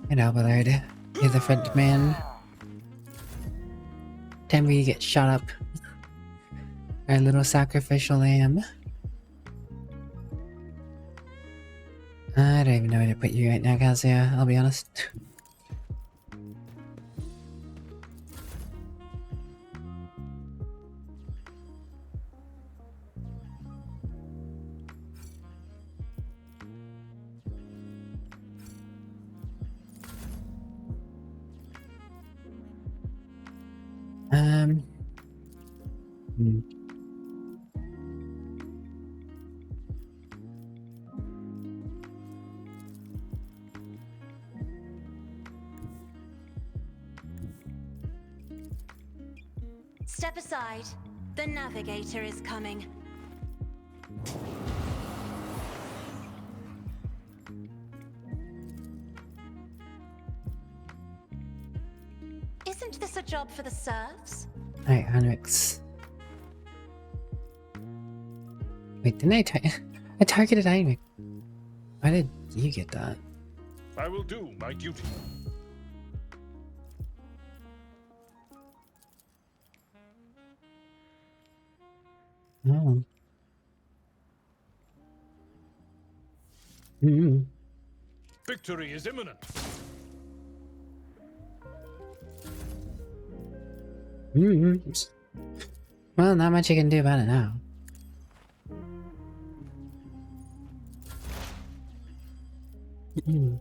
Get out, Ballard. You're the front man. Time for you to get shot up. Our little sacrificial lamb. I don't even know where to put you right now, Kazuya, I'll be honest. Hmm. Step aside. The navigator is coming. Isn't this a job for the serfs? Alright, Hynix. Wait, didn't I targeted Hynix. Why did you get that? I will do my duty. Oh. Hmm. Victory is imminent. Hmm. Well, not much you can do about it now. Hmm.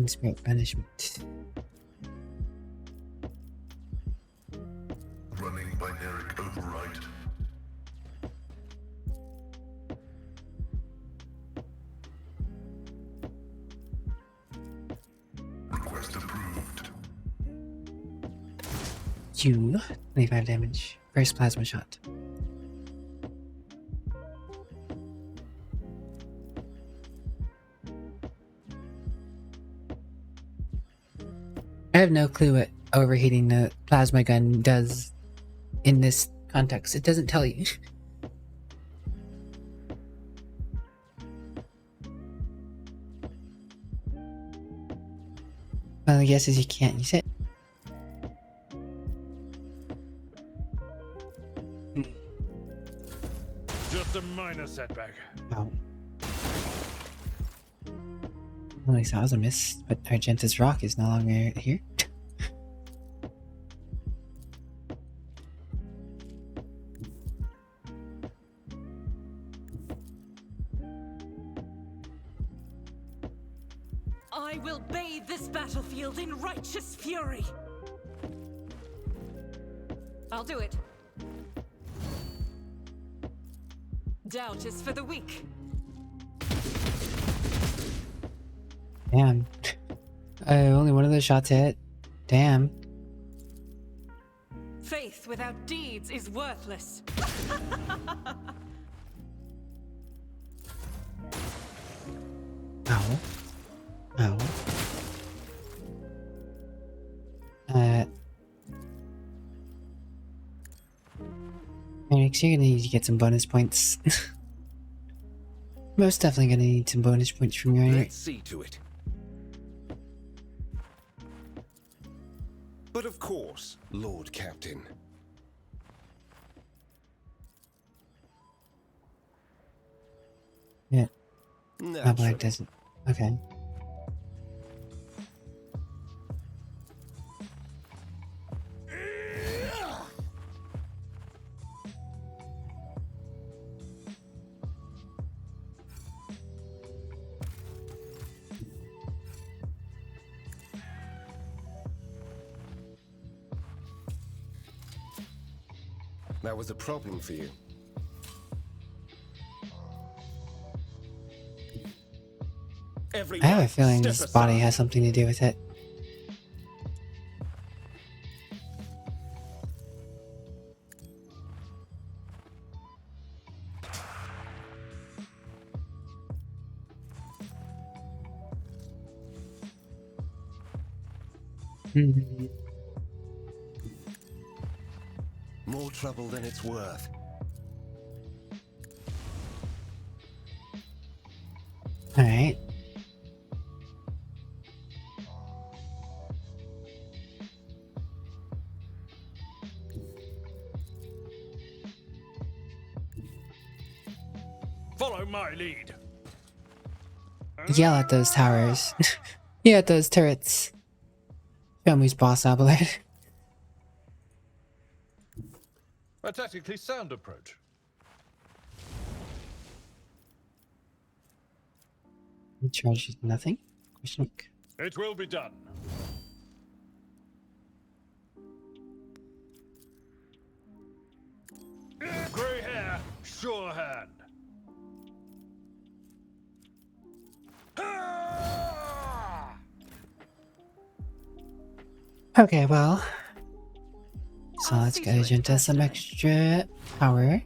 Spirit banishment. Running binaric override. Request approved. You 25 damage. First plasma shot. I have no clue what overheating the plasma gun does in this context. It doesn't tell you. Well, the guess is you can't use it. Just a minor setback. Oh. Well, at least that was a miss, but Argentus Rock is no longer here. I will bathe this battlefield in righteous fury. I'll do it. Doubt is for the weak. Damn. Only one of those shots hit. Damn. Faith without deeds is worthless. Ow. Ow. Phoenix, you're gonna need to get some bonus points. Most definitely gonna need some bonus points from your Let's see to it. But of course, Lord Captain. Yeah. Naturally. Oh, but it doesn't. Okay. That was a problem for you. I have a feeling this body has something to do with it. More trouble than it's worth. Alright. Follow my lead. Yell at those towers. Yeah, at those turrets. Show me who's boss, Abelard. A tactically sound approach. Charges nothing? Question mark. It will be done. Grey hair, sure hand. Okay, well. So let's get into some extra power.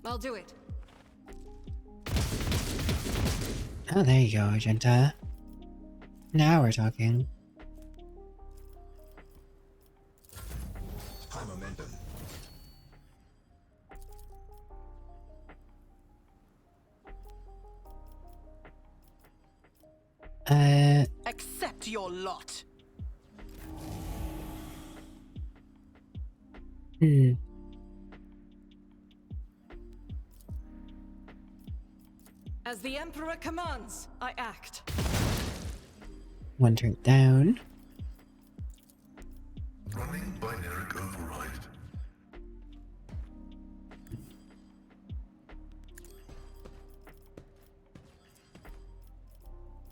I'll do it. Oh, there you go, Argenta. Now we're talking. High momentum. Accept your lot. As the Emperor commands, I act. One turn down. Running binary override.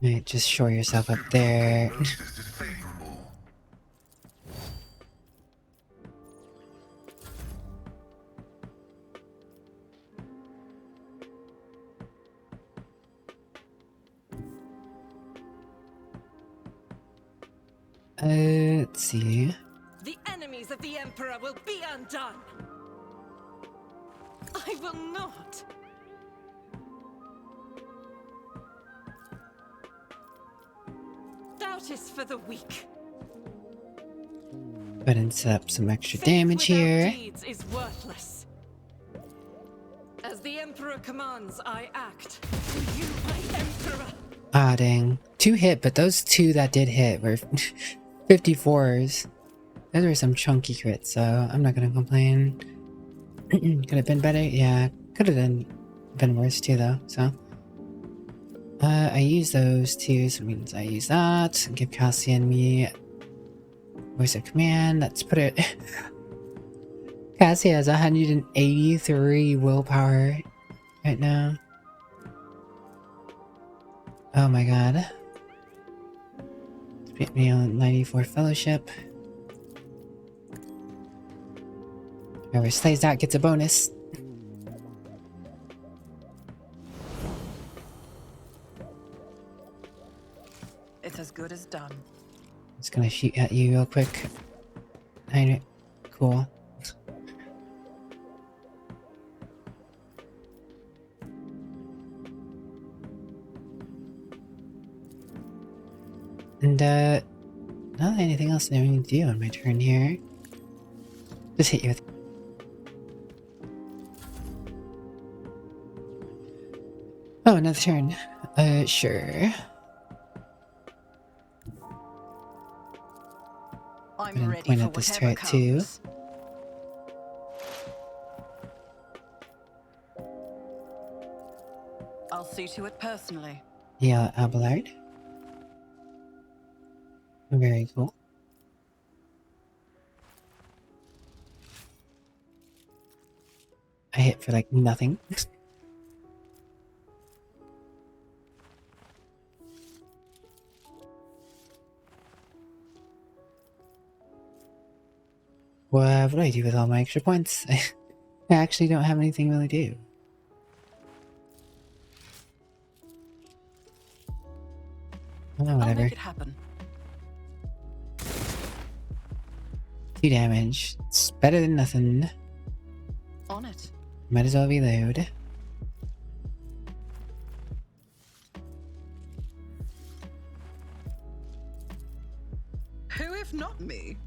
Right, just shore yourself up there. This is favorable. Let's see. The enemies of the Emperor will be undone. I will not. Doubt is for the weak. Go ahead and set up some extra Faith damage without here. deeds is worthless. As the Emperor commands, I act. To you, my Emperor. Ah, dang. 2 hit, but those 2 that did hit were 54s. Those were some chunky crits, so I'm not gonna complain. Could have been better? Yeah, could have been worse too, though, so. I use those 2, so it means I use that. Give Cassian me voice of command. Let's put it. Cassie has 183 willpower right now. Oh my god. Beat me on 94 fellowship. Whoever slays that gets a bonus. It's as good as done. Just gonna shoot at you real quick. Alright, cool. And not anything else I need to do on my turn here. Just hit you with. Oh, another turn. Sure. I'm gonna ready point for at this whatever turret too. comes. I'll see to it personally. Yeah, Abelard. Very cool. I hit for like nothing. What do I do with all my extra points? I actually don't have anything really to do. Oh, I'll whatever. make it happen. 2 damage. It's better than nothing. On it. Might as well reload. Who if not me?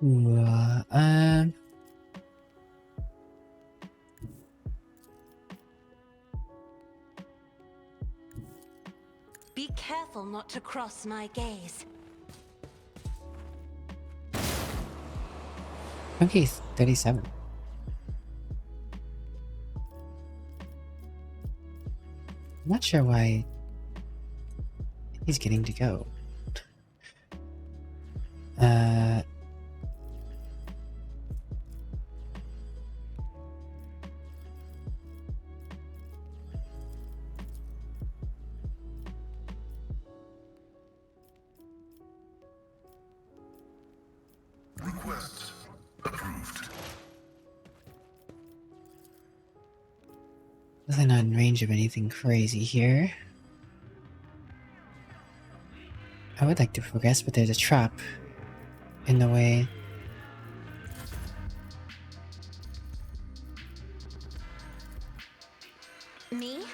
Ooh, Be careful not to cross my gaze. okay, 37. I'm not sure why he's getting to go. Request approved. Definitely not in range of anything crazy here. I would like to progress, but there's a trap in the way. Me?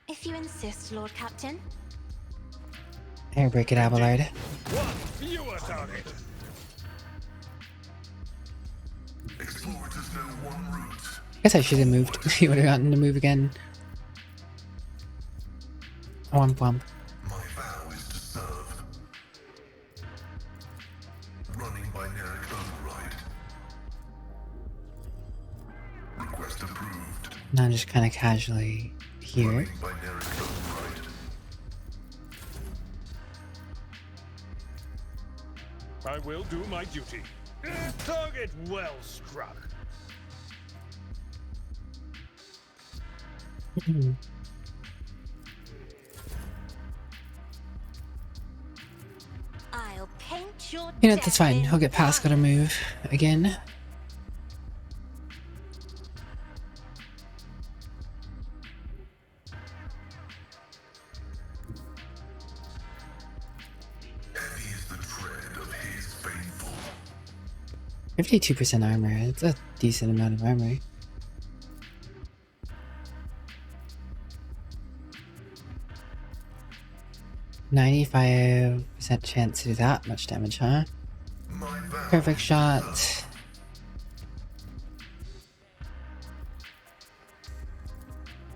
If you insist, Lord Captain. Air break it, Abelard. One fewer target. Explorers know one route. Guess I should have moved. He would have gotten to move again. Womp womp. My vow is to serve. Running binary override. Request approved. Now I'm just kind of casually here. Running binary override. I will do my duty. Target well struck. I'll paint your You know, that's fine. death He'll get past, gotta move again. Heavy is the tread of his faithful. 52% armor. It's a decent amount of armor. %95% chance to do that much damage, huh? My vow. Perfect shot.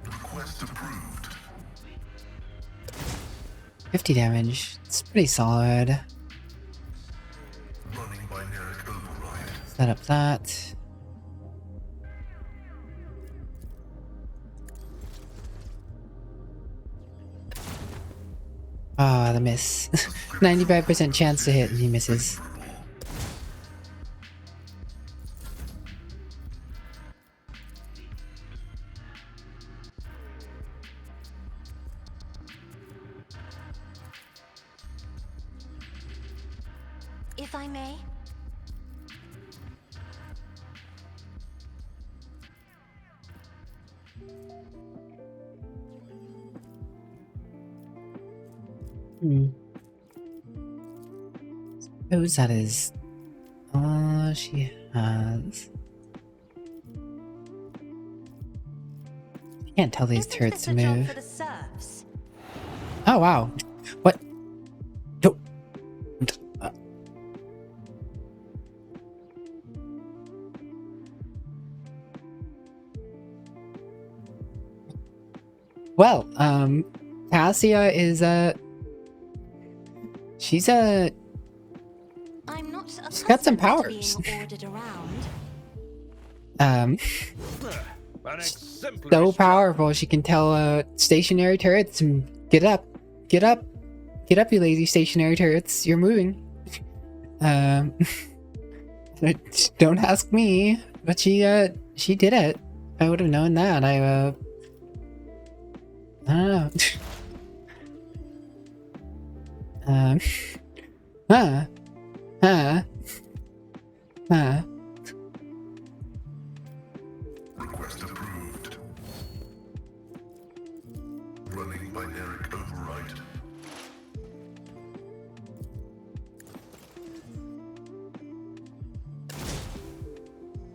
Request approved. 50 damage. It's pretty solid. Running binary override. Set up that. Ah, the miss. 95% chance to hit and he misses. If I may. Suppose that is all she has. I can't tell these Isn't turrets this to a job move. for the serfs? Oh wow! What? Don't. Well, Cassia is she's I'm not she's got some accustomed to powers. being ordered around. An So exemplary powerful she can tell stationary turrets and get up, get up, get up, you lazy stationary turrets, you're moving. Don't ask me, but she did it. I would have known that. I don't know. Huh. Request approved. Running binary override.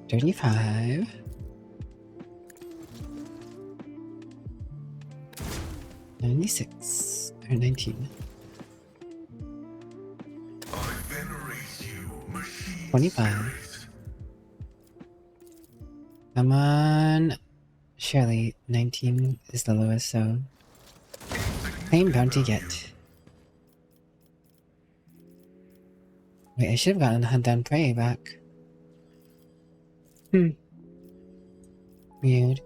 $35. 96 or 19. I venerate you, machine 25. spirit. Come on. Surely 19 is the lowest, so claim bounty get. Wait, I should have gotten Hunt Down Prey back. Weird.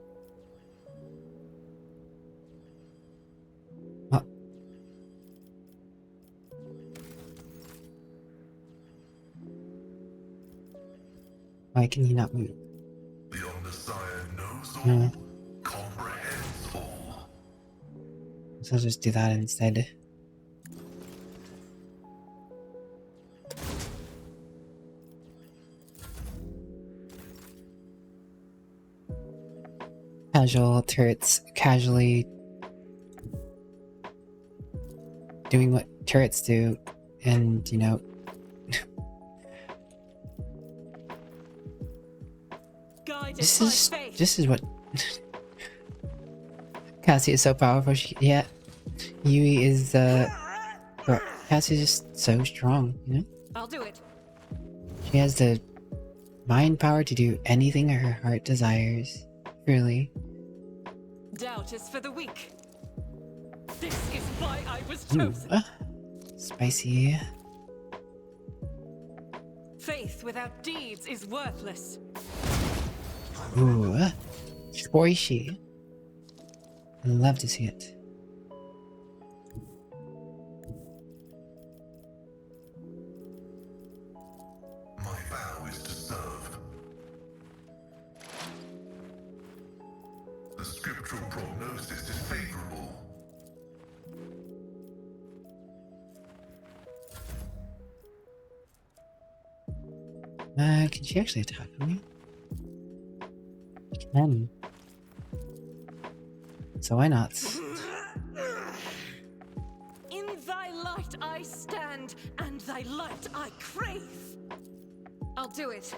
Oh. Why can he not move? The Omnissiah knows all, No. comprehends all. So I'll just do that instead. Casual turrets casually doing what turrets do, and you know, Guided this by is faith. what Cassie is so powerful. Yeah, Yui is bro, Cassie's just so strong, you know? I'll do it. She has the mind power to do anything her heart desires. Really. Doubt is for the weak. This is why I was Ooh, chosen. spicy. Faith without deeds is worthless. Ooh, spicy. I love to see it. My vow is to serve. The scriptural prognosis is favorable. Can she actually attack me? She can. So why not? In thy light I stand, and thy light I crave. I'll do it.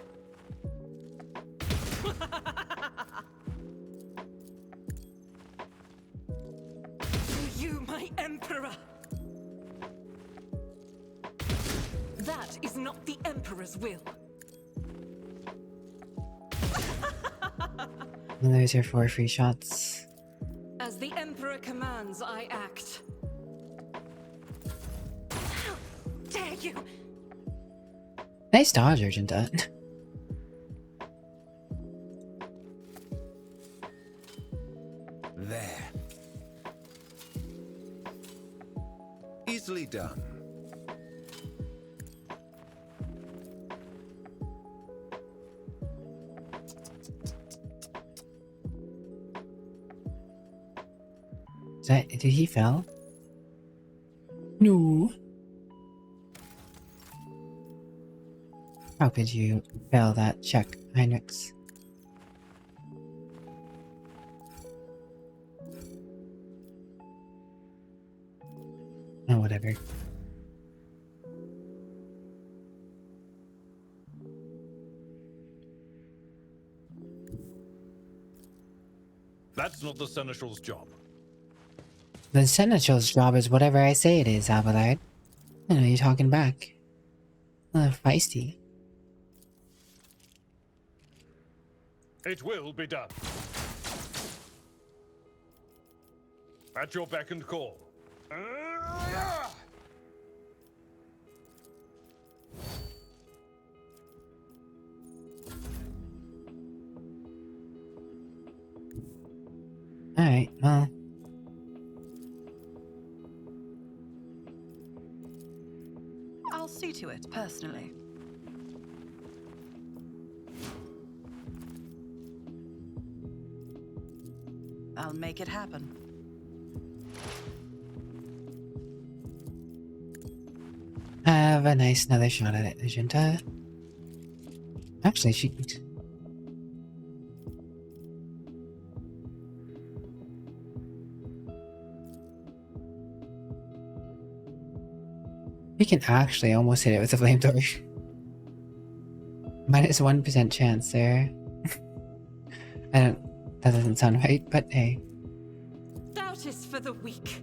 To you, my emperor. That is not the emperor's will. And there's your 4 free shots. As the emperor commands, I act. How dare you! Nice dodge, Argenta. There. Easily done. Did he fell? No. How could you fail that check, Heinrichs? Oh, whatever. That's not the Seneschal's job. The Seneschal's job is whatever I say it is, Abelard. I know you're talking back. Feisty. It will be done. At your beck and call. Alright, well. I'll see to it, personally. I'll make it happen. Have a nice another shot at it, Agenta. Actually, she... We can actually almost hit it with a flamethrower. Minus 1% chance there. I don't... That doesn't sound right, but hey. Doubt is for the weak.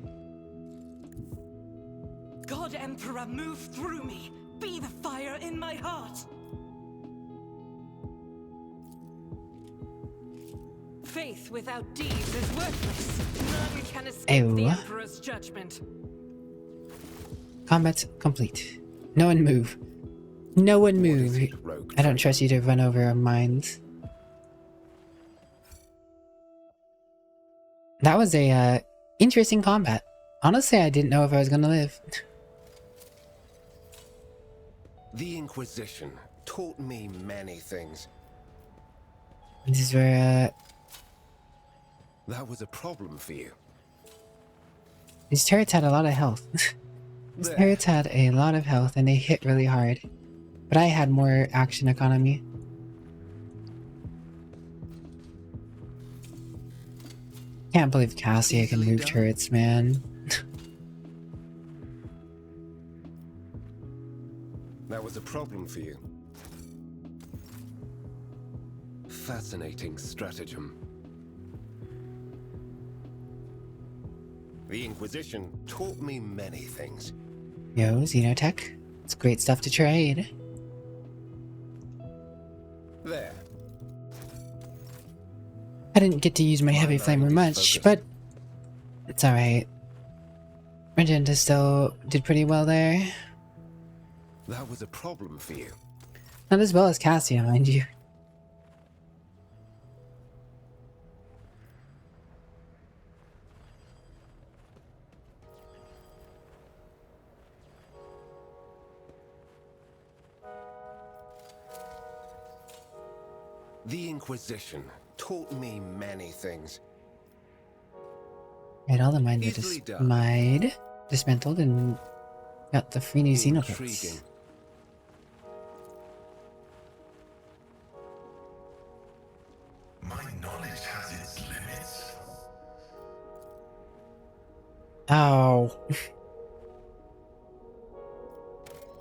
God Emperor, move through me. Be the fire in my heart. Faith without deeds is worthless. None can escape the Emperor's judgment. Combat's complete. No one move. No one move. I don't trust you to run over our mines. That was a interesting combat. Honestly, I didn't know if I was gonna live. The Inquisition taught me many things. This is where That was a problem for you. these turrets had a lot of health. These turrets had a lot of health and they hit really hard. But I had more action economy. Can't believe Cassia can move turrets, man. That was a problem for you. Fascinating stratagem. The Inquisition taught me many things. Yo, Xenotech. It's great stuff to trade. There. I didn't get to use my heavy flamer much, but it's alright. Magenta still did pretty well there. That was a problem for you. Not as well as Cassia, mind you. The Inquisition taught me many things. Right, all the mines Easily are done. dismantled, and got the free new Xenopets. Intriguing. My knowledge has its limits. Ow.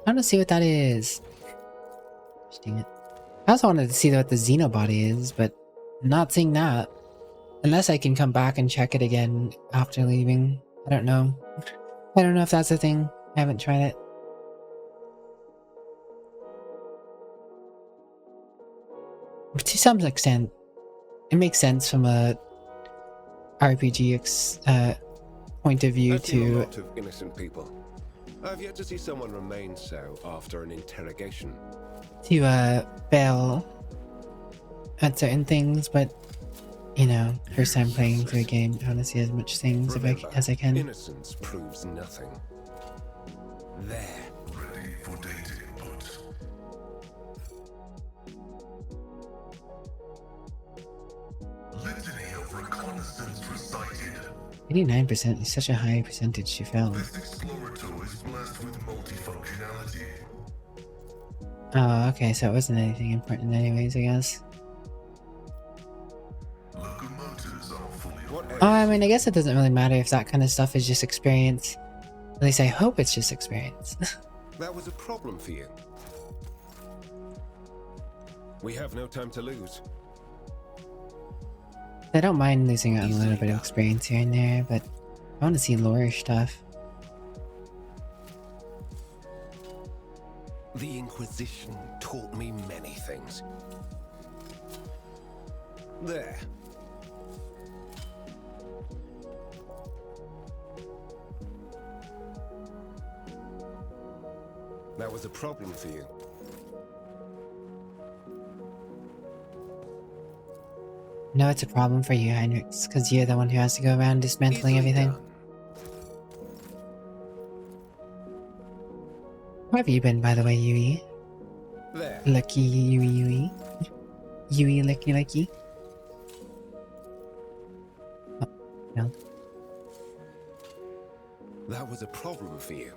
I want to see what that is. Dang it. I also wanted to see what the Xenobody is, but not seeing that. Unless I can come back and check it again after leaving. I don't know. I don't know if that's a thing. I haven't tried it. But to some extent, it makes sense from a RPG point of view I've seen a to... lot of innocent people. I've yet to see someone remain so after an interrogation. Fail at certain things, but you know, first time playing through a game, I want to see as much things as I can. Innocence proves nothing. There. Ready for data input. Litany of reconnaissance recited. 89% is such a high percentage to fail. This explorator is blessed with multifunctionality. Oh, okay, so it wasn't anything important anyways, I guess. Locomotives are fully What Oh, else? I mean, I guess it doesn't really matter if that kind of stuff is just experience. At least I hope it's just experience. That was a problem for you. We have no time to lose. I don't mind losing out on a little bit of experience here and there, but I want to see lore stuff. The Inquisition taught me many things. There. That was a problem for you. No, it's a problem for you, Heinrichs, because you're the one who has to go around dismantling Easily everything. done. Where have you been, by the way, Yui? There. Lucky Yui. Yui Lucky. Oh, no. That was a problem for you.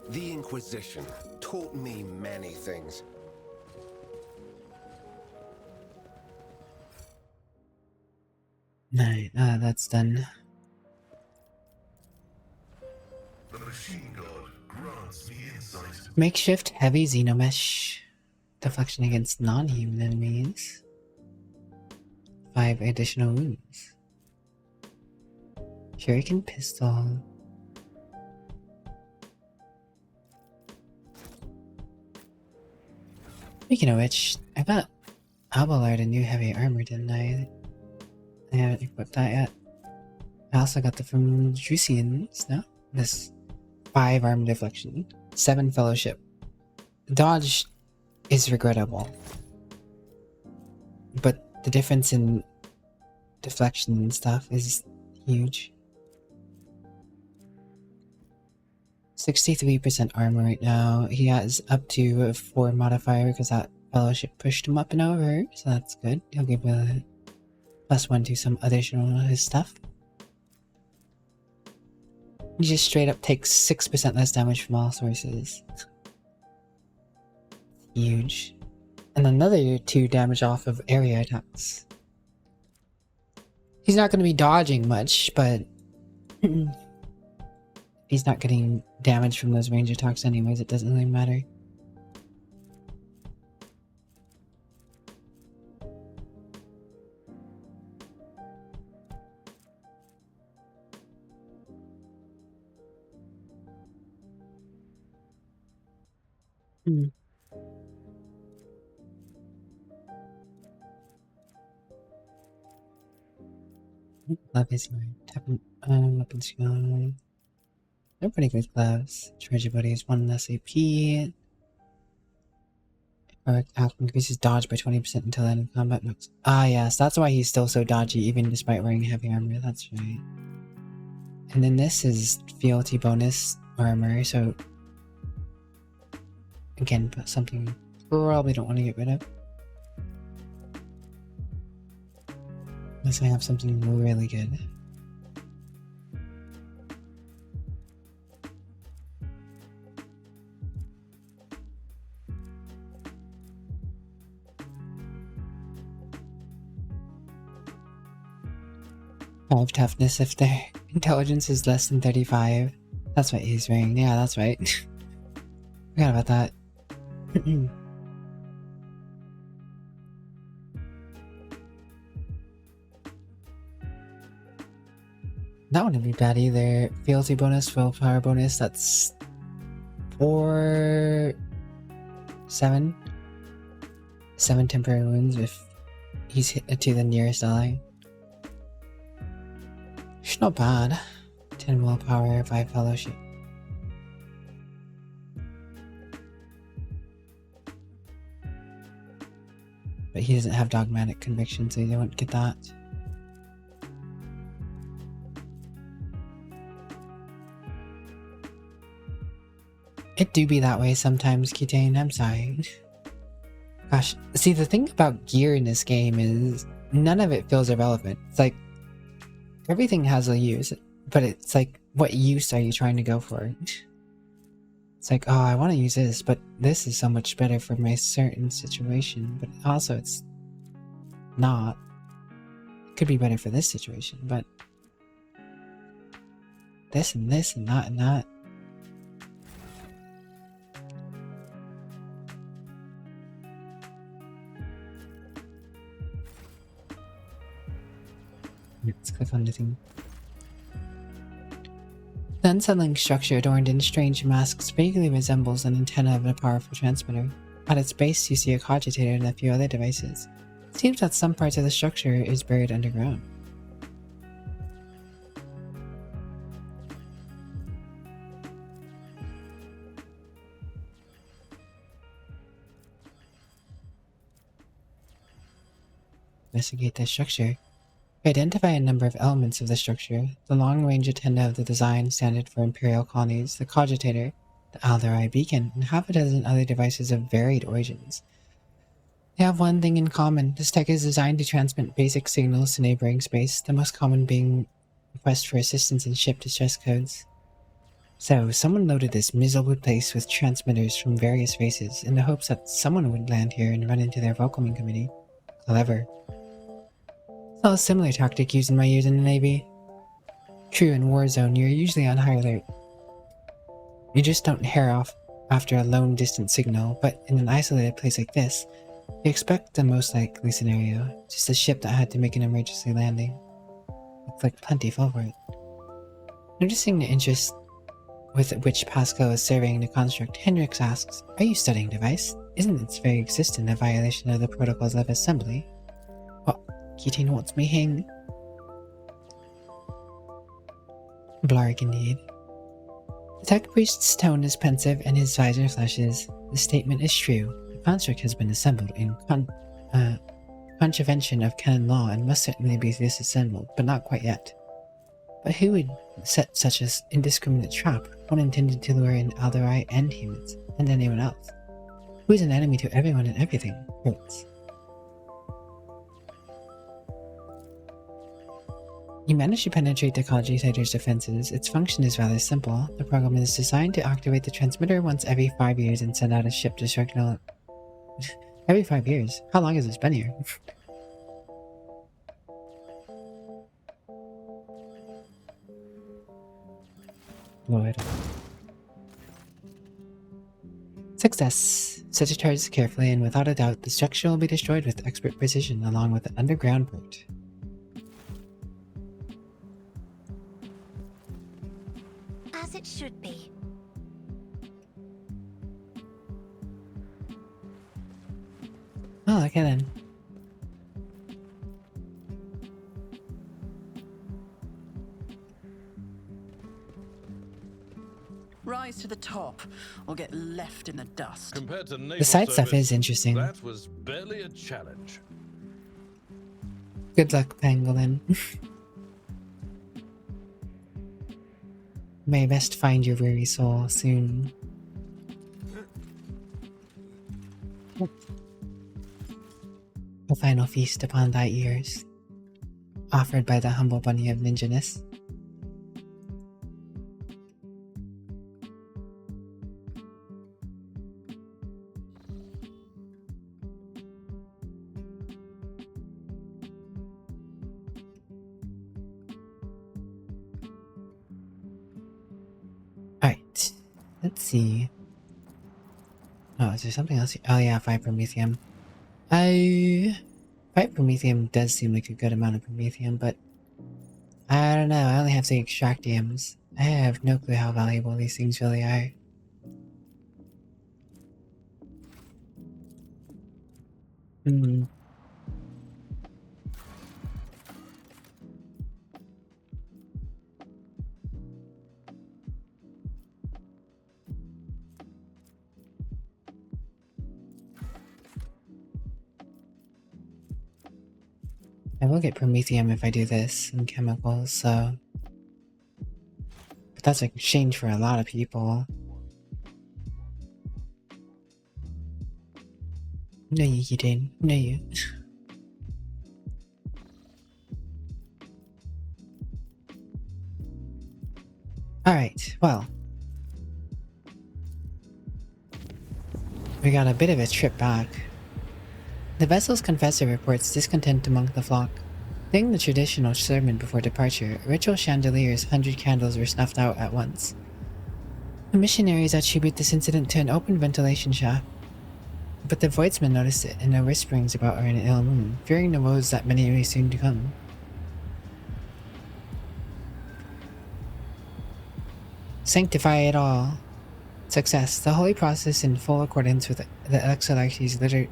The Inquisition taught me many things. Right, that's done. The machine god grants me insight. Makeshift heavy xenomesh. Deflection against non-human enemies. 5 additional wounds. Shuriken pistol. Speaking of which, I got Abelard a new heavy armor, didn't I? I haven't equipped that yet. I also got the from Drusians, no? This 5 armor deflection, 7 fellowship. Dodge is regrettable. But the difference in deflection and stuff is huge. 63% armor right now. He has up to a 4 modifier because that fellowship pushed him up and over, so that's good. He'll give a +1 to some additional of his stuff. He just straight up takes 6% less damage from all sources. Huge. And another 2 damage off of area attacks. He's not going to be dodging much, but he's not getting damage from those range attacks anyways, it doesn't really matter. Love his mind. Weapon skill. They're pretty good gloves. Treasure buddies, 1 SAP. Act increases dodge by 20% until end of combat. Ah, yes, that's why he's still so dodgy, even despite wearing heavy armor. That's right. And then this is fealty bonus armor, so again, something probably don't want to get rid of. Unless I have something really good. Five toughness if their intelligence is less than 35. That's what he's wearing. Yeah, that's right. Forgot about that. That wouldn't be bad either. Fealty bonus, willpower bonus, that's 4... 7? 7 temporary wounds if he's hit to the nearest ally. It's not bad. 10 willpower, 5 fellowship. But he doesn't have dogmatic conviction, so you won't get that. It do be that way sometimes, Kitane, I'm sorry. Gosh, see, the thing about gear in this game is none of it feels irrelevant. It's like, everything has a use, but it's like, what use are you trying to go for? It's like, oh, I want to use this, but this is so much better for my certain situation. But also, it's not. It could be better for this situation, but this and this and that and that. Let's click on the thing. The unsettling structure adorned in strange masks vaguely resembles an antenna of a powerful transmitter. At its base, you see a cogitator and a few other devices. It seems that some parts of the structure is buried underground. Investigate the structure. Identify a number of elements of the structure: the long-range antenna of the design standard for Imperial colonies, the cogitator, the Alderai beacon, and half a dozen other devices of varied origins. They have one thing in common: this tech is designed to transmit basic signals to neighboring space, the most common being requests for assistance and ship distress codes. So, someone loaded this miserable place with transmitters from various races in the hopes that someone would land here and run into their welcoming committee. Clever. Saw a similar tactic used in my years in the Navy. True, in Warzone, you're usually on high alert. You just don't hair off after a lone distant signal, but in an isolated place like this, you expect the most likely scenario, just a ship that had to make an emergency landing. Looks like plenty fell for it. Noticing the interest with which Pascal is surveying the construct, Hendrix asks, "Are you studying device? Isn't its very existence a violation of the protocols of assembly?" What? Keating wants me hang. Blarg indeed. The tech priest's tone is pensive and his visor flashes. The statement is true. The construct has been assembled in contravention of canon law and must certainly be disassembled, but not quite yet. But who would set such an indiscriminate trap, one intended to lure in Alderai and humans, and anyone else? Who is an enemy to everyone and everything? Hurts. You manage to penetrate the cogitator's defenses. Its function is rather simple. The program is designed to activate the transmitter once every 5 years and send out a ship destructional... Every 5 years? How long has this been here? Lord. Success. Set your charges carefully, and without a doubt, the structure will be destroyed with expert precision, along with the underground port. As it should be. Oh, okay then. Rise to the top, or get left in the dust. Compared to naval The side stuff service, is interesting. That was barely a challenge. Good luck, Pangolin. May best find your weary soul soon. A final feast upon thy ears, offered by the humble bunny of ninjaness. Alright, let's see. Oh, is there something else? Oh yeah, 5 Promethium. Fight Promethium does seem like a good amount of Promethium, but I don't know, I only have 3 Extractiums. I have no clue how valuable these things really are. I will get Promethium if I do this and chemicals, so... But that's an exchange for a lot of people. No you didn't. No you. Alright, well. We got a bit of a trip back. The vessel's confessor reports discontent among the flock. During the traditional sermon before departure, ritual chandelier's 100 candles were snuffed out at once. The missionaries attribute this incident to an open ventilation shaft, but the voidsman noticed it and no whisperings about her in an ill moon, fearing the woes that many may soon to come. Sanctify it all. Success. The holy process in full accordance with the Exilarchy's liturgy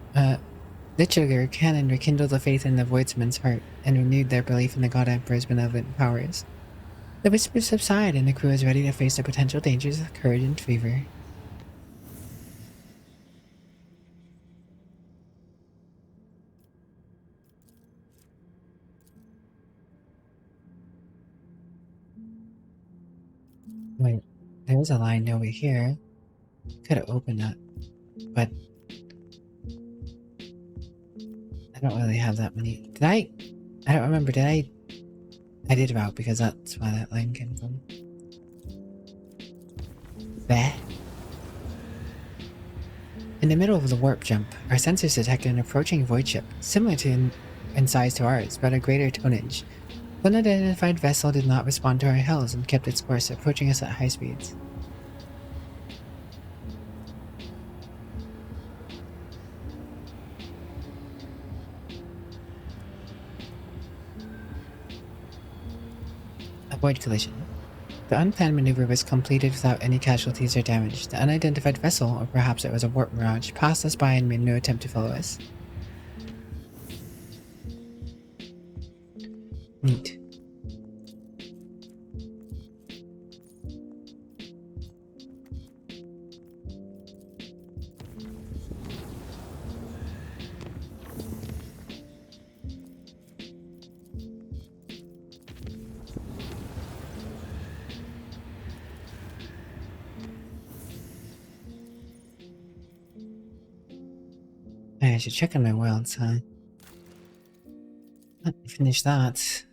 canon rekindled the faith in the voidsman's heart and renewed their belief in the God Emperor's benevolent powers. The whispers subside and the crew is ready to face the potential dangers with courage and fervor. Wait, there's a line over here. Could have opened that, but I don't really have that many. Did I? I don't remember. Did I? I did route because that's why that line came from. There. In the middle of the warp jump, our sensors detected an approaching void ship, similar to in size to ours, but a greater tonnage. The unidentified vessel did not respond to our hails and kept its course, approaching us at high speeds. Avoid collision. The unplanned maneuver was completed without any casualties or damage. The unidentified vessel, or perhaps it was a warp mirage, passed us by and made no attempt to follow us. Neat. I should check on my worlds, huh? Let me finish that.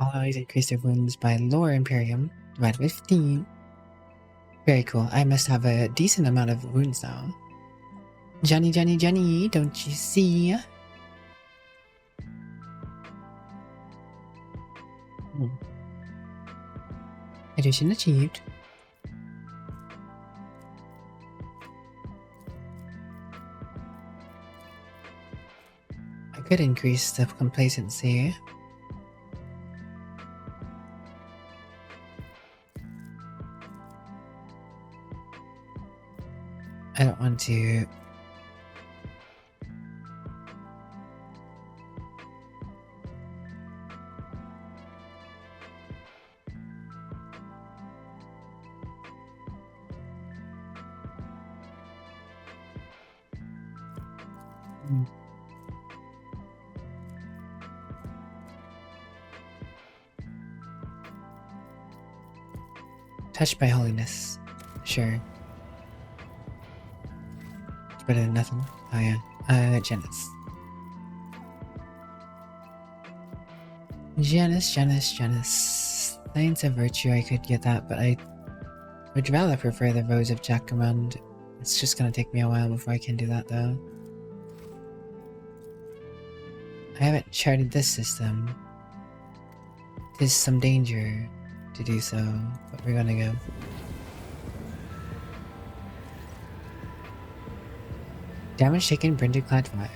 All always increase their wounds by lower Imperium, divided by 15. Very cool. I must have a decent amount of wounds now. Johnny, Johnny, Johnny, don't you see? Addition achieved. I could increase the complacency. I don't want to. Touched by holiness. Sure. It's better than nothing. Oh yeah. Janus. Janus. Science of virtue, I could get that, but I would rather prefer the Rose of Jacquemond. It's just gonna take me a while before I can do that though. I haven't charted this system. There's some danger to do so, but we're gonna go. Damage taken, Brenda Clad 5.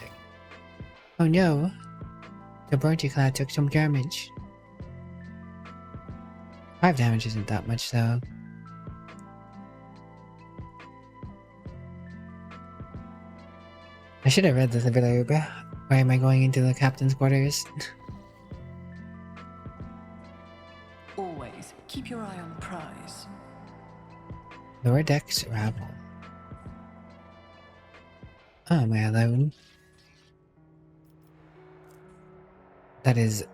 Oh no! The Brenda Clad took some damage. 5 damage isn't that much though. I should have read this a bit earlier. Why am I going into the captain's quarters? Always keep your eye on the prize. Lower decks rabble. Oh, am I alone? That is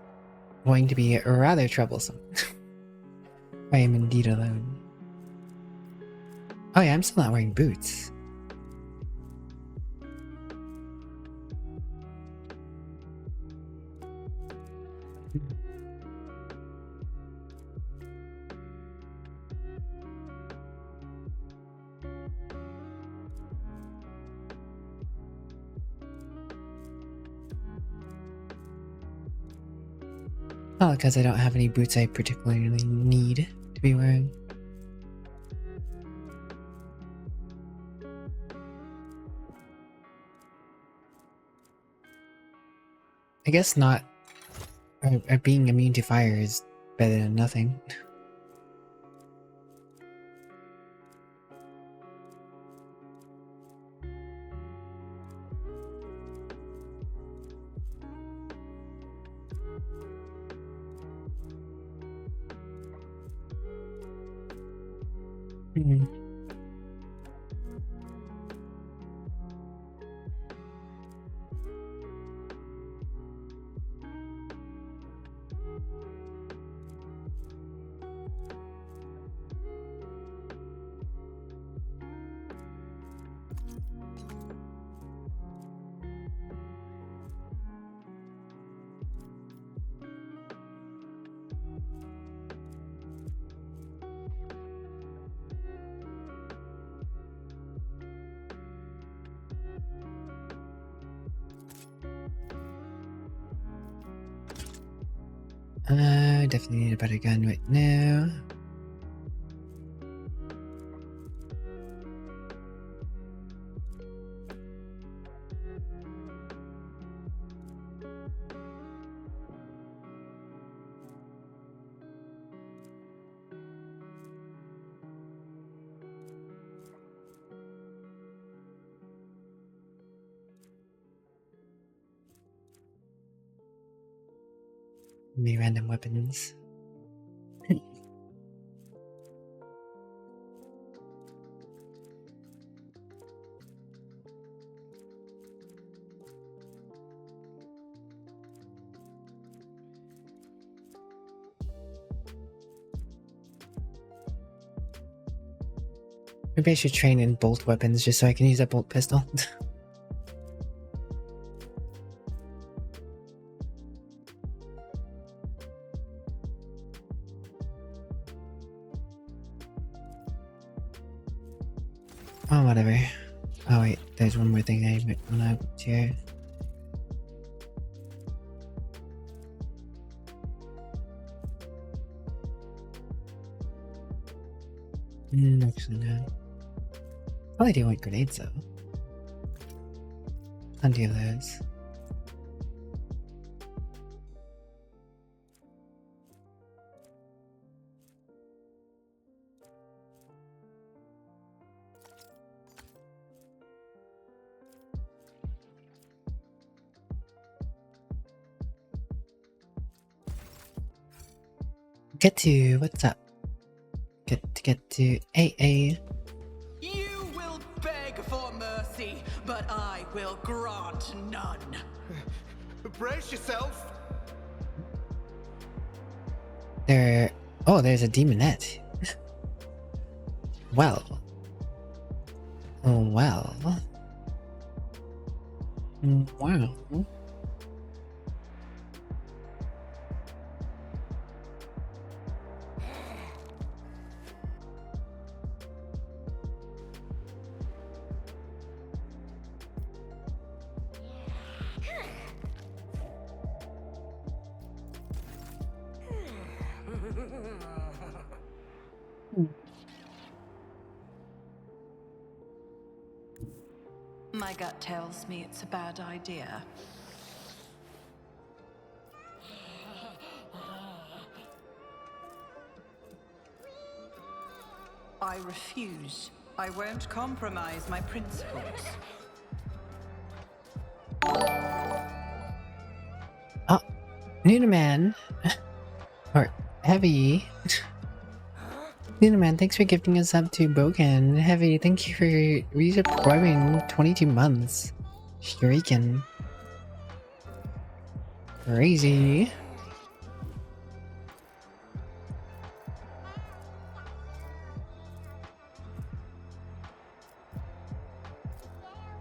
going to be rather troublesome. I am indeed alone. Oh yeah, I'm still not wearing boots. Not because I don't have any boots I particularly need to be wearing. I guess not. Or being immune to fire is better than nothing. Hmm. Definitely need a better gun right now. Maybe random weapons. Maybe I should train in bolt weapons just so I can use a bolt pistol. Oh, whatever. Oh wait, there's one more thing I might wanna share. Actually no. Probably do want grenades though. Plenty of those. Get to, what's up? Get to AA. You will beg for mercy, but I will grant none. Brace yourself. Oh, there's a demonette. Well. Wow. My gut tells me it's a bad idea. I refuse. I won't compromise my principles. Oh, Nunaman. Or Heavy. Nunaman, thanks for gifting us up to Bogan. Heavy, thank you for resubscribing 22 months. Shrieking. Crazy.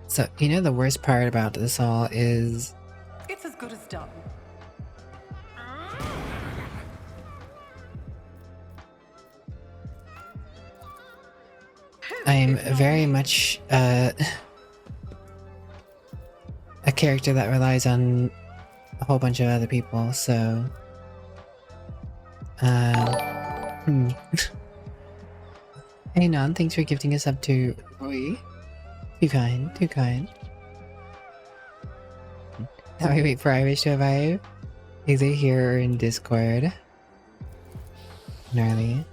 So, you know the worst part about this all is... It's as good as done. I'm very much a character that relies on a whole bunch of other people, so Hmm. Hey Non, thanks for gifting us up to Roy. Too kind, too kind. Now we wait for Irish to arrive. Is it here or in Discord? Gnarly.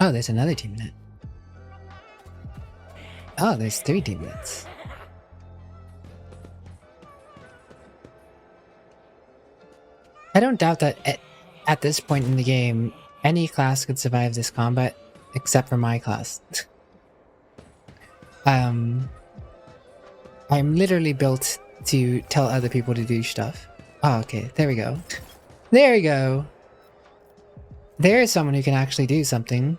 Oh, there's another team net. Oh, there's 3 team nets. I don't doubt that at this point in the game, any class could survive this combat, except for my class. I'm literally built to tell other people to do stuff. Oh, okay, there we go. There we go! There is someone who can actually do something.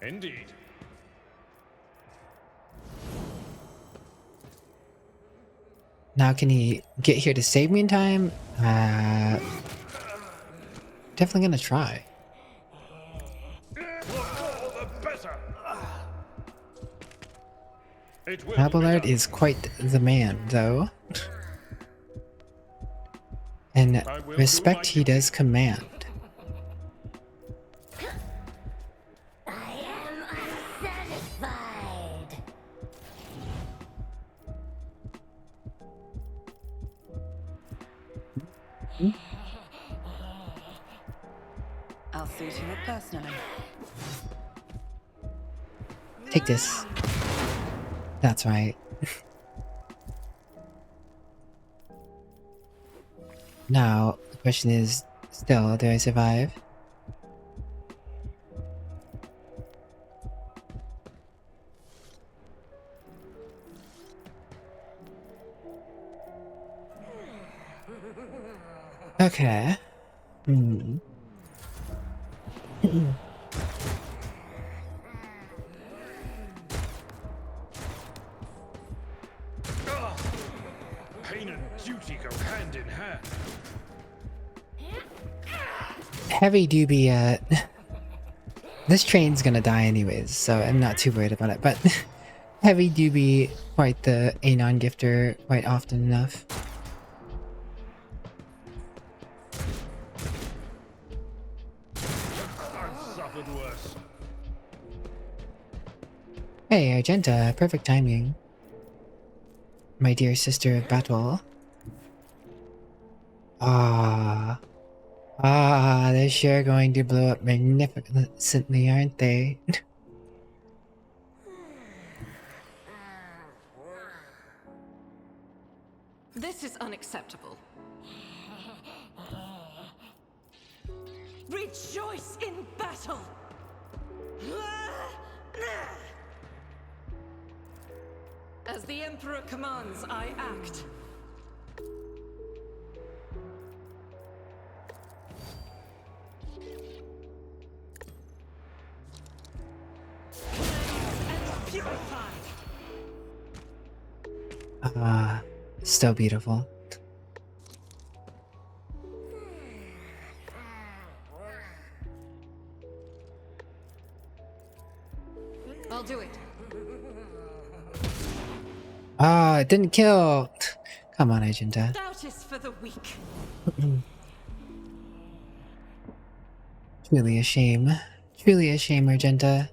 Indeed. Now can he get here to save me in time? Definitely gonna try. Abelard is quite the man, though. And respect he does command. I'll suit you up personally. Take this. That's right. Now, the question is, still, do I survive? Okay. Pain and duty go hand in hand. Heavy do be, this train's gonna die anyways, so I'm not too worried about it, but Heavy do be quite the Anon gifter quite often enough. I've suffered worse. Hey, Argenta, perfect timing. My dear sister of battle. They're sure going to blow up magnificently, aren't they? This is unacceptable. Rejoice in battle! As the Emperor commands, I act. So beautiful. I'll do it. It didn't kill. Come on, Argenta. Doubt is for the weak. Truly a shame. Truly a shame, Argenta.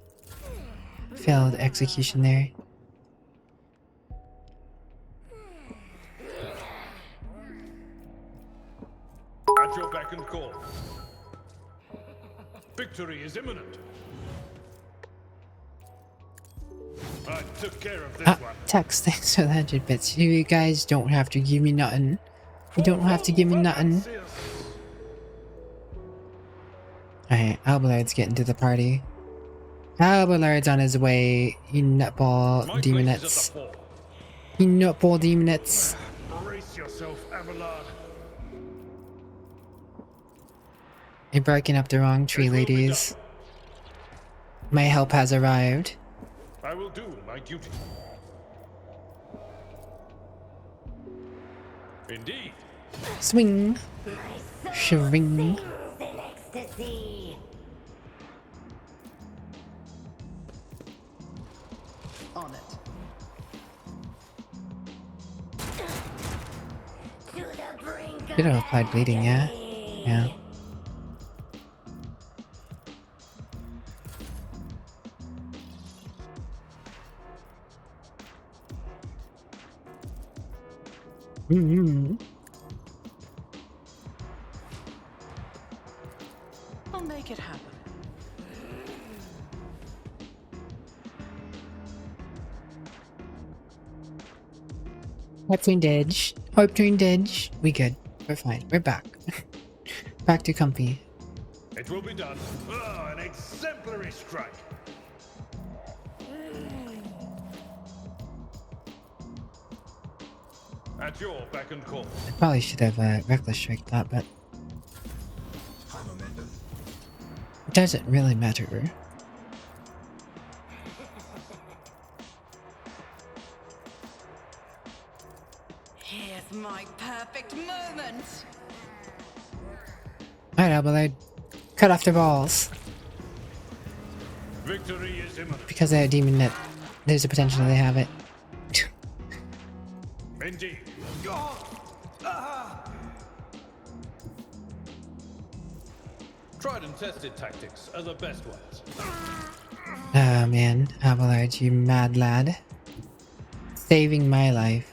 Failed execution there. At your beck and call. Victory is imminent. I took care of this one. Text, thanks for the 100 bits. You guys don't have to give me nothing. You don't have to give me nothing. Alright, Abelard's getting to the party. Abelard's on his way. You nutball demonettes. You nutball demonettes. Brace yourself, Abelard. You're barking up the wrong tree, ladies. My help has arrived. I will do my duty. Indeed. Swing. Swing. On it. Could have applied bleeding, yeah? Yeah. I'll make it happen. Hope Train Didge. Hope Train Didge. We good. We're fine. We're back. Back to comfy. It will be done. Ah, an exemplary strike. At your beck and call. I probably should have reckless strike that, but it doesn't really matter. Here's my perfect moment. Alright, Abelard. Cut off their balls. Victory is imminent. Because they have demon net, there's a potential they have it. Indeed. Tried and tested tactics are the best ones. Oh man, Abelard, you mad lad. Saving my life.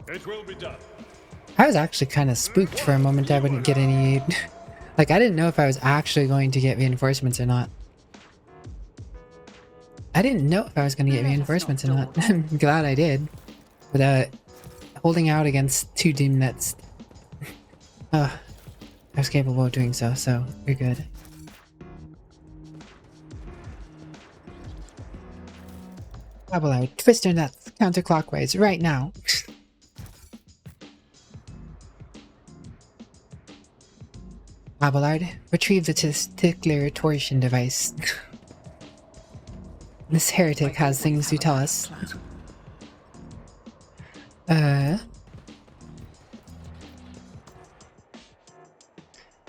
It will be done. I was actually kind of spooked for a moment I wouldn't get any... like, I didn't know if I was actually going to get reinforcements or not. I didn't know if I was going to get reinforcements or not. I'm glad I did. But, holding out against 2 demon nets... I was capable of doing so we're good. Abelard, twist their nuts counterclockwise right now. Abelard, retrieve the testicular torsion device. This heretic has things to tell us.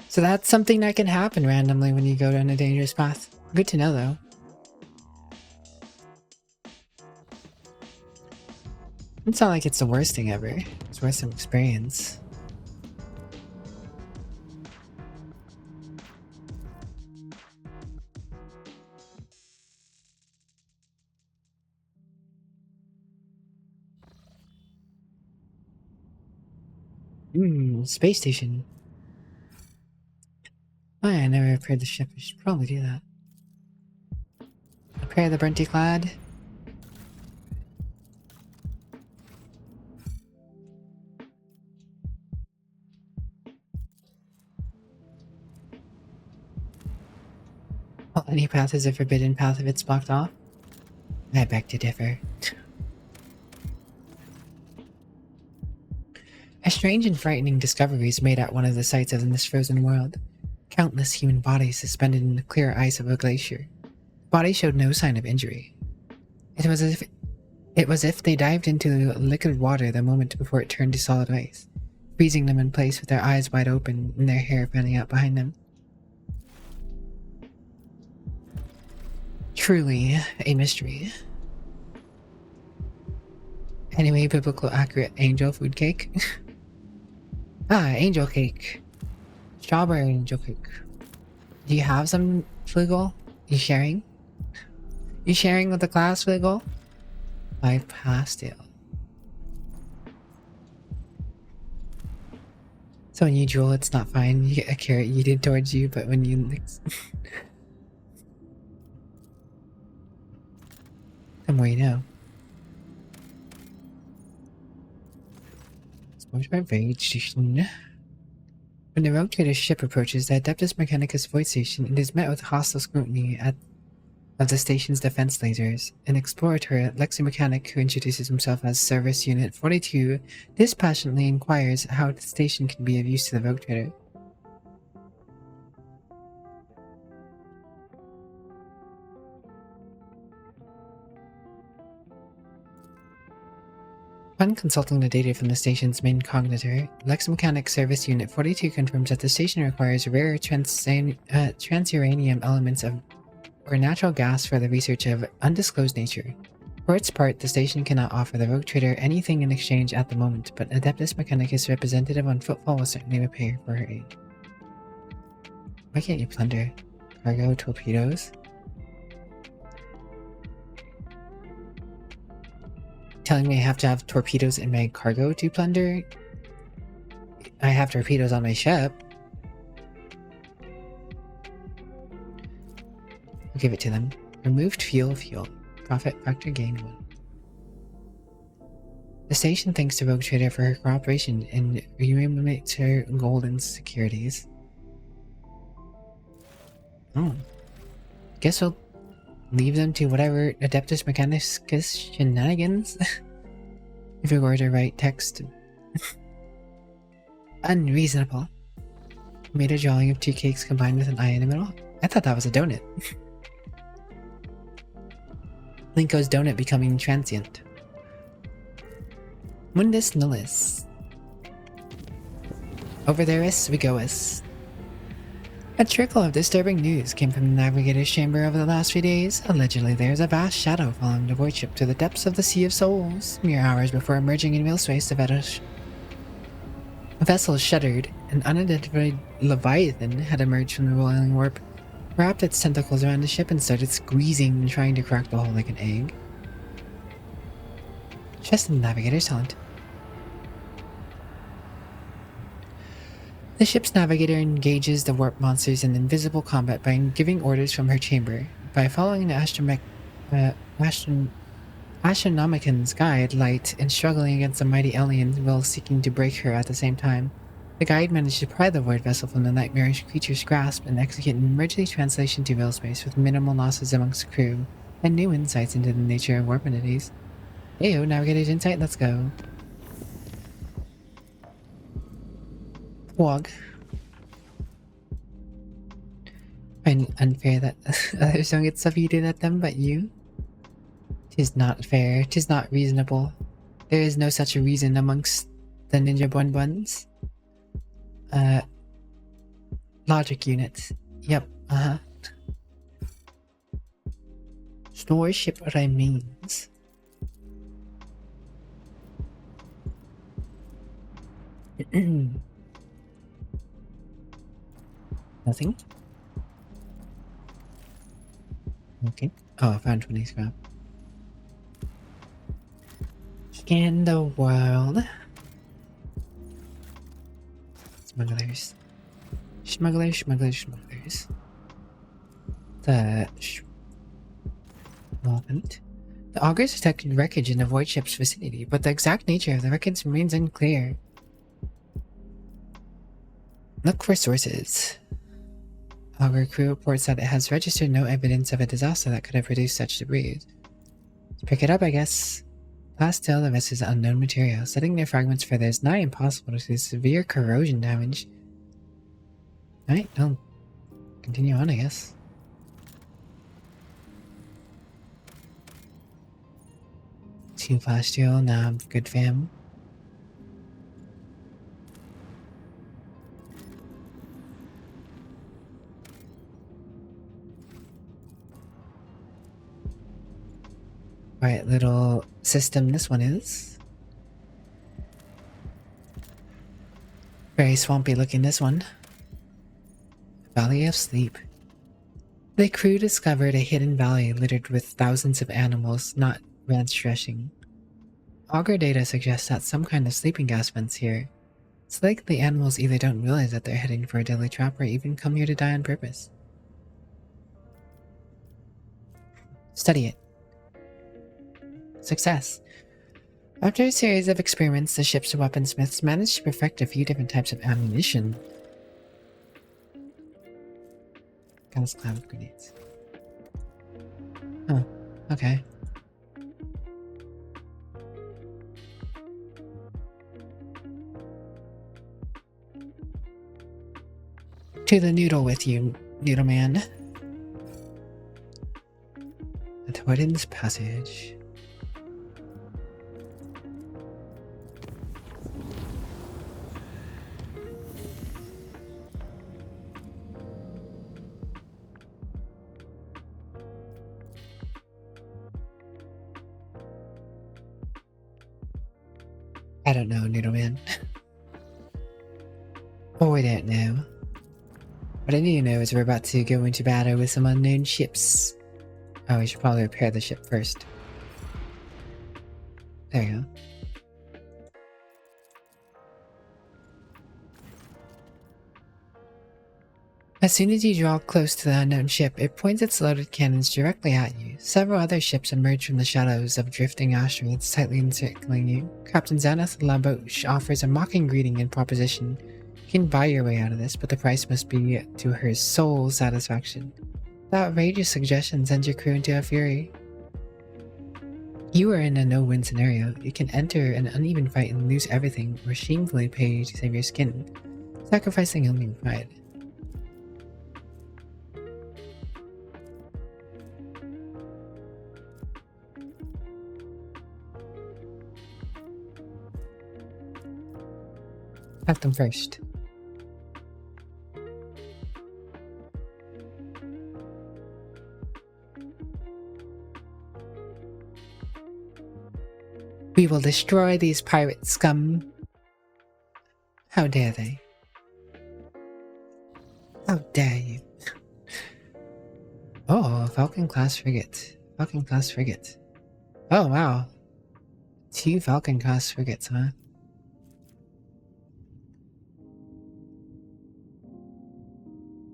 So that's something that can happen randomly when you go down a dangerous path. Good to know, though. It's not like it's the worst thing ever. It's worth some experience. Space station. Oh yeah, I never repaired the ship. I should probably do that. Repair the Brenty clad. Well, any path is a forbidden path if it's blocked off. I beg to differ. A strange and frightening discovery is made at one of the sites of this frozen world. Countless human bodies suspended in the clear ice of a glacier. The bodies showed no sign of injury. It was as if they dived into liquid water the moment before it turned to solid ice, freezing them in place with their eyes wide open and their hair fanning out behind them. Truly a mystery. Anyway, biblical accurate angel food cake. Angel cake. Strawberry angel cake. Do you have some, Flugel? You sharing? You sharing with the class, Flugel? I passed it. So when you drool, it's not fine. You get a carrot yeeted towards you, but when you... the more you know. Void station. When the rotator ship approaches the Adeptus Mechanicus void station, it is met with hostile scrutiny of the station's defense lasers. An explorator, Lexi-mechanic, who introduces himself as Service Unit 42, dispassionately inquires how the station can be of use to the rotator. Upon consulting the data from the station's main cognitor, Lexomechanics Service Unit 42 confirms that the station requires rare transuranium elements or natural gas for the research of undisclosed nature. For its part, the station cannot offer the rogue trader anything in exchange at the moment, but Adeptus Mechanicus representative on footfall will certainly repay for her aid. Why can't you plunder cargo torpedoes? Telling me I have to have torpedoes in my cargo to plunder? I have torpedoes on my ship. I'll give it to them. Removed fuel. Profit factor gain 1. The station thanks the rogue trader for her cooperation in remunerates her golden securities. Oh. Guess we'll leave them to whatever Adeptus Mechanicus shenanigans. If we were to write text. Unreasonable. Made a drawing of 2 cakes combined with an eye in the middle. I thought that was a donut. Linko's donut becoming transient. Mundus nullis. Over there-is we go-is. A trickle of disturbing news came from the Navigator's chamber over the last few days. Allegedly, there is a vast shadow following the void ship to the depths of the Sea of Souls. Mere hours before emerging in real space, the vessel shuddered. An unidentified leviathan had emerged from the roiling warp, wrapped its tentacles around the ship, and started squeezing and trying to crack the hull like an egg. Trust in the Navigator's talent. The ship's navigator engages the warp monsters in invisible combat by giving orders from her chamber. By following the Astronomican's guide light and struggling against the mighty alien while seeking to break her at the same time, the guide managed to pry the void vessel from the nightmarish creature's grasp and execute an emergency translation to real space with minimal losses amongst the crew and new insights into the nature of warp entities. Heyo, Navigator's insight, let's go. Wog. And unfair that others don't get subjugated at them but you. 'Tis not fair, 'tis not reasonable. There is no such a reason amongst the ninja bonbons. Logic units. Yep, Storeship remains. Nothing? Okay. Oh, I found 20 scrap. Scan the world. Smugglers. Smugglers. The relevant. The augurs detected wreckage in the void ship's vicinity, but the exact nature of the wreckage remains unclear. Look for sources. Augur crew reports that it has registered no evidence of a disaster that could have produced such debris. Let's pick it up, I guess. Last still, the rest is unknown material. Setting their fragments further is nigh impossible due to severe corrosion damage. Alright, I'll continue on, I guess. Two flash steel, nah, good fam. Quiet little system this one is. Very swampy looking this one. Valley of Sleep. The crew discovered a hidden valley littered with thousands of animals not ranch-rushing. Augur data suggests that some kind of sleeping gas vents here. It's like the animals either don't realize that they're heading for a deadly trap or even come here to die on purpose. Study it. Success. After a series of experiments, the ship's weaponsmiths managed to perfect a few different types of ammunition. Gas cloud of grenades. Huh. Okay. To the noodle with you, noodle man. Avoid in this passage. I don't know, Noodleman. Oh, I don't know. What I do know is we're about to go into battle with some unknown ships. Oh, we should probably repair the ship first. There we go. As soon as you draw close to the unknown ship, it points its loaded cannons directly at you. Several other ships emerge from the shadows of drifting asteroids tightly encircling you. Captain Xanath Laboche offers a mocking greeting and proposition. You can buy your way out of this, but the price must be to her sole satisfaction. The outrageous suggestion sends your crew into a fury. You are in a no-win scenario. You can enter an uneven fight and lose everything, or shamefully pay to save your skin, sacrificing only your pride. Have them first. We will destroy these pirate scum. How dare they? How dare you? Oh, Falcon class frigate. Falcon class frigate. Oh wow. 2 Falcon class frigates, huh?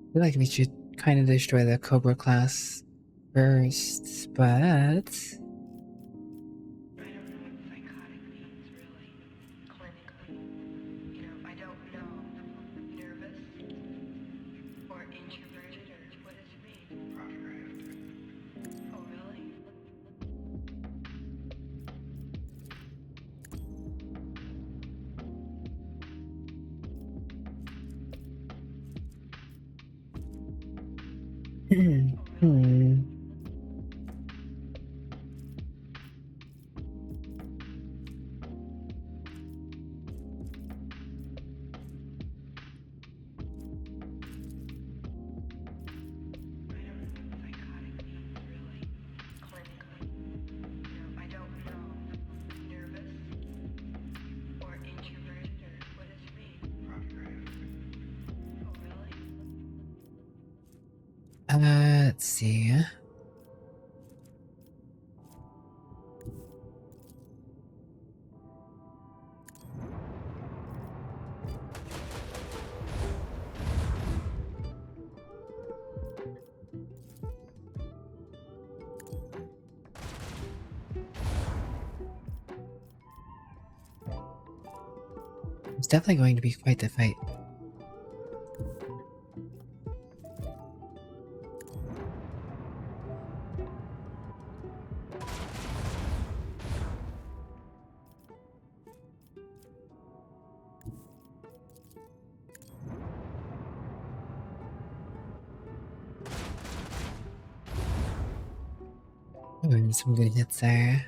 I feel like we should kind of destroy the Cobra class first, but... let's see. It's definitely going to be quite the fight. Doing some good hits there.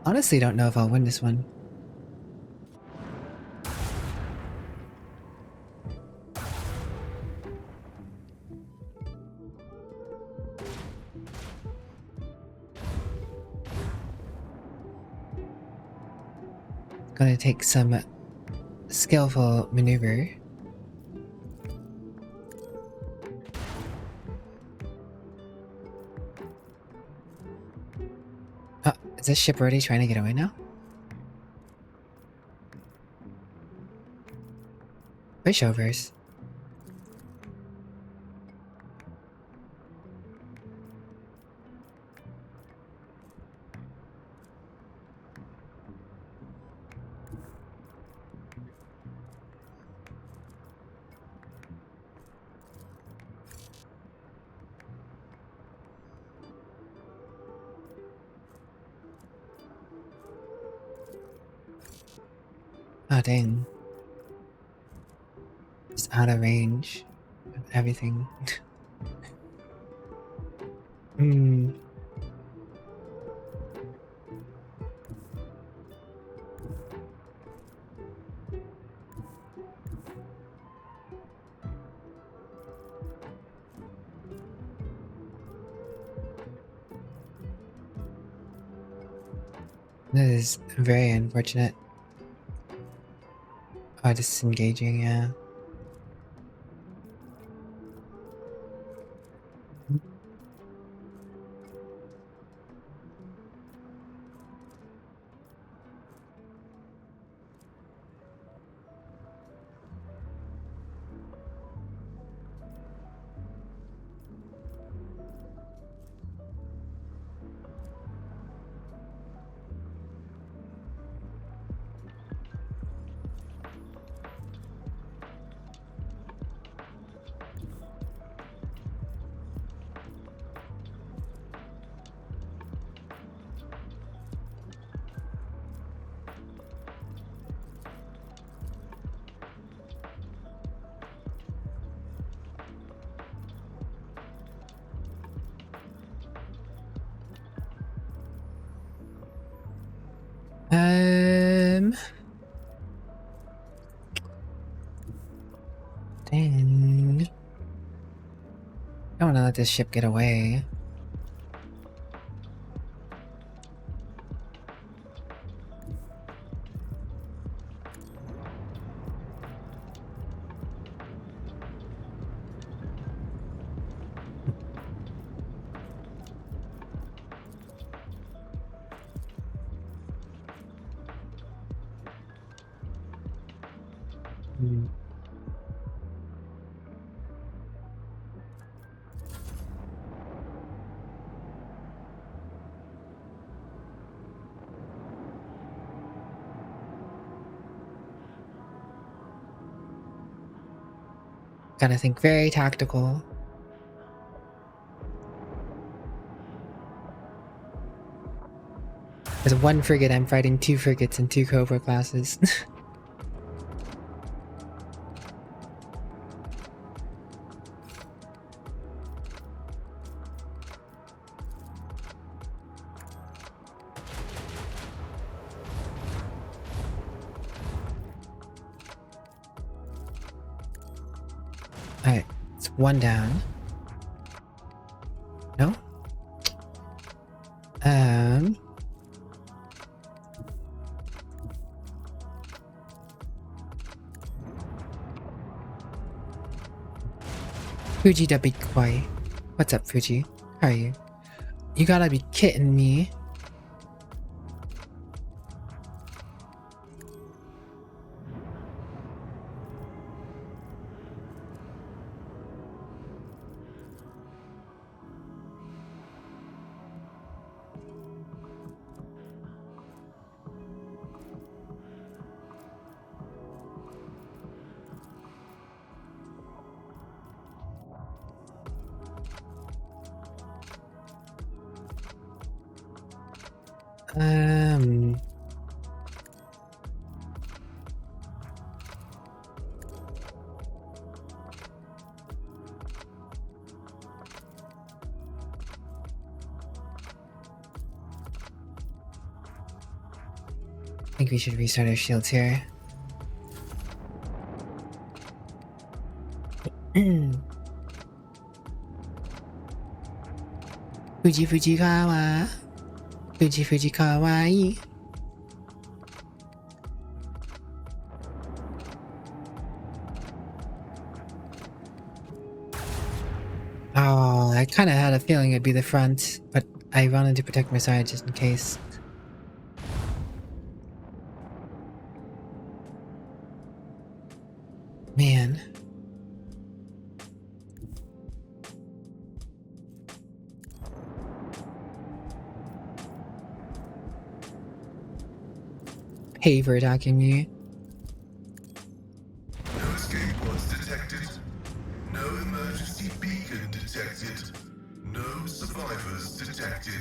Honestly, don't know if I'll win this one. Gonna take some skillful maneuver. Oh, is this ship already trying to get away now? Pushovers. Oh dang. Just out of range of everything. Hmm. That is very unfortunate. Oh, disengaging, yeah. Dang. I don't wanna let this ship get away. Hmm. Gotta think very tactical. There's one frigate, I'm fighting 2 frigates and 2 Cobra classes. Alright, it's 1 down. No? Fuji da be quiet. What's up, Fuji? How are you? You gotta be kidding me. I think we should restart our shields here. Fujikawa. Fujikawa. Oh, I kind of had a feeling it'd be the front, but I wanted to protect my side just in case. Man. Paver attacking me. No escape pods detected. No emergency beacon detected. No survivors detected.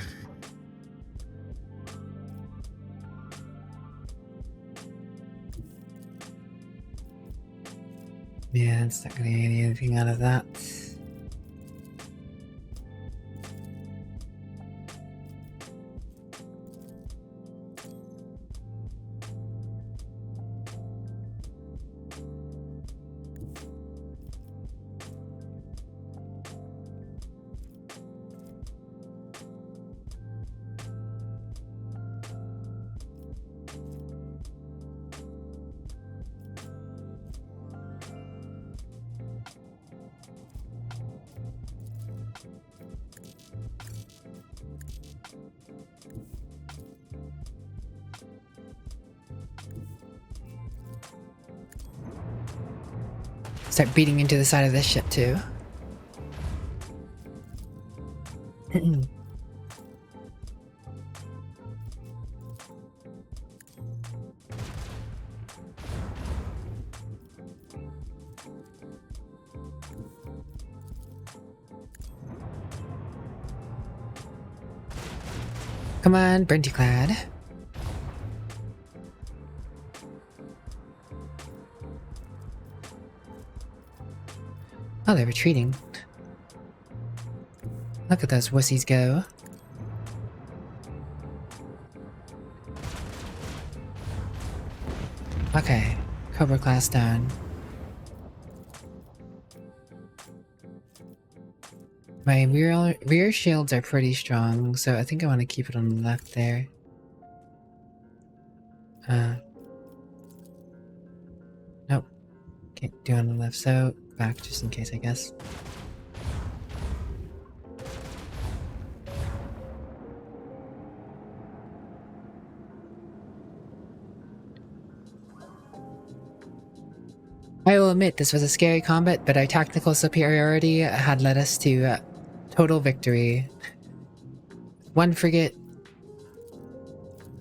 Yeah, it's not gonna get anything out of that. Start beating into the side of this ship too. Come on, Brinty Clad. Oh, they're retreating. Look at those wussies go. Okay, Cobra class down. My rear shields are pretty strong, so I think I want to keep it on the left there. Nope. Can't do on the left, so back just in case, I guess. I will admit this was a scary combat, but our tactical superiority had led us to total victory. One frigate,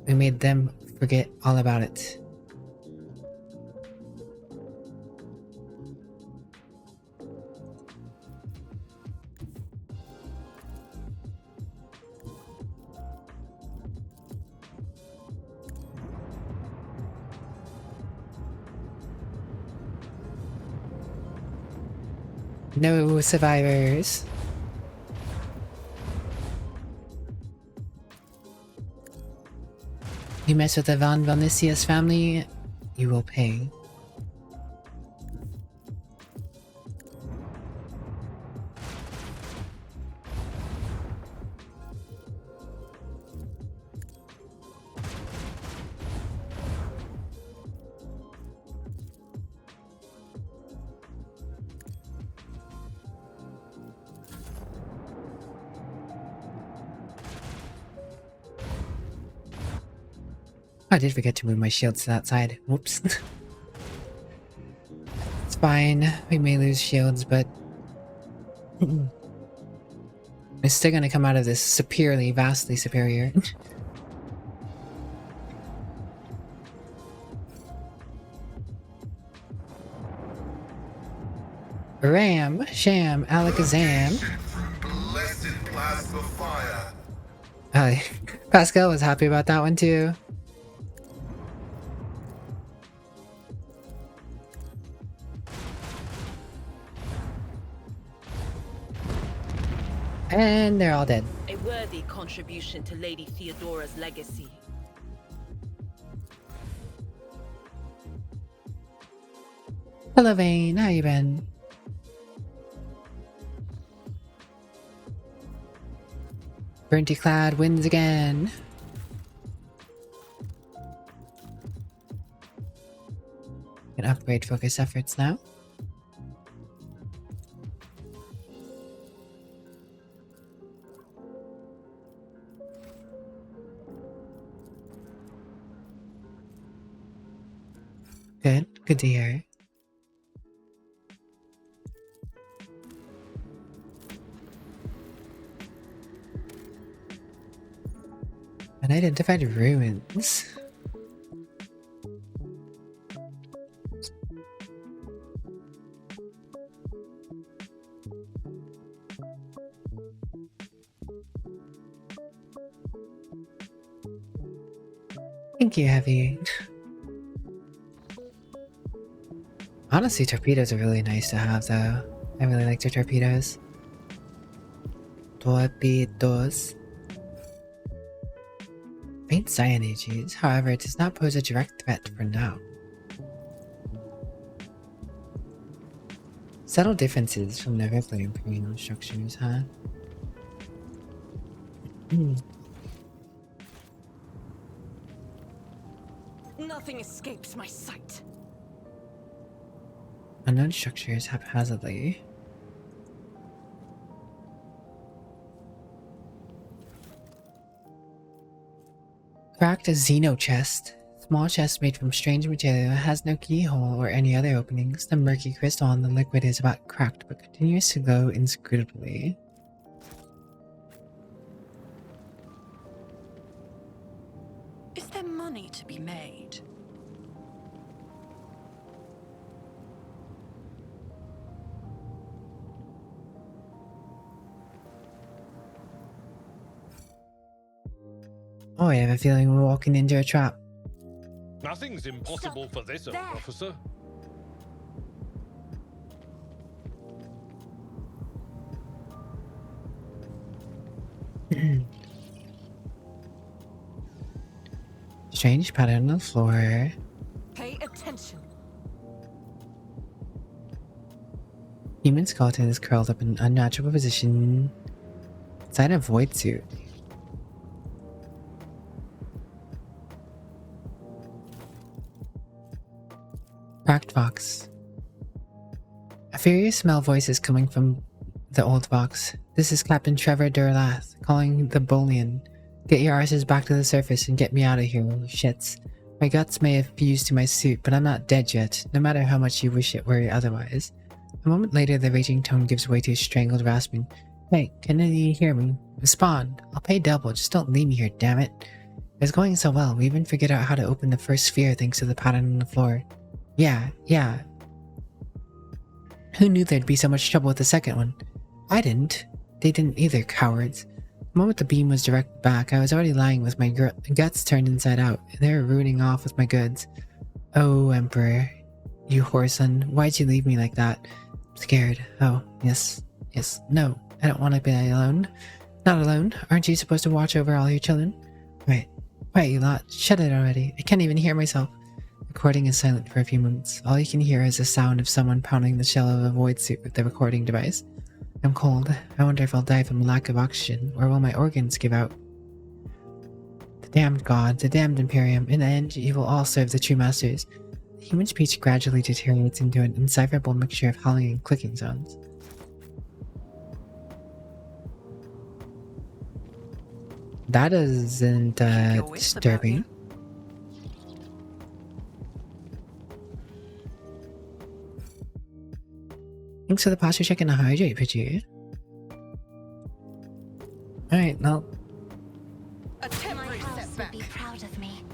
we made them forget all about it. No survivors. You mess with the Von Vonicius family, you will pay. I did forget to move my shields to that side. Whoops. It's fine. We may lose shields, but it's still gonna come out of this superiorly, vastly superior. Ram, sham, alakazam. Pascal was happy about that one too. And they're all dead. A worthy contribution to Lady Theodora's legacy. Hello, Vane. How you been? Brinty Clad wins again. Can upgrade focus efforts now. Good. Good to hear. Unidentified ruins. Thank you, Heavy. Honestly, torpedoes are really nice to have, though. I really like their torpedoes. Torpedoes. Faint cyanide use, however, it does not pose a direct threat for now. Subtle differences from the regular Imperial structures, huh? Nothing escapes my sight. Unknown structures haphazardly. Cracked Xeno chest. Small chest made from strange material, has no keyhole or any other openings. The murky crystal on the liquid is about cracked but continues to glow inscrutably. Is there money to be made? Oh, I have a feeling we're walking into a trap. Nothing's impossible for this old officer. Strange pattern on the floor. Pay attention. Human skeleton is curled up in an unnatural position inside a void suit. Cracked box. A furious smell voice is coming from the old box. This is Captain Trevor Durlath calling the Bullion. Get your arses back to the surface and get me out of here, little shits. My guts may have fused to my suit, but I'm not dead yet, no matter how much you wish it were otherwise. A moment later, the raging tone gives way to a strangled rasping. Hey, can any of you hear me? Respond. I'll pay double, just don't leave me here, damn it. It's going so well, we even figured out how to open the first sphere thanks to the pattern on the floor. Yeah. Who knew there'd be so much trouble with the second one? I didn't. They didn't either, cowards. The moment the beam was directed back, I was already lying with my guts turned inside out, and they were rooting off with my goods. Oh, Emperor. You whoreson, why'd you leave me like that? I'm scared. Oh, yes. No, I don't want to be alone. Not alone. Aren't you supposed to watch over all your children? Right, you lot. Shut it already. I can't even hear myself. Recording is silent for a few moments. All you can hear is the sound of someone pounding the shell of a void suit with the recording device. I'm cold. I wonder if I'll die from lack of oxygen, or will my organs give out? The damned god, the damned Imperium. In the end, you will all serve the true masters. The human speech gradually deteriorates into an indecipherable mixture of howling and clicking sounds. That isn't disturbing. Thanks for the posture check and the hydrate, Pidgey. Alright, well. A temporary setback. Be proud of me.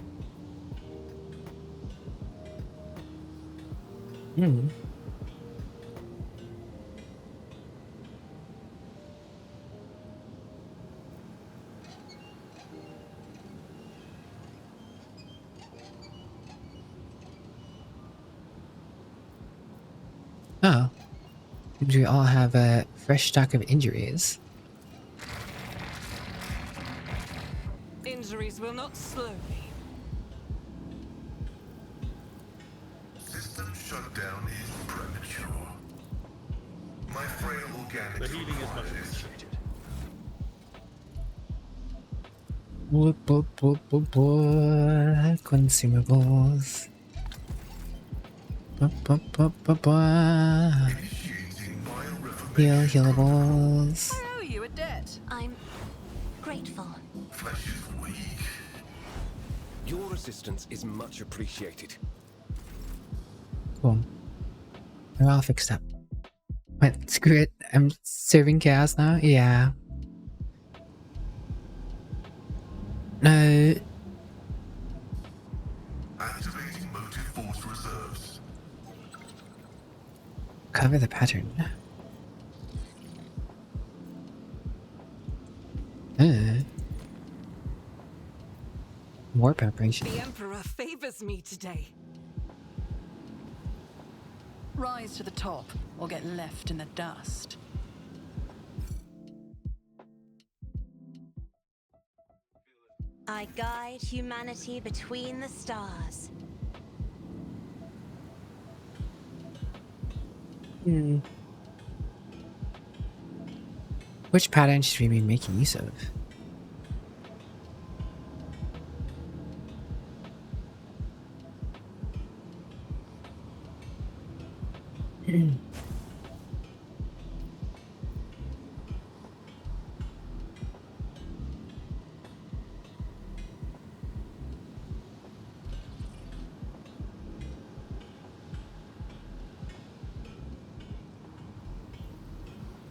Oh. We all have a fresh stock of injuries. Injuries will not slow me. System shutdown is premature. My frail organic The healing is much appreciated. Consumables. Healables. I owe you a debt. I'm grateful. Flesh is weak. Your assistance is much appreciated. Cool. We're all fixed up. What? Screw it. I'm serving chaos now? Yeah. No. Activating motive force reserves. Cover the pattern. More preparation. The Emperor favors me today. Rise to the top, or get left in the dust. I guide humanity between the stars. Which pattern should we be making use of?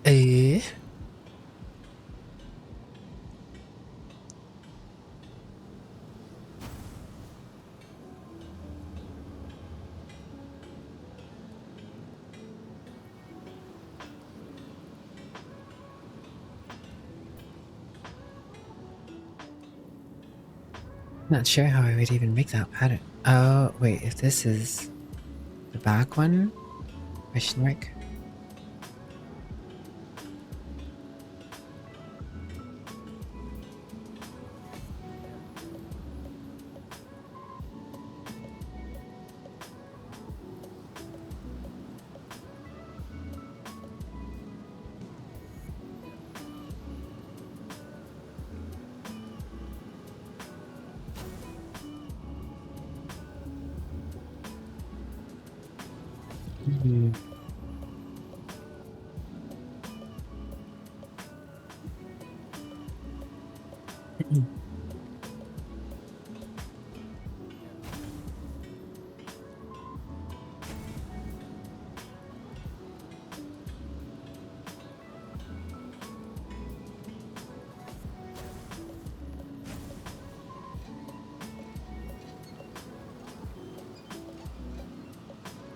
Eh? Not sure how I would even make that pattern. Oh, wait, if this is the back one? Question mark?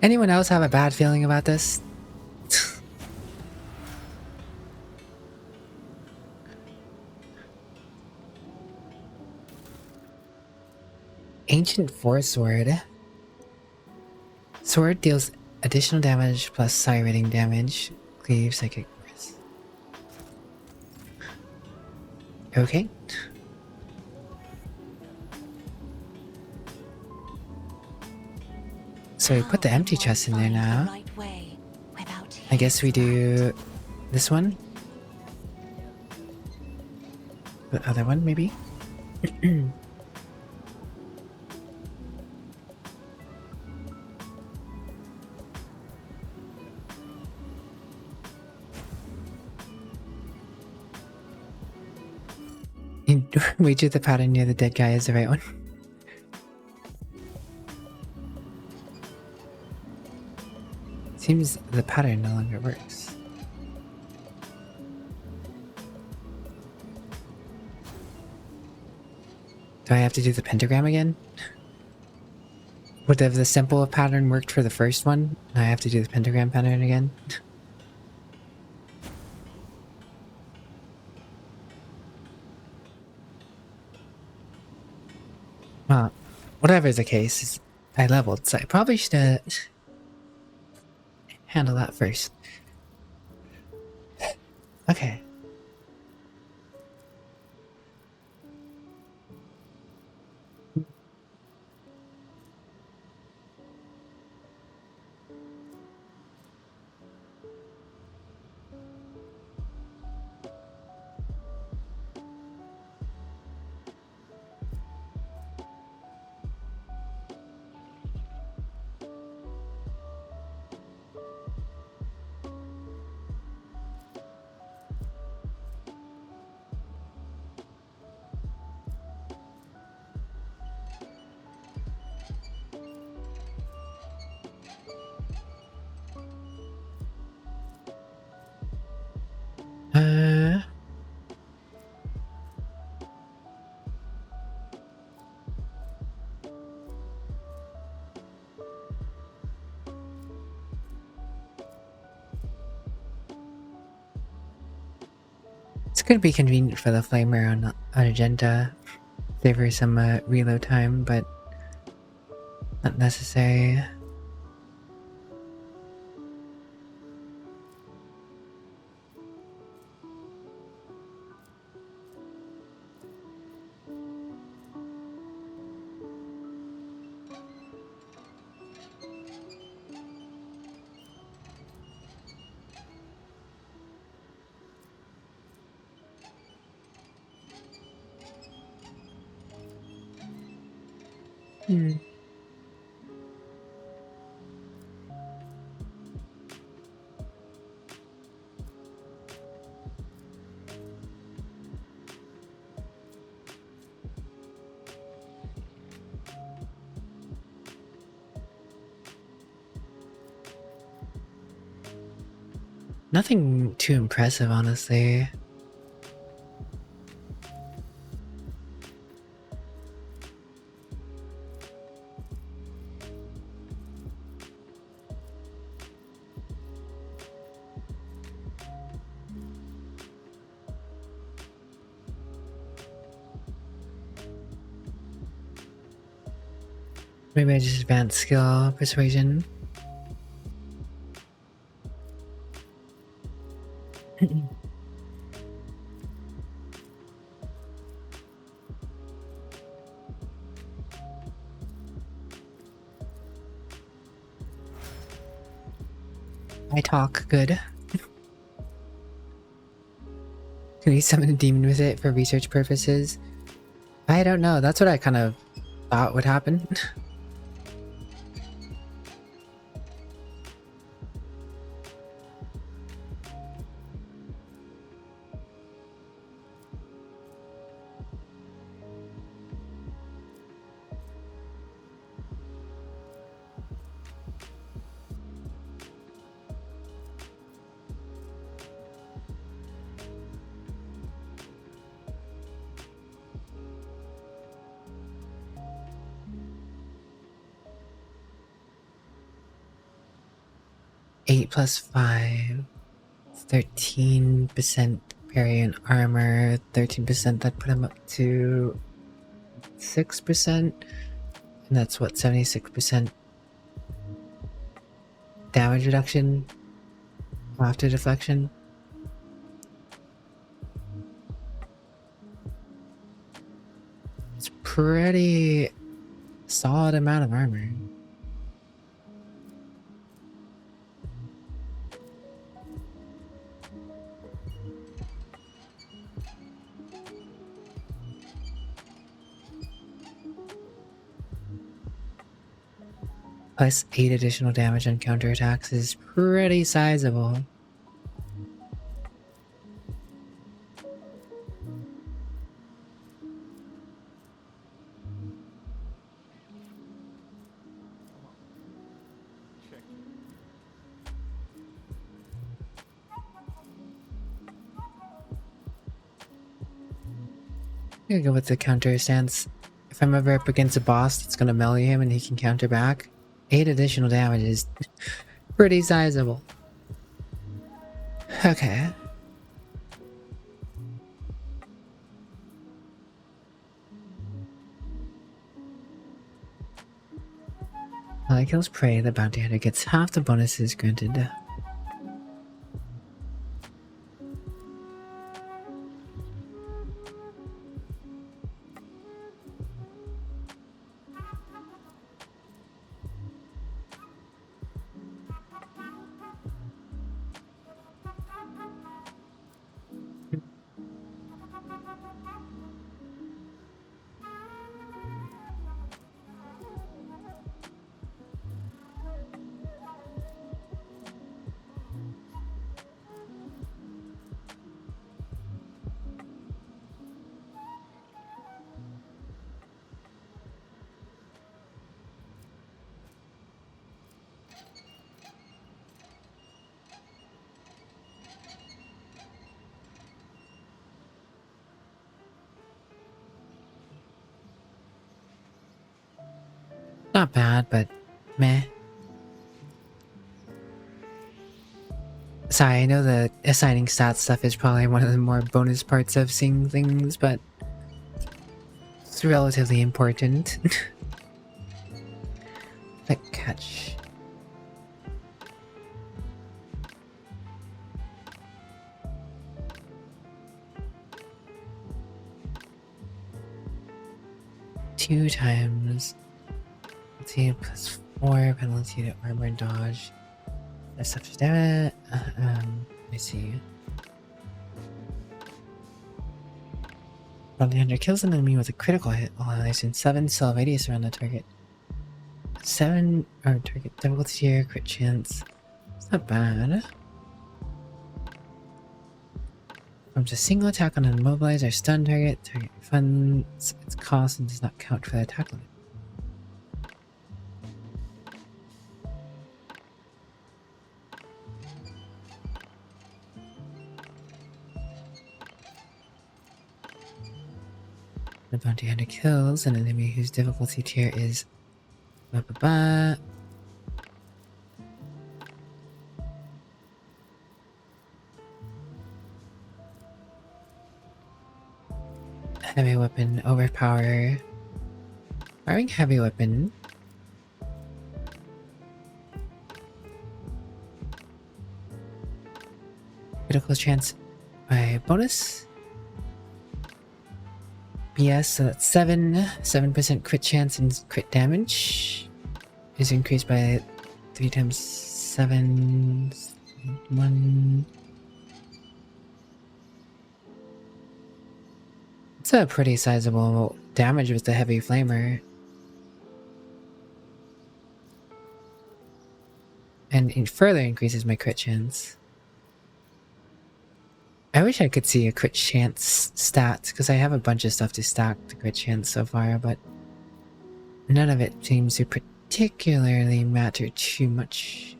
Anyone else have a bad feeling about this? Ancient Force Sword. Sword deals additional damage plus psi rating damage. Cleave psychic force. Okay. So we put the empty chest in there now. I guess we do this one. The other one, maybe? We do the pattern near the dead guy is the right one. Seems the pattern no longer works. Do I have to do the pentagram again? Would have the simple pattern worked for the first one? Now I have to do the pentagram pattern again? Well, whatever the case, I leveled, so I probably should handle that first. Okay. It's gonna be convenient for the flamer on agenda. Favor some reload time, but not necessary. Nothing too impressive, honestly. Maybe I just advanced skill persuasion. I talk good. Can we summon a demon with it for research purposes? I don't know. That's what I kind of thought would happen. Eight plus 5. 13% parry and armor. 13%, that put him up to 6%. And that's what, 76% damage reduction after deflection. It's pretty solid amount of armor. Plus 8 additional damage on counterattacks is pretty sizable. I'm gonna go with the counter stance. If I'm ever up against a boss that's gonna melee him and he can counter back, 8 additional damage is pretty sizable. Okay. Ally kills prey, the bounty hunter gets half the bonuses granted. Not bad, but meh. Sorry, I know the assigning stats stuff is probably one of the more bonus parts of seeing things, but it's relatively important. Like catch. Two times. Penalty plus 4 penalty to armor and dodge. That's up to damage. I see. Bounty hunter kills an enemy with a critical hit while allies in 7 still have radius around the target. 7 or target difficulty tier, crit chance. It's not bad. Performs a single attack on an immobilized or stunned target. Target funds its cost and does not count for the attack limit. The bounty hunter kills an enemy whose difficulty tier is blah blah blah. Heavy weapon, overpower. Firing heavy weapon. Critical chance by bonus. BS, so that's 7% crit chance and crit damage is increased by 3 times 7, 1. It's a pretty sizable damage with the heavy flamer. And it further increases my crit chance. I wish I could see a crit chance stat, because I have a bunch of stuff to stack the crit chance so far, but none of it seems to particularly matter too much.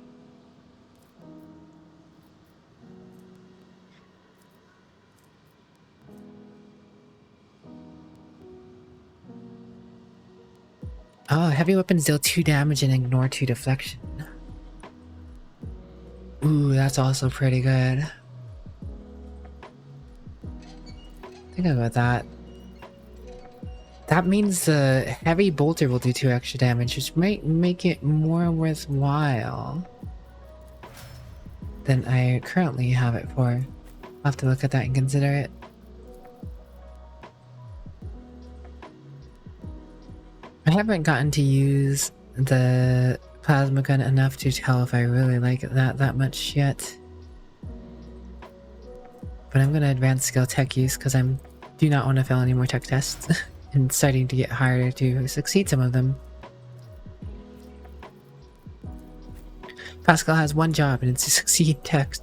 Oh, heavy weapons deal 2 damage and ignore 2 deflection. Ooh, that's also pretty good. Think about that. That means the heavy bolter will do 2 extra damage, which might make it more worthwhile than I currently have it for. I'll have to look at that and consider it. I haven't gotten to use the plasma gun enough to tell if I really like that much yet. But I'm gonna advance skill tech use because I do not want to fail any more tech tests. And it's starting to get harder to succeed some of them. Pascal has one job and it's to succeed tech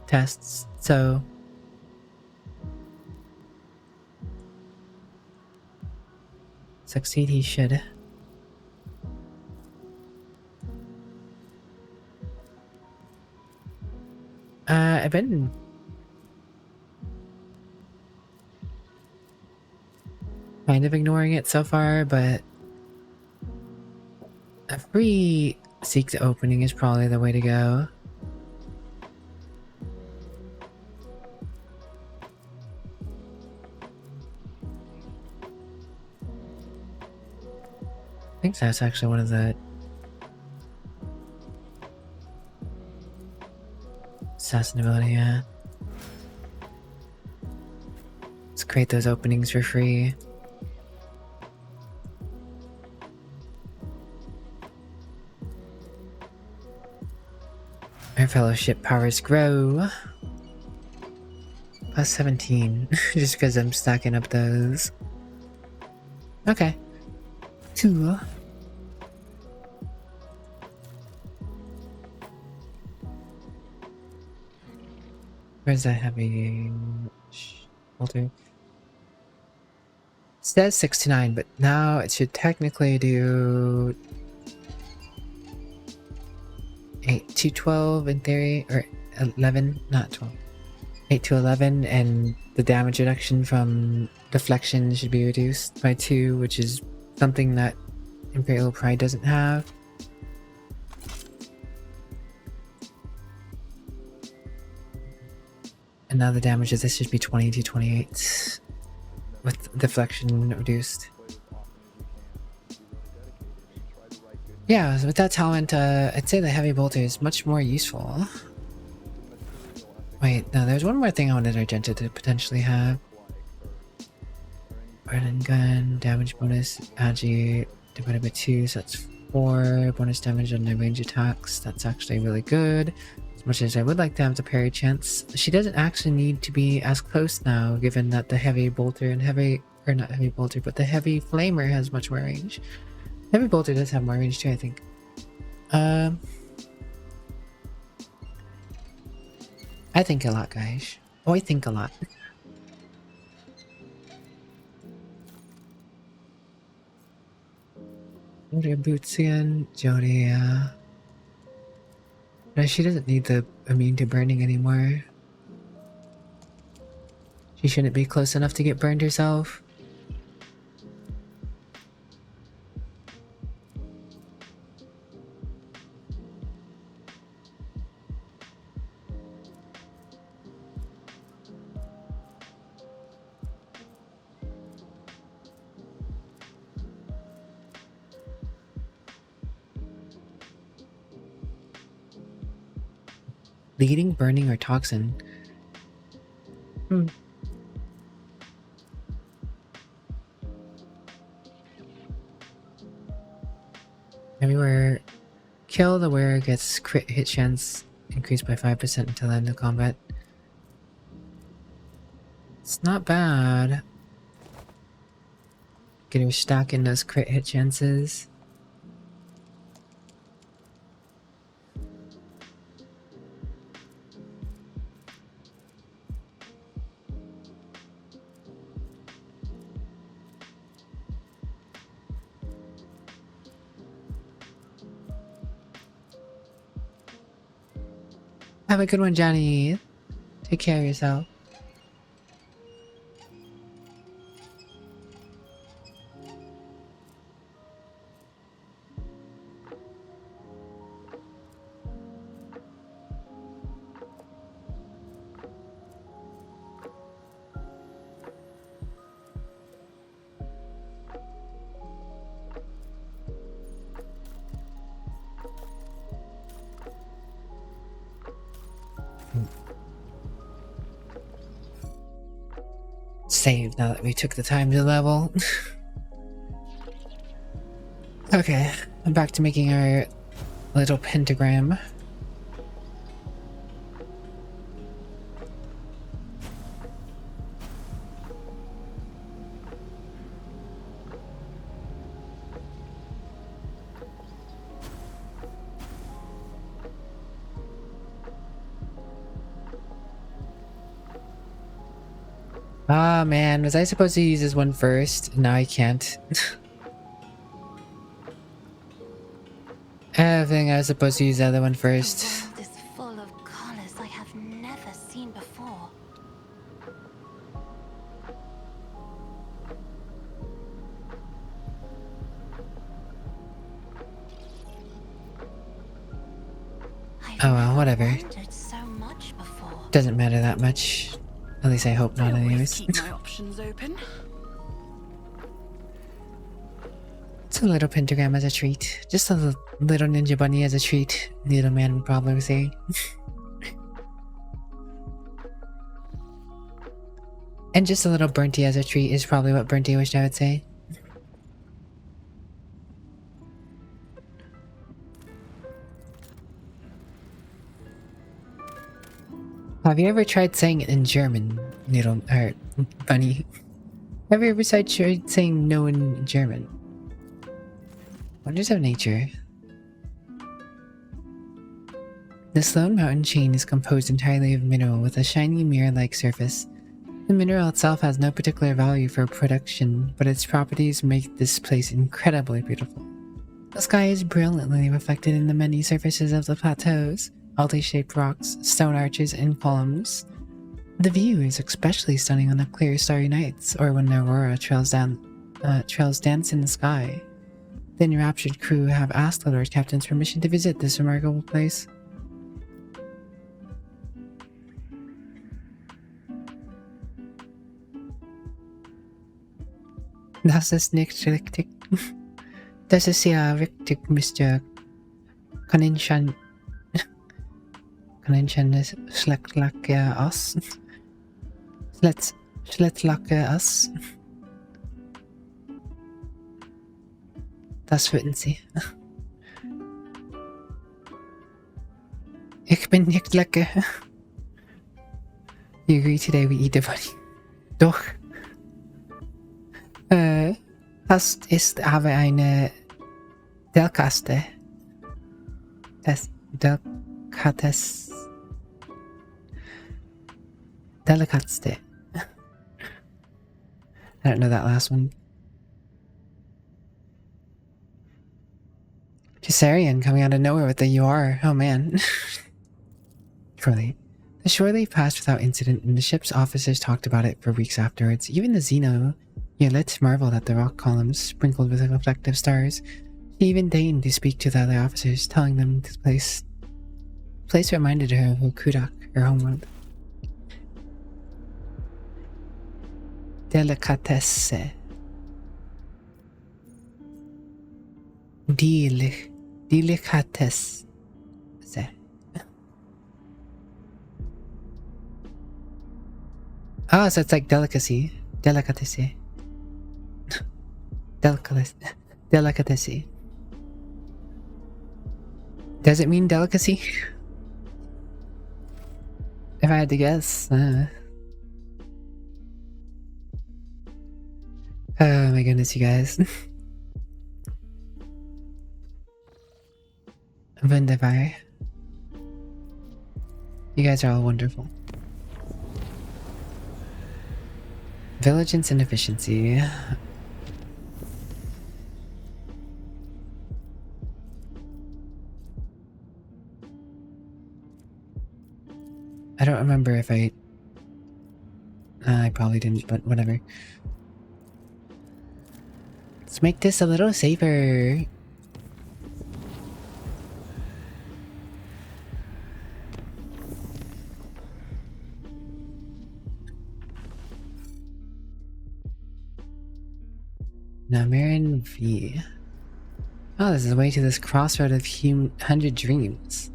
tests, so... Succeed he should. I've been kind of ignoring it so far, but a free seek the opening is probably the way to go. I think that's actually one of the assassin ability, yeah. Let's create those openings for free. Our fellowship powers grow. Plus 17, just because I'm stacking up those. Okay. Cool. Where's that heavy bolter? It says 6 to 9, but now it should technically do 8 to 12 in theory, or 11, not 12. 8 to 11, and the damage reduction from deflection should be reduced by 2, which is something that Imperial Pride doesn't have. And now the damage of this should be 20 to 28 with deflection reduced. Yeah, so with that talent, I'd say the heavy bolter is much more useful. Wait, no, there's one more thing I wanted Argenta to potentially have. Burden gun, damage bonus, agi divided by 2, so that's 4. Bonus damage on the range attacks, that's actually really good. As much as I would like to have the parry chance, she doesn't actually need to be as close now, given that the heavy bolter and not heavy bolter, but the heavy flamer has much more range. Heavy bolter does have more range too, I think. I think a lot, guys. Oh, I think a lot. Jodie boots again. Jodie, no, she doesn't need the immune to burning anymore. She shouldn't be close enough to get burned herself. Bleeding, burning, or toxin? Everywhere kill, the wearer gets crit hit chance increased by 5% until the end of combat. It's not bad. Get her stacking those crit hit chances. Have a good one, Johnny. Take care of yourself. Save now that we took the time to level. Okay, I'm back to making our little pentagram. Ah man, was I supposed to use this one first? No, I can't. I think I was supposed to use the other one first. The world is full of colors I have never seen before. Oh well, whatever. Wondered so much before. Doesn't matter that much. At least I hope not, anyways. Keep my options open. It's a little pentagram as a treat. Just a little ninja bunny as a treat, little man would probably say. And just a little Burnty as a treat is probably what Burnty wished I would say. Have you ever tried saying it in German, little or bunny? Have you ever tried saying no in German? Wonders of nature. The Sloan Mountain chain is composed entirely of mineral with a shiny mirror-like surface. The mineral itself has no particular value for production, but its properties make this place incredibly beautiful. The sky is brilliantly reflected in the many surfaces of the plateaus, oddly shaped rocks, stone arches, and columns. The view is especially stunning on the clear starry nights, or when the aurora trails dance in the sky. The enraptured crew have asked the Lord Captain's permission to visit this remarkable place. Das ist nicht richtig. Das ist ja richtig, Mr. Kaninchen. Kaninchen schlecklacke us. Schlettlacke us. Das würden sie. Ich bin nicht lecker. You agree today we eat the bunny. Doch. Das ist aber eine Delicaste. Delicates. Delicaste. I don't know that last one. Caesarian coming out of nowhere with the UR. Oh man. Surely. The shore leave passed without incident, and the ship's officers talked about it for weeks afterwards. Even the Xeno Yolette marveled at the rock columns sprinkled with reflective stars. She even deigned to speak to the other officers, telling them this place reminded her of Kudak, her homeworld. Delicatesse. Delicatesse. Oh, so it's like delicacy. Delicatessen. Delicatessen. Does it mean delicacy? If I had to guess. Oh my goodness, you guys. Wunderbar. You guys are all wonderful. Vigilance and efficiency. I don't remember if I probably didn't, but whatever. Let's make this a little safer. Now, Marin V. Oh, this is the way to this crossroad of 100 dreams.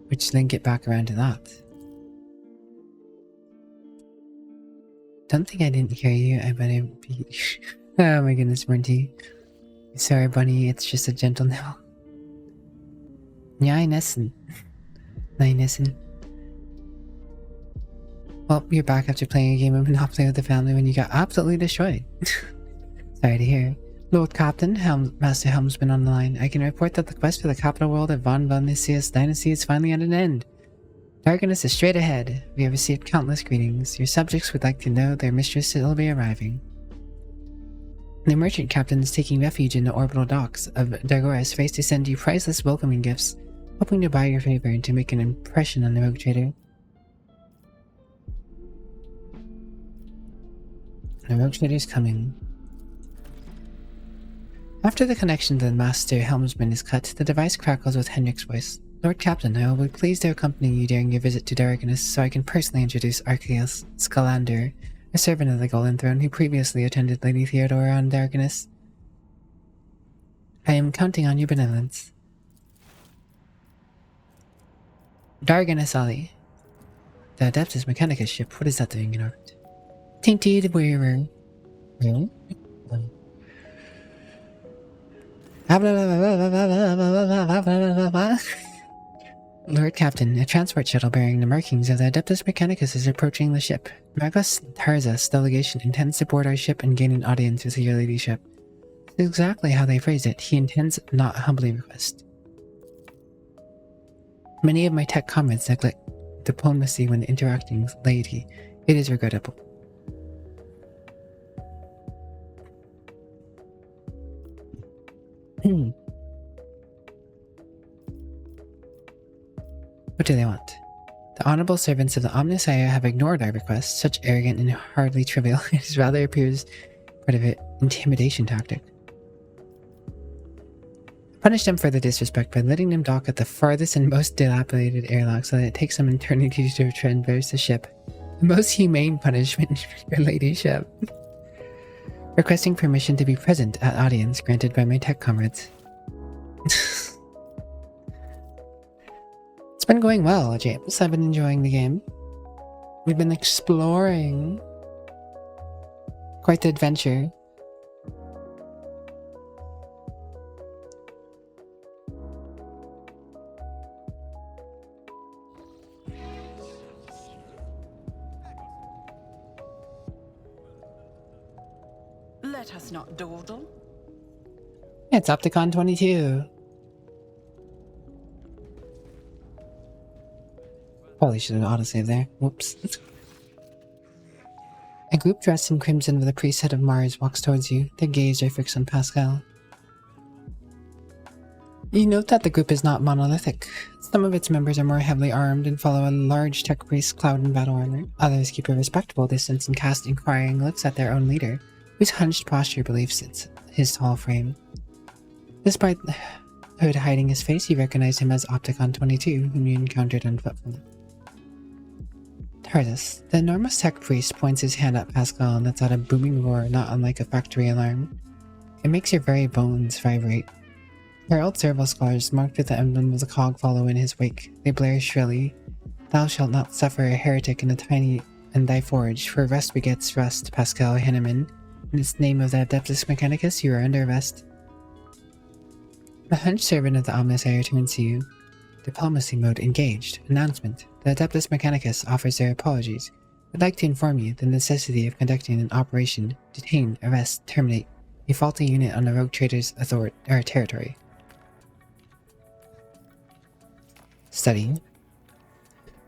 Which then get back around to that. Don't think I didn't hear you. I better be. Oh my goodness, Monty. Sorry, bunny. It's just a gentle no. Nej, nästan. Nej, nästan. Well, you're back after playing a game of Monopoly with the family when you got absolutely destroyed. Sorry to hear. Lord Captain, Master Helmsman on the line. I can report that the quest for the capital world of Von Vonisius dynasty is finally at an end. Darkness is straight ahead. We have received countless greetings. Your subjects would like to know their mistress will be arriving. The merchant captain is taking refuge in the orbital docks of Dagora's face to send you priceless welcoming gifts, hoping to buy your favor and to make an impression on the rogue trader. The rogue trader is coming. After the connection to the Master Helmsman is cut, the device crackles with Henrik's voice. Lord Captain, I will be pleased to accompany you during your visit to Daragonus so I can personally introduce Arceus Scalander, a servant of the Golden Throne who previously attended Lady Theodora on Daragonus. I am counting on your benevolence. Daragonus Ali. The Adeptus Mechanicus ship, what is that doing in orbit? Tainted wearer. Really? Lord Captain, a transport shuttle bearing the markings of the Adeptus Mechanicus is approaching the ship. Magnus Tarza's delegation intends to board our ship and gain an audience with your ladyship. That's exactly how they phrased it. He intends not humbly request. Many of my tech comrades neglect diplomacy when interacting with laity. It is regrettable. What do they want? The honorable servants of the Omnissiah have ignored our request. Such arrogant and hardly trivial. It rather appears part of an intimidation tactic. Punish them for the disrespect by letting them dock at the farthest and most dilapidated airlock so that it takes them an eternity to traverse the ship. The most humane punishment for your ladyship. Requesting permission to be present at audience granted by my tech comrades. It's been going well, James. I've been enjoying the game. We've been exploring. Quite the adventure. Let us not dawdle. It's Opticon 22. Probably should have autosaved there. Whoops. A group dressed in crimson with a priesthood of Mars walks towards you. Their gaze are fixed on Pascal. You note that the group is not monolithic. Some of its members are more heavily armed and follow a large tech priest clad in battle armor. Others keep a respectable distance and cast inquiring looks at their own leader, whose hunched posture belies his tall frame. Despite the hood hiding his face, you recognize him as Opticon 22, whom you encountered on Footfall. Tarsus, the enormous tech priest, points his hand at Pascal and lets out a booming roar not unlike a factory alarm. It makes your very bones vibrate. Herald serval scars marked with the emblem of the cog follow in his wake. They blare shrilly. Thou shalt not suffer a heretic in thy forge, for rest begets rest, Pascal Henneman. In its name of the Adeptus Mechanicus, you are under arrest. The hunched servant of the Omnissiah turns to you. Diplomacy mode engaged. Announcement. The Adeptus Mechanicus offers their apologies. Would like to inform you the necessity of conducting an operation, detain, arrest, terminate a faulty unit on the rogue trader's territory. Studying.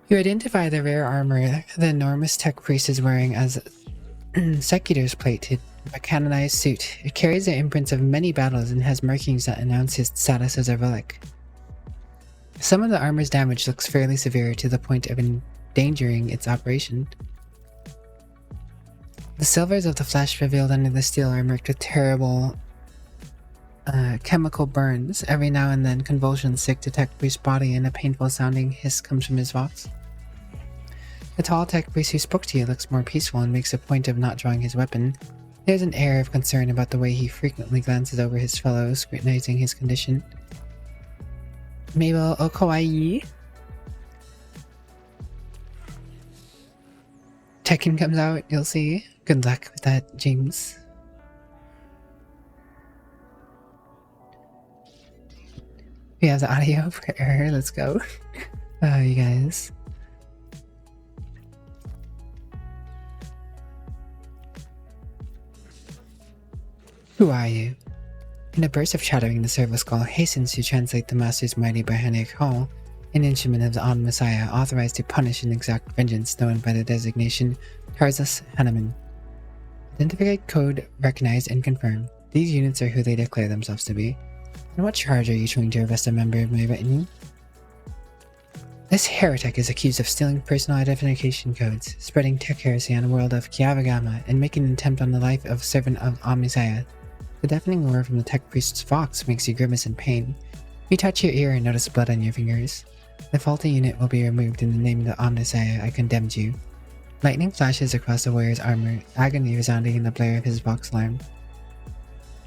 You identify the rare armor the enormous tech priest is wearing as Secutor's plate, a canonized suit. It carries the imprints of many battles and has markings that announce his status as a relic. Some of the armor's damage looks fairly severe to the point of endangering its operation. The silvers of the flesh revealed under the steel are marked with terrible chemical burns. Every now and then convulsions stick to Tech Priest's body and a painful sounding hiss comes from his vox. The tall Tech Priest who spoke to you looks more peaceful and makes a point of not drawing his weapon. There's an air of concern about the way he frequently glances over his fellows, scrutinizing his condition. Mabel Okawaii. Tekken comes out, you'll see. Good luck with that, James. We have the audio for error, let's go. You guys. Who are you? In a burst of chattering, the servo skull hastens to translate the Master's mighty Bihanic Call, an instrument of the On-Messiah authorized to punish and exact vengeance known by the designation Tarsus Hanneman. Identified code recognized and confirmed. These units are who they declare themselves to be. On what charge are you trying to arrest a member of my retinue? This heretic is accused of stealing personal identification codes, spreading tech heresy on the world of Kiavagama, and making an attempt on the life of servant of Omnissiah. The deafening roar from the tech priest's vox makes you grimace in pain. You touch your ear and notice blood on your fingers. The faulty unit will be removed in the name of the Omnissiah. I condemned you. Lightning flashes across the warrior's armor, agony resounding in the blare of his vox alarm.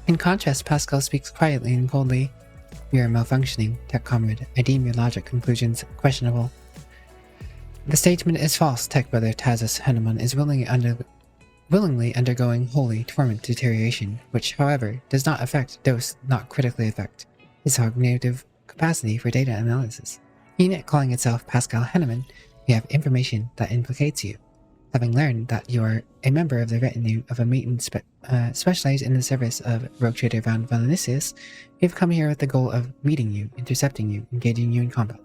In contrast, Pascal speaks quietly and coldly. You are malfunctioning, tech comrade. I deem your logic conclusions questionable. The statement is false. Tech brother Tarsus Henneman is willingly undergoing holy torment deterioration, which, however, does not critically affect his cognitive capacity for data analysis. Unit calling itself Pascal Henneman, we have information that implicates you. Having learned that you are a member of the retinue of a mutant specialized in the service of rogue trader Von Valenissius, we have come here with the goal of meeting you, intercepting you, engaging you in combat.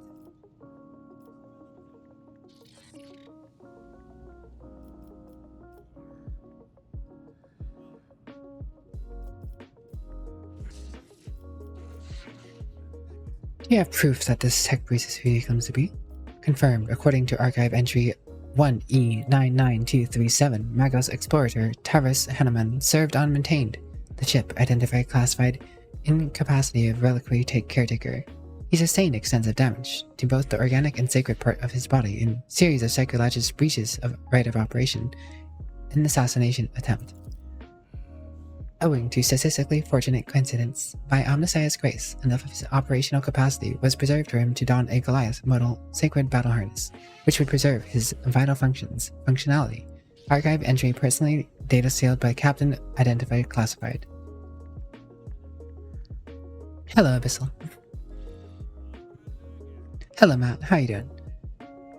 Do you have proof that this tech priest is who he claims to be? Confirmed, according to archive entry 1E99237, Magos Explorator Tarsus Henneman served unmaintained. The chip, identified classified incapacity of reliquary caretaker. He sustained extensive damage to both the organic and sacred part of his body in series of psychological breaches of right of operation and assassination attempt. Owing to statistically fortunate coincidence, by Omnissiah's grace, enough of his operational capacity was preserved for him to don a Goliath model sacred battle harness, which would preserve his vital functionality. Archive entry personally data sealed by Captain Identified Classified. Hello, Abyssal. Hello, Matt. How you doing?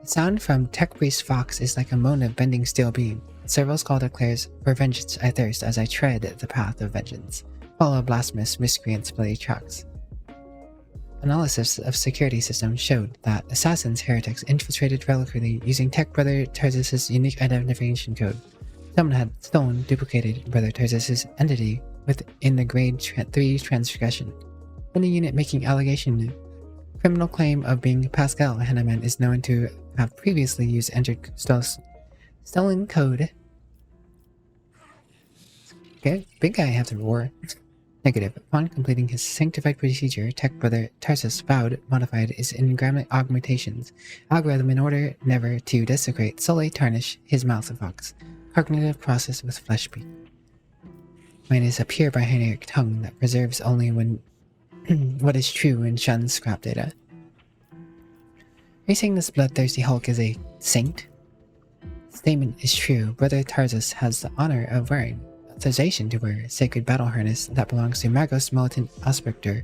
The sound from Tech Priest Fox is like a moan of bending steel beam. Serval Skull declares, "For vengeance I thirst as I tread the path of vengeance." Follow blasphemous miscreants' bloody tracks. Analysis of security systems showed that assassins heretics infiltrated reliquary using Tech Brother Tarsus' unique identification code. Someone had stolen duplicated Brother Tarsus' entity within the Grade 3 transgression. When the unit making allegation criminal claim of being Pascal Henneman is known to have previously used entered stolen code. Okay, big guy have to roar. Negative. Upon completing his sanctified procedure, Tech Brother Tarsus vowed modified his engram augmentations algorithm in order never to desecrate, solely tarnish his mouth of ox. Cognitive process with flesh beak. Mine is a pure binary tongue that preserves only when what is true and shuns scrap data. Are you saying this bloodthirsty Hulk is a saint? The statement is true. Brother Tarsus has the honor of wearing authorization to wear a sacred battle harness that belongs to Magos Militant Aspector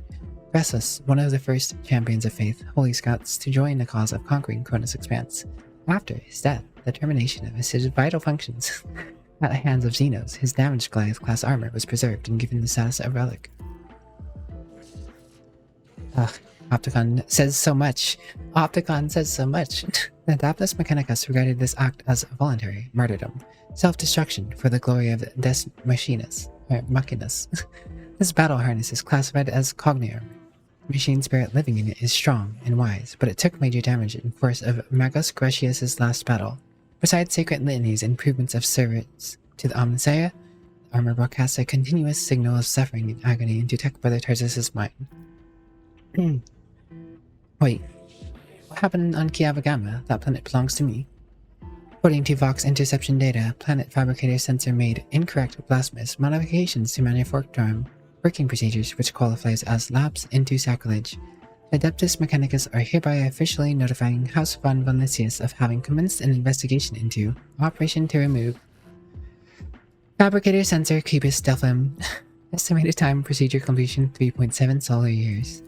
Ressus, one of the first champions of faith, Holy Scouts, to join the cause of conquering Cronus Expanse. After his death, the termination of his vital functions at the hands of Xenos, his damaged Goliath class armor was preserved and given the status of relic. Opticon says so much. Opticon says so much. The Adaptus Mechanicus regarded this act as voluntary martyrdom, self-destruction for the glory of Des Machinus. This battle harness is classified as Cogniarm. The machine spirit living in it is strong and wise, but it took major damage in force of Magos Gratius' last battle. Besides sacred litanies and improvements of service to the Omnissiah, the armor broadcasts a continuous signal of suffering and agony into Tech Brother Tarsus' mind. Wait, what happened on Kiavagama? That planet belongs to me. According to Vox interception data, Planet Fabricator Sensor made incorrect blasphemous modifications to manufacturing working procedures which qualifies as lapse into sacrilege. Adeptus Mechanicus are hereby officially notifying House von Vinicius of having commenced an investigation into Operation to remove Fabricator Sensor Cubus Delphim. Estimated time procedure completion 3.7 solar years.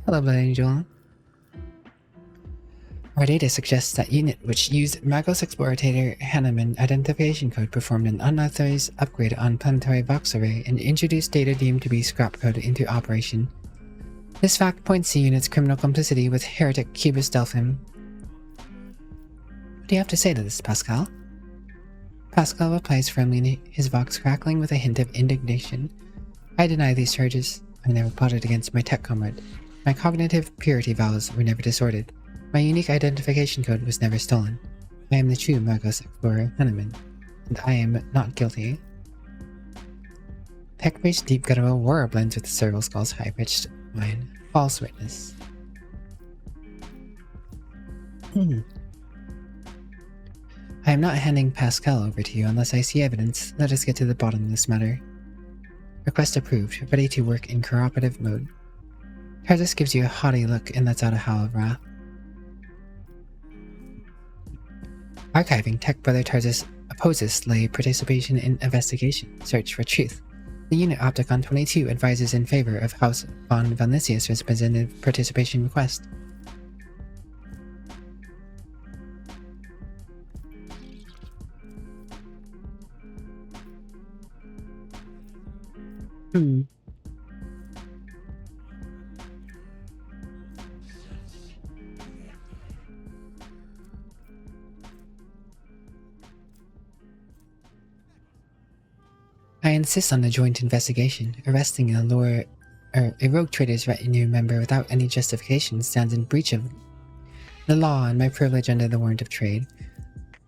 Hello, Blood Angel. Our data suggests that unit which used Magos Explorator Hanneman identification code performed an unauthorized upgrade on planetary Vox array and introduced data deemed to be scrap code into operation. This fact points to unit's criminal complicity with heretic Cubus Delphim. What do you have to say to this, Pascal? Pascal replies firmly, his Vox crackling with a hint of indignation. I deny these charges. I never plotted against my tech comrade. My cognitive purity vows were never disordered. My unique identification code was never stolen. I am the true Magos Explorer Hanneman, and I am not guilty. Techbridge's deep guttural roar blends with the Serval Skull's high-pitched whine. False witness. I am not handing Pascal over to you unless I see evidence. Let us get to the bottom of this matter. Request approved. Ready to work in cooperative mode. Tarsus gives you a haughty look and lets out a howl of wrath. Archiving Tech Brother Tarsus opposes lay participation in investigation. Search for truth. The unit Opticon 22 advises in favor of House von Vinicius' representative participation request. I insist on a joint investigation. Arresting a rogue trader's retinue member without any justification stands in breach of the law and my privilege under the warrant of trade.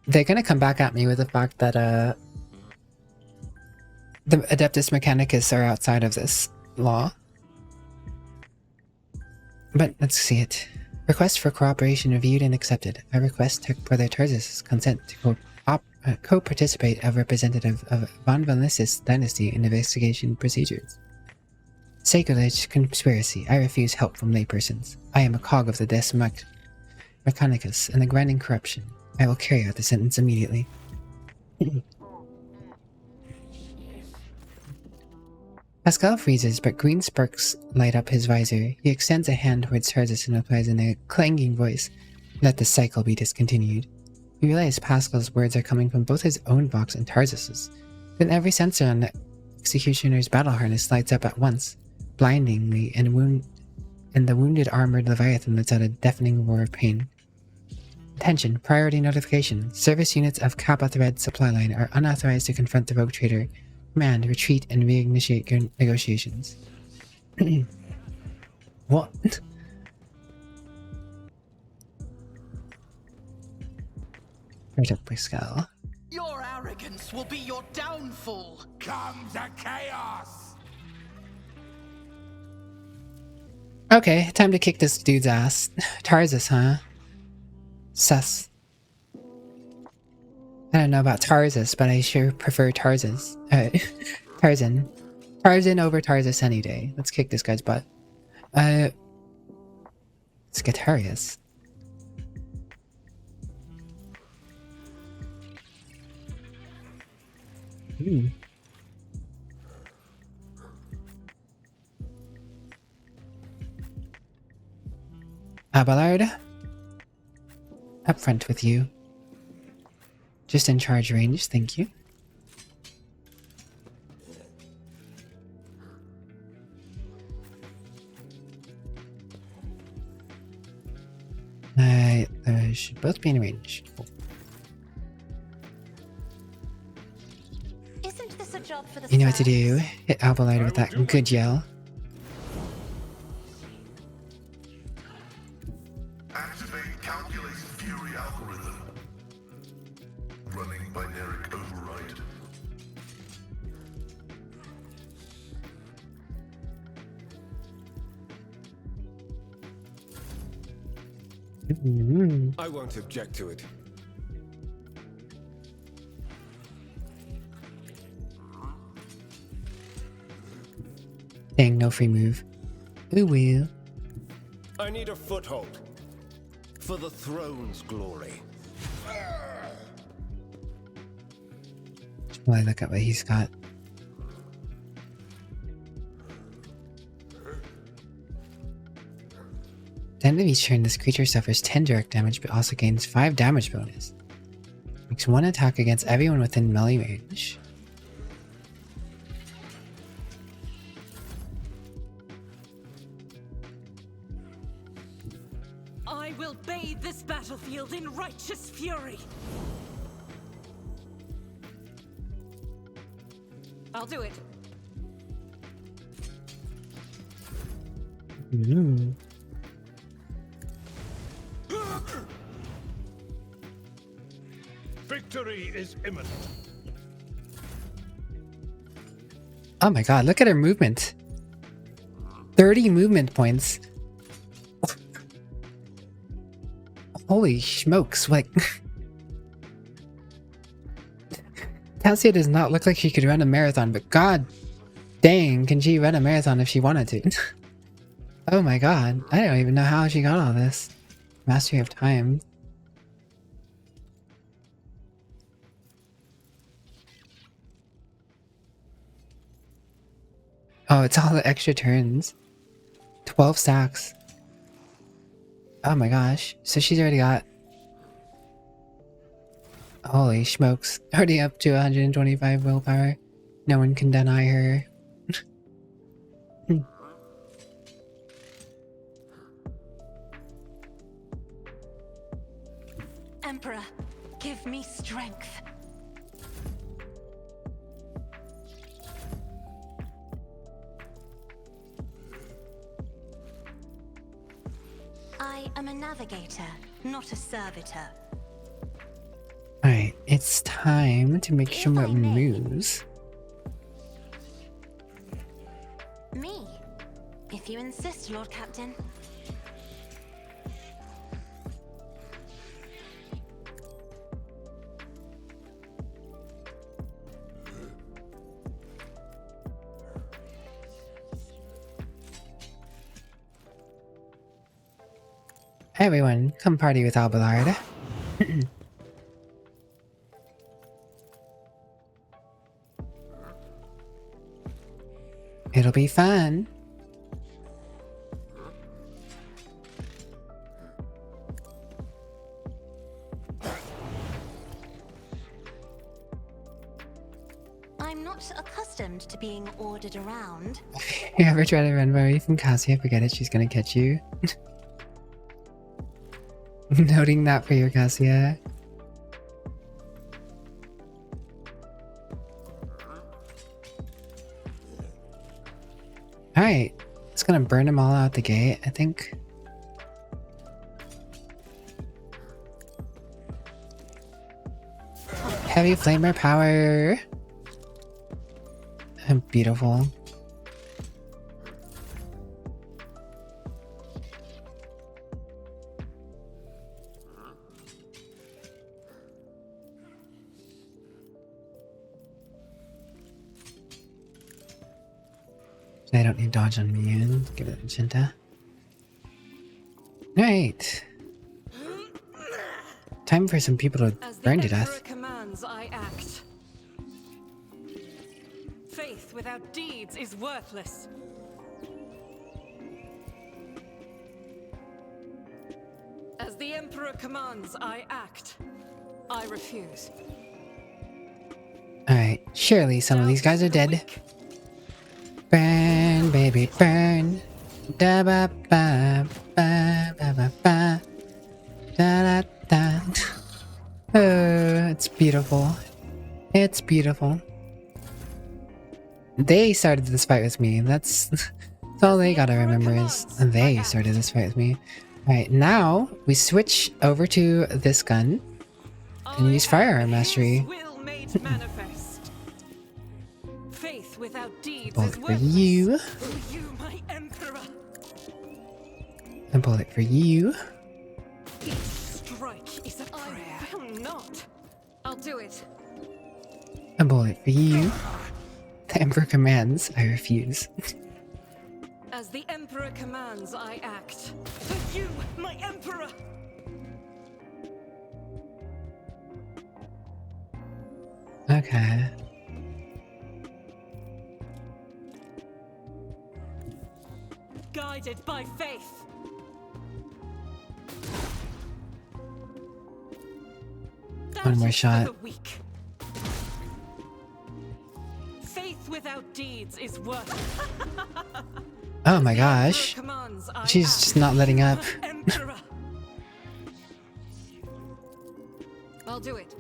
They're gonna come back at me with the fact that the Adeptus Mechanicus are outside of this law. But let's see it. Request for cooperation reviewed and accepted. I request Tech Brother Tarsus' consent to co-participate as representative of von Vinicius dynasty in investigation procedures. Sacrilege conspiracy. I refuse help from laypersons. I am a cog of the Des Mechanicus and the grinding corruption. I will carry out the sentence immediately. Pascal freezes, but green sparks light up his visor. He extends a hand towards Tarsus and replies in a clanging voice, "Let the cycle be discontinued." You realize Pascal's words are coming from both his own Vox and Tarsus's. Then every sensor on the executioner's battle harness lights up at once, blindingly, and the wounded armored Leviathan lets out a deafening roar of pain. Attention, priority notification. Service units of Kappa Thread supply line are unauthorized to confront the rogue trader. Command, retreat, and reinitiate negotiations. What? Right up my skull. Your arrogance will be your downfall. Come to chaos! Okay, time to kick this dude's ass. Tarzus, huh? Sus. I don't know about Tarzus, but I sure prefer Tarzan. Tarzan over Tarzus any day. Let's kick this guy's butt. Scatarius. Abelard. Up front with you. Just in charge range, thank you. Should both be in range. Cool. Isn't this a job for the You know what to service? do. Hit Abelard with that good yell. Activate calculated fury algorithm. Running binaric override. I won't object to it. Dang, no free move. Ooh, well. I need a foothold. For the throne's glory. While I look at what he's got. At the end of each turn, this creature suffers 10 direct damage, but also gains 5 damage bonus. Makes 1 attack against everyone within melee range. I will bathe this battlefield in righteous fury. I'll do it. Victory is imminent. Oh my god, look at her movement. 30 movement points. Holy smokes, like... Cassia does not look like she could run a marathon, but god dang, can she run a marathon if she wanted to. Oh my god, I don't even know how she got all this. Mastery of time. Oh, it's all the extra turns. 12 stacks. Oh my gosh. So she's already got... Holy smokes. Already up to 125 willpower. No one can deny her. Emperor, give me strength. I am a navigator, not a servitor. Alright, it's time to make some moves. Me, if you insist, Lord Captain. Everyone, come party with Abelard. It'll be fun. I'm I'm not accustomed to being ordered around. You ever try to run away from Cassia? Forget it, she's gonna catch you. Noting that for your Cassia. Alright, it's gonna burn them all out the gate, I think. Heavy flamer power. Beautiful. I don't need dodge on me and give it a Jinta. Alright. Time for some people to burn to death. Commands, I act. Faith without deeds is worthless. As the Emperor commands, I act. I refuse. Alright, surely some of these guys are dead. Burn, baby, burn. Da ba ba ba ba ba ba. Da da da. Oh, it's beautiful. It's beautiful. They started this fight with me. That's all they gotta remember is they started this fight with me. Alright, now we switch over to this gun and use firearm mastery. Faith without deeds Bullet for you. My emperor. A bullet for you. Each strike is a prayer. I will not. I'll do it. A bullet for you. The Emperor commands, I refuse. As the Emperor commands, I act. For you, my emperor. Okay. Guided by faith. One more shot. Faith without deeds is worth. Oh my gosh. She's just not letting up. I'll do it.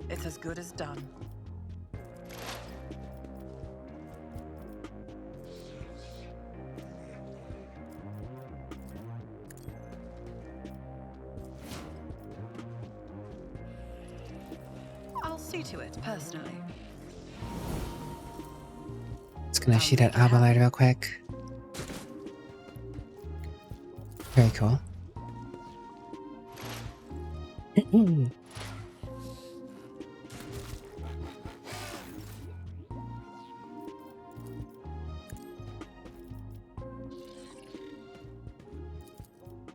It's as good as done. I'll see to it personally. Just gonna shoot at Abelard real quick. Very cool.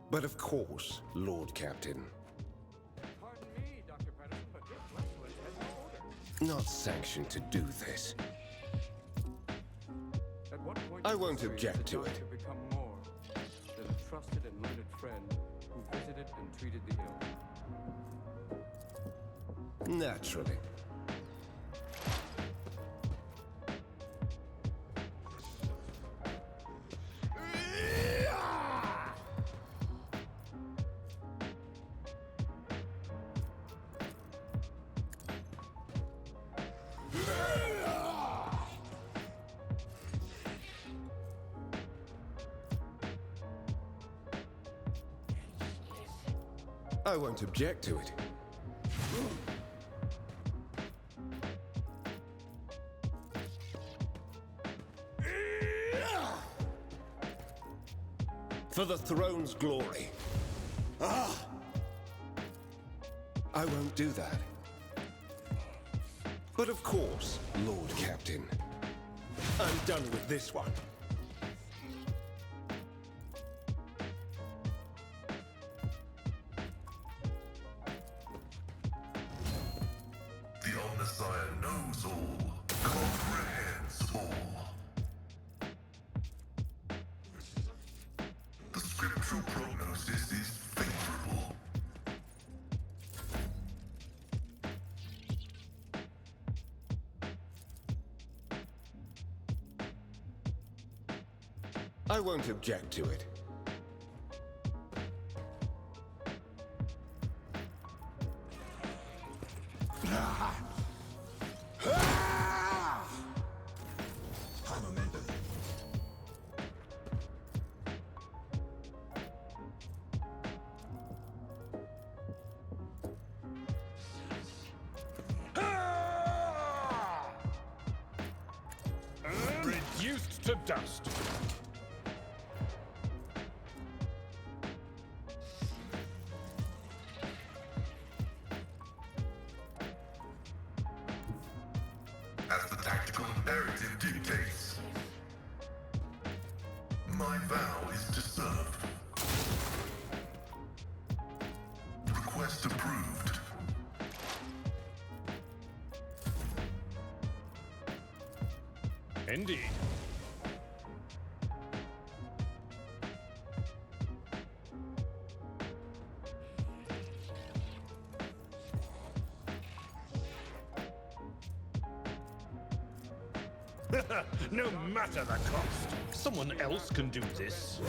But of course, Lord Captain. Pardon me, Dr. Patterson, but His Excellence has an order. Not sanctioned to do this. At what point I did you won't say object to the it. doctor become more than a trusted and learned friend who visited and treated the ill? Naturally. I won't object to it. For the throne's glory. Ah! I won't do that. But of course, Lord Captain. I'm done with this one. The Omnissiah knows all, comprehends all. The scriptural prognosis is faithful. I won't object to it. Reduced to dust. As the tactical imperative dictates. My vow is to serve. Request approved. Indeed. No matter the cost, someone else can do this.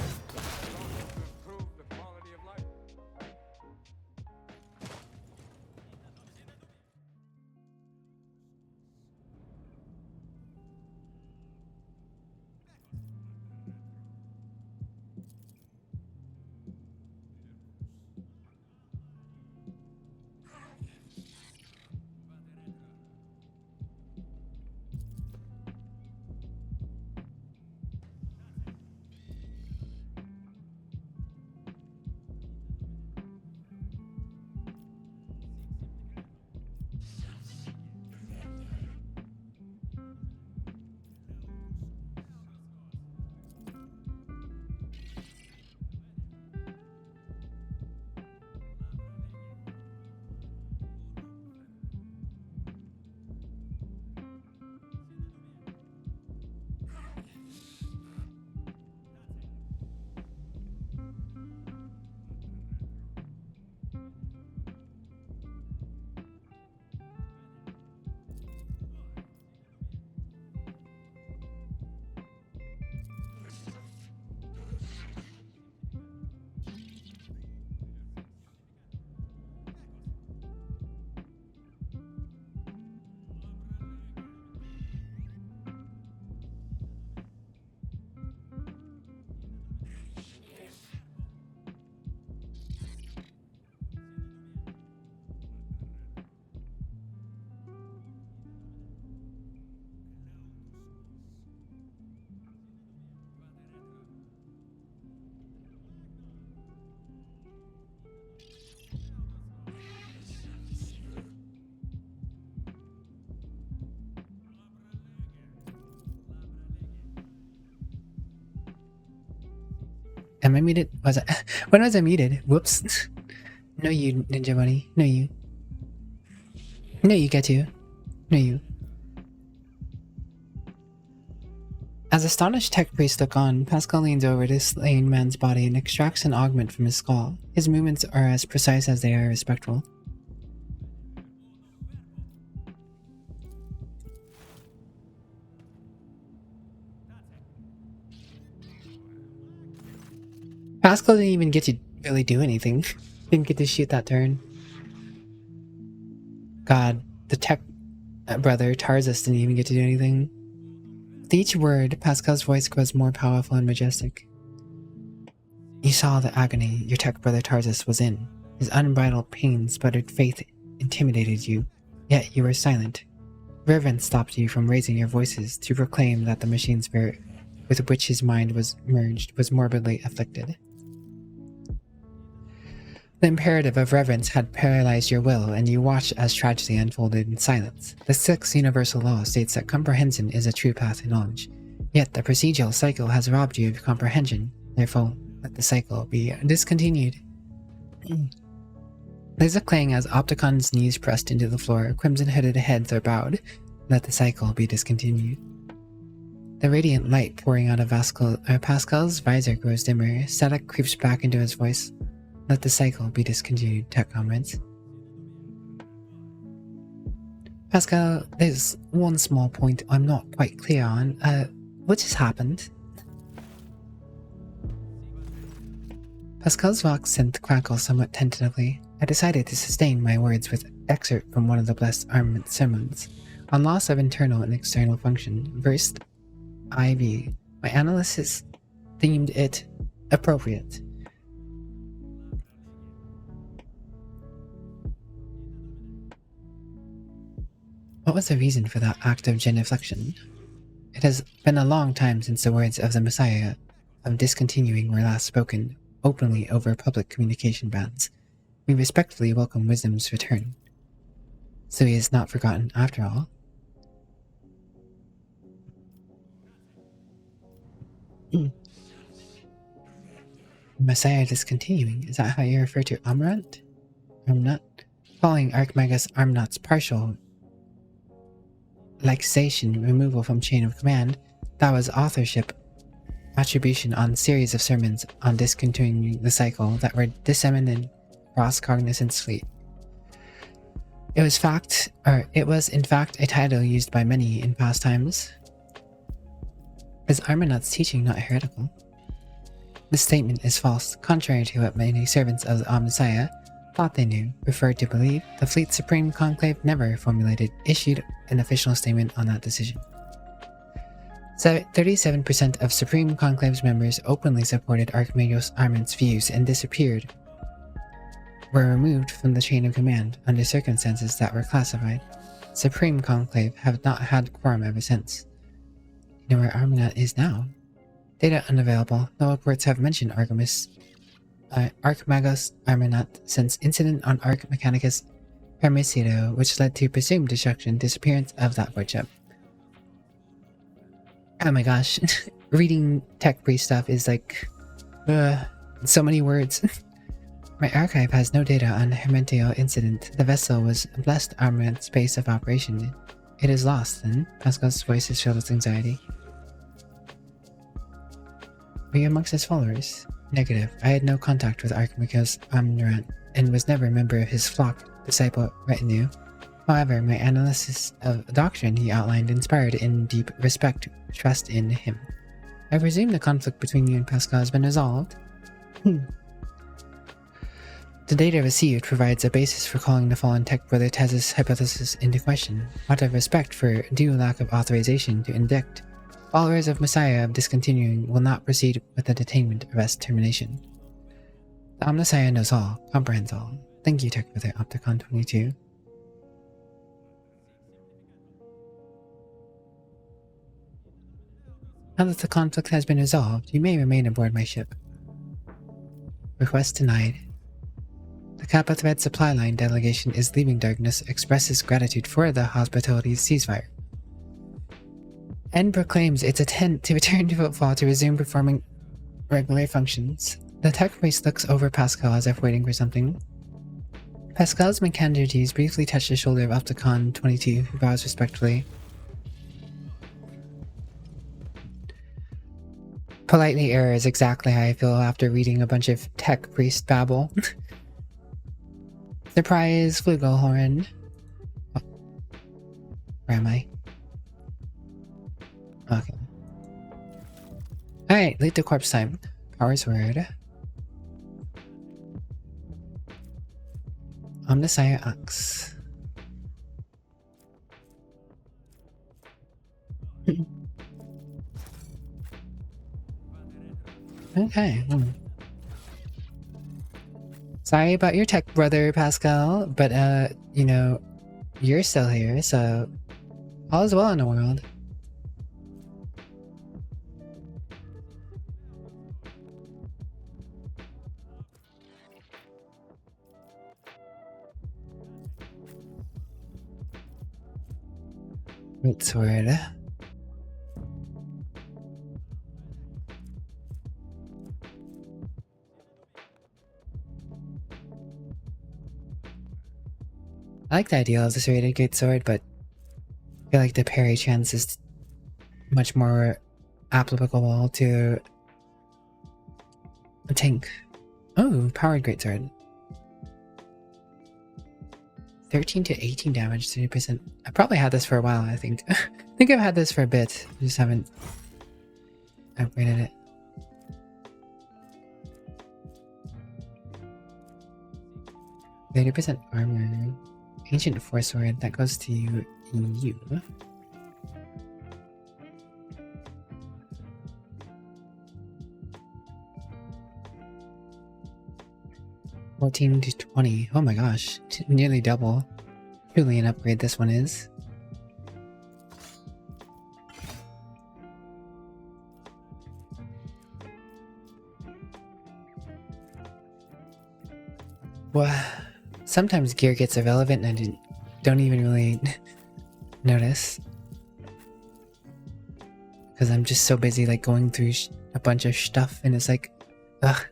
Am I muted? Was I? When was I muted? Whoops. No you, Ninja Bunny. No you. No you get you. No you. As astonished tech priests look on, Pascal leans over to the slain man's body and extracts an augment from his skull. His movements are as precise as they are respectful. Pascal didn't even get to really do anything. Didn't get to shoot that turn. God, the tech brother, Tarzus, didn't even get to do anything. With each word, Pascal's voice grows more powerful and majestic. You saw the agony your tech brother Tarzus was in. His unbridled pain sputtered faith intimidated you, yet you were silent. Reverence stopped you from raising your voices to proclaim that the machine spirit with which his mind was merged was morbidly afflicted. The imperative of reverence had paralyzed your will, and you watched as tragedy unfolded in silence. The sixth universal law states that comprehension is a true path to knowledge. Yet the procedural cycle has robbed you of comprehension. Therefore, let the cycle be discontinued. There's a clang as Opticon's knees pressed into the floor. Crimson-hooded heads are bowed. Let the cycle be discontinued. The radiant light pouring out of Pascal's visor grows dimmer. Static creeps back into his voice. Let the cycle be discontinued, tech comrades. Pascal, there's one small point I'm not quite clear on. What just happened? Pascal's vox synth crackled somewhat tentatively. I decided to sustain my words with an excerpt from one of the blessed armament sermons on loss of internal and external function, verse IV. My analysis deemed it appropriate. What was the reason for that act of genuflection? It has been a long time since the words of the Messiah of discontinuing were last spoken openly over public communication bans. We respectfully welcome wisdom's return. So he is not forgotten after all. Messiah discontinuing, is that how you refer to Amrant? Amnat? Following Archmagus Amnat's partial laxation removal from chain of command, that was authorship attribution on series of sermons on discontinuing the cycle that were disseminated across Cognizant's fleet. It was in fact a title used by many in past times. Is Armanat's teaching not heretical? This statement is false, contrary to what many servants of the Omnissiah thought they knew, preferred to believe. The Fleet's Supreme Conclave never issued an official statement on that decision. 37% of Supreme Conclave's members openly supported Archmagus Armant's views and were removed from the chain of command under circumstances that were classified. Supreme Conclave have not had quorum ever since. You know where Armanat is now? Data unavailable. No reports have mentioned Archmagus Armanat since incident on Arch Mechanicus Hermicido, which led to presumed destruction, disappearance of that warship. Oh my gosh, reading tech brief stuff is like, so many words. My archive has no data on the Hermentio incident. The vessel was a blessed armament space of operation. It is lost, then? Pascal's voice is filled with anxiety. Were you amongst his followers? Negative. I had no contact with Archmagus Amnurant and was never a member of his flock disciple retinue. However, my analysis of doctrine he outlined inspired in deep respect, trust in him. I presume the conflict between you and Pascal has been resolved? The data received provides a basis for calling the fallen tech brother Tez's hypothesis into question. Out of respect for due lack of authorization to indict, followers of Messiah of discontinuing will not proceed with the detainment, arrest, termination. The Omnissiah knows all, comprehends all. Thank you, Tech Brother Opticon 22. Now that the conflict has been resolved, you may remain aboard my ship. Request denied. The Kappa Thread supply line delegation is leaving Darkness, expresses gratitude for the hospitality's ceasefire. and proclaims its intent to return to Footfall to resume performing regular functions. The tech priest looks over Pascal as if waiting for something. Pascal's mechanities briefly touch the shoulder of Opticon 22, who bows respectfully. Politely error is exactly how I feel after reading a bunch of tech priest babble. Surprise, Flugelhorn. Oh. Where am I? Okay. Alright, lead to corpse time. Power's word. Omnissiah Axe. Okay. Sorry about your tech brother, Pascal, but you know, you're still here, so all is well in the world. Great sword. I like the idea of this rated great sword, but I feel like the parry chance is much more applicable to a tank. Oh, powered great sword. 13 to 18 damage, 30%. I probably had this for a while, I think. I think I've had this for a bit. I just haven't upgraded it. 30% armor. Ancient Force Sword, that goes to you. 14 to 20. Oh my gosh, nearly double. Truly an upgrade this one is. Well, sometimes gear gets irrelevant and I don't even really notice. Because I'm just so busy like going through a bunch of stuff and it's like, ugh.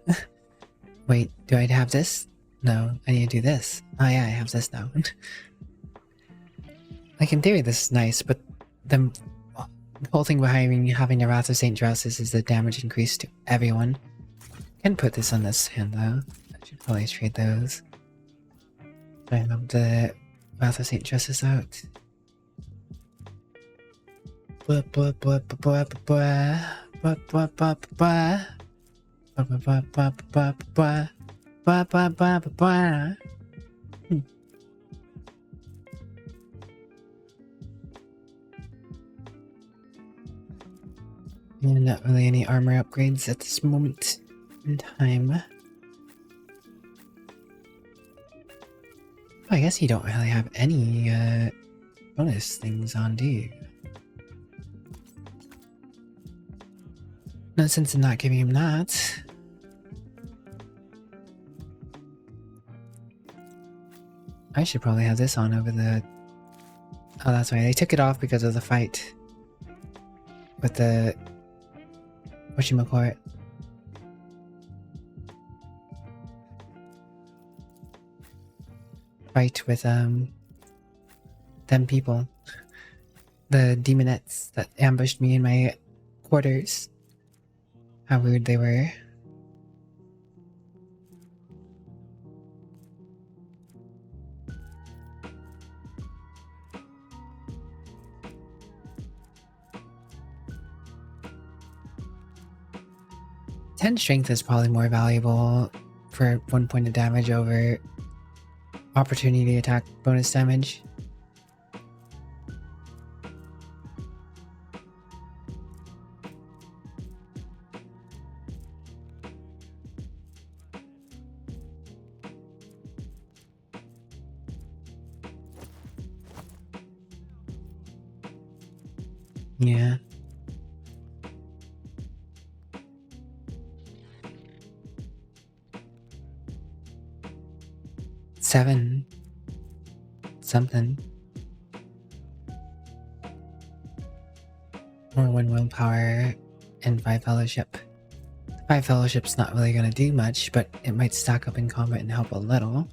Wait, do I have this? No, I need to do this. Oh yeah, I have this now. Like in theory this is nice, but the whole thing behind having a Wrath of St. Justice is the damage increase to everyone. Can put this on this hand though. I should probably trade those. I love the Wrath of St. Justice out. Blah, blah, blah, blah, blah, blah, blah, blah, blah, blah. Blah, blah, blah, blah, blah, blah. Blah, blah, blah, blah, blah. And not really any armor upgrades at this moment in time. Oh, I guess you don't really have any bonus things on, do you? No sense in not giving him that. I should probably have this on over the... Oh, that's right. I took it off because of the fight with the... whatchamacallit. Fight with, them people. The demonettes that ambushed me in my quarters. How rude they were. Ten strength is probably more valuable for 1 point of damage over opportunity attack bonus damage. Yeah. Seven something. Or 1 willpower and 5 fellowship. 5 fellowship's not really gonna do much, but it might stack up in combat and help a little.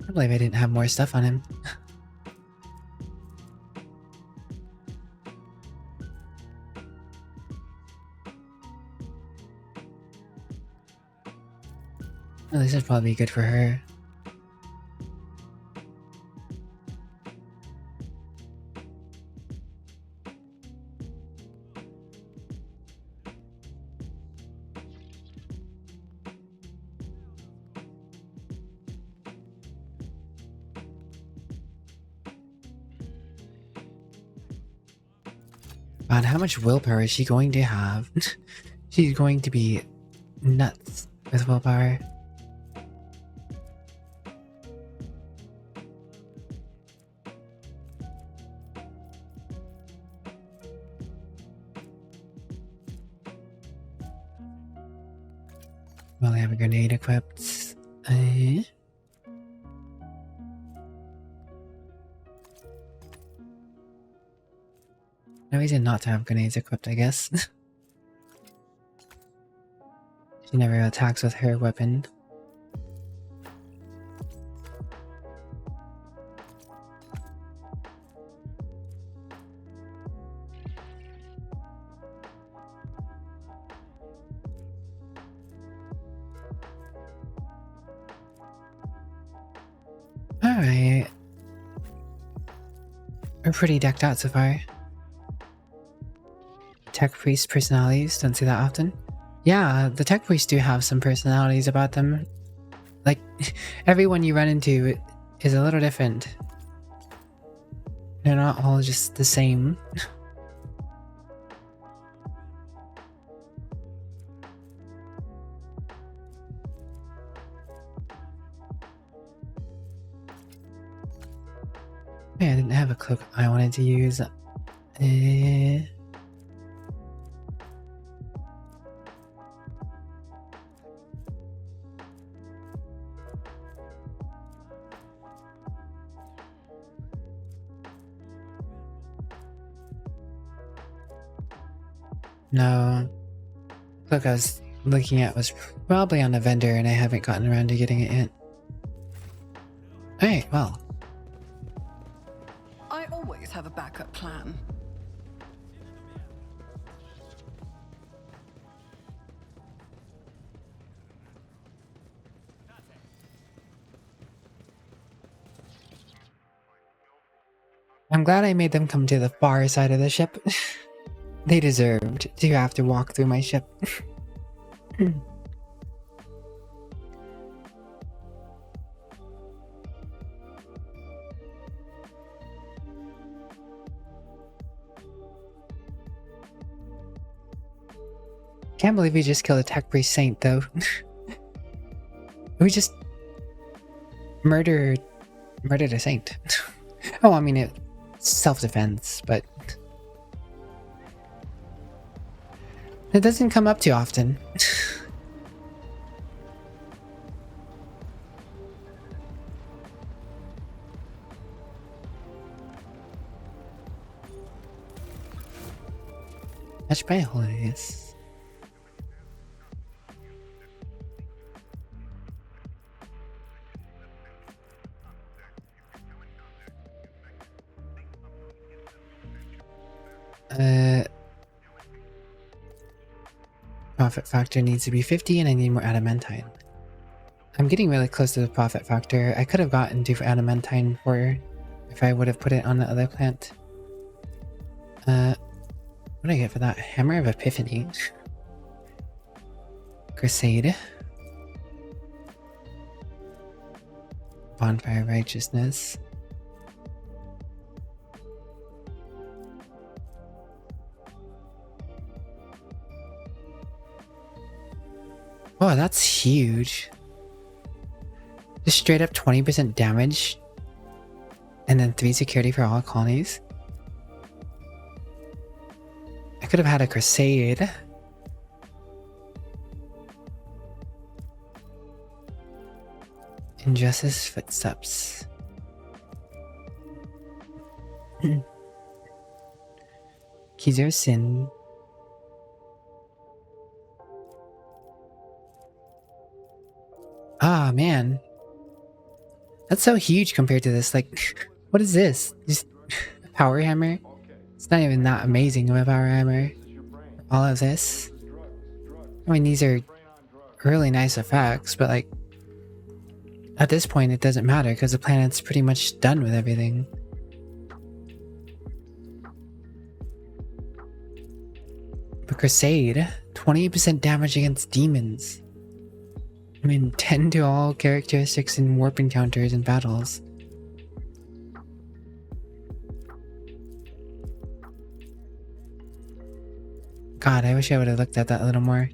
I believe I didn't have more stuff on him. Well, this is probably good for her. God, how much willpower is she going to have? She's going to be nuts with willpower. Well, I have a grenade equipped. No reason not to have grenades equipped, I guess. She never attacks with her weapon. Alright. We're pretty decked out so far. Tech priest personalities, don't see that often. Yeah, the tech priests do have some personalities about them. Like, everyone you run into is a little different. They're not all just the same. Yeah, I didn't have a cloak I wanted to use. No. Cloak I was looking at was probably on a vendor and I haven't gotten around to getting it yet. Alright, well. I always have a backup plan. I'm glad I made them come to the far side of the ship. They deserved to have to walk through my ship. Can't believe we just killed a tech priest saint though. We just murdered a saint. Oh, I mean it's self-defense, but it doesn't come up too often. Touched by holiness. Profit factor needs to be 50 and I need more adamantine. I'm getting really close to the profit factor. I could have gotten to adamantine for if I would have put it on the other plant. What do I get for that? Hammer of Epiphany. Crusade. Bonfire of Righteousness. Oh, that's huge. Just straight up 20% damage. And then 3 security for all colonies. I could have had a crusade. Injustice Footsteps. Keezer Sin. Ah, man. That's so huge compared to this. Like, what is this? Just a power hammer? It's not even that amazing of a power hammer. All of this. I mean, these are really nice effects, but like, at this point it doesn't matter because the planet's pretty much done with everything. But Crusade, 20% damage against demons. I mean, 10 to all characteristics in warp encounters and battles. God, I wish I would have looked at that a little more.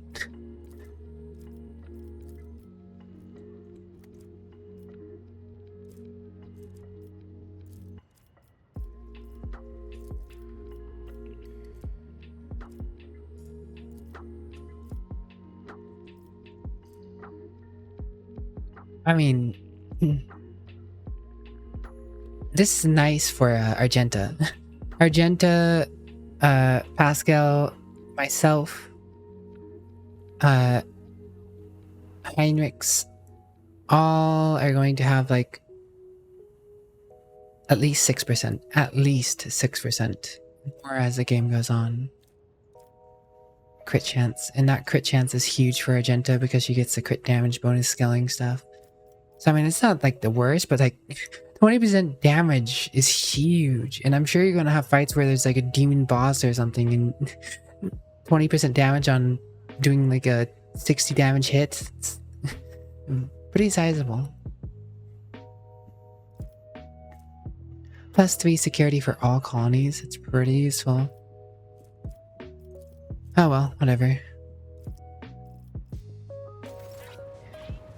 I mean, this is nice for Argenta. Argenta, Pascal, myself, Heinrichs, all are going to have like at least 6%. At least 6% more as the game goes on. Crit chance. And that crit chance is huge for Argenta because she gets the crit damage bonus scaling stuff. So I mean, it's not like the worst, but like 20% damage is huge, and I'm sure you're gonna have fights where there's like a demon boss or something, and 20% damage on doing like a 60 damage hit. It's pretty sizable. +3 security for all colonies. It's pretty useful. Oh well, whatever.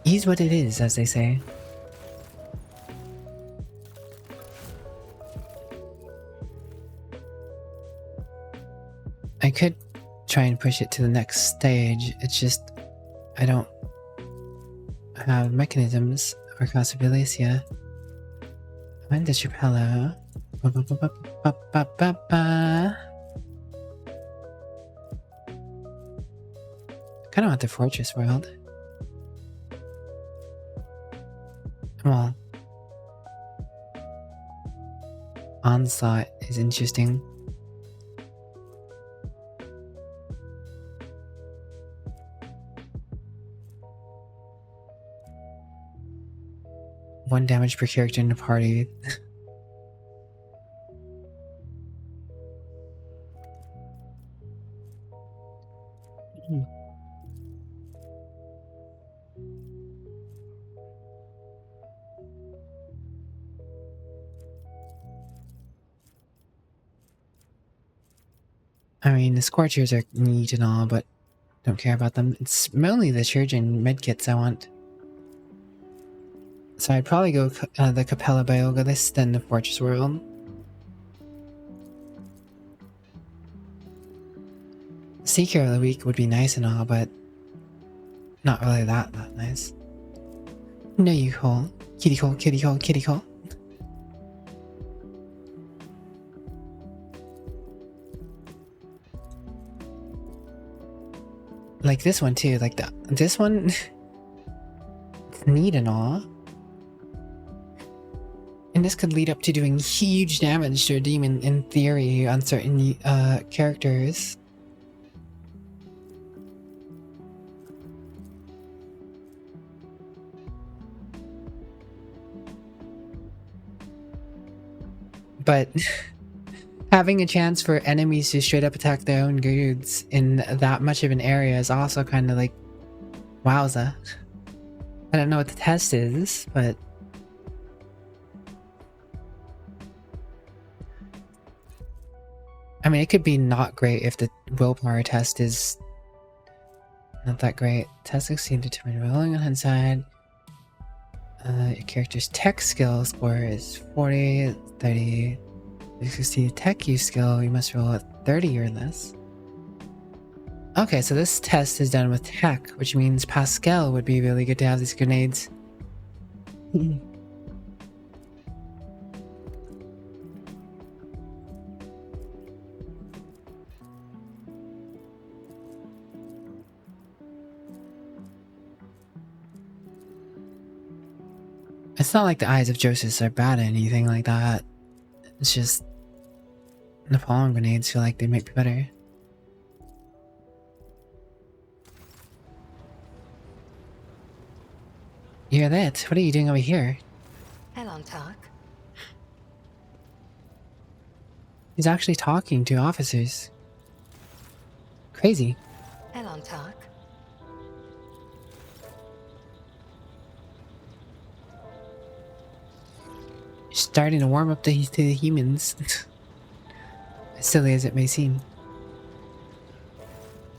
Is what it is, as they say. I could try and push it to the next stage. It's just I don't have mechanisms or possibilities yet. When does your pillow? Kind of want the fortress world. Well, onslaught is interesting. One damage per character in the party. I mean, the Scorchers are neat and all, but don't care about them. It's mainly the Church and medkits I want. So I'd probably go the Capella Bioga than the Fortress World. Seeker of the Week would be nice and all, but not really that nice. No, you hole. Kitty hole, kitty hole, kitty hole. Like this one too, like this one, it's neat and all. And this could lead up to doing huge damage to a demon in theory on certain characters. But having a chance for enemies to straight up attack their own dudes in that much of an area is also kind of like, wowza. I don't know what the test is, but I mean, it could be not great if the willpower test is not that great. Test succeed determine rolling on hindsight. Your character's tech skill score is 40, 30. If you succeed tech use skill, you must roll at 30 or less. Okay, so this test is done with tech, which means Pascal would be really good to have these grenades. It's not like the eyes of Joseph are bad or anything like that. It's just napalm grenades feel like they might be better. You're that. What are you doing over here? Hello, Talk. He's actually talking to officers. Crazy. Hello, Talk. Starting to warm up to the humans. As silly as it may seem.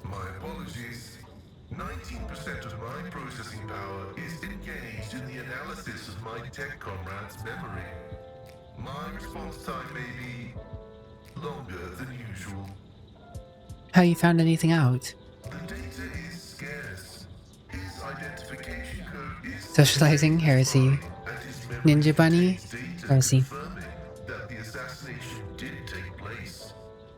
My apologies. 19% of my processing power is engaged in the analysis of my tech comrade's memory. My response time may be longer than usual. Have you found anything out? The data is scarce. His identification code is Socializing, heresy. Ninja Bunny, heresy. that the assassination did take place.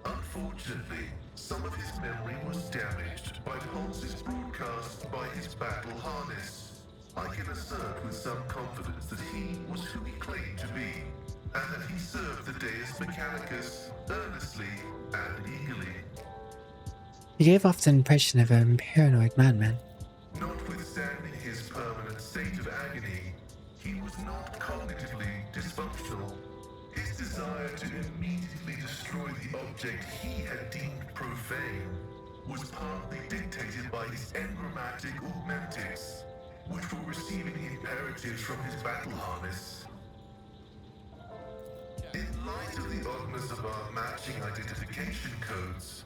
Unfortunately, some of his memory was damaged by pulses broadcast by his battle harness. I can assert with some confidence that he was who he claimed to be, and that he served the Deus Mechanicus earnestly and eagerly. He gave off the impression of a paranoid madman. Notwithstanding his permanent state of agony, he was not cognitively dysfunctional. fate he had deemed profane was partly dictated by his engrammatic augmentics, which were receiving imperatives from his battle harness. In light of the oddness of our matching identification codes,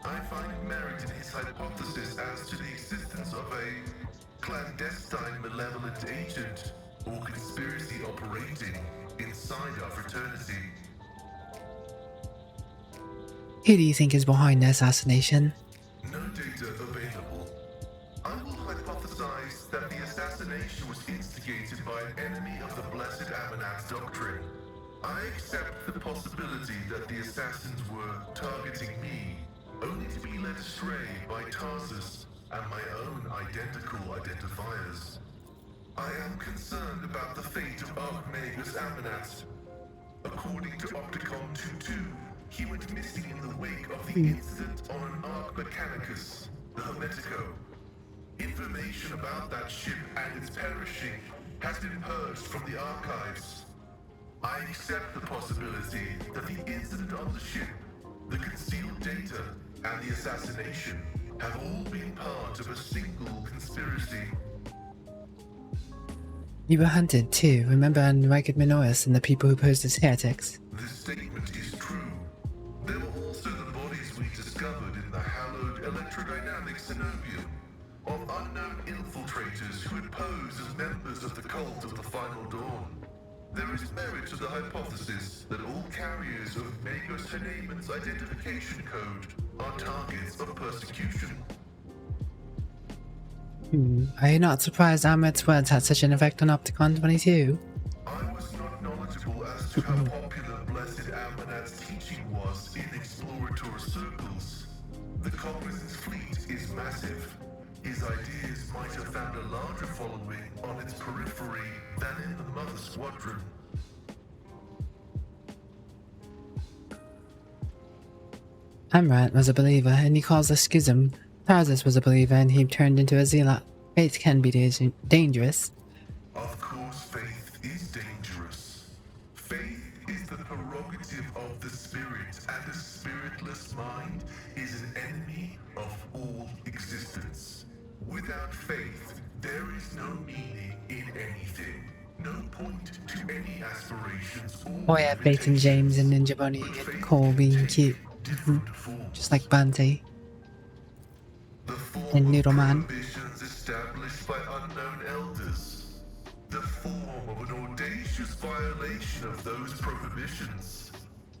I find merit in his hypothesis as to the existence of a clandestine malevolent agent or conspiracy operating inside our fraternity. Who do you think is behind the assassination? No data available. I will hypothesize that the assassination was instigated by an enemy of the Blessed Amanat's doctrine. I accept the possibility that the assassins were targeting me, only to be led astray by Tarsus and my own identical identifiers. I am concerned about the fate of Archmagus Amanat. According to Opticon 22, he went missing in the wake of the incident on an Arc Mechanicus, the Hermetico. Information about that ship and its perishing has been purged from the archives. I accept the possibility that the incident on the ship, the concealed data, and the assassination have all been part of a single conspiracy. You were hunted too, remember Ragged Minoris and the people who posed as heretics? This statement is true. There were also the bodies we discovered in the hallowed electrodynamic synovium of unknown infiltrators who had posed as members of the cult of the Final Dawn. There is merit to the hypothesis that all carriers of Magos Haneman's identification code are targets of persecution. Are you not surprised Ahmed's words had such an effect on Opticon 22? I was not knowledgeable as to how popular Blessed Amanat's teaching was in explorator circles. The Cognizant's fleet is massive. His ideas might have found a larger following on its periphery than in the Mother Squadron. Amrat was a believer and he caused a schism. Tarsus was a believer and he turned into a zealot. Faith can be dangerous. Of course, faith is dangerous. Faith is the prerogative of the spirit, and a spiritless mind is an enemy of all existence. Without faith, there is no meaning in anything. No point to any aspirations or Oh yeah, Faith and James and Ninja Bunny and Cole being cute. Just like Bante. And Noodle Man. Established by unknown elders. The form of an audacious violation of those prohibitions.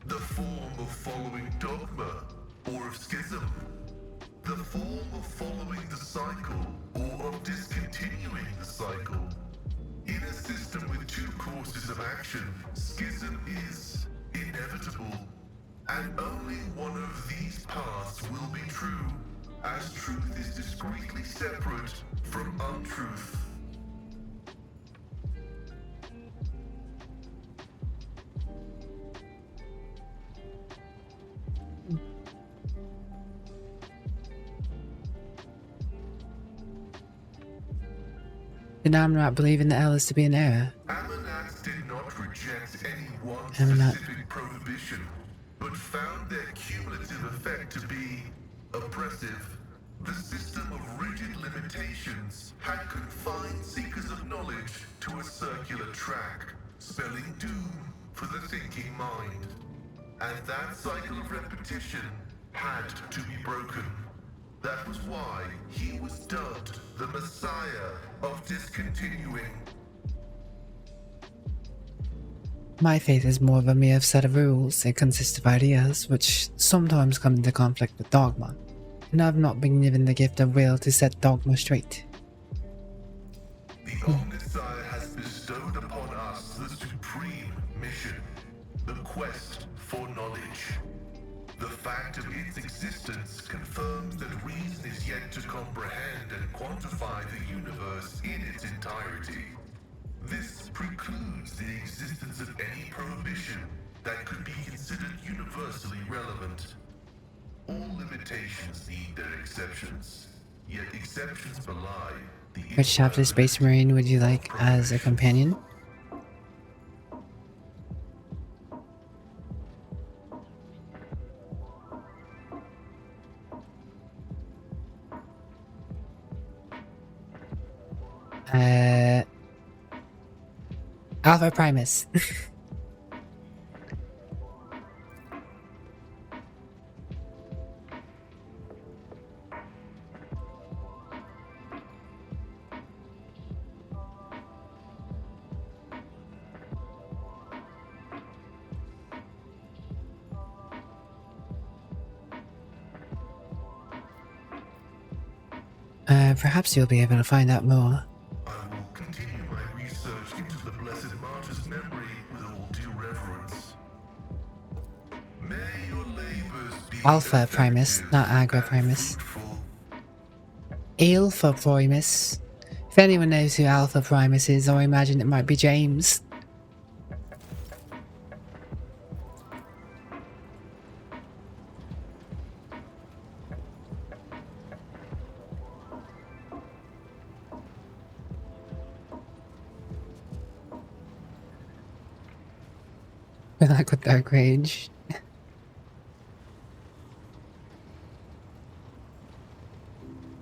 The form of following dogma or of schism. The form of following the cycle or of discontinuing the cycle. In a system with two courses of action, schism is inevitable. And only one of these paths will be true, as truth is discreetly separate from untruth. Did Amrat believe in the Elders to be an error? Amanat did not reject any one Amanat. specific prohibition, but found their cumulative effect to be oppressive. The system of rigid limitations had confined seekers of knowledge to a circular track, spelling doom for the thinking mind. And that cycle of repetition had to be broken. That was why he was dubbed the Messiah of Discontinuing. My faith is more of a mere set of rules. It consists of ideas, which sometimes come into conflict with dogma. And I've not been given the gift of will to set dogma straight. The Omnissiah has bestowed upon us the supreme mission, the quest for knowledge. The fact of its existence confirms that reason is yet to comprehend and quantify the universe in its entirety. This precludes the existence of any prohibition that could be considered universally relevant. All limitations need their exceptions, yet exceptions belie the... Which chapter Space Marine would you like as a companion? Alpha Primus. Perhaps you'll be able to find out more. I will continue my research into the Blessed Martyr's memory with all due reverence. May your labors be Alpha Primus, not Agra Primus. Alpha Primus. If anyone knows who Alpha Primus is, I imagine it might be James. Good luck with Dark Rage.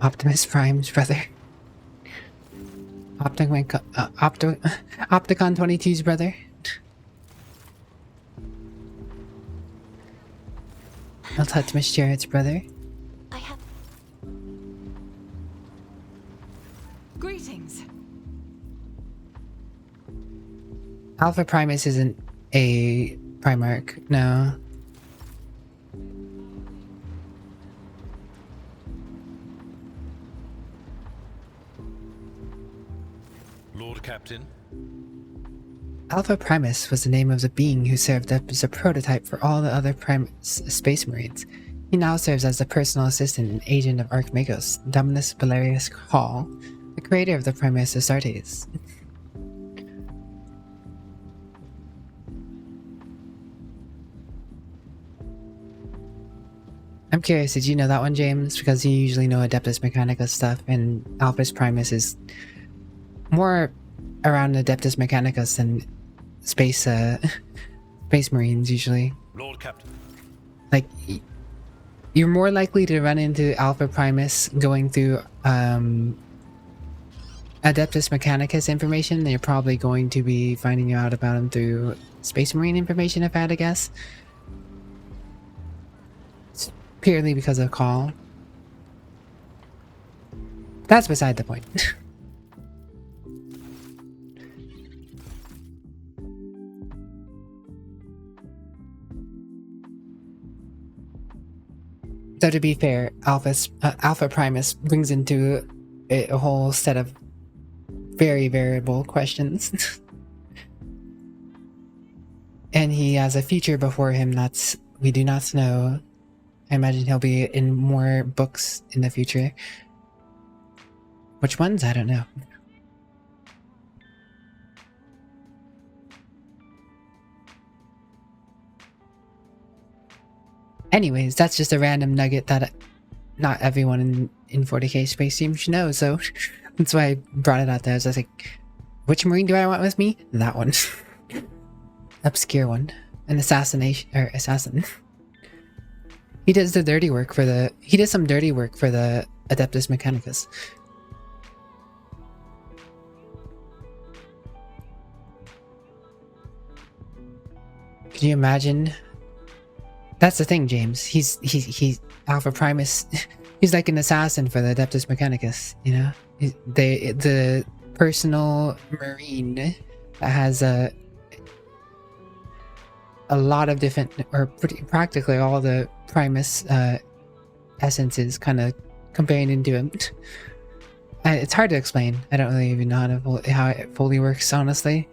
Optimus Prime's brother. Opticon 22's brother. Optimus Jared's brother. I have. Greetings. Alpha Primus isn't a Primarch, no. Lord Captain. Alpha Primus was the name of the being who served as a prototype for all the other Space Marines. He now serves as the personal assistant and agent of Archmagos, Dominus Valerius Hall, the creator of the Primus Astartes. I'm curious, did you know that one, James? Because you usually know Adeptus Mechanica stuff, and Alpha Primus is more around Adeptus Mechanicus than Space Marines usually. Lord Captain. Like, you're more likely to run into Alpha Primus going through Adeptus Mechanicus information than you're probably going to be finding out about him through Space Marine information, if I had to guess. It's purely because of Call. That's beside the point. So to be fair, Alpha Primus brings into it a whole set of very variable questions. And he has a future before him that's we do not know. I imagine he'll be in more books in the future. Which ones? I don't know. Anyways, that's just a random nugget that not everyone in 40k space team should know, so that's why I brought it out there. I was like, which Marine do I want with me? That one. Obscure one. An assassin. He does the dirty work for the... He does some dirty work for the Adeptus Mechanicus. Can you imagine... That's the thing, James. He's Alpha Primus. He's like an assassin for the Adeptus Mechanicus, you know? The personal Marine that has a lot of different, or practically all the Primus essences kind of combined into him. It's hard to explain. I don't really even know how it fully works, honestly.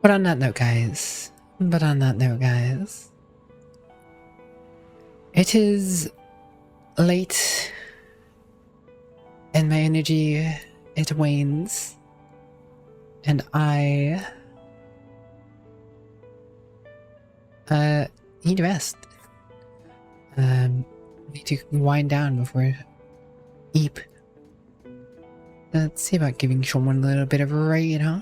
But on that note, guys, it is late and my energy, it wanes, and I need rest. Need to wind down before eep. Let's see about giving someone a little bit of a raid, huh?